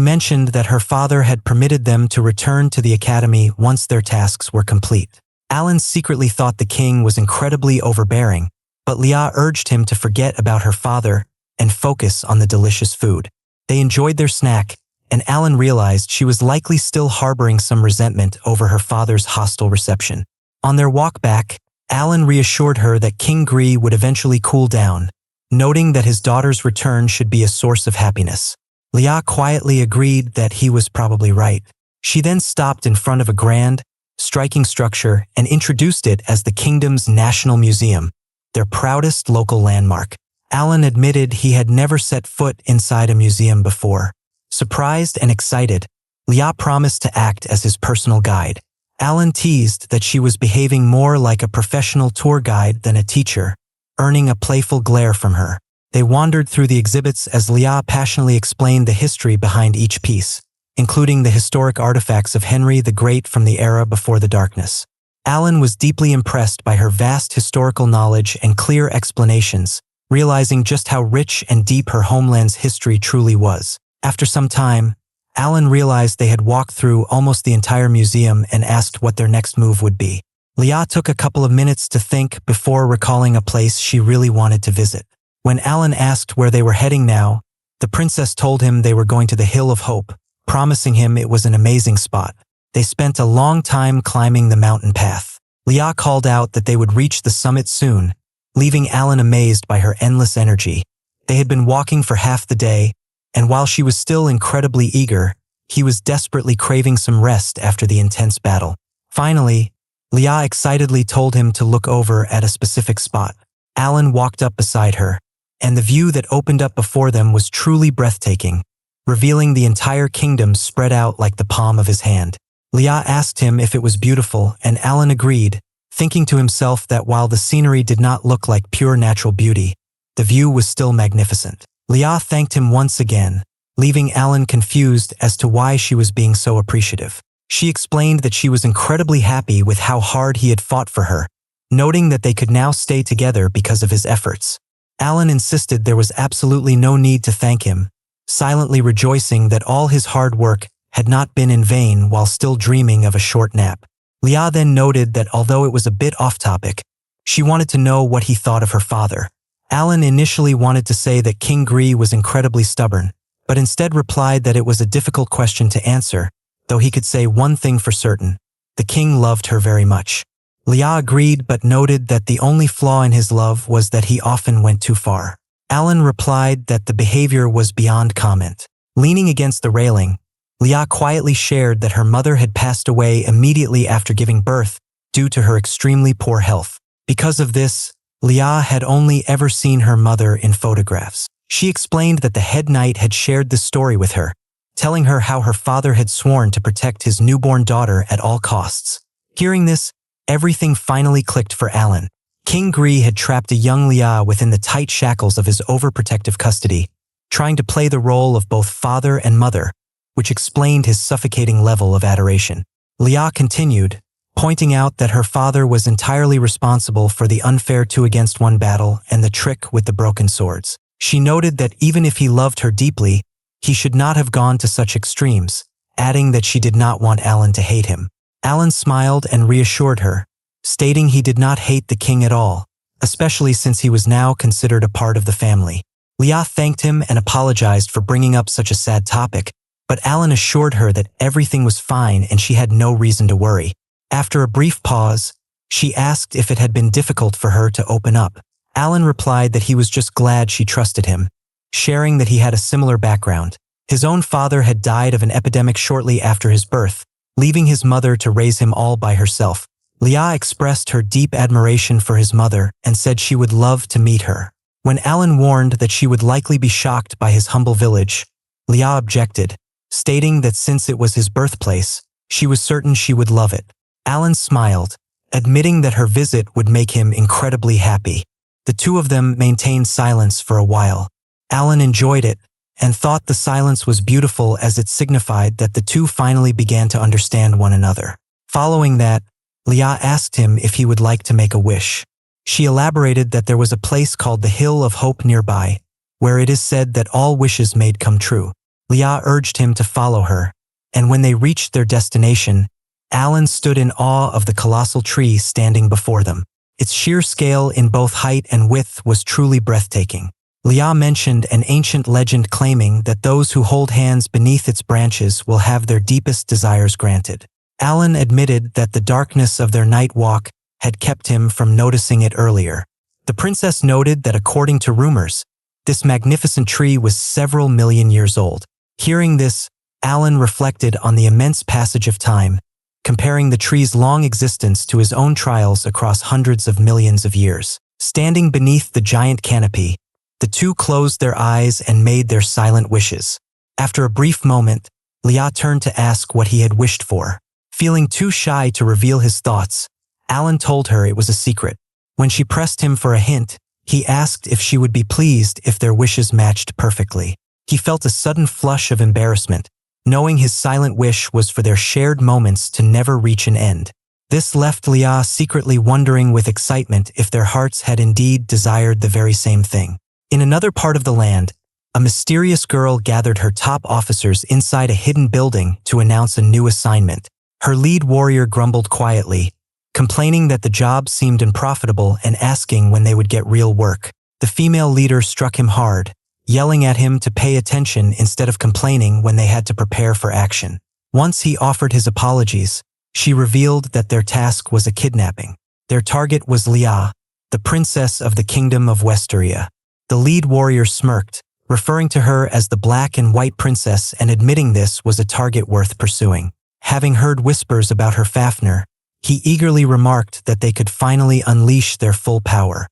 mentioned that her father had permitted them to return to the academy once their tasks were complete. Alan secretly thought the king was incredibly overbearing, but Lia urged him to forget about her father and focus on the delicious food. They enjoyed their snack, and Alan realized she was likely still harboring some resentment over her father's hostile reception. On their walk back, Alan reassured her that King Gree would eventually cool down, noting that his daughter's return should be a source of happiness. Lia quietly agreed that he was probably right. She then stopped in front of a grand, striking structure and introduced it as the kingdom's National Museum, their proudest local landmark. Alan admitted he had never set foot inside a museum before. Surprised and excited, Lia promised to act as his personal guide. Alan teased that she was behaving more like a professional tour guide than a teacher, earning a playful glare from her. They wandered through the exhibits as Lia passionately explained the history behind each piece, including the historic artifacts of Henry the Great from the era before the darkness. Alan was deeply impressed by her vast historical knowledge and clear explanations, realizing just how rich and deep her homeland's history truly was. After some time, Alan realized they had walked through almost the entire museum and asked what their next move would be. Lia took a couple of minutes to think before recalling a place she really wanted to visit. When Alan asked where they were heading now, the princess told him they were going to the Hill of Hope, promising him it was an amazing spot. They spent a long time climbing the mountain path. Lia called out that they would reach the summit soon, leaving Alan amazed by her endless energy. They had been walking for half the day, and while she was still incredibly eager, he was desperately craving some rest after the intense battle. Finally, Lia excitedly told him to look over at a specific spot. Alan walked up beside her, and the view that opened up before them was truly breathtaking, revealing the entire kingdom spread out like the palm of his hand. Lia asked him if it was beautiful, and Alan agreed, thinking to himself that while the scenery did not look like pure natural beauty, the view was still magnificent. Lia thanked him once again, leaving Alan confused as to why she was being so appreciative. She explained that she was incredibly happy with how hard he had fought for her, noting that they could now stay together because of his efforts. Alan insisted there was absolutely no need to thank him, silently rejoicing that all his hard work had not been in vain while still dreaming of a short nap. Lia then noted that although it was a bit off-topic, she wanted to know what he thought of her father. Alan initially wanted to say that King Gree was incredibly stubborn, but instead replied that it was a difficult question to answer, though he could say one thing for certain: the king loved her very much. Lia agreed but noted that the only flaw in his love was that he often went too far. Alan replied that the behavior was beyond comment. Leaning against the railing, Lia quietly shared that her mother had passed away immediately after giving birth due to her extremely poor health. Because of this, Lia had only ever seen her mother in photographs. She explained that the head knight had shared this story with her, telling her how her father had sworn to protect his newborn daughter at all costs. Hearing this, everything finally clicked for Alan. King Gree had trapped a young Lia within the tight shackles of his overprotective custody, trying to play the role of both father and mother, which explained his suffocating level of adoration. Lia continued, pointing out that her father was entirely responsible for the unfair 2-against-1 battle and the trick with the broken swords. She noted that even if he loved her deeply, he should not have gone to such extremes, adding that she did not want Alan to hate him. Alan smiled and reassured her, stating he did not hate the king at all, especially since he was now considered a part of the family. Lia thanked him and apologized for bringing up such a sad topic, but Alan assured her that everything was fine and she had no reason to worry. After a brief pause, she asked if it had been difficult for her to open up. Alan replied that he was just glad she trusted him, sharing that he had a similar background. His own father had died of an epidemic shortly after his birth, leaving his mother to raise him all by herself. Lia expressed her deep admiration for his mother and said she would love to meet her. When Alan warned that she would likely be shocked by his humble village, Lia objected, stating that since it was his birthplace, she was certain she would love it. Alan smiled, admitting that her visit would make him incredibly happy. The two of them maintained silence for a while. Alan enjoyed it and thought the silence was beautiful as it signified that the two finally began to understand one another. Following that, Lia asked him if he would like to make a wish. She elaborated that there was a place called the Hill of Hope nearby, where it is said that all wishes made come true. Lia urged him to follow her, and when they reached their destination, Alan stood in awe of the colossal tree standing before them. Its sheer scale in both height and width was truly breathtaking. Lia mentioned an ancient legend claiming that those who hold hands beneath its branches will have their deepest desires granted. Alan admitted that the darkness of their night walk had kept him from noticing it earlier. The princess noted that according to rumors, this magnificent tree was several million years old. Hearing this, Alan reflected on the immense passage of time, comparing the tree's long existence to his own trials across hundreds of millions of years. Standing beneath the giant canopy, the two closed their eyes and made their silent wishes. After a brief moment, Lia turned to ask what he had wished for. Feeling too shy to reveal his thoughts, Alan told her it was a secret. When she pressed him for a hint, he asked if she would be pleased if their wishes matched perfectly. He felt a sudden flush of embarrassment, knowing his silent wish was for their shared moments to never reach an end. This left Lia secretly wondering with excitement if their hearts had indeed desired the very same thing. In another part of the land, a mysterious girl gathered her top officers inside a hidden building to announce a new assignment. Her lead warrior grumbled quietly, complaining that the job seemed unprofitable and asking when they would get real work. The female leader struck him hard, yelling at him to pay attention instead of complaining when they had to prepare for action. Once he offered his apologies, she revealed that their task was a kidnapping. Their target was Lia, the princess of the Kingdom of Westeria. The lead warrior smirked, referring to her as the Black and White Princess and admitting this was a target worth pursuing. Having heard whispers about her Fafnir, he eagerly remarked that they could finally unleash their full power.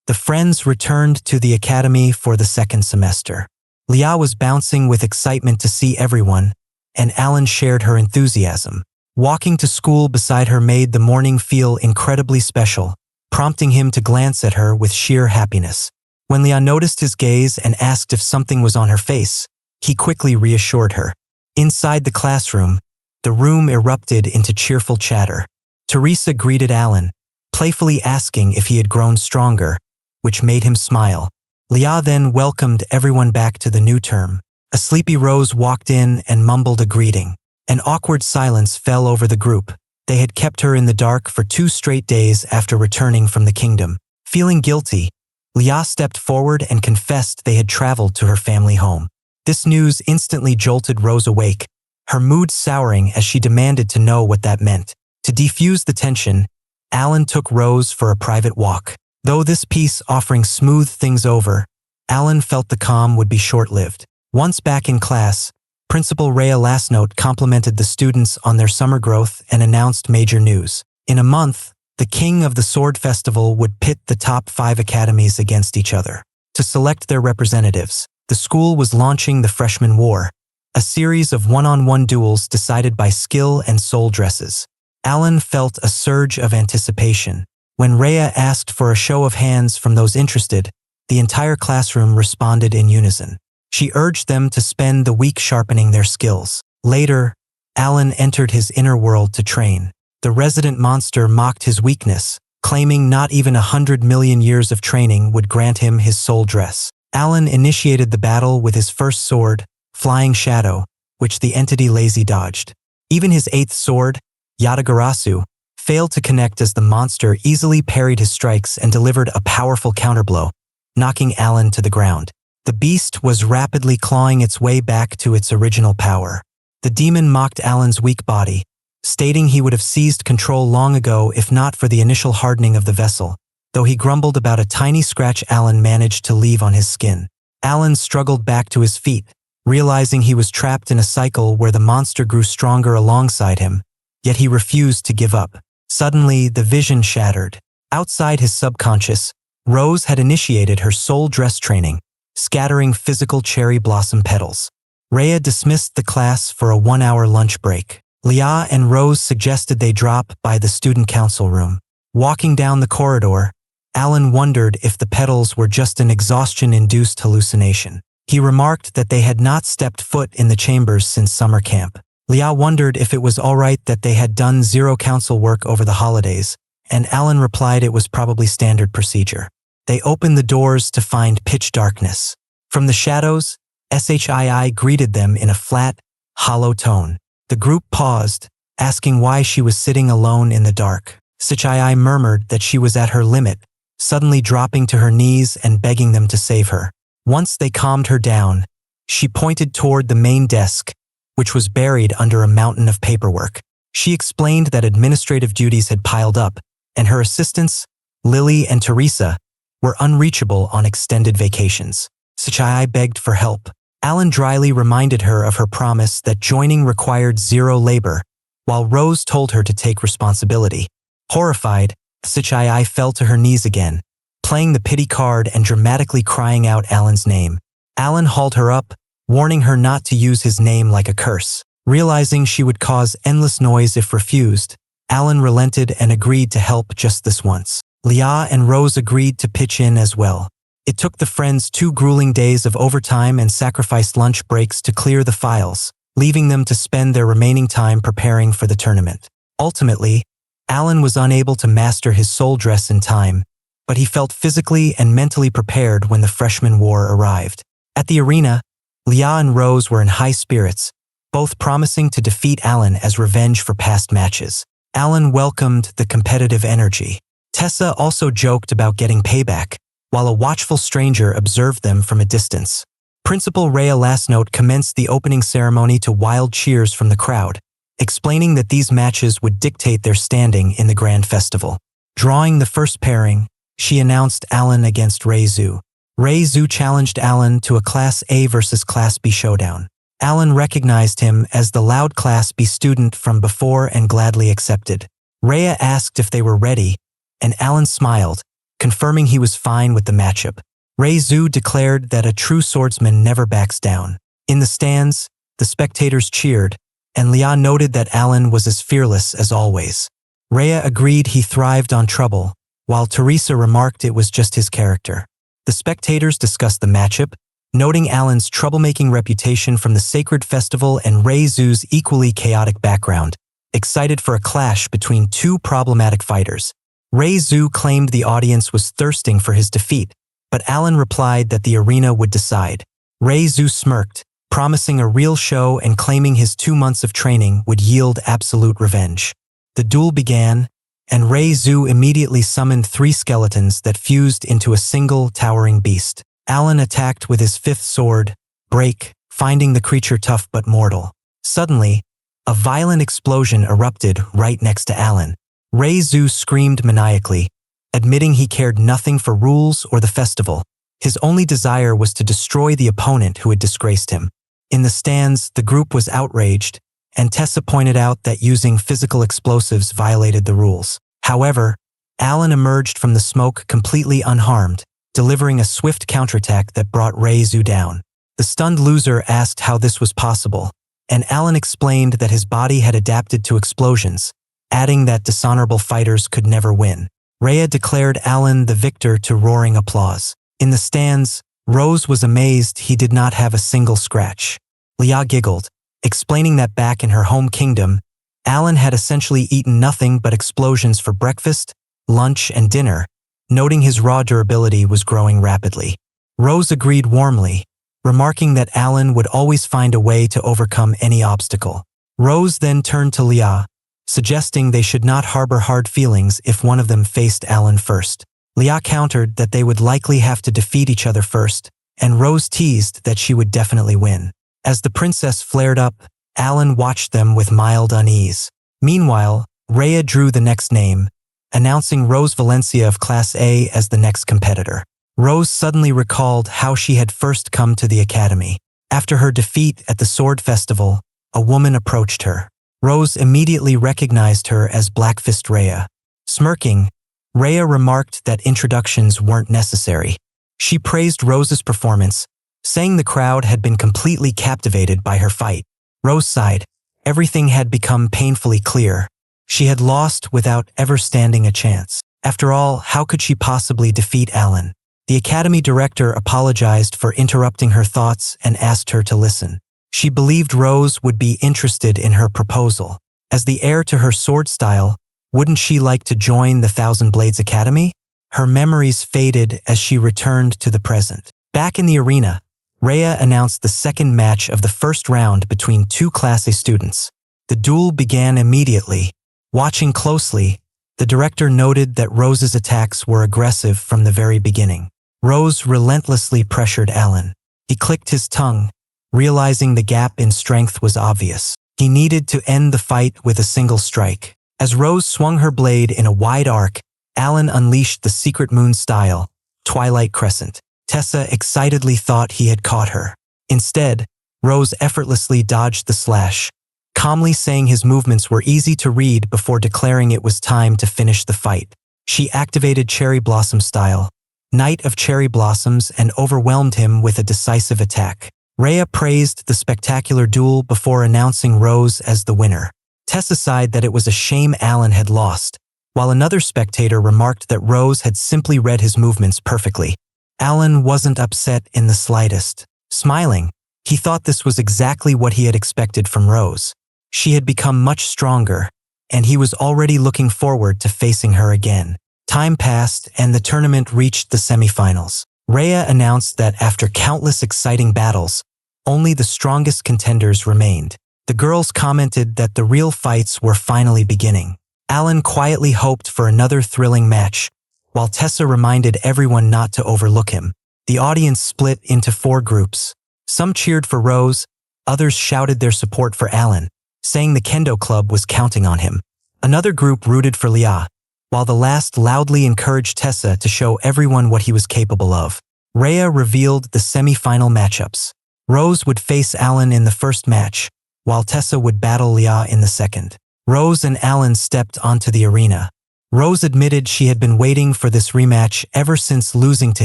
The friends returned to the academy for the second semester. Lia was bouncing with excitement to see everyone, and Alan shared her enthusiasm. Walking to school beside her made the morning feel incredibly special, prompting him to glance at her with sheer happiness. When Lia noticed his gaze and asked if something was on her face, he quickly reassured her. Inside the classroom, the room erupted into cheerful chatter. Teresa greeted Alan, playfully asking if he had grown stronger, which made him smile. Lia then welcomed everyone back to the new term. A sleepy Rose walked in and mumbled a greeting. An awkward silence fell over the group. They had kept her in the dark for 2 straight days after returning from the kingdom. Feeling guilty, Lia stepped forward and confessed they had traveled to her family home. This news instantly jolted Rose awake, her mood souring as she demanded to know what that meant. To defuse the tension, Alan took Rose for a private walk. Though this piece offering smoothed things over, Alan felt the calm would be short-lived. Once back in class, Principal Rhea Lastnote complimented the students on their summer growth and announced major news. In a month, the King of the Sword Festival would pit the top 5 academies against each other. To select their representatives, the school was launching the Freshman War, a series of one-on-one duels decided by skill and soul dresses. Alan felt a surge of anticipation. When Rhea asked for a show of hands from those interested, the entire classroom responded in unison. She urged them to spend the week sharpening their skills. Later, Alan entered his inner world to train. The resident monster mocked his weakness, claiming not even 100 million years of training would grant him his soul dress. Alan initiated the battle with his first sword, Flying Shadow, which the entity lazy dodged. Even his 8th sword, Yatagarasu, failed to connect as the monster easily parried his strikes and delivered a powerful counterblow, knocking Alan to the ground. The beast was rapidly clawing its way back to its original power. The demon mocked Alan's weak body, stating he would have seized control long ago if not for the initial hardening of the vessel, though he grumbled about a tiny scratch Alan managed to leave on his skin. Alan struggled back to his feet, realizing he was trapped in a cycle where the monster grew stronger alongside him, yet he refused to give up. Suddenly, the vision shattered. Outside his subconscious, Rose had initiated her soul dress training, scattering physical cherry blossom petals. Rhea dismissed the class for a 1-hour lunch break. Lia and Rose suggested they drop by the student council room. Walking down the corridor, Alan wondered if the petals were just an exhaustion-induced hallucination. He remarked that they had not stepped foot in the chambers since summer camp. Lia wondered if it was all right that they had done 0 council work over the holidays, and Alan replied it was probably standard procedure. They opened the doors to find pitch darkness. From the shadows, Shii greeted them in a flat, hollow tone. The group paused, asking why she was sitting alone in the dark. Shii murmured that she was at her limit, suddenly dropping to her knees and begging them to save her. Once they calmed her down, she pointed toward the main desk, which was buried under a mountain of paperwork. She explained that administrative duties had piled up, and her assistants, Lily and Teresa, were unreachable on extended vacations. Sachai begged for help. Alan dryly reminded her of her promise that joining required zero labor, while Rose told her to take responsibility. Horrified, Sachai fell to her knees again, playing the pity card and dramatically crying out Alan's name. Alan hauled her up, warning her not to use his name like a curse. Realizing she would cause endless noise if refused, Alan relented and agreed to help just this once. Leah and Rose agreed to pitch in as well. It took the friends 2 grueling days of overtime and sacrificed lunch breaks to clear the files, leaving them to spend their remaining time preparing for the tournament. Ultimately, Alan was unable to master his soul dress in time, but he felt physically and mentally prepared when the freshman war arrived. At the arena, Leah and Rose were in high spirits, both promising to defeat Alan as revenge for past matches. Alan welcomed the competitive energy. Tessa also joked about getting payback, while a watchful stranger observed them from a distance. Principal Rhea Lasnote commenced the opening ceremony to wild cheers from the crowd, explaining that these matches would dictate their standing in the grand festival. Drawing the first pairing, she announced Alan against Ray Zhu. Ray Zhu challenged Alan to a Class A versus Class B showdown. Alan recognized him as the loud Class B student from before and gladly accepted. Rhea asked if they were ready, and Alan smiled, confirming he was fine with the matchup. Ray Zhu declared that a true swordsman never backs down. In the stands, the spectators cheered, and Leah noted that Alan was as fearless as always. Rhea agreed he thrived on trouble, while Teresa remarked it was just his character. The spectators discussed the matchup, noting Alan's troublemaking reputation from the sacred festival and Ray Zhu's equally chaotic background, excited for a clash between 2 problematic fighters. Ray Zhu claimed the audience was thirsting for his defeat, but Alan replied that the arena would decide. Ray Zhu smirked, promising a real show and claiming his 2 months of training would yield absolute revenge. The duel began, and Ray Zhu immediately summoned 3 skeletons that fused into a single towering beast. Alan attacked with his 5th sword, Break, finding the creature tough but mortal. Suddenly, a violent explosion erupted right next to Alan. Ray Zhu screamed maniacally, admitting he cared nothing for rules or the festival. His only desire was to destroy the opponent who had disgraced him. In the stands, the group was outraged, and Tessa pointed out that using physical explosives violated the rules. However, Alan emerged from the smoke completely unharmed, delivering a swift counterattack that brought Ray Zhu down. The stunned loser asked how this was possible, and Alan explained that his body had adapted to explosions, adding that dishonorable fighters could never win. Rhea declared Alan the victor to roaring applause. In the stands, Rose was amazed he did not have a single scratch. Leah giggled, explaining that back in her home kingdom, Alan had essentially eaten nothing but explosions for breakfast, lunch, and dinner, noting his raw durability was growing rapidly. Rose agreed warmly, remarking that Alan would always find a way to overcome any obstacle. Rose then turned to Leah, suggesting they should not harbor hard feelings if one of them faced Alan first. Leah countered that they would likely have to defeat each other first, and Rose teased that she would definitely win. As the princess flared up, Alan watched them with mild unease. Meanwhile, Rhea drew the next name, announcing Rose Valencia of Class A as the next competitor. Rose suddenly recalled how she had first come to the academy. After her defeat at the Sword Festival, a woman approached her. Rose immediately recognized her as Blackfist Rhea. Smirking, Rhea remarked that introductions weren't necessary. She praised Rose's performance, saying the crowd had been completely captivated by her fight. Rose sighed. Everything had become painfully clear. She had lost without ever standing a chance. After all, how could she possibly defeat Alan? The academy director apologized for interrupting her thoughts and asked her to listen. She believed Rose would be interested in her proposal. As the heir to her sword style, wouldn't she like to join the Thousand Blades Academy? Her memories faded as she returned to the present. Back in the arena, Rhea announced the second match of the first round between 2 Class A students. The duel began immediately. Watching closely, the director noted that Rose's attacks were aggressive from the very beginning. Rose relentlessly pressured Alan. He clicked his tongue, realizing the gap in strength was obvious. He needed to end the fight with a single strike. As Rose swung her blade in a wide arc, Alan unleashed the secret moon style, Twilight Crescent. Tessa excitedly thought he had caught her. Instead, Rose effortlessly dodged the slash, calmly saying his movements were easy to read before declaring it was time to finish the fight. She activated Cherry Blossom style, Night of Cherry Blossoms, and overwhelmed him with a decisive attack. Rhea praised the spectacular duel before announcing Rose as the winner. Tessa sighed that it was a shame Alan had lost, while another spectator remarked that Rose had simply read his movements perfectly. Alan wasn't upset in the slightest. Smiling, he thought this was exactly what he had expected from Rose. She had become much stronger, and he was already looking forward to facing her again. Time passed, and the tournament reached the semifinals. Rhea announced that after countless exciting battles, only the strongest contenders remained. The girls commented that the real fights were finally beginning. Alan quietly hoped for another thrilling match, while Tessa reminded everyone not to overlook him. The audience split into 4 groups. Some cheered for Rose, others shouted their support for Alan, saying the Kendo Club was counting on him. Another group rooted for Lia, while the last loudly encouraged Tessa to show everyone what he was capable of. Rhea revealed the semi-final matchups. Rose would face Alan in the first match, while Tessa would battle Lia in the second. Rose and Alan stepped onto the arena. Rose admitted she had been waiting for this rematch ever since losing to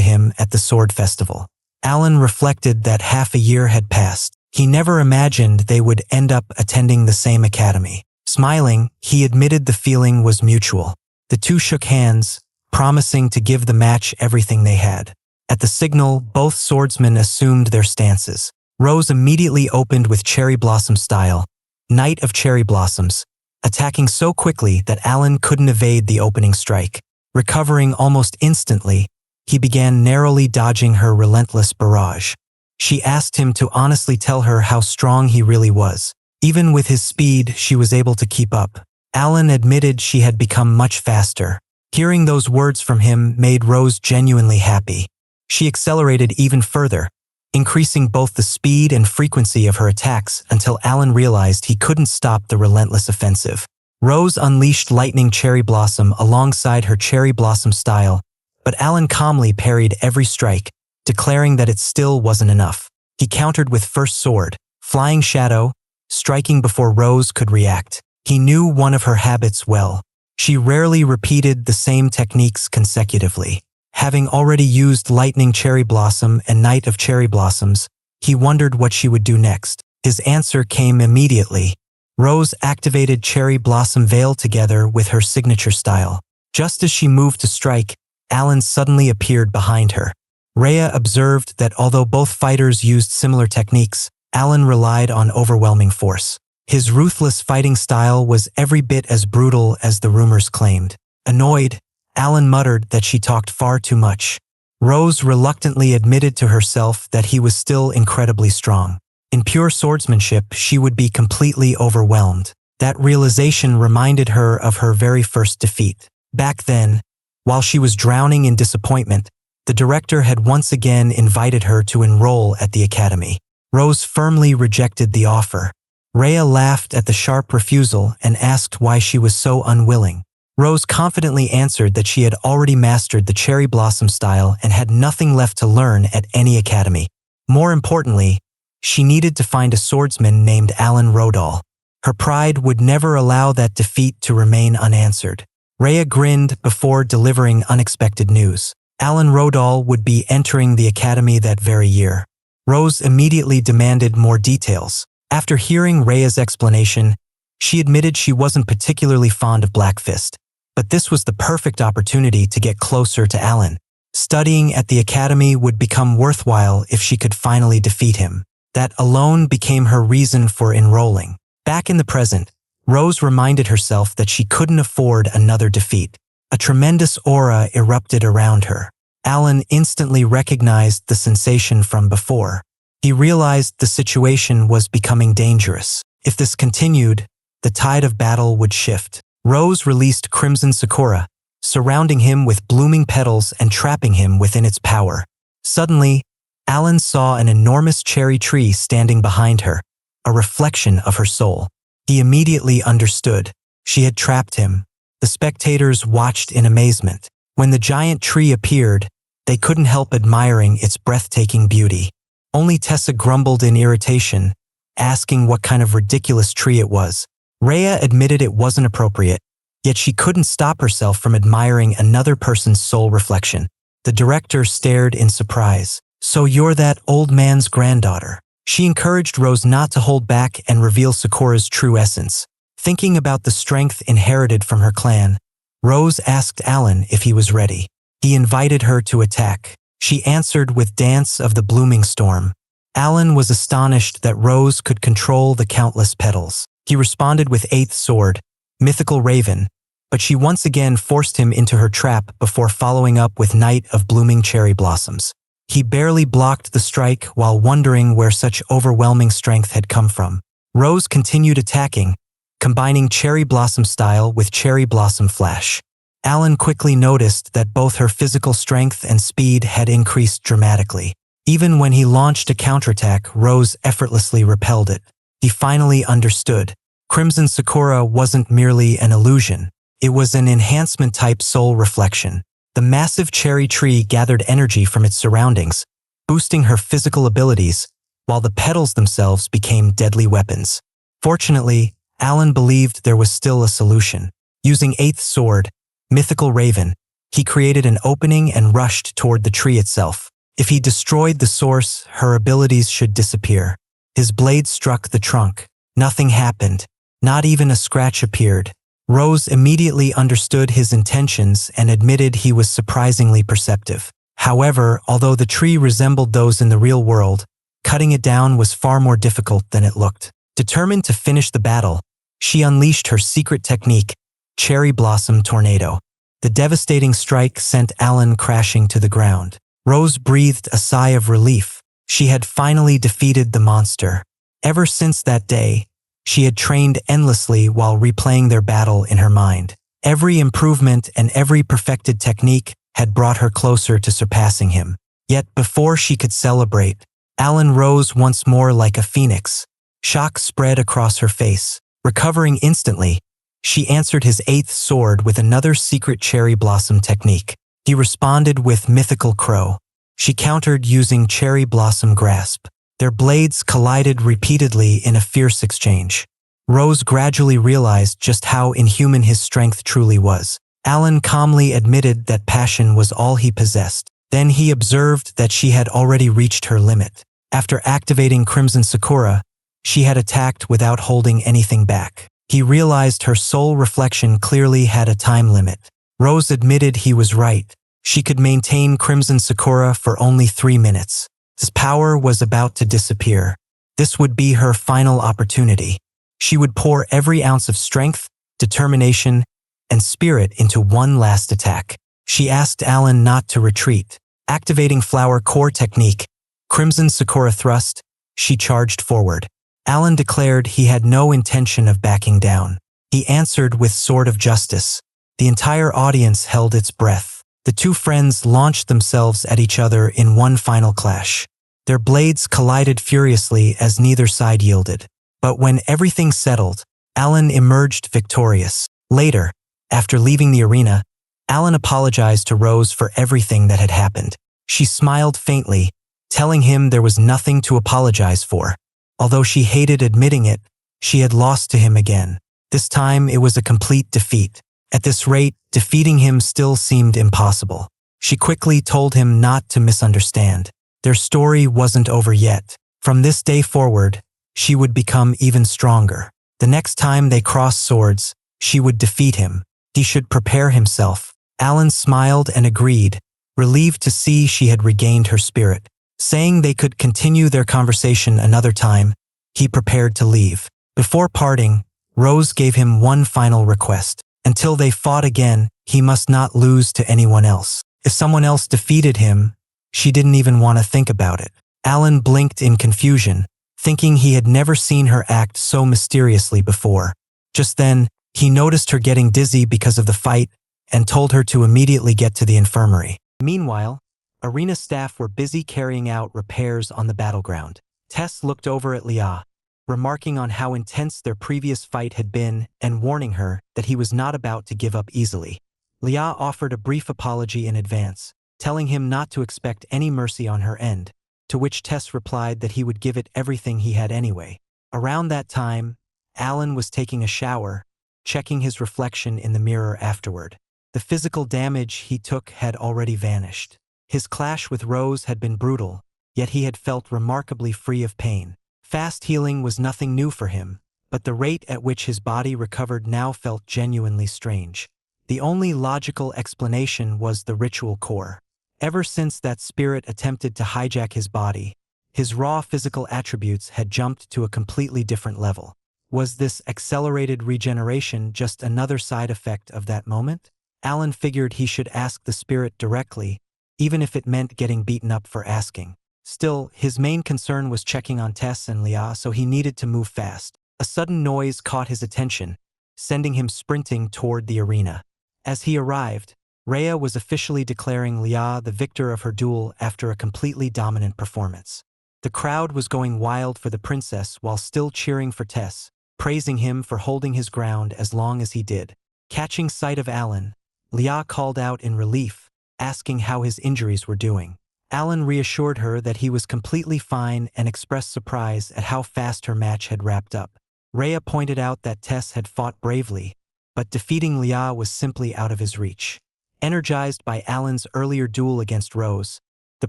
him at the Sword Festival. Alan reflected that half a year had passed. He never imagined they would end up attending the same academy. Smiling, he admitted the feeling was mutual. The two shook hands, promising to give the match everything they had. At the signal, both swordsmen assumed their stances. Rose immediately opened with Cherry Blossom style, Night of Cherry Blossoms, attacking so quickly that Alan couldn't evade the opening strike. Recovering almost instantly, he began narrowly dodging her relentless barrage. She asked him to honestly tell her how strong he really was. Even with his speed, she was able to keep up. Alan admitted she had become much faster. Hearing those words from him made Rose genuinely happy. She accelerated even further, increasing both the speed and frequency of her attacks until Alan realized he couldn't stop the relentless offensive. Rose unleashed Lightning Cherry Blossom alongside her Cherry Blossom style, but Alan calmly parried every strike, declaring that it still wasn't enough. He countered with First Sword, Flying Shadow, striking before Rose could react. He knew one of her habits well. She rarely repeated the same techniques consecutively. Having already used Lightning Cherry Blossom and Night of Cherry Blossoms, he wondered what she would do next. His answer came immediately. Rose activated Cherry Blossom Veil together with her signature style. Just as she moved to strike, Alan suddenly appeared behind her. Rhea observed that although both fighters used similar techniques, Alan relied on overwhelming force. His ruthless fighting style was every bit as brutal as the rumors claimed. Annoyed, Alan muttered that she talked far too much. Rose reluctantly admitted to herself that he was still incredibly strong. In pure swordsmanship, she would be completely overwhelmed. That realization reminded her of her very first defeat. Back then, while she was drowning in disappointment, the director had once again invited her to enroll at the academy. Rose firmly rejected the offer. Rhea laughed at the sharp refusal and asked why she was so unwilling. Rose confidently answered that she had already mastered the Cherry Blossom style and had nothing left to learn at any academy. More importantly, she needed to find a swordsman named Alan Rodall. Her pride would never allow that defeat to remain unanswered. Rhea grinned before delivering unexpected news. Alan Rodall would be entering the academy that very year. Rose immediately demanded more details. After hearing Rhea's explanation, she admitted she wasn't particularly fond of Black Fist, but this was the perfect opportunity to get closer to Alan. Studying at the academy would become worthwhile if she could finally defeat him. That alone became her reason for enrolling. Back in the present, Rose reminded herself that she couldn't afford another defeat. A tremendous aura erupted around her. Alan instantly recognized the sensation from before. He realized the situation was becoming dangerous. If this continued, the tide of battle would shift. Rose released Crimson Sakura, surrounding him with blooming petals and trapping him within its power. Suddenly, Alan saw an enormous cherry tree standing behind her, a reflection of her soul. He immediately understood. She had trapped him. The spectators watched in amazement. When the giant tree appeared, they couldn't help admiring its breathtaking beauty. Only Tessa grumbled in irritation, asking what kind of ridiculous tree it was. Rhea admitted it wasn't appropriate, yet she couldn't stop herself from admiring another person's soul reflection. The director stared in surprise. "So you're that old man's granddaughter." She encouraged Rose not to hold back and reveal Sakura's true essence. Thinking about the strength inherited from her clan, Rose asked Alan if he was ready. He invited her to attack. She answered with Dance of the Blooming Storm. Alan was astonished that Rose could control the countless petals. He responded with Eighth Sword, Mythical Raven, but she once again forced him into her trap before following up with Night of Blooming Cherry Blossoms. He barely blocked the strike while wondering where such overwhelming strength had come from. Rose continued attacking, combining Cherry Blossom style with Cherry Blossom Flash. Alan quickly noticed that both her physical strength and speed had increased dramatically. Even when he launched a counterattack, Rose effortlessly repelled it. He finally understood. Crimson Sakura wasn't merely an illusion. It was an enhancement-type soul reflection. The massive cherry tree gathered energy from its surroundings, boosting her physical abilities, while the petals themselves became deadly weapons. Fortunately, Alan believed there was still a solution. Using Eighth Sword, Mythical Raven, he created an opening and rushed toward the tree itself. If he destroyed the source, her abilities should disappear. His blade struck the trunk. Nothing happened. Not even a scratch appeared. Rose immediately understood his intentions and admitted he was surprisingly perceptive. However, although the tree resembled those in the real world, cutting it down was far more difficult than it looked. Determined to finish the battle, she unleashed her secret technique, Cherry Blossom Tornado. The devastating strike sent Alan crashing to the ground. Rose breathed a sigh of relief. She had finally defeated the monster. Ever since that day, she had trained endlessly while replaying their battle in her mind. Every improvement and every perfected technique had brought her closer to surpassing him. Yet before she could celebrate, Alan rose once more like a phoenix. Shock spread across her face. Recovering instantly, she answered his Eighth Sword with another secret Cherry Blossom technique. He responded with Mythical Crow. She countered using Cherry Blossom Grasp. Their blades collided repeatedly in a fierce exchange. Rose gradually realized just how inhuman his strength truly was. Alan calmly admitted that passion was all he possessed. Then he observed that she had already reached her limit. After activating Crimson Sakura, she had attacked without holding anything back. He realized her soul reflection clearly had a time limit. Rose admitted he was right. She could maintain Crimson Sakura for only 3 minutes. His power was about to disappear. This would be her final opportunity. She would pour every ounce of strength, determination, and spirit into one last attack. She asked Alan not to retreat. Activating Flower Core Technique, Crimson Sakura Thrust, she charged forward. Alan declared he had no intention of backing down. He answered with Sword of Justice. The entire audience held its breath. The two friends launched themselves at each other in one final clash. Their blades collided furiously as neither side yielded. But when everything settled, Alan emerged victorious. Later, after leaving the arena, Alan apologized to Rose for everything that had happened. She smiled faintly, telling him there was nothing to apologize for. Although she hated admitting it, she had lost to him again. This time it was a complete defeat. At this rate, defeating him still seemed impossible. She quickly told him not to misunderstand. Their story wasn't over yet. From this day forward, she would become even stronger. The next time they crossed swords, she would defeat him. He should prepare himself. Alan smiled and agreed, relieved to see she had regained her spirit. Saying they could continue their conversation another time, he prepared to leave. Before parting, Rose gave him one final request. Until they fought again, he must not lose to anyone else. If someone else defeated him, she didn't even want to think about it. Alan blinked in confusion, thinking he had never seen her act so mysteriously before. Just then, he noticed her getting dizzy because of the fight and told her to immediately get to the infirmary. Meanwhile, arena staff were busy carrying out repairs on the battleground. Tess looked over at Lia, remarking on how intense their previous fight had been and warning her that he was not about to give up easily. Lia offered a brief apology in advance, telling him not to expect any mercy on her end, to which Tess replied that he would give it everything he had anyway. Around that time, Alan was taking a shower, checking his reflection in the mirror afterward. The physical damage he took had already vanished. His clash with Rose had been brutal, yet he had felt remarkably free of pain. Fast healing was nothing new for him, but the rate at which his body recovered now felt genuinely strange. The only logical explanation was the ritual core. Ever since that spirit attempted to hijack his body, his raw physical attributes had jumped to a completely different level. Was this accelerated regeneration just another side effect of that moment? Alan figured he should ask the spirit directly, even if it meant getting beaten up for asking. Still, his main concern was checking on Tess and Lia, so he needed to move fast. A sudden noise caught his attention, sending him sprinting toward the arena. As he arrived, Rhea was officially declaring Lia the victor of her duel after a completely dominant performance. The crowd was going wild for the princess while still cheering for Tess, praising him for holding his ground as long as he did. Catching sight of Alan, Lia called out in relief, asking how his injuries were doing. Alan reassured her that he was completely fine and expressed surprise at how fast her match had wrapped up. Rhea pointed out that Tess had fought bravely, but defeating Lia was simply out of his reach. Energized by Alan's earlier duel against Rose, the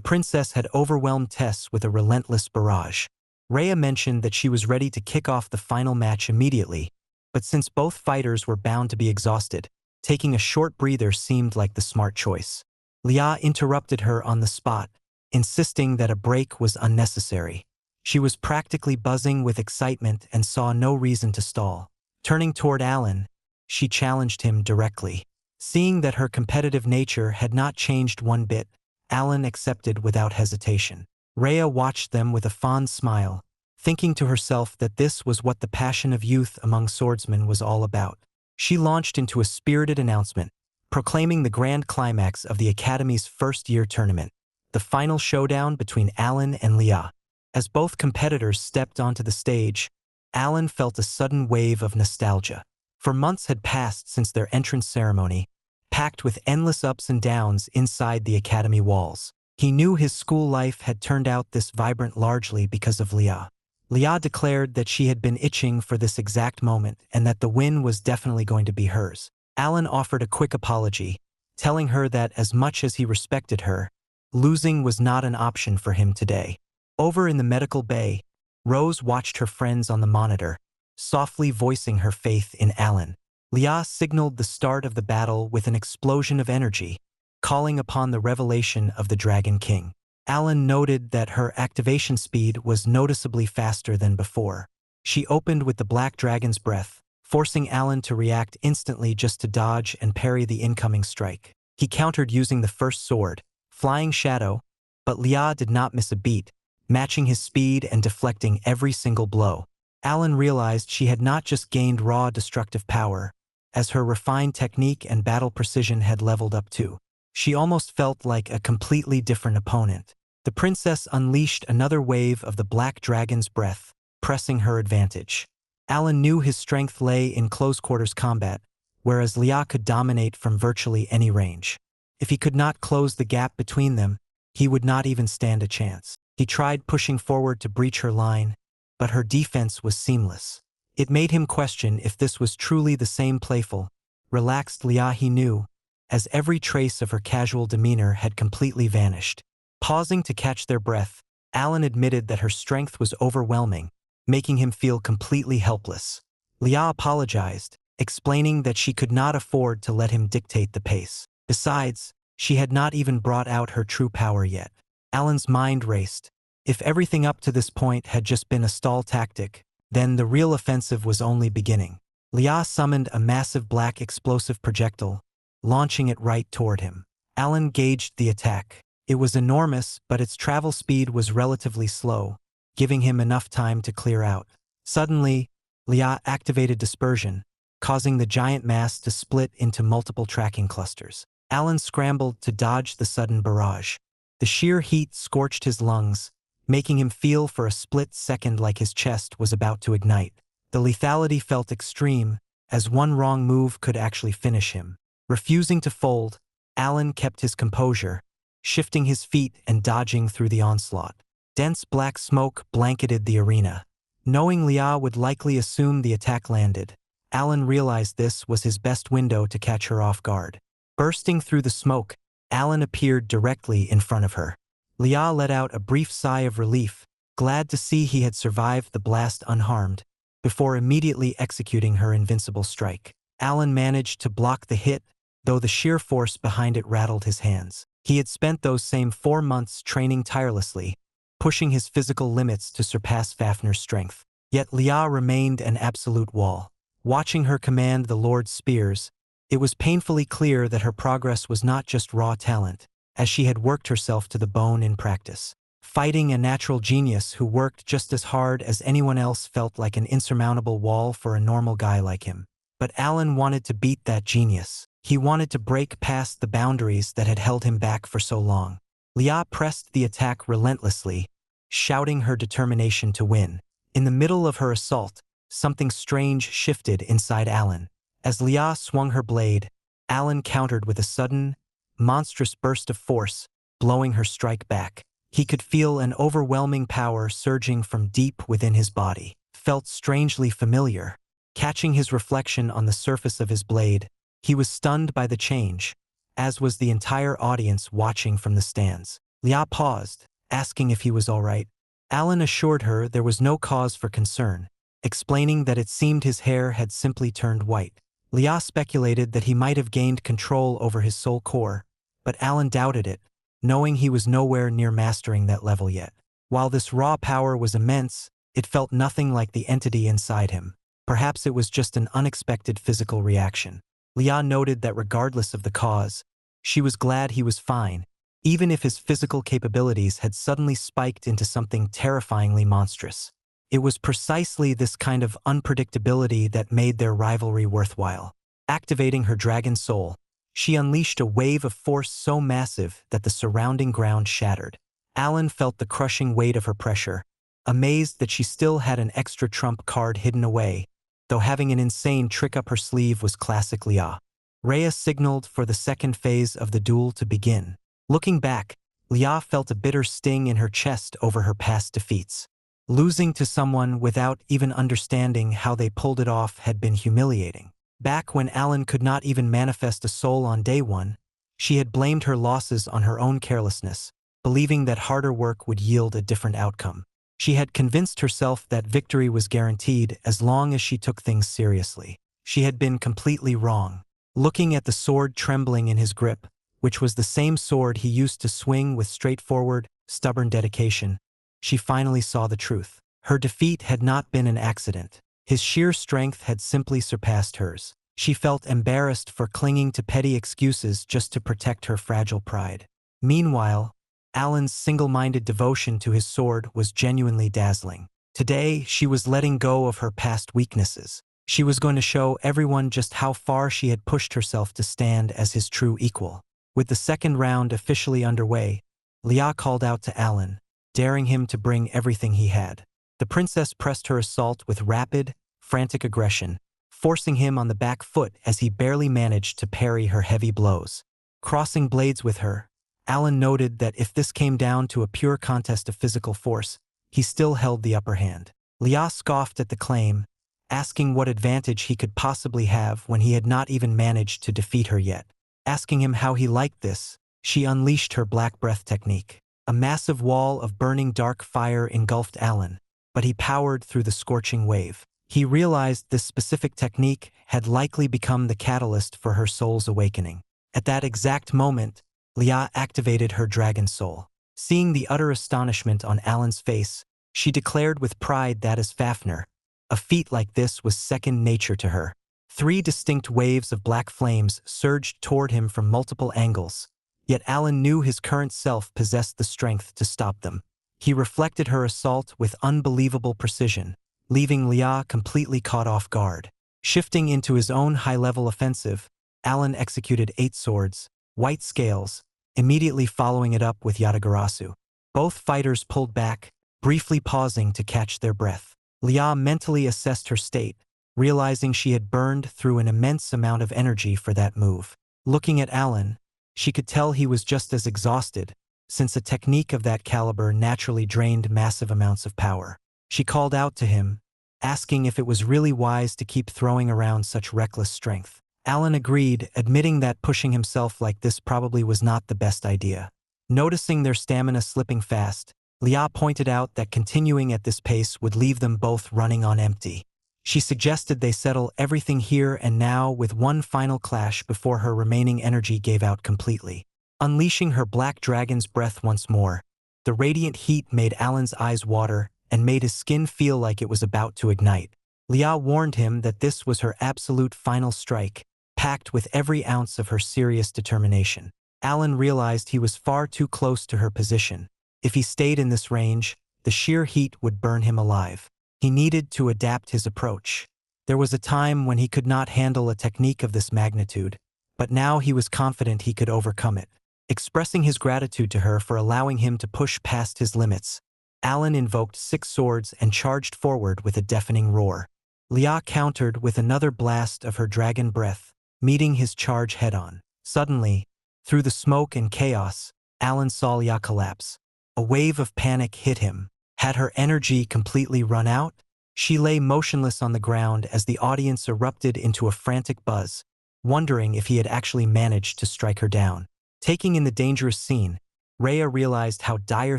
princess had overwhelmed Tess with a relentless barrage. Rhea mentioned that she was ready to kick off the final match immediately, but since both fighters were bound to be exhausted, taking a short breather seemed like the smart choice. Lia interrupted her on the spot, insisting that a break was unnecessary. She was practically buzzing with excitement and saw no reason to stall. Turning toward Alan, she challenged him directly. Seeing that her competitive nature had not changed one bit, Alan accepted without hesitation. Rhea watched them with a fond smile, thinking to herself that this was what the passion of youth among swordsmen was all about. She launched into a spirited announcement, proclaiming the grand climax of the Academy's first-year tournament, the final showdown between Alan and Lia. As both competitors stepped onto the stage, Alan felt a sudden wave of nostalgia. For months had passed since their entrance ceremony, packed with endless ups and downs inside the Academy walls. He knew his school life had turned out this vibrant largely because of Lia. Lia declared that she had been itching for this exact moment and that the win was definitely going to be hers. Alan offered a quick apology, telling her that as much as he respected her, losing was not an option for him today. Over in the medical bay, Rose watched her friends on the monitor, softly voicing her faith in Alan. Lia signaled the start of the battle with an explosion of energy, calling upon the revelation of the Dragon King. Alan noted that her activation speed was noticeably faster than before. She opened with the Black Dragon's breath, forcing Alan to react instantly just to dodge and parry the incoming strike. He countered using the first sword, Flying Shadow, but Lia did not miss a beat, matching his speed and deflecting every single blow. Alan realized she had not just gained raw destructive power, as her refined technique and battle precision had leveled up too. She almost felt like a completely different opponent. The princess unleashed another wave of the Black Dragon's breath, pressing her advantage. Alan knew his strength lay in close-quarters combat, whereas Lia could dominate from virtually any range. If he could not close the gap between them, he would not even stand a chance. He tried pushing forward to breach her line, but her defense was seamless. It made him question if this was truly the same playful, relaxed Lia he knew, as every trace of her casual demeanor had completely vanished. Pausing to catch their breath, Alan admitted that her strength was overwhelming, making him feel completely helpless. Lia apologized, explaining that she could not afford to let him dictate the pace. Besides, she had not even brought out her true power yet. Alan's mind raced. If everything up to this point had just been a stall tactic, then the real offensive was only beginning. Lia summoned a massive black explosive projectile, launching it right toward him. Alan gauged the attack. It was enormous, but its travel speed was relatively slow, giving him enough time to clear out. Suddenly, Lia activated dispersion, causing the giant mass to split into multiple tracking clusters. Alan scrambled to dodge the sudden barrage. The sheer heat scorched his lungs, making him feel for a split second like his chest was about to ignite. The lethality felt extreme, as one wrong move could actually finish him. Refusing to fold, Alan kept his composure, shifting his feet and dodging through the onslaught. Dense black smoke blanketed the arena. Knowing Lia would likely assume the attack landed, Alan realized this was his best window to catch her off guard. Bursting through the smoke, Alan appeared directly in front of her. Lia let out a brief sigh of relief, glad to see he had survived the blast unharmed, before immediately executing her invincible strike. Alan managed to block the hit, though the sheer force behind it rattled his hands. He had spent those same 4 months training tirelessly, pushing his physical limits to surpass Fafnir's strength. Yet Lia remained an absolute wall. Watching her command the Lord's spears, it was painfully clear that her progress was not just raw talent, as she had worked herself to the bone in practice. Fighting a natural genius who worked just as hard as anyone else felt like an insurmountable wall for a normal guy like him. But Alan wanted to beat that genius. He wanted to break past the boundaries that had held him back for so long. Lia pressed the attack relentlessly, shouting her determination to win. In the middle of her assault, something strange shifted inside Alan. As Lia swung her blade, Alan countered with a sudden, monstrous burst of force, blowing her strike back. He could feel an overwhelming power surging from deep within his body. Felt strangely familiar. Catching his reflection on the surface of his blade, he was stunned by the change, as was the entire audience watching from the stands. Lia paused, asking if he was all right. Alan assured her there was no cause for concern, explaining that it seemed his hair had simply turned white. Lia speculated that he might have gained control over his soul core, but Alan doubted it, knowing he was nowhere near mastering that level yet. While this raw power was immense, it felt nothing like the entity inside him. Perhaps it was just an unexpected physical reaction. Lia noted that regardless of the cause, she was glad he was fine, even if his physical capabilities had suddenly spiked into something terrifyingly monstrous. It was precisely this kind of unpredictability that made their rivalry worthwhile. Activating her dragon soul, she unleashed a wave of force so massive that the surrounding ground shattered. Alan felt the crushing weight of her pressure, amazed that she still had an extra trump card hidden away, though having an insane trick up her sleeve was classic Lia. Rhea signaled for the second phase of the duel to begin. Looking back, Lia felt a bitter sting in her chest over her past defeats. Losing to someone without even understanding how they pulled it off had been humiliating. Back when Alan could not even manifest a soul on day 1, she had blamed her losses on her own carelessness, believing that harder work would yield a different outcome. She had convinced herself that victory was guaranteed as long as she took things seriously. She had been completely wrong. Looking at the sword trembling in his grip, which was the same sword he used to swing with straightforward, stubborn dedication, she finally saw the truth. Her defeat had not been an accident. His sheer strength had simply surpassed hers. She felt embarrassed for clinging to petty excuses just to protect her fragile pride. Meanwhile, Alan's single-minded devotion to his sword was genuinely dazzling. Today, she was letting go of her past weaknesses. She was going to show everyone just how far she had pushed herself to stand as his true equal. With the second round officially underway, Lia called out to Alan, daring him to bring everything he had. The princess pressed her assault with rapid, frantic aggression, forcing him on the back foot as he barely managed to parry her heavy blows. Crossing blades with her, Alan noted that if this came down to a pure contest of physical force, he still held the upper hand. Lia scoffed at the claim, asking what advantage he could possibly have when he had not even managed to defeat her yet. Asking him how he liked this, she unleashed her black breath technique. A massive wall of burning dark fire engulfed Alan, but he powered through the scorching wave. He realized this specific technique had likely become the catalyst for her soul's awakening. At that exact moment, Lia activated her dragon soul. Seeing the utter astonishment on Alan's face, she declared with pride that as Fafnir, a feat like this was second nature to her. 3 distinct waves of black flames surged toward him from multiple angles, yet Alan knew his current self possessed the strength to stop them. He reflected her assault with unbelievable precision, leaving Lia completely caught off guard. Shifting into his own high-level offensive, Alan executed 8 swords, white scales, immediately following it up with Yatagarasu. Both fighters pulled back, briefly pausing to catch their breath. Lia mentally assessed her state, realizing she had burned through an immense amount of energy for that move. Looking at Alan, she could tell he was just as exhausted, since a technique of that caliber naturally drained massive amounts of power. She called out to him, asking if it was really wise to keep throwing around such reckless strength. Alan agreed, admitting that pushing himself like this probably was not the best idea. Noticing their stamina slipping fast, Lia pointed out that continuing at this pace would leave them both running on empty. She suggested they settle everything here and now with one final clash before her remaining energy gave out completely. Unleashing her black dragon's breath once more, the radiant heat made Alan's eyes water and made his skin feel like it was about to ignite. Lia warned him that this was her absolute final strike, packed with every ounce of her serious determination. Alan realized he was far too close to her position. If he stayed in this range, the sheer heat would burn him alive. He needed to adapt his approach. There was a time when he could not handle a technique of this magnitude, but now he was confident he could overcome it. Expressing his gratitude to her for allowing him to push past his limits, Alan invoked 6 swords and charged forward with a deafening roar. Lia countered with another blast of her dragon breath, meeting his charge head-on. Suddenly, through the smoke and chaos, Alan saw Lia collapse. A wave of panic hit him. Had her energy completely run out? She lay motionless on the ground as the audience erupted into a frantic buzz, wondering if he had actually managed to strike her down. Taking in the dangerous scene, Rhea realized how dire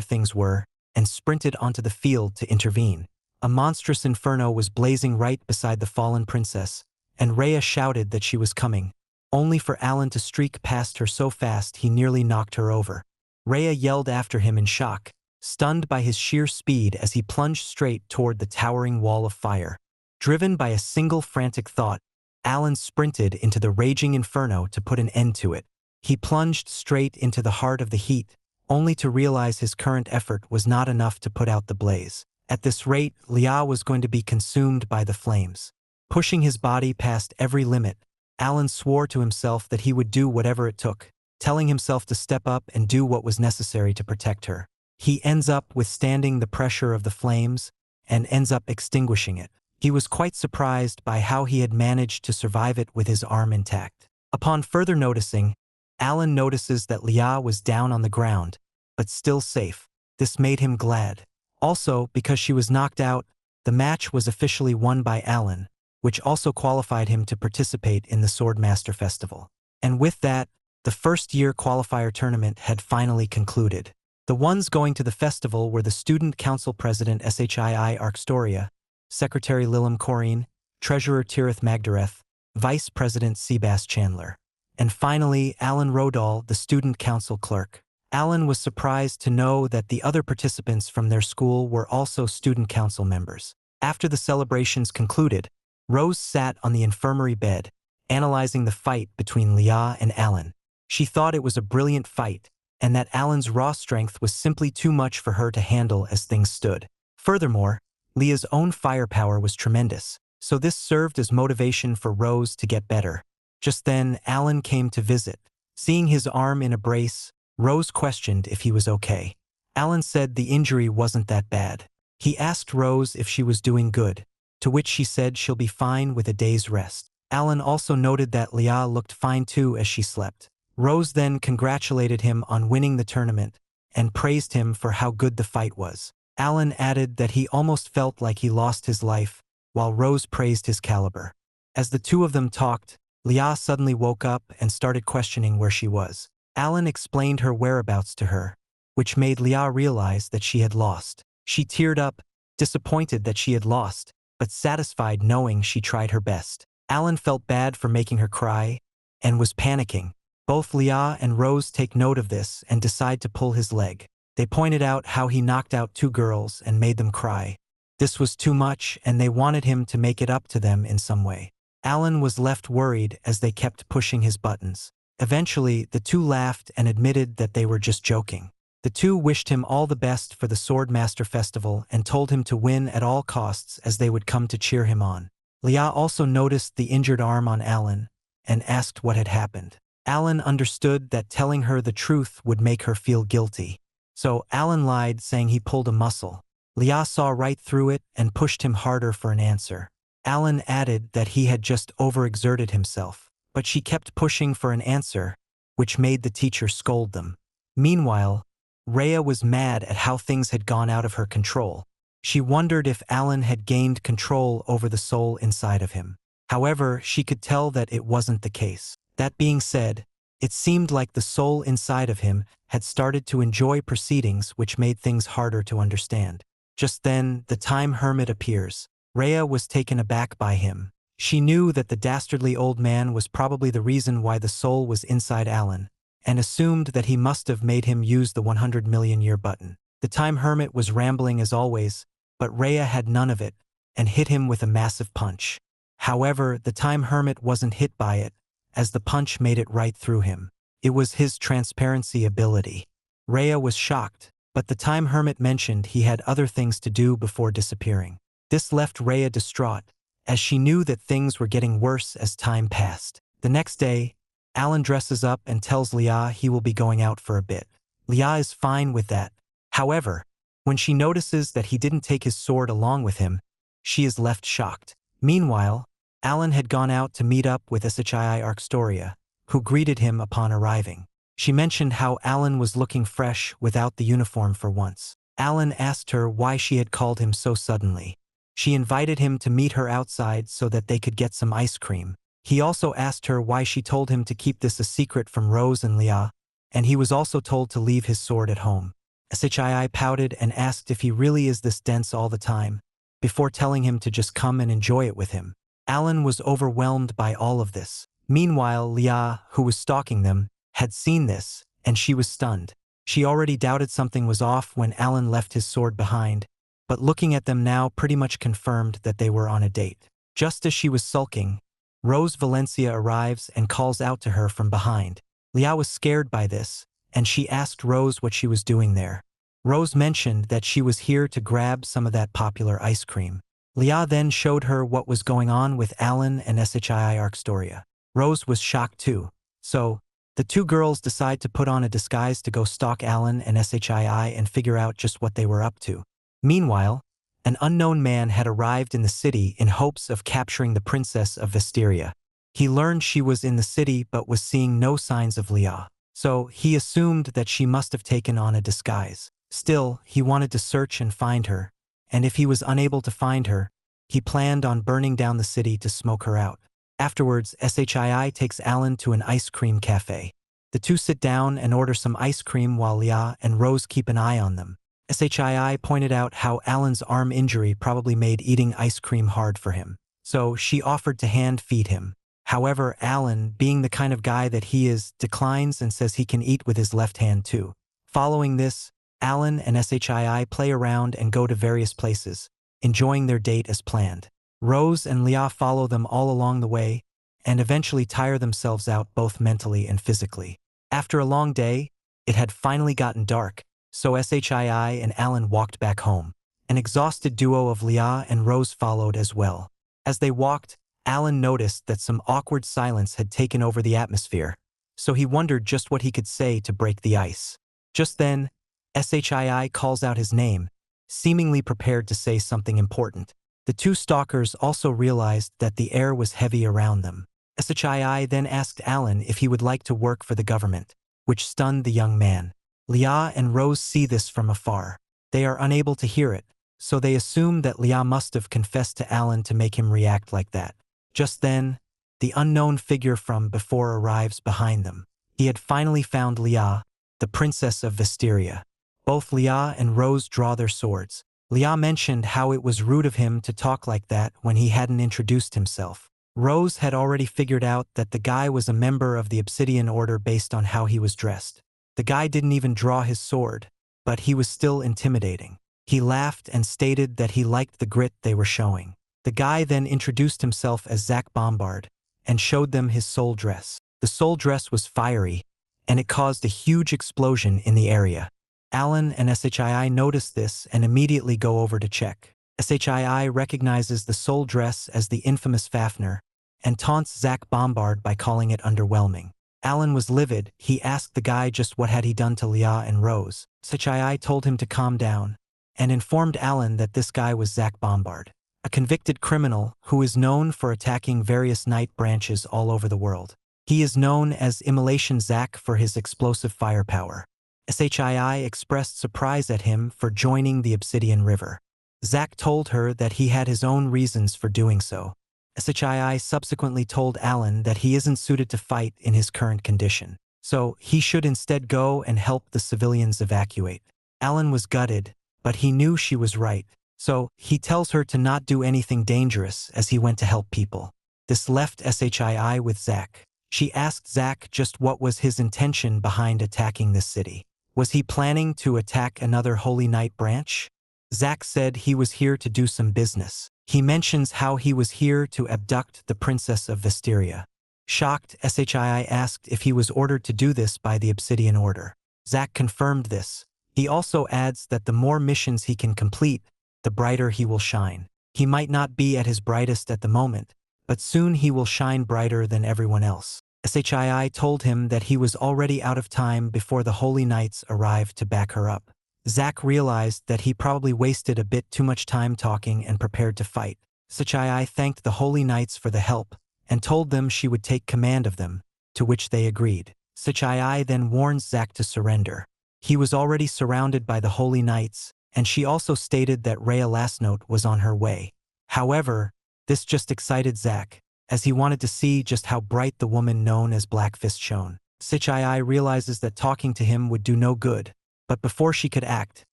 things were and sprinted onto the field to intervene. A monstrous inferno was blazing right beside the fallen princess, and Rhea shouted that she was coming, only for Alan to streak past her so fast he nearly knocked her over. Rhea yelled after him in shock, stunned by his sheer speed as he plunged straight toward the towering wall of fire. Driven by a single frantic thought, Alan sprinted into the raging inferno to put an end to it. He plunged straight into the heart of the heat, only to realize his current effort was not enough to put out the blaze. At this rate, Lia was going to be consumed by the flames. Pushing his body past every limit, Alan swore to himself that he would do whatever it took, telling himself to step up and do what was necessary to protect her. He ends up withstanding the pressure of the flames and ends up extinguishing it. He was quite surprised by how he had managed to survive it with his arm intact. Upon further noticing, Alan notices that Lia was down on the ground, but still safe. This made him glad. Also, because she was knocked out, the match was officially won by Alan, which also qualified him to participate in the Swordmaster Festival. And with that, the first-year qualifier tournament had finally concluded. The ones going to the festival were the Student Council President Shii Arkstoria, Secretary Lilam Corrine, Treasurer Tirith Magdareth, Vice President Seabass Chandler, and finally Alan Rodall, the Student Council Clerk. Alan was surprised to know that the other participants from their school were also Student Council members. After the celebrations concluded, Rose sat on the infirmary bed, analyzing the fight between Lia and Alan. She thought it was a brilliant fight, and that Alan's raw strength was simply too much for her to handle as things stood. Furthermore, Lia's own firepower was tremendous, so this served as motivation for Rose to get better. Just then, Alan came to visit. Seeing his arm in a brace, Rose questioned if he was okay. Alan said the injury wasn't that bad. He asked Rose if she was doing good, to which she said she'll be fine with a day's rest. Alan also noted that Lia looked fine too as she slept. Rose then congratulated him on winning the tournament and praised him for how good the fight was. Alan added that he almost felt like he lost his life, while Rose praised his caliber. As the two of them talked, Lia suddenly woke up and started questioning where she was. Alan explained her whereabouts to her, which made Lia realize that she had lost. She teared up, disappointed that she had lost, but satisfied knowing she tried her best. Alan felt bad for making her cry and was panicking. Both Lia and Rose take note of this and decide to pull his leg. They pointed out how he knocked out 2 girls and made them cry. This was too much, and they wanted him to make it up to them in some way. Alan was left worried as they kept pushing his buttons. Eventually, the two laughed and admitted that they were just joking. The two wished him all the best for the Swordmaster Festival and told him to win at all costs as they would come to cheer him on. Leah also noticed the injured arm on Alan and asked what had happened. Alan understood that telling her the truth would make her feel guilty. So Alan lied, saying he pulled a muscle. Leah saw right through it and pushed him harder for an answer. Alan added that he had just overexerted himself, but she kept pushing for an answer, which made the teacher scold them. Meanwhile, Rhea was mad at how things had gone out of her control. She wondered if Alan had gained control over the soul inside of him. However, she could tell that it wasn't the case. That being said, it seemed like the soul inside of him had started to enjoy proceedings, which made things harder to understand. Just then, the time hermit appears. Rhea was taken aback by him. She knew that the dastardly old man was probably the reason why the soul was inside Alan, and assumed that he must have made him use the 100 million year button. The time hermit was rambling as always, but Rhea had none of it, and hit him with a massive punch. However, the time hermit wasn't hit by it, as the punch made it right through him. It was his transparency ability. Rhea was shocked, but the time hermit mentioned he had other things to do before disappearing. This left Rhea distraught, as she knew that things were getting worse as time passed. The next day, Alan dresses up and tells Leah he will be going out for a bit. Leah is fine with that. However, when she notices that he didn't take his sword along with him, she is left shocked. Meanwhile, Alan had gone out to meet up with Shii Arcstoria, who greeted him upon arriving. She mentioned how Alan was looking fresh without the uniform for once. Alan asked her why she had called him so suddenly. She invited him to meet her outside so that they could get some ice cream. He also asked her why she told him to keep this a secret from Rose and Leah, and he was also told to leave his sword at home. Shii pouted and asked if he really is this dense all the time, before telling him to just come and enjoy it with him. Alan was overwhelmed by all of this. Meanwhile, Leah, who was stalking them, had seen this, and she was stunned. She already doubted something was off when Alan left his sword behind, but looking at them now pretty much confirmed that they were on a date. Just as she was sulking, Rose Valencia arrives and calls out to her from behind. Leah was scared by this, and she asked Rose what she was doing there. Rose mentioned that she was here to grab some of that popular ice cream. Leah then showed her what was going on with Alan and Shii Arcstoria. Rose was shocked too, so the two girls decide to put on a disguise to go stalk Alan and Shii and figure out just what they were up to. Meanwhile, an unknown man had arrived in the city in hopes of capturing the princess of Vestiria. He learned she was in the city but was seeing no signs of Leah, so he assumed that she must have taken on a disguise. Still, he wanted to search and find her, and if he was unable to find her, he planned on burning down the city to smoke her out. Afterwards, Shii takes Alan to an ice cream cafe. The two sit down and order some ice cream while Leah and Rose keep an eye on them. Shii pointed out how Alan's arm injury probably made eating ice cream hard for him, so she offered to hand feed him. However, Alan, being the kind of guy that he is, declines and says he can eat with his left hand too. Following this, Alan and Shii play around and go to various places, enjoying their date as planned. Rose and Leah follow them all along the way, and eventually tire themselves out both mentally and physically. After a long day, it had finally gotten dark, so Shii and Alan walked back home. An exhausted duo of Leah and Rose followed as well. As they walked, Alan noticed that some awkward silence had taken over the atmosphere, so he wondered just what he could say to break the ice. Just then, Shii calls out his name, seemingly prepared to say something important. The two stalkers also realized that the air was heavy around them. Shii then asked Alan if he would like to work for the government, which stunned the young man. Leah and Rose see this from afar. They are unable to hear it, so they assume that Leah must have confessed to Alan to make him react like that. Just then, the unknown figure from before arrives behind them. He had finally found Leah, the princess of Vestiria. Both Leah and Rose draw their swords. Leah mentioned how it was rude of him to talk like that when he hadn't introduced himself. Rose had already figured out that the guy was a member of the Obsidian Order based on how he was dressed. The guy didn't even draw his sword, but he was still intimidating. He laughed and stated that he liked the grit they were showing. The guy then introduced himself as Zach Bombard and showed them his soul dress. The soul dress was fiery, and it caused a huge explosion in the area. Alan and Shii notice this and immediately go over to check. Shii recognizes the soul dress as the infamous Fafnir and taunts Zach Bombard by calling it underwhelming. Alan was livid. He asked the guy just what had he done to Leah and Rose. Shii told him to calm down and informed Alan that this guy was Zach Bombard, a convicted criminal who is known for attacking various night branches all over the world. He is known as Immolation Zach for his explosive firepower. Shii expressed surprise at him for joining the Obsidian River. Zach told her that he had his own reasons for doing so. Shii subsequently told Alan that he isn't suited to fight in his current condition, so he should instead go and help the civilians evacuate. Alan was gutted, but he knew she was right, so he tells her to not do anything dangerous as he went to help people. This left Shii with Zach. She asked Zach just what was his intention behind attacking this city. Was he planning to attack another Holy Knight branch? Zach said he was here to do some business. He mentions how he was here to abduct the Princess of Vesteria. Shocked, Shii asked if he was ordered to do this by the Obsidian Order. Zach confirmed this. He also adds that the more missions he can complete, the brighter he will shine. He might not be at his brightest at the moment, but soon he will shine brighter than everyone else. Shii told him that he was already out of time before the Holy Knights arrived to back her up. Zach realized that he probably wasted a bit too much time talking and prepared to fight. Shii thanked the Holy Knights for the help and told them she would take command of them, to which they agreed. Shii then warns Zach to surrender. He was already surrounded by the Holy Knights, and she also stated that Rhea Lastnote was on her way. However, this just excited Zach, as he wanted to see just how bright the woman known as Black Fist shone. Shii realizes that talking to him would do no good, but before she could act,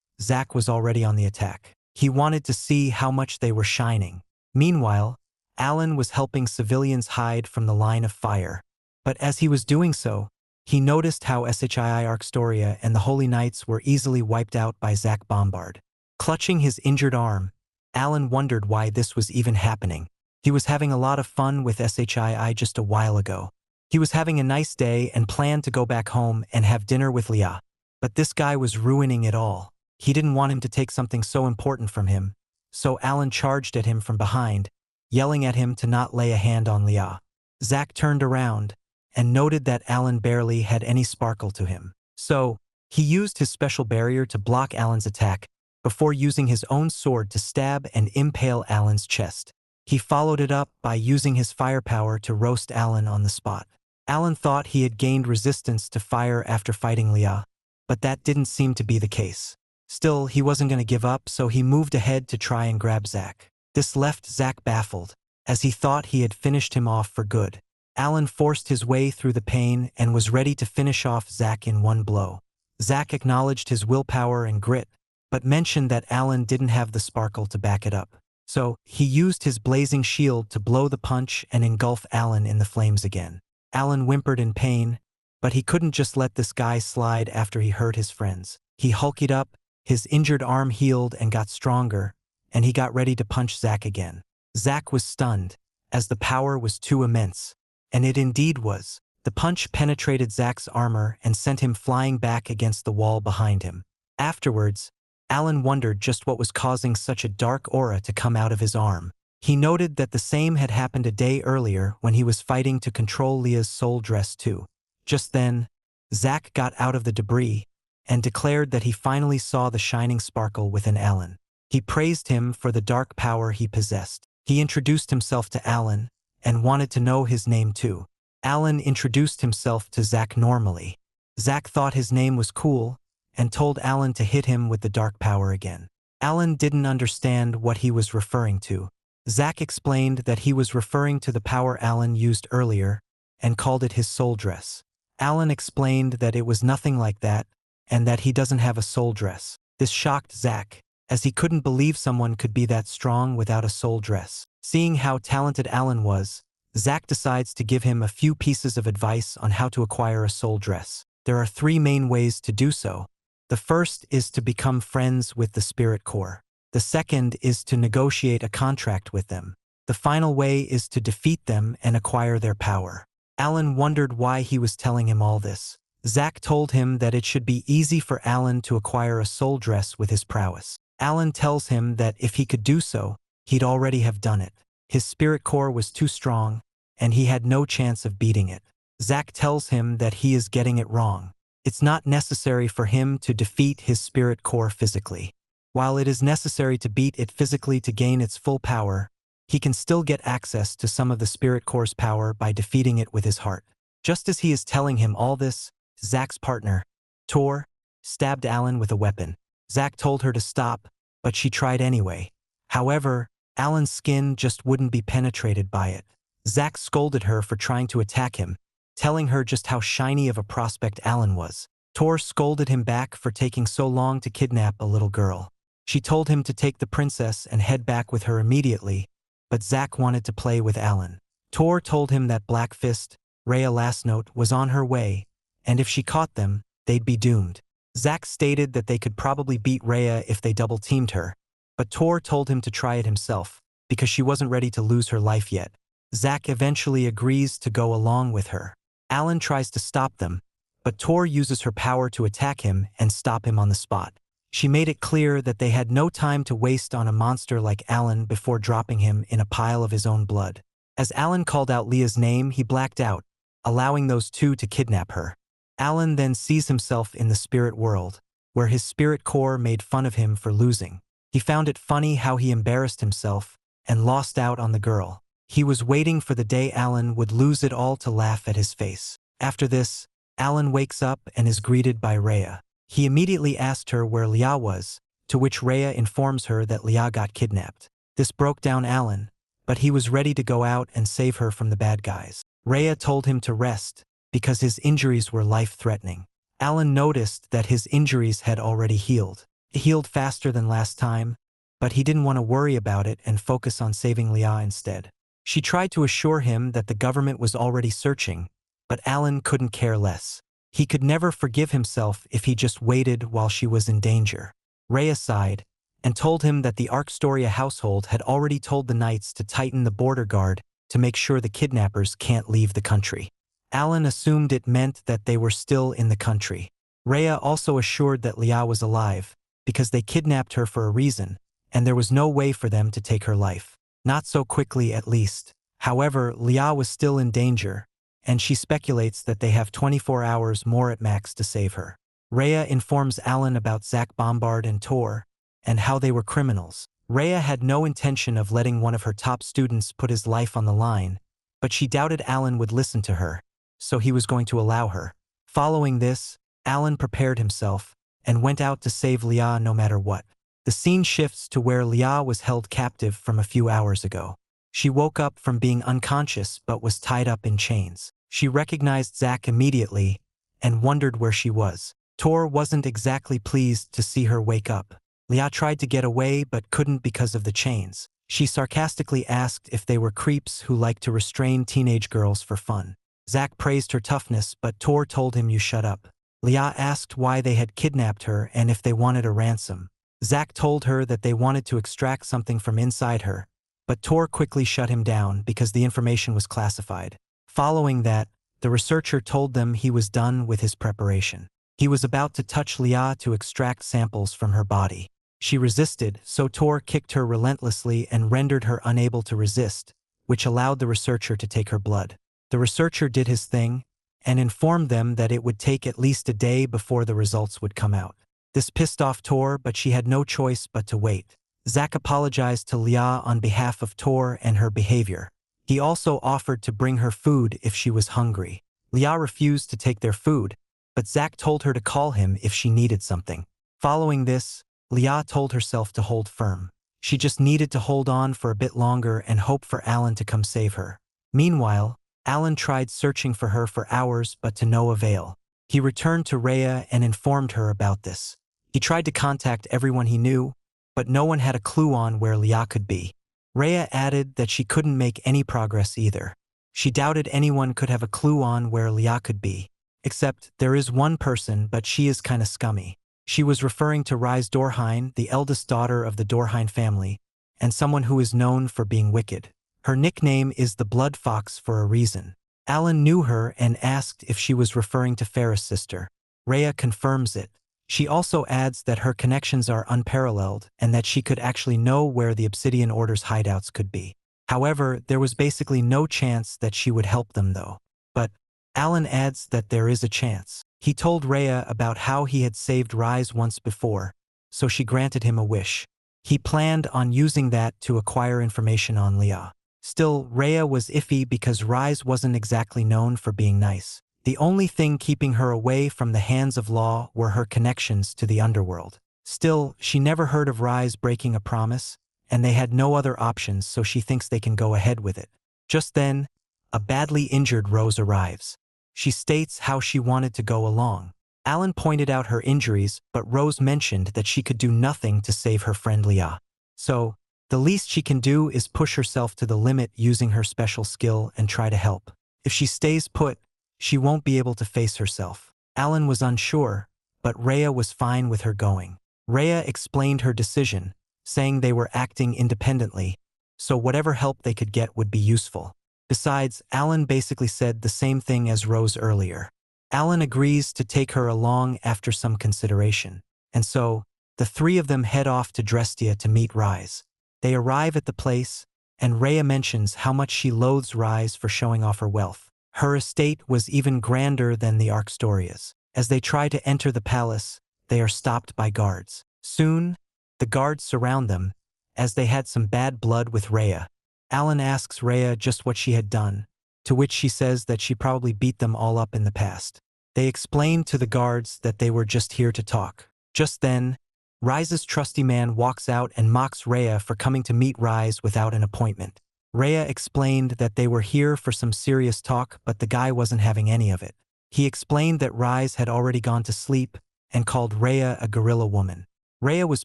Zach was already on the attack. He wanted to see how much they were shining. Meanwhile, Alan was helping civilians hide from the line of fire, but as he was doing so, he noticed how Shii Arcstoria and the Holy Knights were easily wiped out by Zach Bombard. Clutching his injured arm, Alan wondered why this was even happening. He was having a lot of fun with Shii just a while ago. He was having a nice day and planned to go back home and have dinner with Leah. But this guy was ruining it all. He didn't want him to take something so important from him, so Alan charged at him from behind, yelling at him to not lay a hand on Leah. Zach turned around and noted that Alan barely had any sparkle to him. So, he used his special barrier to block Alan's attack before using his own sword to stab and impale Alan's chest. He followed it up by using his firepower to roast Alan on the spot. Alan thought he had gained resistance to fire after fighting Leah, but that didn't seem to be the case. Still, he wasn't going to give up, so he moved ahead to try and grab Zach. This left Zach baffled, as he thought he had finished him off for good. Alan forced his way through the pain and was ready to finish off Zach in one blow. Zach acknowledged his willpower and grit, but mentioned that Alan didn't have the sparkle to back it up. So, he used his blazing shield to blow the punch and engulf Alan in the flames again. Alan whimpered in pain, but he couldn't just let this guy slide after he hurt his friends. He hulked up, his injured arm healed and got stronger, and he got ready to punch Zach again. Zach was stunned, as the power was too immense. And it indeed was. The punch penetrated Zach's armor and sent him flying back against the wall behind him. Afterwards, Alan wondered just what was causing such a dark aura to come out of his arm. He noted that the same had happened a day earlier when he was fighting to control Leah's soul dress too. Just then, Zach got out of the debris and declared that he finally saw the shining sparkle within Alan. He praised him for the dark power he possessed. He introduced himself to Alan and wanted to know his name too. Alan introduced himself to Zach normally. Zach thought his name was cool and told Alan to hit him with the dark power again. Alan didn't understand what he was referring to. Zach explained that he was referring to the power Alan used earlier and called it his soul dress. Alan explained that it was nothing like that and that he doesn't have a soul dress. This shocked Zach, as he couldn't believe someone could be that strong without a soul dress. Seeing how talented Alan was, Zach decides to give him a few pieces of advice on how to acquire a soul dress. There are 3 main ways to do so. The first is to become friends with the Spirit Corps. The second is to negotiate a contract with them. The final way is to defeat them and acquire their power. Alan wondered why he was telling him all this. Zach told him that it should be easy for Alan to acquire a soul dress with his prowess. Alan tells him that if he could do so, he'd already have done it. His spirit core was too strong, and he had no chance of beating it. Zack tells him that he is getting it wrong. It's not necessary for him to defeat his spirit core physically. While it is necessary to beat it physically to gain its full power, he can still get access to some of the spirit core's power by defeating it with his heart. Just as he is telling him all this, Zack's partner, Tor, stabbed Alan with a weapon. Zack told her to stop, but she tried anyway. However, Alan's skin just wouldn't be penetrated by it. Zack scolded her for trying to attack him, telling her just how shiny of a prospect Alan was. Tor scolded him back for taking so long to kidnap a little girl. She told him to take the princess and head back with her immediately, but Zack wanted to play with Alan. Tor told him that Black Fist, Rhea Lastnote, was on her way, and if she caught them, they'd be doomed. Zack stated that they could probably beat Rhea if they double-teamed her, but Tor told him to try it himself, because she wasn't ready to lose her life yet. Zack eventually agrees to go along with her. Alan tries to stop them, but Tor uses her power to attack him and stop him on the spot. She made it clear that they had no time to waste on a monster like Alan before dropping him in a pile of his own blood. As Alan called out Leah's name, he blacked out, allowing those two to kidnap her. Alan then sees himself in the spirit world, where his spirit core made fun of him for losing. He found it funny how he embarrassed himself and lost out on the girl. He was waiting for the day Alan would lose it all to laugh at his face. After this, Alan wakes up and is greeted by Rhea. He immediately asked her where Leah was, to which Rhea informs her that Leah got kidnapped. This broke down Alan, but he was ready to go out and save her from the bad guys. Rhea told him to rest, because his injuries were life-threatening. Alan noticed that his injuries had already healed. It healed faster than last time, but he didn't want to worry about it and focus on saving Leah instead. She tried to assure him that the government was already searching, but Alan couldn't care less. He could never forgive himself if he just waited while she was in danger. Rhea sighed and told him that the Arcstoria household had already told the knights to tighten the border guard to make sure the kidnappers can't leave the country. Alan assumed it meant that they were still in the country. Rhea also assured that Leah was alive, because they kidnapped her for a reason, and there was no way for them to take her life. Not so quickly, at least. However, Leah was still in danger, and she speculates that they have 24 hours more at max to save her. Rhea informs Alan about Zack Bombard and Tor, and how they were criminals. Rhea had no intention of letting one of her top students put his life on the line, but she doubted Alan would listen to her, so he was going to allow her. Following this, Alan prepared himself and went out to save Leah no matter what. The scene shifts to where Leah was held captive from a few hours ago. She woke up from being unconscious but was tied up in chains. She recognized Zack immediately and wondered where she was. Tor wasn't exactly pleased to see her wake up. Leah tried to get away but couldn't because of the chains. She sarcastically asked if they were creeps who liked to restrain teenage girls for fun. Zack praised her toughness, but Tor told him, "You shut up." Leah asked why they had kidnapped her and if they wanted a ransom. Zack told her that they wanted to extract something from inside her, but Tor quickly shut him down because the information was classified. Following that, the researcher told them he was done with his preparation. He was about to touch Leah to extract samples from her body. She resisted, so Tor kicked her relentlessly and rendered her unable to resist, which allowed the researcher to take her blood. The researcher did his thing and informed them that it would take at least a day before the results would come out. This pissed off Tor, but she had no choice but to wait. Zack apologized to Leah on behalf of Tor and her behavior. He also offered to bring her food if she was hungry. Leah refused to take their food, but Zack told her to call him if she needed something. Following this, Leah told herself to hold firm. She just needed to hold on for a bit longer and hope for Alan to come save her. Meanwhile, Alan tried searching for her for hours but to no avail. He returned to Rhea and informed her about this. He tried to contact everyone he knew, but no one had a clue on where Leah could be. Rhea added that she couldn't make any progress either. She doubted anyone could have a clue on where Leah could be. Except there is one person, but she is kinda scummy. She was referring to Rise Dorheim, the eldest daughter of the Dorheim family, and someone who is known for being wicked. Her nickname is the Blood Fox for a reason. Alan knew her and asked if she was referring to Farah's sister. Rhea confirms it. She also adds that her connections are unparalleled and that she could actually know where the Obsidian Order's hideouts could be. However, there was basically no chance that she would help them though. But Alan adds that there is a chance. He told Rhea about how he had saved Rise once before, so she granted him a wish. He planned on using that to acquire information on Leah. Still, Rhea was iffy because Rise wasn't exactly known for being nice. The only thing keeping her away from the hands of law were her connections to the underworld. Still, she never heard of Rise breaking a promise, and they had no other options, so she thinks they can go ahead with it. Just then, a badly injured Rose arrives. She states how she wanted to go along. Alan pointed out her injuries, but Rose mentioned that she could do nothing to save her friend Leah. So, the least she can do is push herself to the limit using her special skill and try to help. If she stays put, she won't be able to face herself. Alan was unsure, but Rhea was fine with her going. Rhea explained her decision, saying they were acting independently, so whatever help they could get would be useful. Besides, Alan basically said the same thing as Rose earlier. Alan agrees to take her along after some consideration, and so, the three of them head off to Drestia to meet Rise. They arrive at the place, and Rhea mentions how much she loathes Rise for showing off her wealth. Her estate was even grander than the Arkstoria's. As they try to enter the palace, they are stopped by guards. Soon, the guards surround them, as they had some bad blood with Rhea. Alan asks Rhea just what she had done, to which she says that she probably beat them all up in the past. They explain to the guards that they were just here to talk. Just then, Rise's trusty man walks out and mocks Rhea for coming to meet Rise without an appointment. Rhea explained that they were here for some serious talk, but the guy wasn't having any of it. He explained that Rise had already gone to sleep and called Rhea a gorilla woman. Rhea was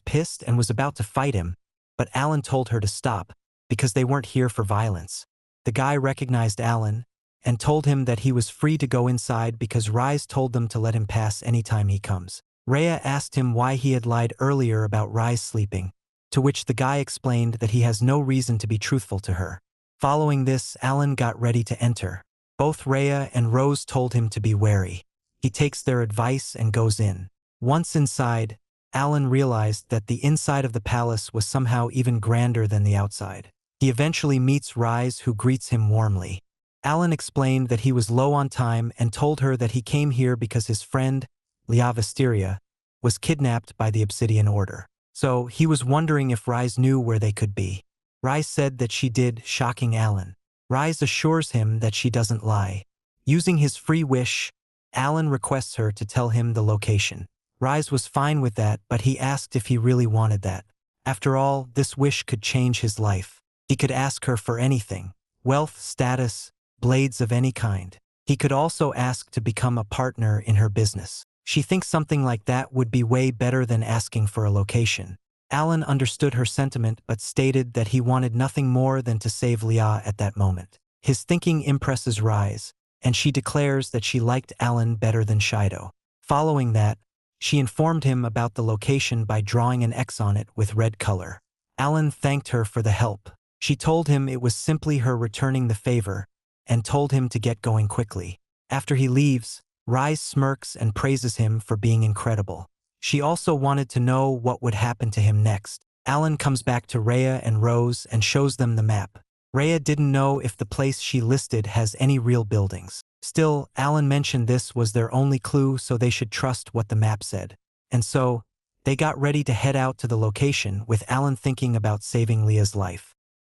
pissed and was about to fight him, but Alan told her to stop because they weren't here for violence. The guy recognized Alan and told him that he was free to go inside because Rise told them to let him pass anytime he comes. Rhea asked him why he had lied earlier about Rise sleeping, to which the guy explained that he has no reason to be truthful to her. Following this, Alan got ready to enter. Both Rhea and Rose told him to be wary. He takes their advice and goes in. Once inside, Alan realized that the inside of the palace was somehow even grander than the outside. He eventually meets Rise, who greets him warmly. Alan explained that he was low on time and told her that he came here because his friend, Leah Visteria, was kidnapped by the Obsidian Order. So he was wondering if Rise knew where they could be. Rise said that she did, shocking Alan. Rise assures him that she doesn't lie. Using his free wish, Alan requests her to tell him the location. Rise was fine with that, but he asked if he really wanted that. After all, this wish could change his life. He could ask her for anything: wealth, status, blades of any kind. He could also ask to become a partner in her business. She thinks something like that would be way better than asking for a location. Alan understood her sentiment but stated that he wanted nothing more than to save Leah at that moment. His thinking impresses Rise, and she declares that she liked Alan better than Shido. Following that, she informed him about the location by drawing an X on it with red color. Alan thanked her for the help. She told him it was simply her returning the favor, and told him to get going quickly. After he leaves, Rise smirks and praises him for being incredible. She also wanted to know what would happen to him next. Alan comes back to Rhea and Rose and shows them the map. Rhea didn't know if the place she listed has any real buildings. Still, Alan mentioned this was their only clue, so they should trust what the map said. And so, they got ready to head out to the location, with Alan thinking about saving Leah's life.